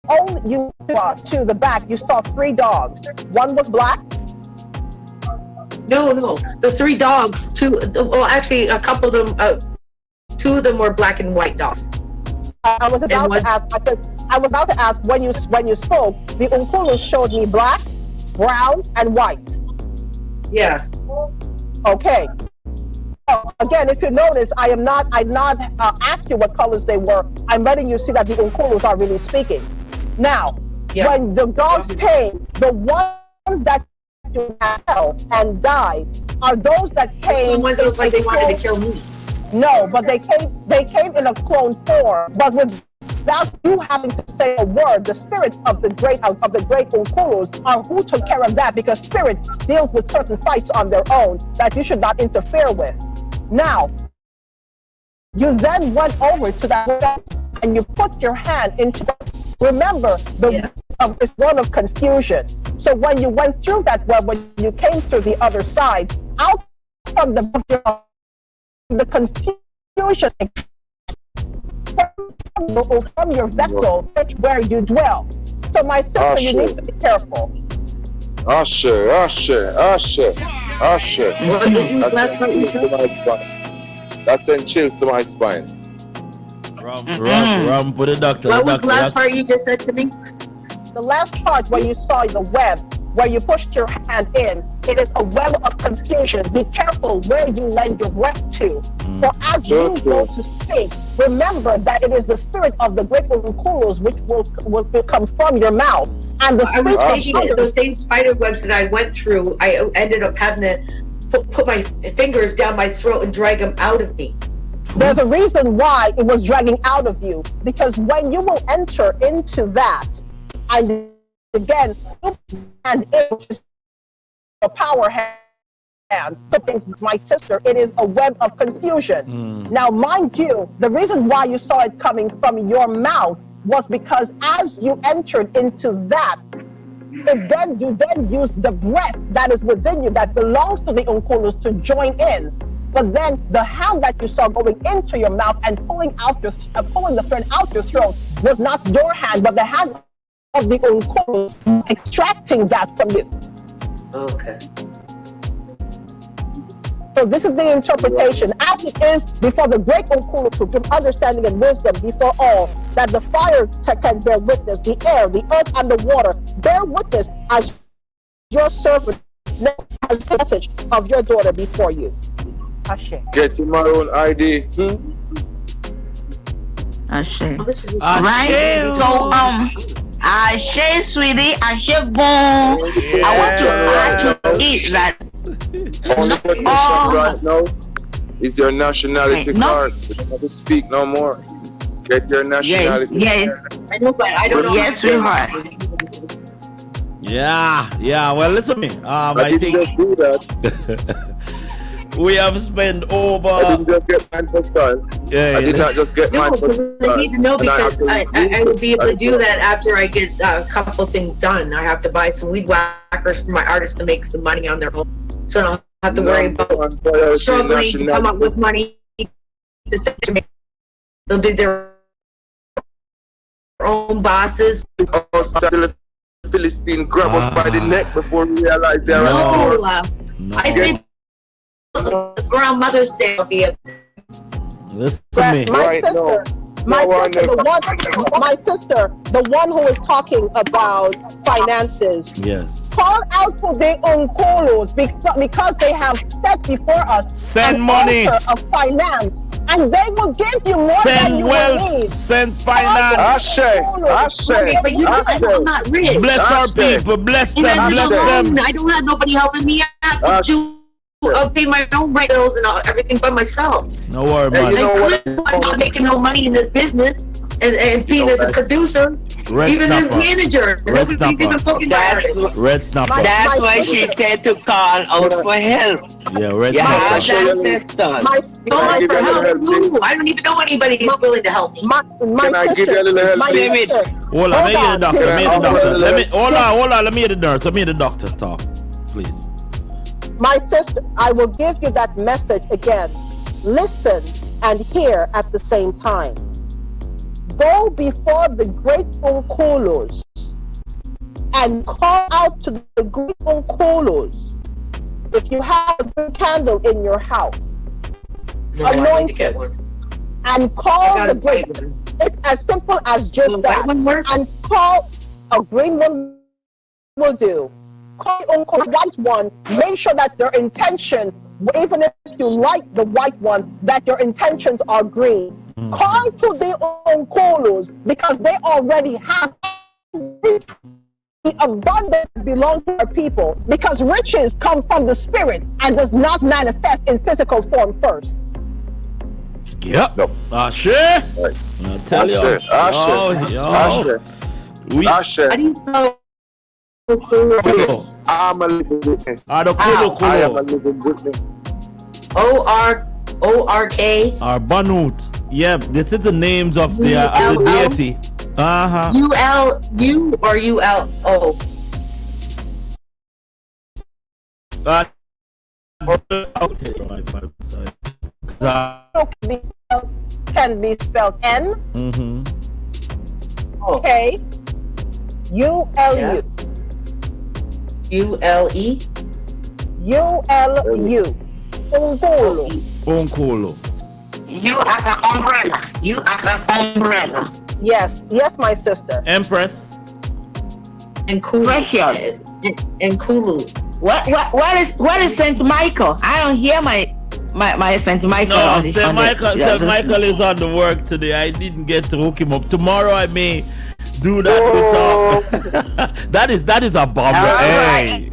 to the back, you saw 3 dogs. One was black. No, the 3 dogs. Actually, a couple of them. 2 of them were black and white dogs. I was about to ask when you spoke. The Unkulus showed me black, brown, and white. Yeah. Okay. So again, if you notice, I'm not asked you what colors they were. I'm letting you see that the Unkulus are really speaking. Now, when the dogs came, the ones that you held and died are those that came. The ones that looked like they wanted to kill me. No, but they came in a clone form, but without you having to say a word. The spirit of the great Unkulus are who took care of that, because spirit deals with certain fights on their own that you should not interfere with. Now, you then went over to that and you put your hand into that. Remember, it's one of confusion. So when you went through that web, when you came through the other side, out from the confusion from your vessel, where you dwell. So my sister, you need to be careful. Usher. That sent chills to my spine. Rum for the doctor. What was the last part you just said to me? The last part when you saw the web, where you pushed your hand in, it is a web of confusion. Be careful where you lend your breath to. For as you go to speak, remember that it is the spirit of the great Unkulus which will come from your mouth. And I was taking those same spider webs that I went through. I ended up having to put my fingers down my throat and drag them out of me. There's a reason why it was dragging out of you, because when you will enter into that, and again, and it is a power hand, my sister, it is a web of confusion. Now, mind you, the reason why you saw it coming from your mouth was because as you entered into that, you then used the breath that is within you that belongs to the Unkulus to join in. But then the hand that you saw going into your mouth and pulling the thread out your throat was not your hand, but the hand of the Unkulus extracting that from you. Okay. So this is the interpretation, as it is before the great Unkulus who give understanding and wisdom before all, that the fire can bear witness, the air, the earth, and the water bear witness as your servant has the message of your daughter before you. Ashe. Get your own ID. Ashe. Right? So, Ashe, sweetie, Ashe, boom. I want to eat that. Only question right now is your nationality card. You don't have to speak no more. Get your nationality. Yes. I know, but I don't know. Yes, sweetheart. Yeah. Well, listen to me. I think just do that. We have spent over. I didn't just get mine for style. I did not just get mine for style. I need to know, because I will be able to do that after I get a couple things done. I have to buy some weed whackers for my artists to make some money on their own, so I don't have to worry about struggling to come up with money to make. They'll do their own bosses. Philistine grab us by the neck before we realize they're No, I say around Mother's Day. Listen to me. My sister, the one who is talking about finances. Yes. Call out for their own colos because they have set before us Send an money altar of finance, and they will give you more than you will need. Send finance. But you know, I'm not rich. Bless our people. Bless them. Bless them. I don't have nobody helping me out. I'll pay my own bills and everything by myself. No worry, man. I'm not making no money in this business, and being as a producer, even as manager. Red Snapper. Red Snapper. That's why she said to call out for help. Yeah, Red Yeah, Snapper. I don't even know anybody who's willing to help me. Can I give you a little help? Hold on, let me hear the doctor. Hold on, let me hear the nurse. Let me hear the doctor talk, please. My sister, I will give you that message again. Listen and hear at the same time. Go before the great Unkolos and call out to the great Unkolos. If you have a good candle in your house, anoint it and call the great. It's as simple as just that. And call a green one will do. Call Uncle white one. Make sure that your intention, even if you like the white one, that your intentions are green. Call to the Uncolos because they already have the abundance that belongs to our people. Because riches come from the spirit and does not manifest in physical form first. Yep. Ashe. I'll tell you. Ashe. How do you spell? I'm a living witness. I am a living witness. O-R-K. Banut. Yep, this is the names of the deity. U-L-U or U-L-O? Can be spelled N. Okay. U-L-U. U-L-E? U-L-U. Unkolo. Unkolo. You as an umbrella. You as an umbrella. Yes, my sister. Empress. And Kulu. And Kulu. What is Saint Michael? I don't hear my Saint Michael. No, Saint Michael is on the work today. I didn't get to hook him up. Tomorrow I may do that to talk. that is a bomber. Hey.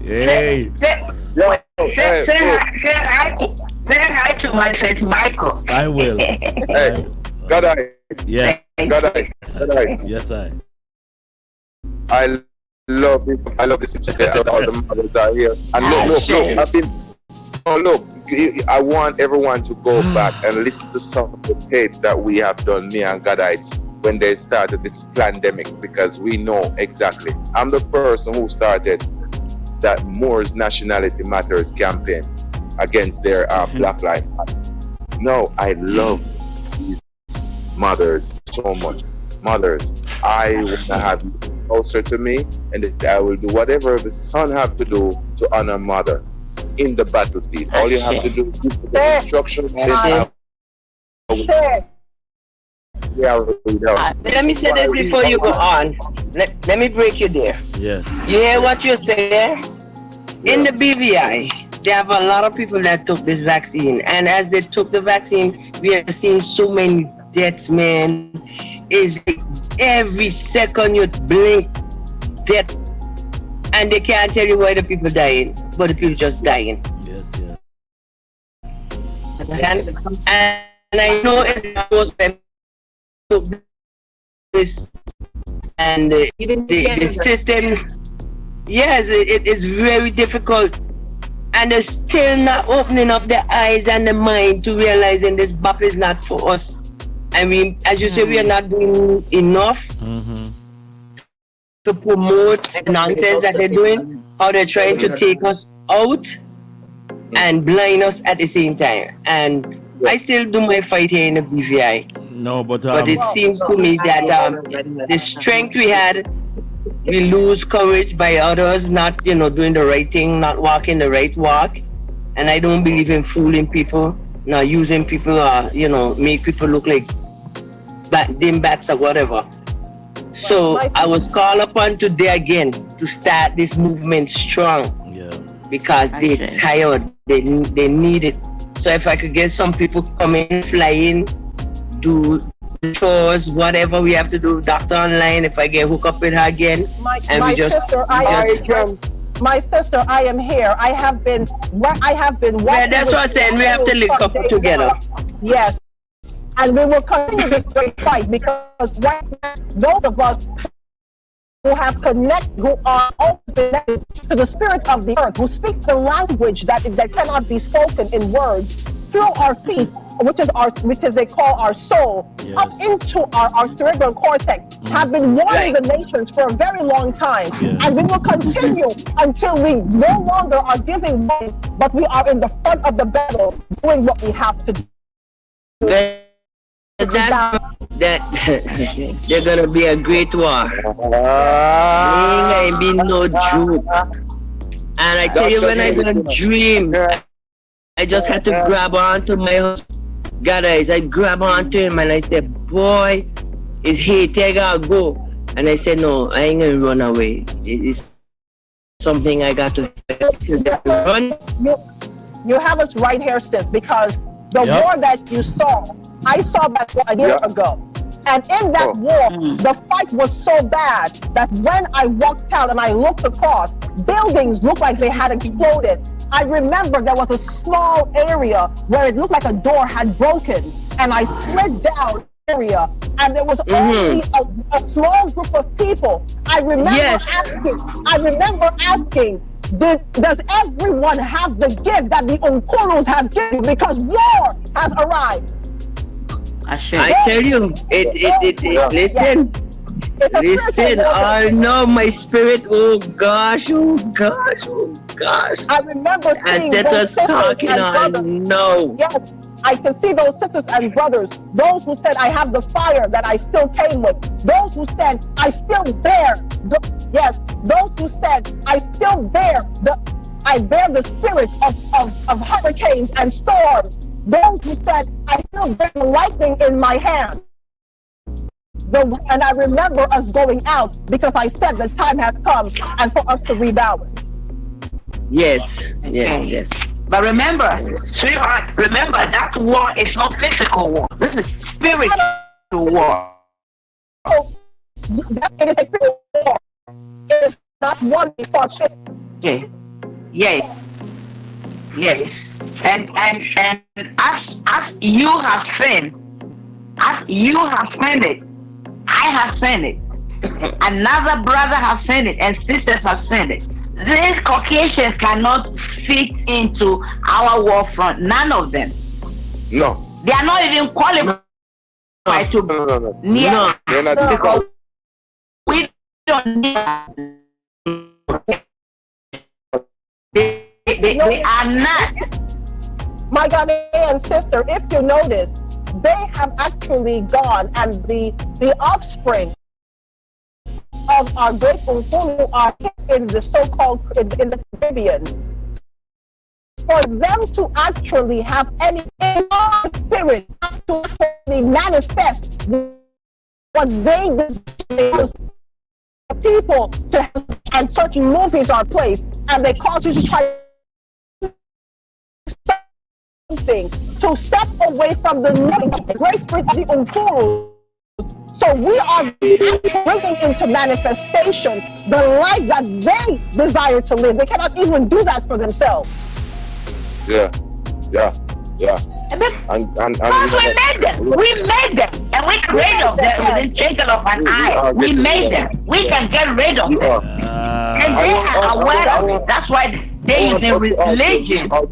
Say hi to my Saint Michael. I will. Hey, God I. Yeah. God I. Yes, I love it. I love this today. All the mothers are here. And look. I want everyone to go back and listen to some of the tapes that we have done, me and Gadites, when they started this pandemic, because we know exactly. I'm the person who started that Moore's Nationality Matters campaign against their Black Lives Matter. No, I love these mothers so much. Mothers, I want to have you closer to me, and I will do whatever the son have to do to honor mother in the battlefield. All you have to do is give the instruction. Let me say this before you go on. Let me break you there. Yes. You hear what you say there? In the BVI, they have a lot of people that took this vaccine, and as they took the vaccine, we are seeing so many deaths, man. Is every second you blink, death, and they can't tell you why the people dying, but the people just dying. Yes. And I know it's most them took this, and the system. Yes, it is very difficult, and they're still not opening up their eyes and the mind to realizing this BAP is not for us. I mean, as you say, we are not doing enough to promote the nonsense that they're doing, how they're trying to take us out and blind us at the same time. And I still do my fight here in the BVI. No, but it seems to me that the strength we had, we lose courage by others not, doing the right thing, not walking the right walk. And I don't believe in fooling people, not using people, make people look like dimbats or whatever. So I was called upon today again to start this movement strong. Yeah. Because they're tired, they need it. So if I could get some people come in, fly in, do chores, whatever we have to do, doctor online, if I get hooked up with her again. My sister, I am here. I have been walking. Yeah, that's what I'm saying. We have to link up together. Yes. And we will continue this great fight because right now, those of us who have who are always connected to the spirit of the earth, who speaks the language that cannot be spoken in words, through our feet, which is they call our soul, up into our cerebral cortex, have been warning the nations for a very long time. And we will continue until we no longer are giving voice, but we are in the front of the battle doing what we have to do. They're gonna be a great war. Ain't be no joke. And I tell you, when I don't dream, I just had to grab onto my husband. Guys, I grab onto him and I said, boy, it's here, take out, go. And I said, no, I ain't gonna run away. It's something I got to run. You have us right here, sis, because the war that you saw, I saw that war a year ago. And in that war, the fight was so bad that when I walked out and I looked across, buildings looked like they had exploded. I remember there was a small area where it looked like a door had broken, and I slid down area, and there was only a small group of people. I remember asking, does everyone have the gift that the Unkurus have given? Because war has arrived. I tell you, listen. Listen, I know my spirit. Oh gosh. I remember seeing those sisters and brothers. No. Yes, I can see those sisters and brothers. Those who said, I have the fire that I still came with. Those who said, I still bear. Those who said, I still bear I bear the spirit of hurricanes and storms. Those who said, I still bear the lightning in my hand. And I remember us going out because I said the time has come and for us to rebalance. Yes. But remember, sweetheart, that war is not physical war. This is spiritual war. Oh, it is a spiritual war. It is not one before shit. Okay. Yes. And as you have seen it, I have seen it. Another brother has seen it, and sisters have seen it. These Caucasians cannot fit into our war front. None of them. No. They are not even qualified to near. No. They're not because we don't need. They are not. My Ghanaian sister, if you notice, they have actually gone, and the offspring of our great Unkulu are in the so-called in the Caribbean. For them to actually have any spirit to actually manifest what they desire, people to have, and such movies are placed, and they cause you to try something to step away from the great spirit of the Unkulu. So we are bringing into manifestation the life that they desire to live. They cannot even do that for themselves. Yeah. Because we made them, and we got rid of them within the twinkle of an eye. We made them. We can get rid of them, and they are aware of it. That's why they use their religion. That's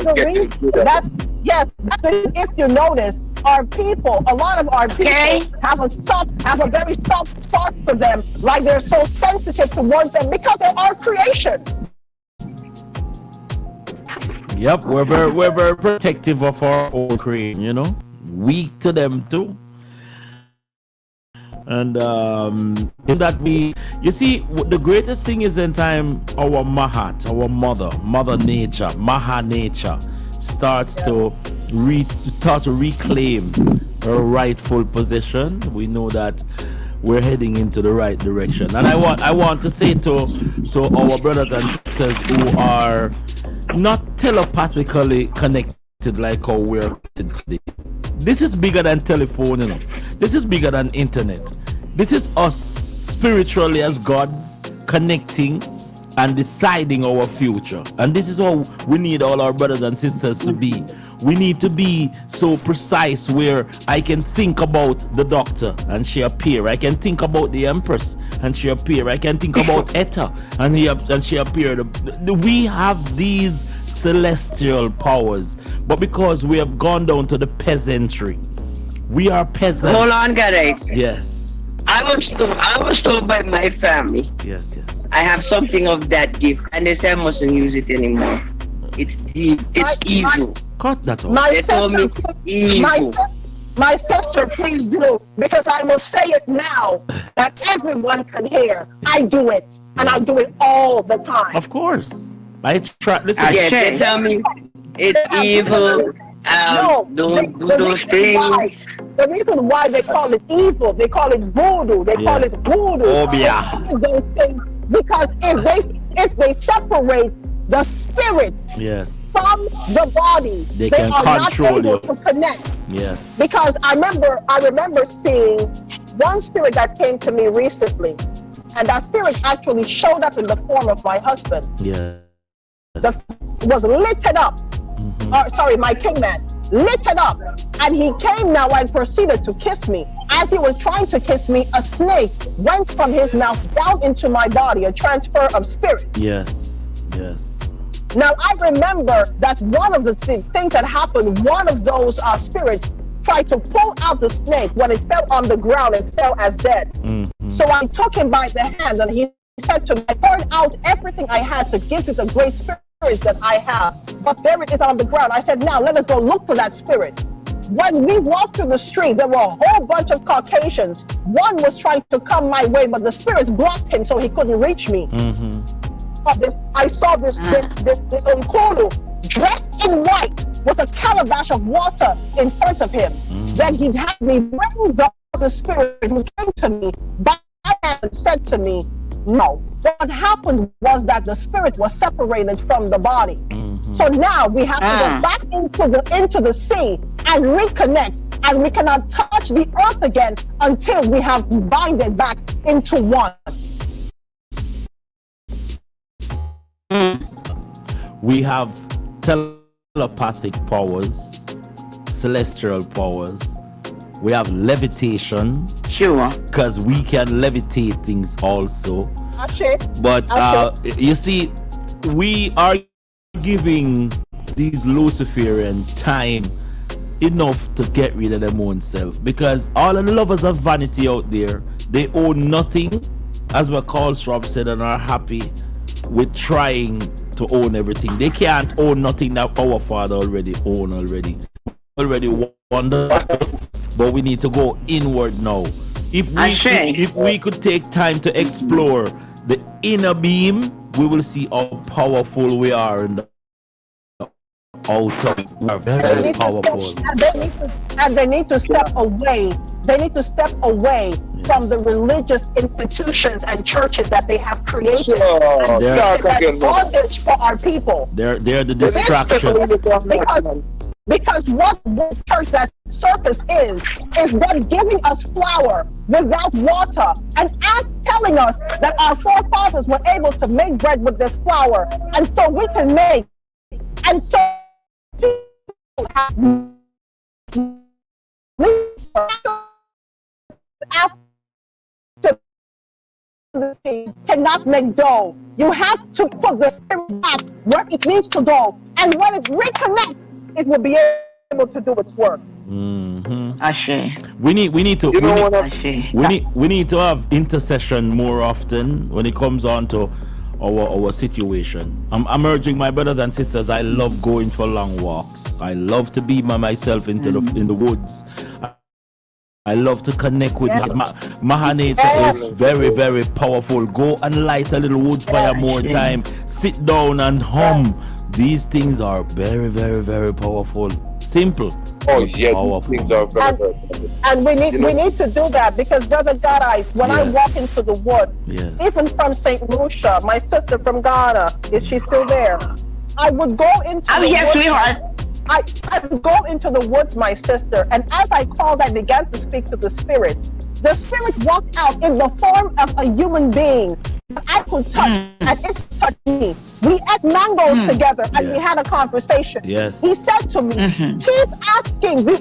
the reason. Yes, if you notice, our people, a lot of our people have a very soft spot for them, like they're so sensitive towards them because they're our creation. Yep, we're very protective of our own creation, you know. Weak to them too. And in that you see, the greatest thing is in time our Mahat, our mother nature, Maha nature starts to reclaim her rightful position. We know that we're heading into the right direction. And I want to say to our brothers and sisters who are not telepathically connected like how we're connected today. This is bigger than telephone, you know. This is bigger than internet. This is us spiritually as gods connecting and deciding our future. And this is how we need all our brothers and sisters to be. We need to be so precise where I can think about the doctor and she appear. I can think about the empress and she appear. I can think about Etta and she appear. We have these celestial powers, but because we have gone down to the peasantry, we are peasants. Hold on, guys. Yes. I was told by my family. Yes. I have something of that gift, and they say I mustn't use it anymore. It's evil. Cut that off. They told me evil. My sister, please do, because I will say it now that everyone can hear. I do it, and I do it all the time. Of course. I try. Listen. Yes, they tell me it's evil. Don't do those things. The reason why they call it evil, they call it voodoo, they call it voodoo. Oh, yeah. Those things, because if they separate the spirit from the body, they can are control not able to connect. Yes. Because I remember seeing one spirit that came to me recently, and that spirit actually showed up in the form of my husband. Yeah. Was lifted up. My kingman lifted up, and he came now and proceeded to kiss me. As he was trying to kiss me, a snake went from his mouth down into my body, a transfer of spirit. Yes. Now I remember that one of the things that happened, one of those spirits tried to pull out the snake. When it fell on the ground, it fell as dead. So I took him by the hands, and he said to me, I poured out everything I had to give you the great spirit that I have, but there it is on the ground. I said, now let us go look for that spirit. When we walked through the street, there were a whole bunch of Caucasians. One was trying to come my way, but the spirits blocked him, so he couldn't reach me. I saw this Nkulu dressed in white with a calabash of water in front of him. Then he had me bring the spirit who came to me by hand and said to me, no. What happened was that the spirit was separated from the body. So now we have to go back into the sea and reconnect, and we cannot touch the earth again until we have binded back into one. We have telepathic powers, celestial powers. We have levitation. Sure. Because we can levitate things also. Ashe. But you see, we are giving these Luciferian time enough to get rid of their own self. Because all of the lovers of vanity out there, they own nothing, as what Carl Schwab said, and are happy with trying to own everything. They can't own nothing that our Father already owned already won the battle, but we need to go inward now. If we could take time to explore the inner beam, we will see how powerful we are in the outer. We are very powerful. And they need to step away. They need to step away from the religious institutions and churches that they have created. That's bondage for our people. They're the distraction. Because what this church that surface is them giving us flour without water and telling us that our forefathers were able to make bread with this flour, and so we can make. And so people have cannot make dough. You have to put the spirit back where it needs to go, and when it reconnects, it will be able to do its work. Ashe. We need to have intercession more often when it comes on to our situation. I'm urging my brothers and sisters. I love going for long walks. I love to be by myself in the woods. I love to connect with Maha nature is very, very powerful. Go and light a little wood fire more time. Sit down and hum. These things are very, very, very powerful. Simple. Oh yeah, powerful. These things are very, very powerful. And we need to do that because Brother God, when I walk into the wood, even from St. Lucia, my sister from Ghana, is she still there? I would go into the woods. Sweetheart. I would go into the woods, my sister, and as I called, I began to speak to the spirit. The spirit walked out in the form of a human being that I could touch, and it touched me. We ate mangoes together, and we had a conversation. Yes. He said to me, keep asking the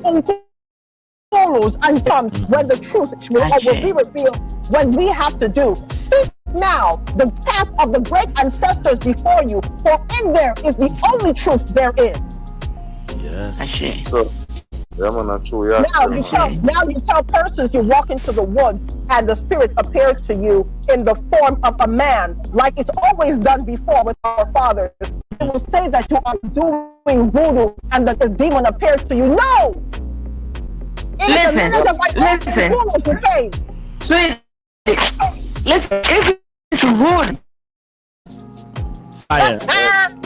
Unkurus and Tums when the truth will be revealed, when we have to do. Seek now the path of the great ancestors before you, for in there is the only truth there is. Yes. So, now you tell persons you walk into the woods and the spirit appears to you in the form of a man, like it's always done before with our fathers. It will say that you are doing voodoo and that the demon appears to you. No! Listen. Sweet. Listen, if it's voodoo. Science.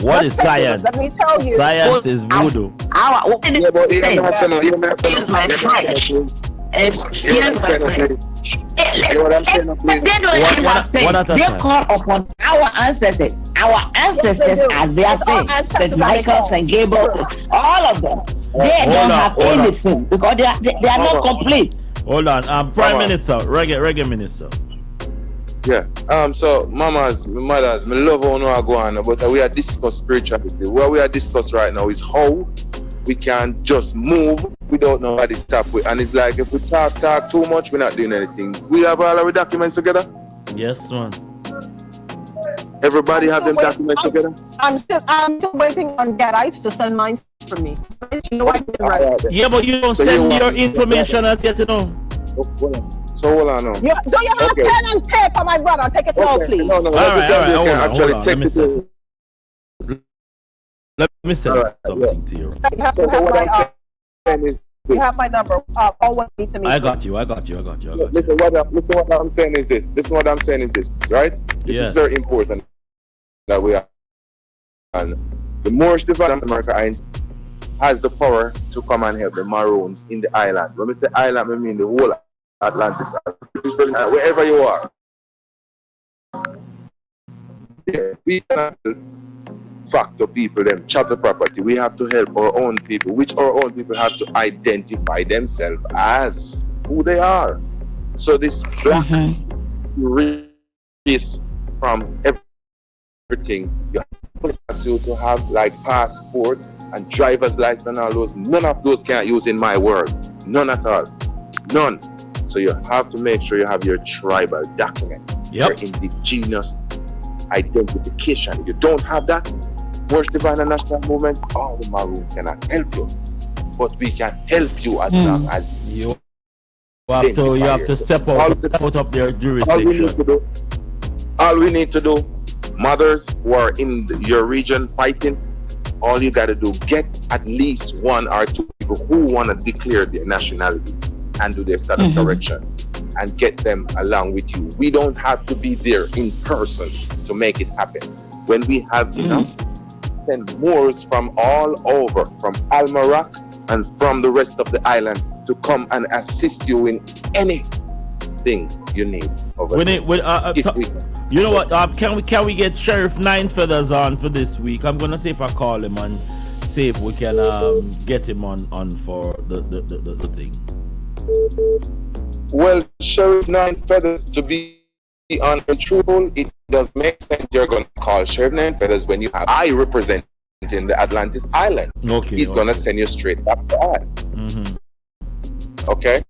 What is science? Let me tell you. Science is voodoo. They call upon our ancestors. Our ancestors are their saints. St. Michael, St. Gabriel, all of them. They don't have anything because they are not complete. Hold on. Prime Minister, Reggae Minister. Yeah. So mamas, mothers, me love how I go on, but we are discuss spirituality. What we are discuss right now is how we can just move without nobody stop with. And it's like if we talk too much, we're not doing anything. We have all our documents together. Yes, man. Everybody have them documents together. I'm still waiting on Gadites to send mine for me. You know I did right. Yeah, but you don't send your information as yet, you know. So hold on now. Do you have pen and paper, my brother? Take it now, please. No. All right. Hold on. Let me send something to you. You have my number. Always need to meet. I got you. Listen, what I'm saying is this. Right? This is very important that we are. And the Moorish Divine America has the power to come and help the Maroons in the island. When we say island, I mean the whole Atlantis, wherever you are. Yeah, we cannot factor people, them chattel property. We have to help our own people, which our own people have to identify themselves as who they are. So this black race from everything, you have to have like passport and driver's license and all those. None of those can't use in my world. None at all. None. So you have to make sure you have your tribal document, your indigenous identification. If you don't have that, Moorish Divine and National Movement, all the Maroon cannot help you. But we can help you as long as you have to step out of their jurisdiction. All we need to do, mothers who are in your region fighting, all you got to do, get at least one or two people who want to declare their nationality and do their status correction and get them along with you. We don't have to be there in person to make it happen. When we have enough, send Moors from all over, from Almarak and from the rest of the island to come and assist you in anything you need. You know what? Can we get Sheriff Nine Feathers on for this week? I'm gonna see if I call him and see if we can get him on for the thing. Well, Sheriff Nine Feathers, to be on the truthful, it does make sense. You're going to call Sheriff Nine Feathers when you have I represent in the Atlantis Island. Okay. He's going to send you straight back to I. Okay.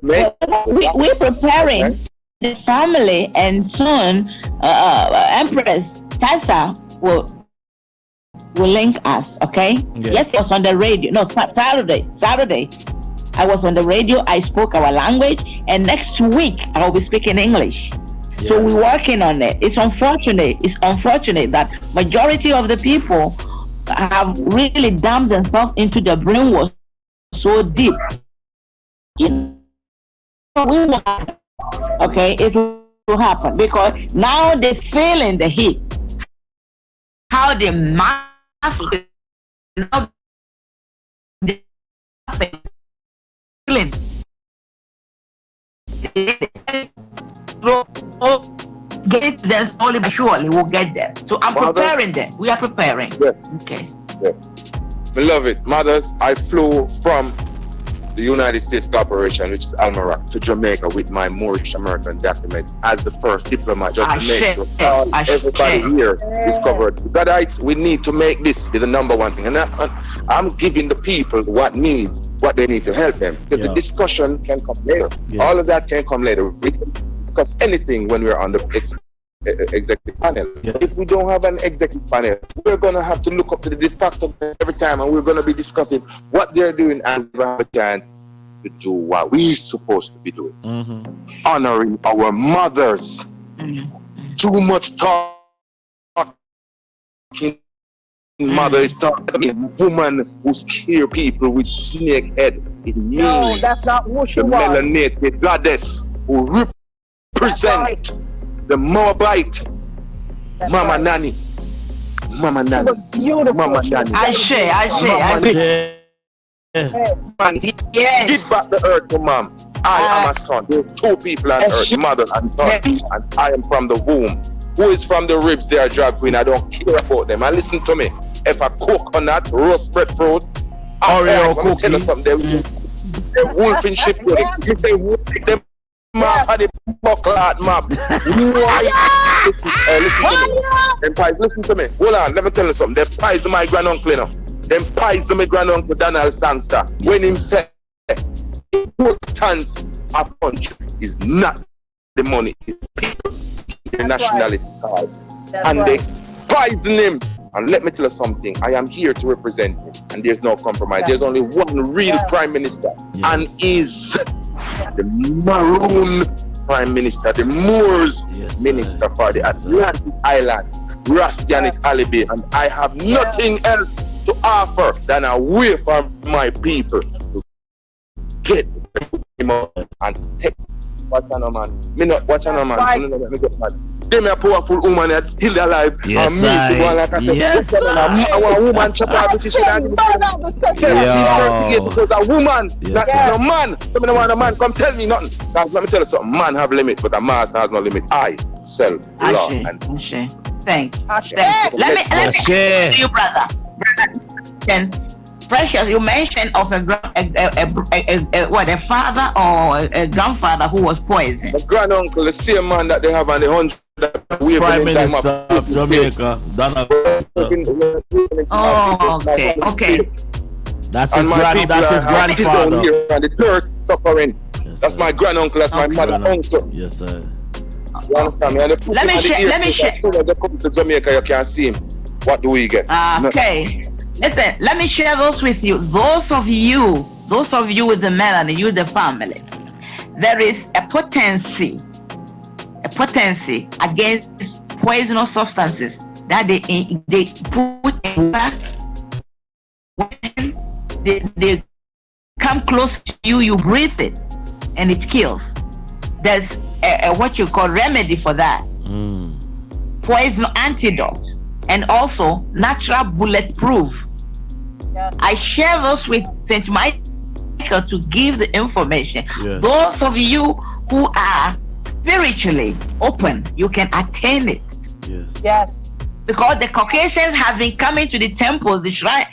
We're preparing the family, and soon Empress Tessa will link us. Okay. Yes. Yesterday I was on the radio. No, Saturday. I was on the radio. I spoke our language, and next week I will be speaking English. So we're working on it. It's unfortunate. It's unfortunate that majority of the people have really damned themselves into the brainwash so deep. You know, we will happen. Okay, it will happen because now they're feeling the heat. How they mask it. Now they're feeling. Get them slowly but surely. We'll get there. So I'm preparing them. We are preparing. Yes. Okay. Yes. I love it. Mothers, I flew from the United States Corporation, which is Almarac, to Jamaica with my Moorish American document as the first diplomat, just to make sure everybody here is covered. Gadites, we need to make this be the number one thing. And I'm giving the people what they need to help them. Because the discussion can come later. Yes. All of that can come later. We can discuss anything when we're on the executive panel. Yes. If we don't have an executive panel, we're going to have to look up to the de facto every time, and we're going to be discussing what they're doing, and we have a chance to do what we're supposed to be doing. Honoring our mothers. Too much talking. Mother is talking. A woman who scare people with snake head. It means No, that's not who she the was. melanated goddess who represent the Moabite Mama Nani. Mama Nani. Mama Nani. I share. Man, give back the earth to mom. I am a son. There are two people on earth, mother and son. And I am from the womb. Who is from the ribs? They are drag queen. I don't care about them. And listen to me. If I cook on that roast breadfruit, I'm going to tell you something. They're wolf in ship. If they wolf them map and the buckler map. Listen to me. Them pies, listen to me. Hold on, let me tell you something. Them pies are my granduncle, you know. Them pies are my granduncle Donald Sangster. When him said, importance of country is not the money, it's people, the nationality card. And they poison him. And let me tell you something, I am here to represent him, and there's no compromise. There's only one real prime minister, and is the Maroon Prime Minister, the Moors Minister for the Atlantic Island, Ras Yannick Alibi, and I have nothing else to offer than a way for my people to get him out and take. Watch on, man. Me not watch on, man. Right. Me get mad. Them a powerful woman that's still alive. Yes, and me to go on, like I said. Yes, I want a woman chop out the shit and because a woman, not a man. So me don't want a man come tell me nothing. Let me tell you something. Man have limit, but a man has no limit. I sell law. Thank you. Let me tell you, brother. Precious, you mentioned of a father or a grandfather who was poisoned. The granduncle, the same man that they have on the 100 Prime Minister of Jamaica, Donald. Oh, okay. That's his grandfather. Here and the dirt suffering. Yes, that's my granduncle. That's my mother uncle. Yes, sir. Let me share. So when they come to Jamaica, you can see him. What do we get? Okay. Listen, let me share those with you. Those of you with the melanin, you the family. There is a potency against poisonous substances that they put in when they come close to you, you breathe it and it kills. There's a what you call remedy for that. Poison antidote. And also natural bulletproof. I share those with St. Michael to give the information. Those of you who are spiritually open, you can attain it. Yes. Because the Caucasians have been coming to the temples, the shrine,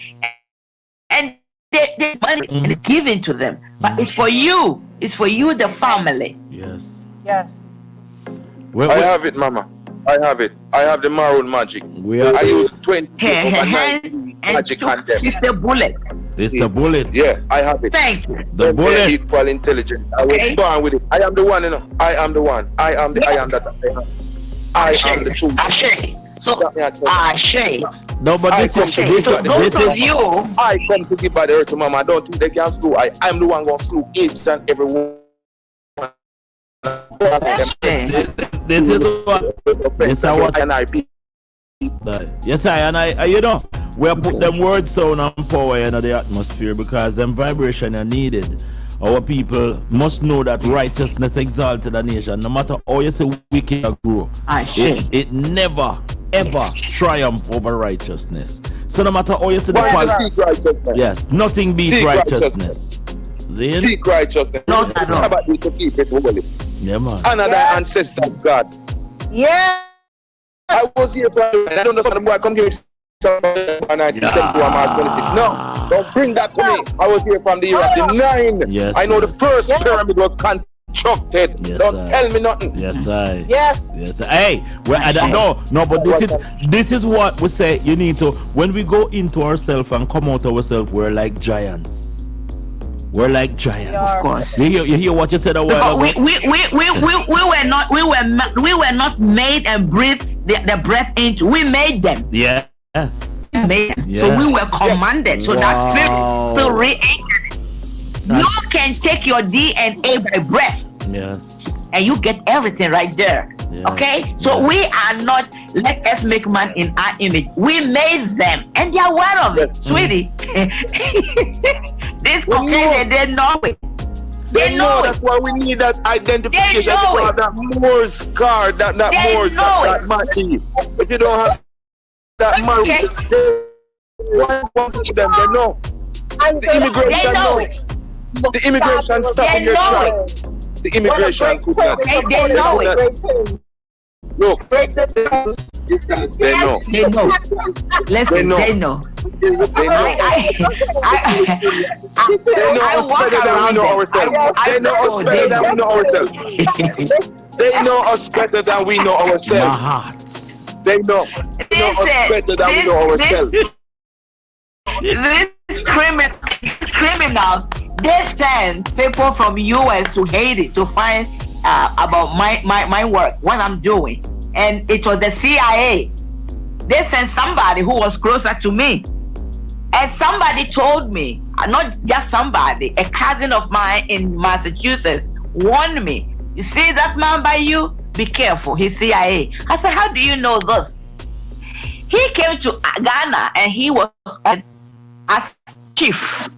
and they money and given to them. But it's for you. It's for you, the family. Yes. I have it, Mama. I have it. I have the Maroon magic. I use 20 magic and them. It's the bullet. It's the bullet. Yeah, I have it. Thank you. The bullet. Equal intelligence. I was born with it. I am the one, you know. I am the one. I am the I am that I am the truth. So, no, but this is you. I come to give by the earth to Mama. I don't think they can slew. I am the one going to slew each and every one This is what. Yes, I you know, we put them words sound and power in the atmosphere because them vibration are needed. Our people must know that righteousness exalted a nation. No matter how you say wicked grow, it never ever triumph over righteousness. So no matter how you say the yes, nothing beats righteousness. Seek righteousness. Not at all. About you to keep it holy. Yeah, man. Another ancestor God. Yeah. I was here for I don't know some boy come here. No, don't bring that to me. I was here from the year of the 9. Yes, I know the first pyramid was constructed. Yes, don't tell me nothing. Yes, I. Yes. Yes. Hey, well, I don't know. No, but this is what we say. You need to when we go into ourselves and come out ourselves, we're like giants. We're like giants. Of course. You hear what you said a while ago? We were not made and breathed the breath into. We made them. Yes. Made them. Yes. So we were commanded. So that spirit still re-anchored. You can take your DNA by breath. Yes. And you get everything right there. Yes. Okay? So we are not, let us make man in our image. We made them. And they're aware of it. Sweetie. This Caucasian, they know it. They know that's why we need that identification. They know it. That Morse card, that Morse card, that matchy. If you don't have that mark, them, they know. The immigration know it. The immigration stop in your track. The immigration could not. They know it. Look, they know. They know. Listen, they know. They know. They know us better than we know ourselves. They know us better than we know ourselves. They know us better than we know ourselves. My heart. They know us better than we know ourselves. These criminals, they send people from US to Haiti to find about my work, what I'm doing. And it was the CIA. They sent somebody who was closer to me. And somebody told me, not just somebody, a cousin of mine in Massachusetts warned me. You see that man by you? Be careful, he's CIA. I said, how do you know this? He came to Ghana and he was as chief.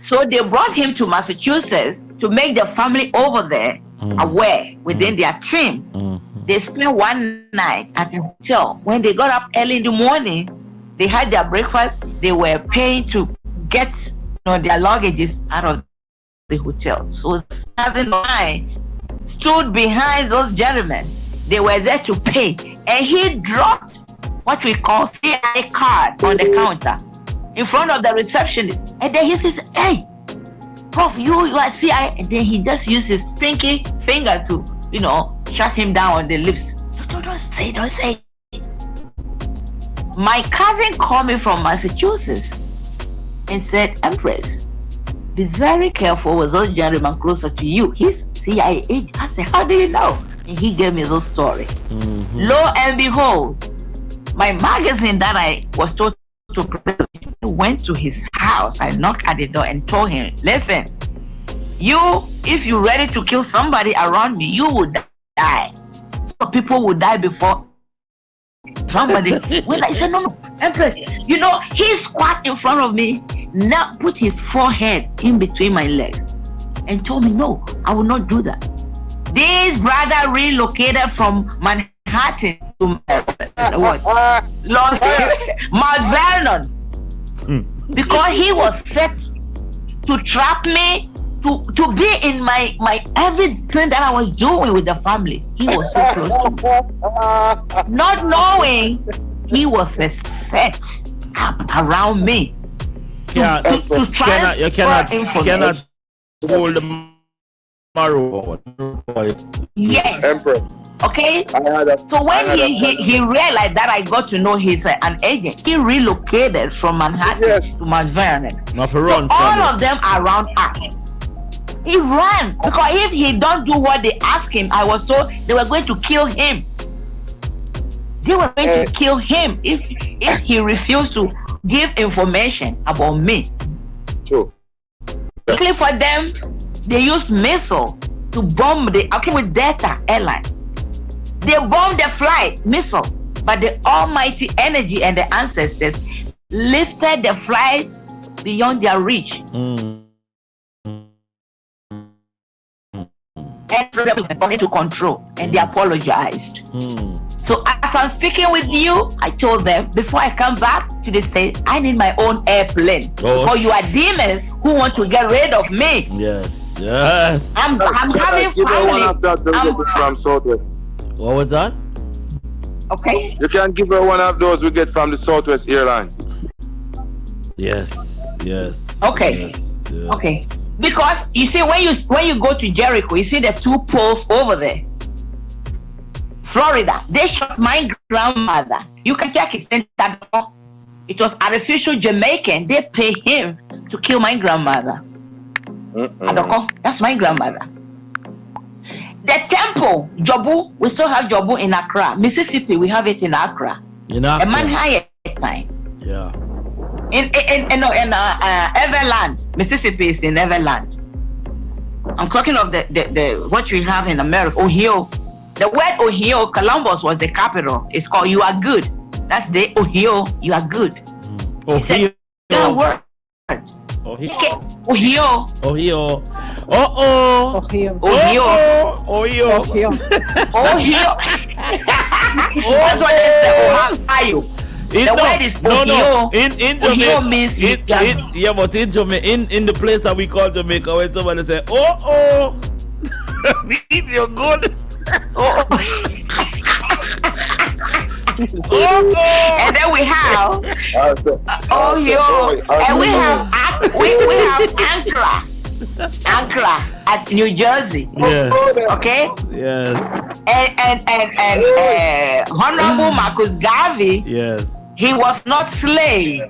So they brought him to Massachusetts to make the family over there aware within their team. They spent one night at the hotel. When they got up early in the morning, they had their breakfast. They were paying to get their luggages out of the hotel. So cousin and I stood behind those gentlemen. They were there to pay. And he dropped what we call CIA card on the counter in front of the receptionist. And then he says, hey, Prof, you are CIA. And then he just used his pinky finger to, shut him down on the lips. Don't say. My cousin called me from Massachusetts and said, Empress, be very careful with those gentlemen closer to you. He's CIA agent. I said, how do you know? And he gave me those story. Lo and behold, my magazine that I was told to present, I went to his house. I knocked at the door and told him, listen, if you're ready to kill somebody around me, you will die. People will die before somebody. When I said, no, Empress, he squat in front of me, now put his forehead in between my legs and told me, no, I will not do that. This brother relocated from Manhattan to Mount Vernon because he was set to trap me, to be in my everything that I was doing with the family. He was so close to me. Not knowing he was a set up around me to transfer information. Hold the marrow. Yes. Okay. So when he realized that I got to know he's an agent, he relocated from Manhattan to Mount Vernon. So all of them around us. He ran because if he don't do what they asked him, I was told they were going to kill him. They were going to kill him if he refused to give information about me. True. Luckily for them, they used missile to bomb with Delta Airline. They bombed the flight missile, but the almighty energy and the ancestors lifted the flight beyond their reach. And brought into control, and they apologized. So as I'm speaking with you, I told them before I come back to the state, I need my own airplane. Or you are demons who want to get rid of me. Yes, yes. I'm having family. From Southwest. What was that? Okay. You can give her one of those we get from the Southwest Airlines. Yes. Okay. Yes. Okay. Because you see, when you go to Jericho, you see the two poles over there. Florida, they shot my grandmother. You can check it. It was artificial Jamaican. They pay him to kill my grandmother. That's my grandmother. The temple, Jobu, we still have Jobu in Accra. Mississippi, we have it in Accra. In Accra. A man higher time. Yeah. In Everland, Mississippi is in Everland. I'm talking of the what we have in America, Ohio. The word Ohio, Columbus was the capital. It's called "You are good." That's the Ohio. You are good. Ohio. Word. Ohio. Ohio. Ohio. Ohio. That's what they say. Ohio. The word is Ohio. In Ohio Jamaica means yeah, but in Jamaica, in the place that we call Jamaica, when somebody say means you're good. And then we have Ohio, and we have Ankara at New Jersey. Yes. Okay. Yes. And Honorable Marcus Garvey. Yes. He was not slave.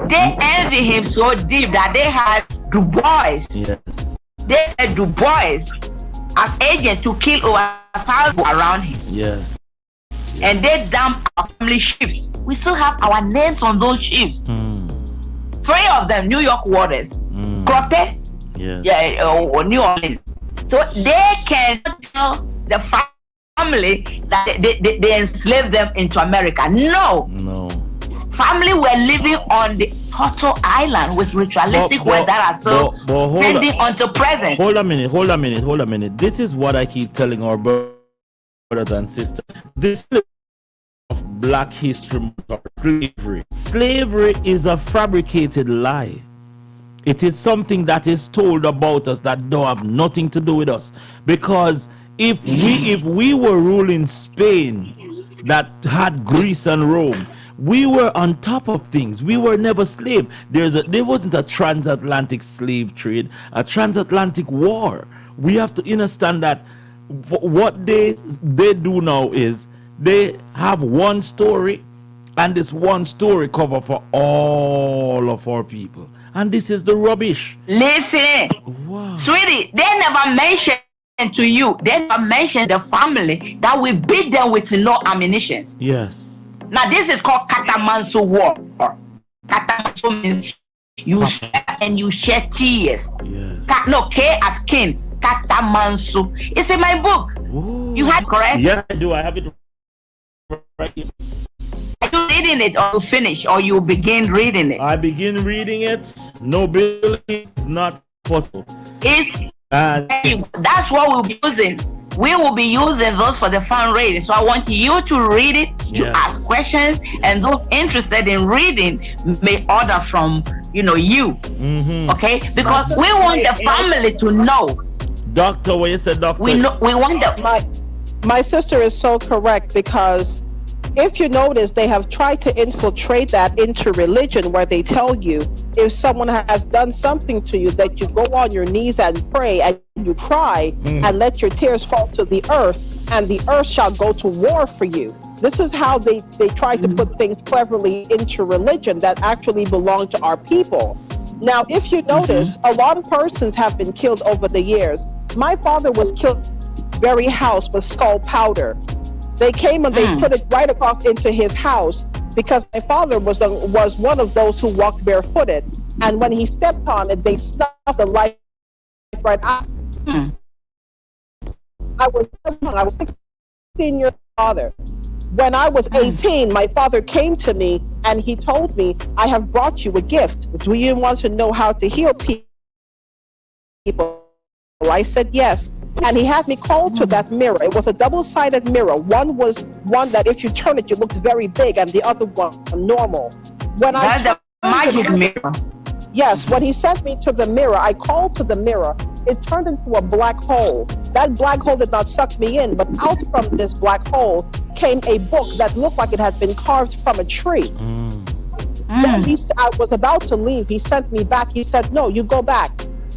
They envy him so deep that they had Du Bois. Yes. They said Du Bois as agents to kill over 1,000 around him. Yes. And they dumped our family ships. We still have our names on those ships. 3 of them, New York waters. Crotte, New Orleans. So they can tell the family that they enslaved them into America. No. Family were living on the Turtle Island with ritualistic words that are still pending until present. Hold a minute. This is what I keep telling our brothers and sisters. This is of Black History or slavery. Slavery is a fabricated lie. It is something that is told about us that don't have nothing to do with us. Because if we were ruling Spain that had Greece and Rome, we were on top of things. We were never slave. There wasn't a transatlantic slave trade, a transatlantic war. We have to understand that what they do now is they have one story, and this one story cover for all of our people. And this is the rubbish. Listen, sweetie, they never mentioned to you, they never mentioned the family that we beat them with no ammunition. Yes. Now this is called Katamanso war. Katamanso means you share and you share tears. Yes. K as kin. Katamanso. It's in my book. Ooh. You have correct? Yeah, I do. I have it right here. Are you reading it or you finish or you begin reading it? I begin reading it. No building is not possible. That's what we'll be using. We will be using those for the fundraising. So I want you to read it. You ask questions, and those interested in reading may order from you. Okay? Because we want the family to know. Doctor, what you said, doctor? We want the my sister is so correct, because if you notice, they have tried to infiltrate that into religion, where they tell you if someone has done something to you, that you go on your knees and pray and you cry and let your tears fall to the earth, and the earth shall go to war for you. This is how they try to put things cleverly into religion that actually belong to our people. Now, if you notice, a lot of persons have been killed over the years. My father was killed very house with skull powder. They came and they put it right across into his house, because my father was one of those who walked barefooted. And when he stepped on it, they snuffed the life right out. I was 16 years old. When I was 18, my father came to me and he told me, I have brought you a gift. Do you want to know how to heal people? I said yes. And he had me call to that mirror. It was a double-sided mirror. One was one that if you turn it, you looked very big, and the other one normal. When That's the magic mirror. Yes, when he sent me to the mirror, I called to the mirror. It turned into a black hole. That black hole did not suck me in, but out from this black hole came a book that looked like it had been carved from a tree. Then I was about to leave. He sent me back. He said, no, you go back.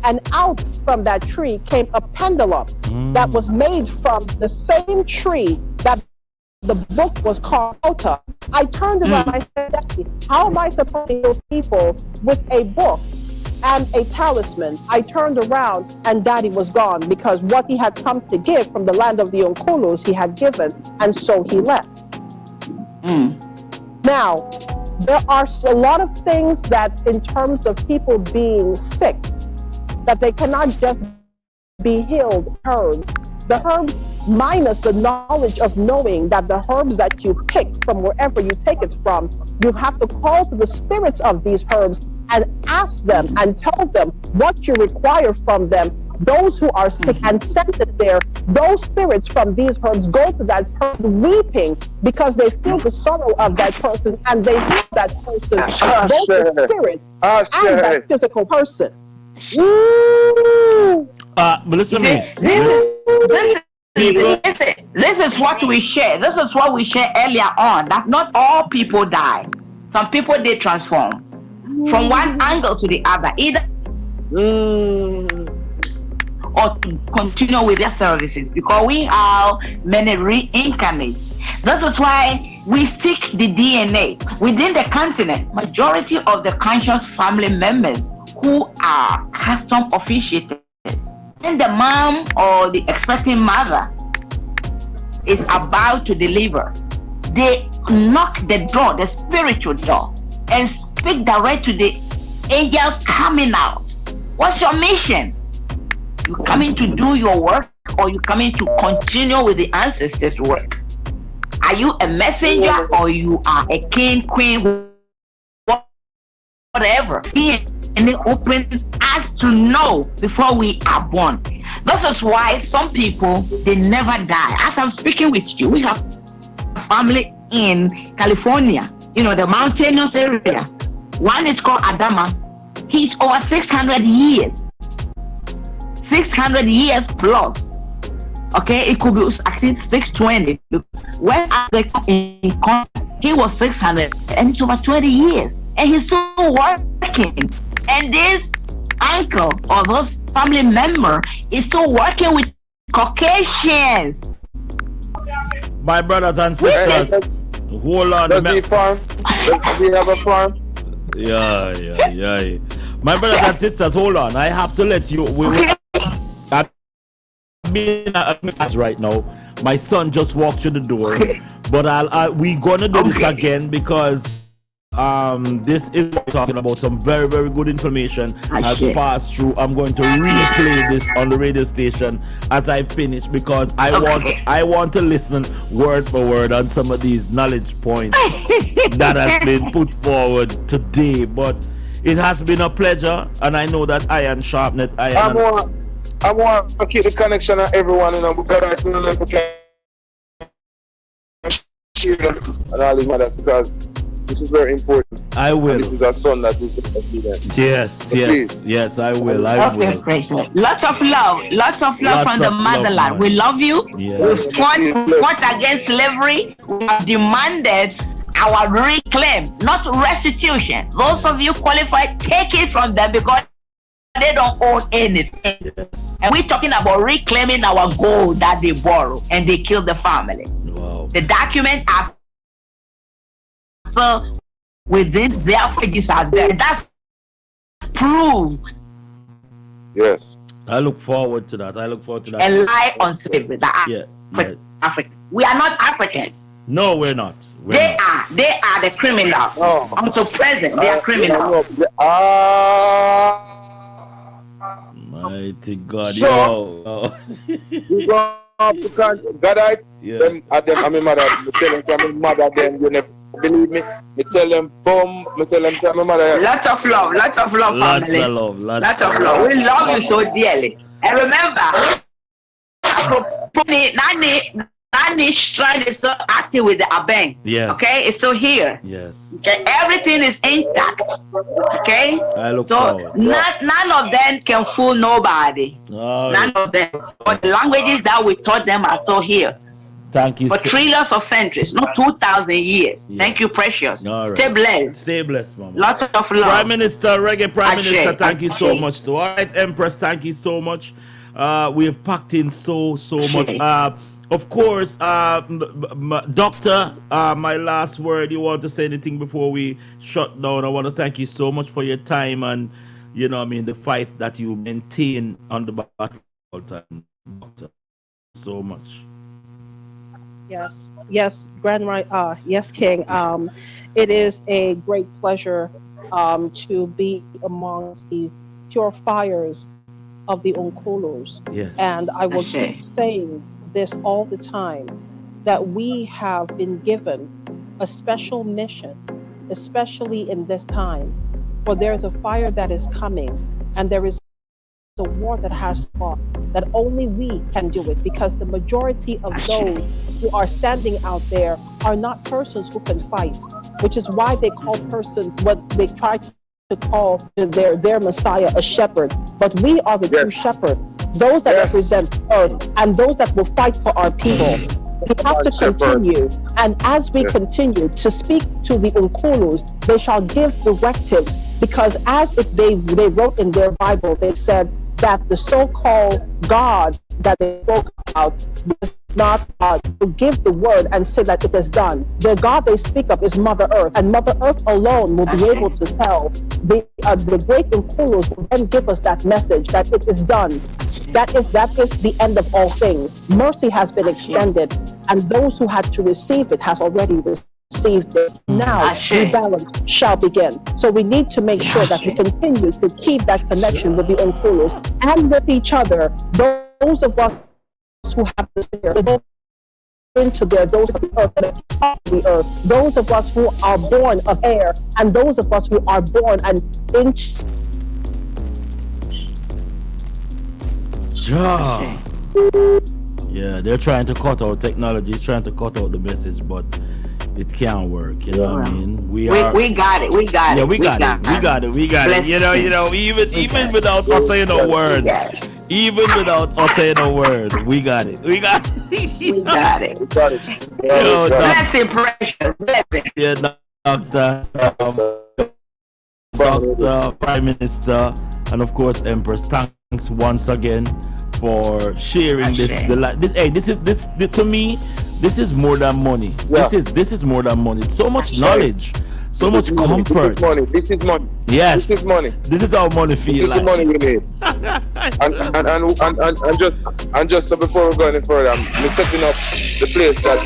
And out from that tree came a pendulum that was made from the same tree that the book was carved out of. I turned around and I said, Daddy, how am I supposed to heal people with a book and a talisman? I turned around and Daddy was gone because what he had come to give from the land of the Unkulus, he had given, and so he left. Now, there are a lot of things that in terms of people being sick, that they cannot just be healed herbs. The herbs minus the knowledge of knowing that the herbs that you pick from wherever you take it from, you have to call to the spirits of these herbs and ask them and tell them what you require from them. Those who are sick and sent it there, those spirits from these herbs go to that person weeping because they feel the sorrow of that person and they heal that person, both the spirit and that physical person. But listen to me. This is what we share. This is what we shared earlier on, that not all people die. Some people, they transform from one angle to the other, either or to continue with their services, because we are many reincarnates. This is why we seek the DNA within the continent. Majority of the conscious family members who are custom officiators, and the mom or the expecting mother is about to deliver, they knock the door, the spiritual door, and speak direct to the angel coming out. What's your mission? You coming to do your work, or you coming to continue with the ancestors' work? Are you a messenger, or you are a king, queen, whatever? And they open us to know before we are born. This is why some people, they never die. As I'm speaking with you, we have a family in California, you know, the mountainous area. One is called Adama. He's over 600 years. 600 years plus. Okay, it could be actually 620. When they come in contact, he was 600 and it's over 20 years. And he's still working. And this uncle or this family member is still working with Caucasians. My brothers and sisters, hold on. Does he farm? Does he have a farm? Yeah. My brothers and sisters, hold on. I have to let you. I'm being right now. My son just walked through the door, but we gonna do this again because this is talking about some very, very good information has passed through. I'm going to replay this on the radio station as I finish because I want to listen word for word on some of these knowledge points that has been put forward today. But it has been a pleasure, and I know that iron sharpened iron. I want to keep the connection of everyone, you know, because I still know share them and all these matters because this is very important. I will. And this is our son that is going to see them. Yes, I will. Great. Lots of love from the motherland. We love you. Yeah. We fought against slavery. We have demanded our reclaim, not restitution. Those of you qualified, take it from them because they don't own anything. Yes. And we're talking about reclaiming our gold that they borrow and they kill the family. Wow. The document are so within their pages are there. That's proved. Yes. I look forward to that. And lie on slavery. Africa. We are not Africans. No, we're not. They are the criminals. Until present, they are criminals. Mighty God, so, we're because God them I mean mother, me tell them to my mother them, you never believe me. Me tell them to my mother. Lots of love, Lots family. of love, Lots of love. We love you so dearly. And remember, Nani Strand is so active with the Abeng. Yes. Okay, it's still here. Yes. Okay, everything is intact. Okay, I look so forward. none of them can fool nobody. None of them. But the languages that we taught them are still here. Thank you. For trillions of centuries, not 2,000 years. Yes. Thank you, precious. All right. Stay blessed. Stay blessed, Mama. Lots of love. Prime Minister, Reggae Prime Ashe, Minister, thank you so Ashe. much. Too. All right, Empress, thank you so much. We have packed in so much. Of course, Doctor, my last word. You want to say anything before we shut down? I want to thank you so much for your time and, you know, I mean, the fight that you maintain on the battlefield. Doctor, so much. Yes, yes, King. It is a great pleasure to be amongst the purifiers of the Unkulus. Yes. And I will keep saying this all the time, that we have been given a special mission, especially in this time. For there is a fire that is coming, and there is a war that has fought, that only we can do it, because the majority of those who are standing out there are not persons who can fight, which is why they call persons what they try to call their Messiah a shepherd. But we are the true shepherd, those that represent earth and those that will fight for our people. We have to continue, and as we continue to speak to the Unkulus, they shall give directives, because as if they wrote in their Bible, they said that the so-called God that they spoke about was not to give the word and say that it is done. The God they speak of is Mother Earth, and Mother Earth alone will be able to tell. The great Unkulus will then give us that message that it is done. That is the end of all things. Mercy has been extended, and those who had to receive it has already received it. Now, rebalance shall begin. So we need to make sure that we continue to keep that connection with the Unkulus and with each other. Those of us who have the spirit, into there, those of the earth that is of the earth, those of us who are born of air, and those of us who are born and in. Yeah, they're trying to cut out technology, it's trying to cut out the message, but it can't work, you know what I mean? We got it. Yeah, we got it. You know, even without uttering a word. Even without uttering a word, we got it. We got it. Yo, Blessing, precious. Blessing. Yeah, Doctor, Prime Minister, and of course Empress. Thanks once again for sharing this. This to me, this is more than money. Yeah. This is more than money. So much knowledge, so much comfort. This is money. Yes. This is money. This is how money feels. This is the money we need. and just so before we go any further, I'm setting up the place that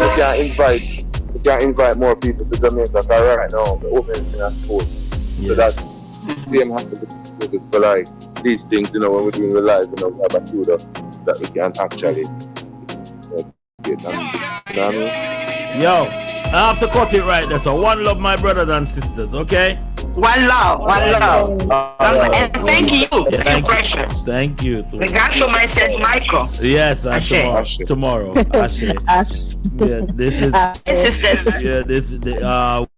we can invite more people to Jamaica. Because right now we're opening in a school. So that's same happens for like these things, you know, when we're doing the live, you know, we have a studio that we can actually get them. You know what I mean? Yo, I have to cut it right there. So one love, my brothers and sisters, okay? One love. And thank you. Yeah, You're precious. Thank you. Regards to my Saint Michael. Yes, tomorrow. Ashe. Yeah, this is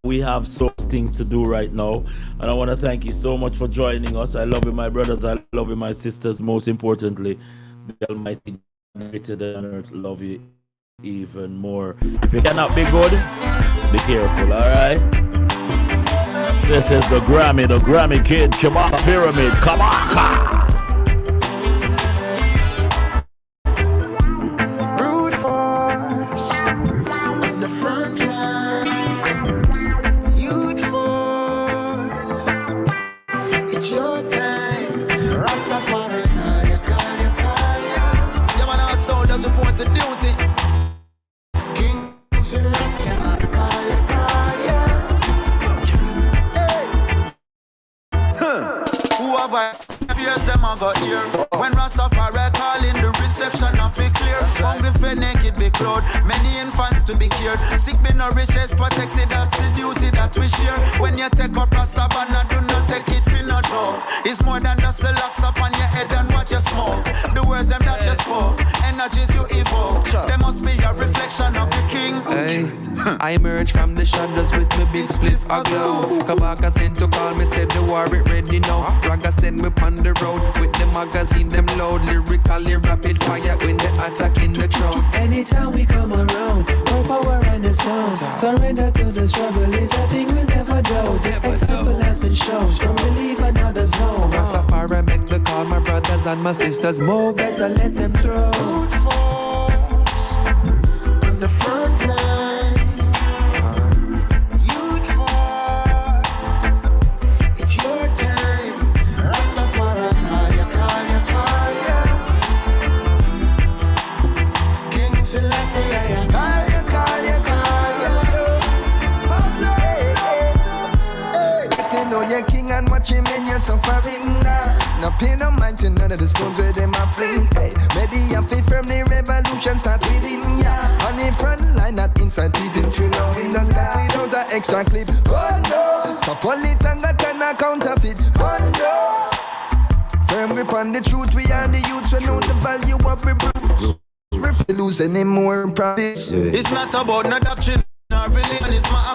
we have so much things to do right now, and I want to thank you so much for joining us. I love you, my brothers. I love you, my sisters. Most importantly, the Almighty greater than earth love you even more. If you cannot be good, be careful. All right. This is the Grammy Kid, Kabaka Pyramid, Kabaka. Report to duty. King Celestia, who have I years them I got here. When Rastafari calling the reception of it clear. Hungry big load. Many infants to be cured. Sick be nourished, protected, that's the duty that we share. When you take up Rasta banner, do not take it for no joke. It's more than just the locks up on your head and what you smoke. The words them that you spoke, energies you evoke. They must be a reflection of the king. Hey, I emerge from the shadows with my big spliff aglow. Kabaka sent to call me, said the war it ready now. Raga send me on the road with the magazine them load. Lyrically rapid fire when they attack in the crowd. Anytime we come around, more power and the sound. Surrender to the struggle is a thing we'll never do. The example has been shown, some believe and others know. Rastafari make the call, my brothers and my sisters move. Better let them throw. Brute force on the front line. Youth force, it's your time. Rastafari call you. King Selassie, call you. Know you're king and watch him in your suffering now. No pay no mind to none of the stones where them are fling. Hey, ready and fit from the revolution start within ya. On the front line, not inside people. You know we don't start without the extra clip. Oh no, stop all it and got an counterfeit. Oh no, firm grip on the truth. We are the youths. We know the value of we brute. We're losing any more profits. It's not about no doctrine. Religion is my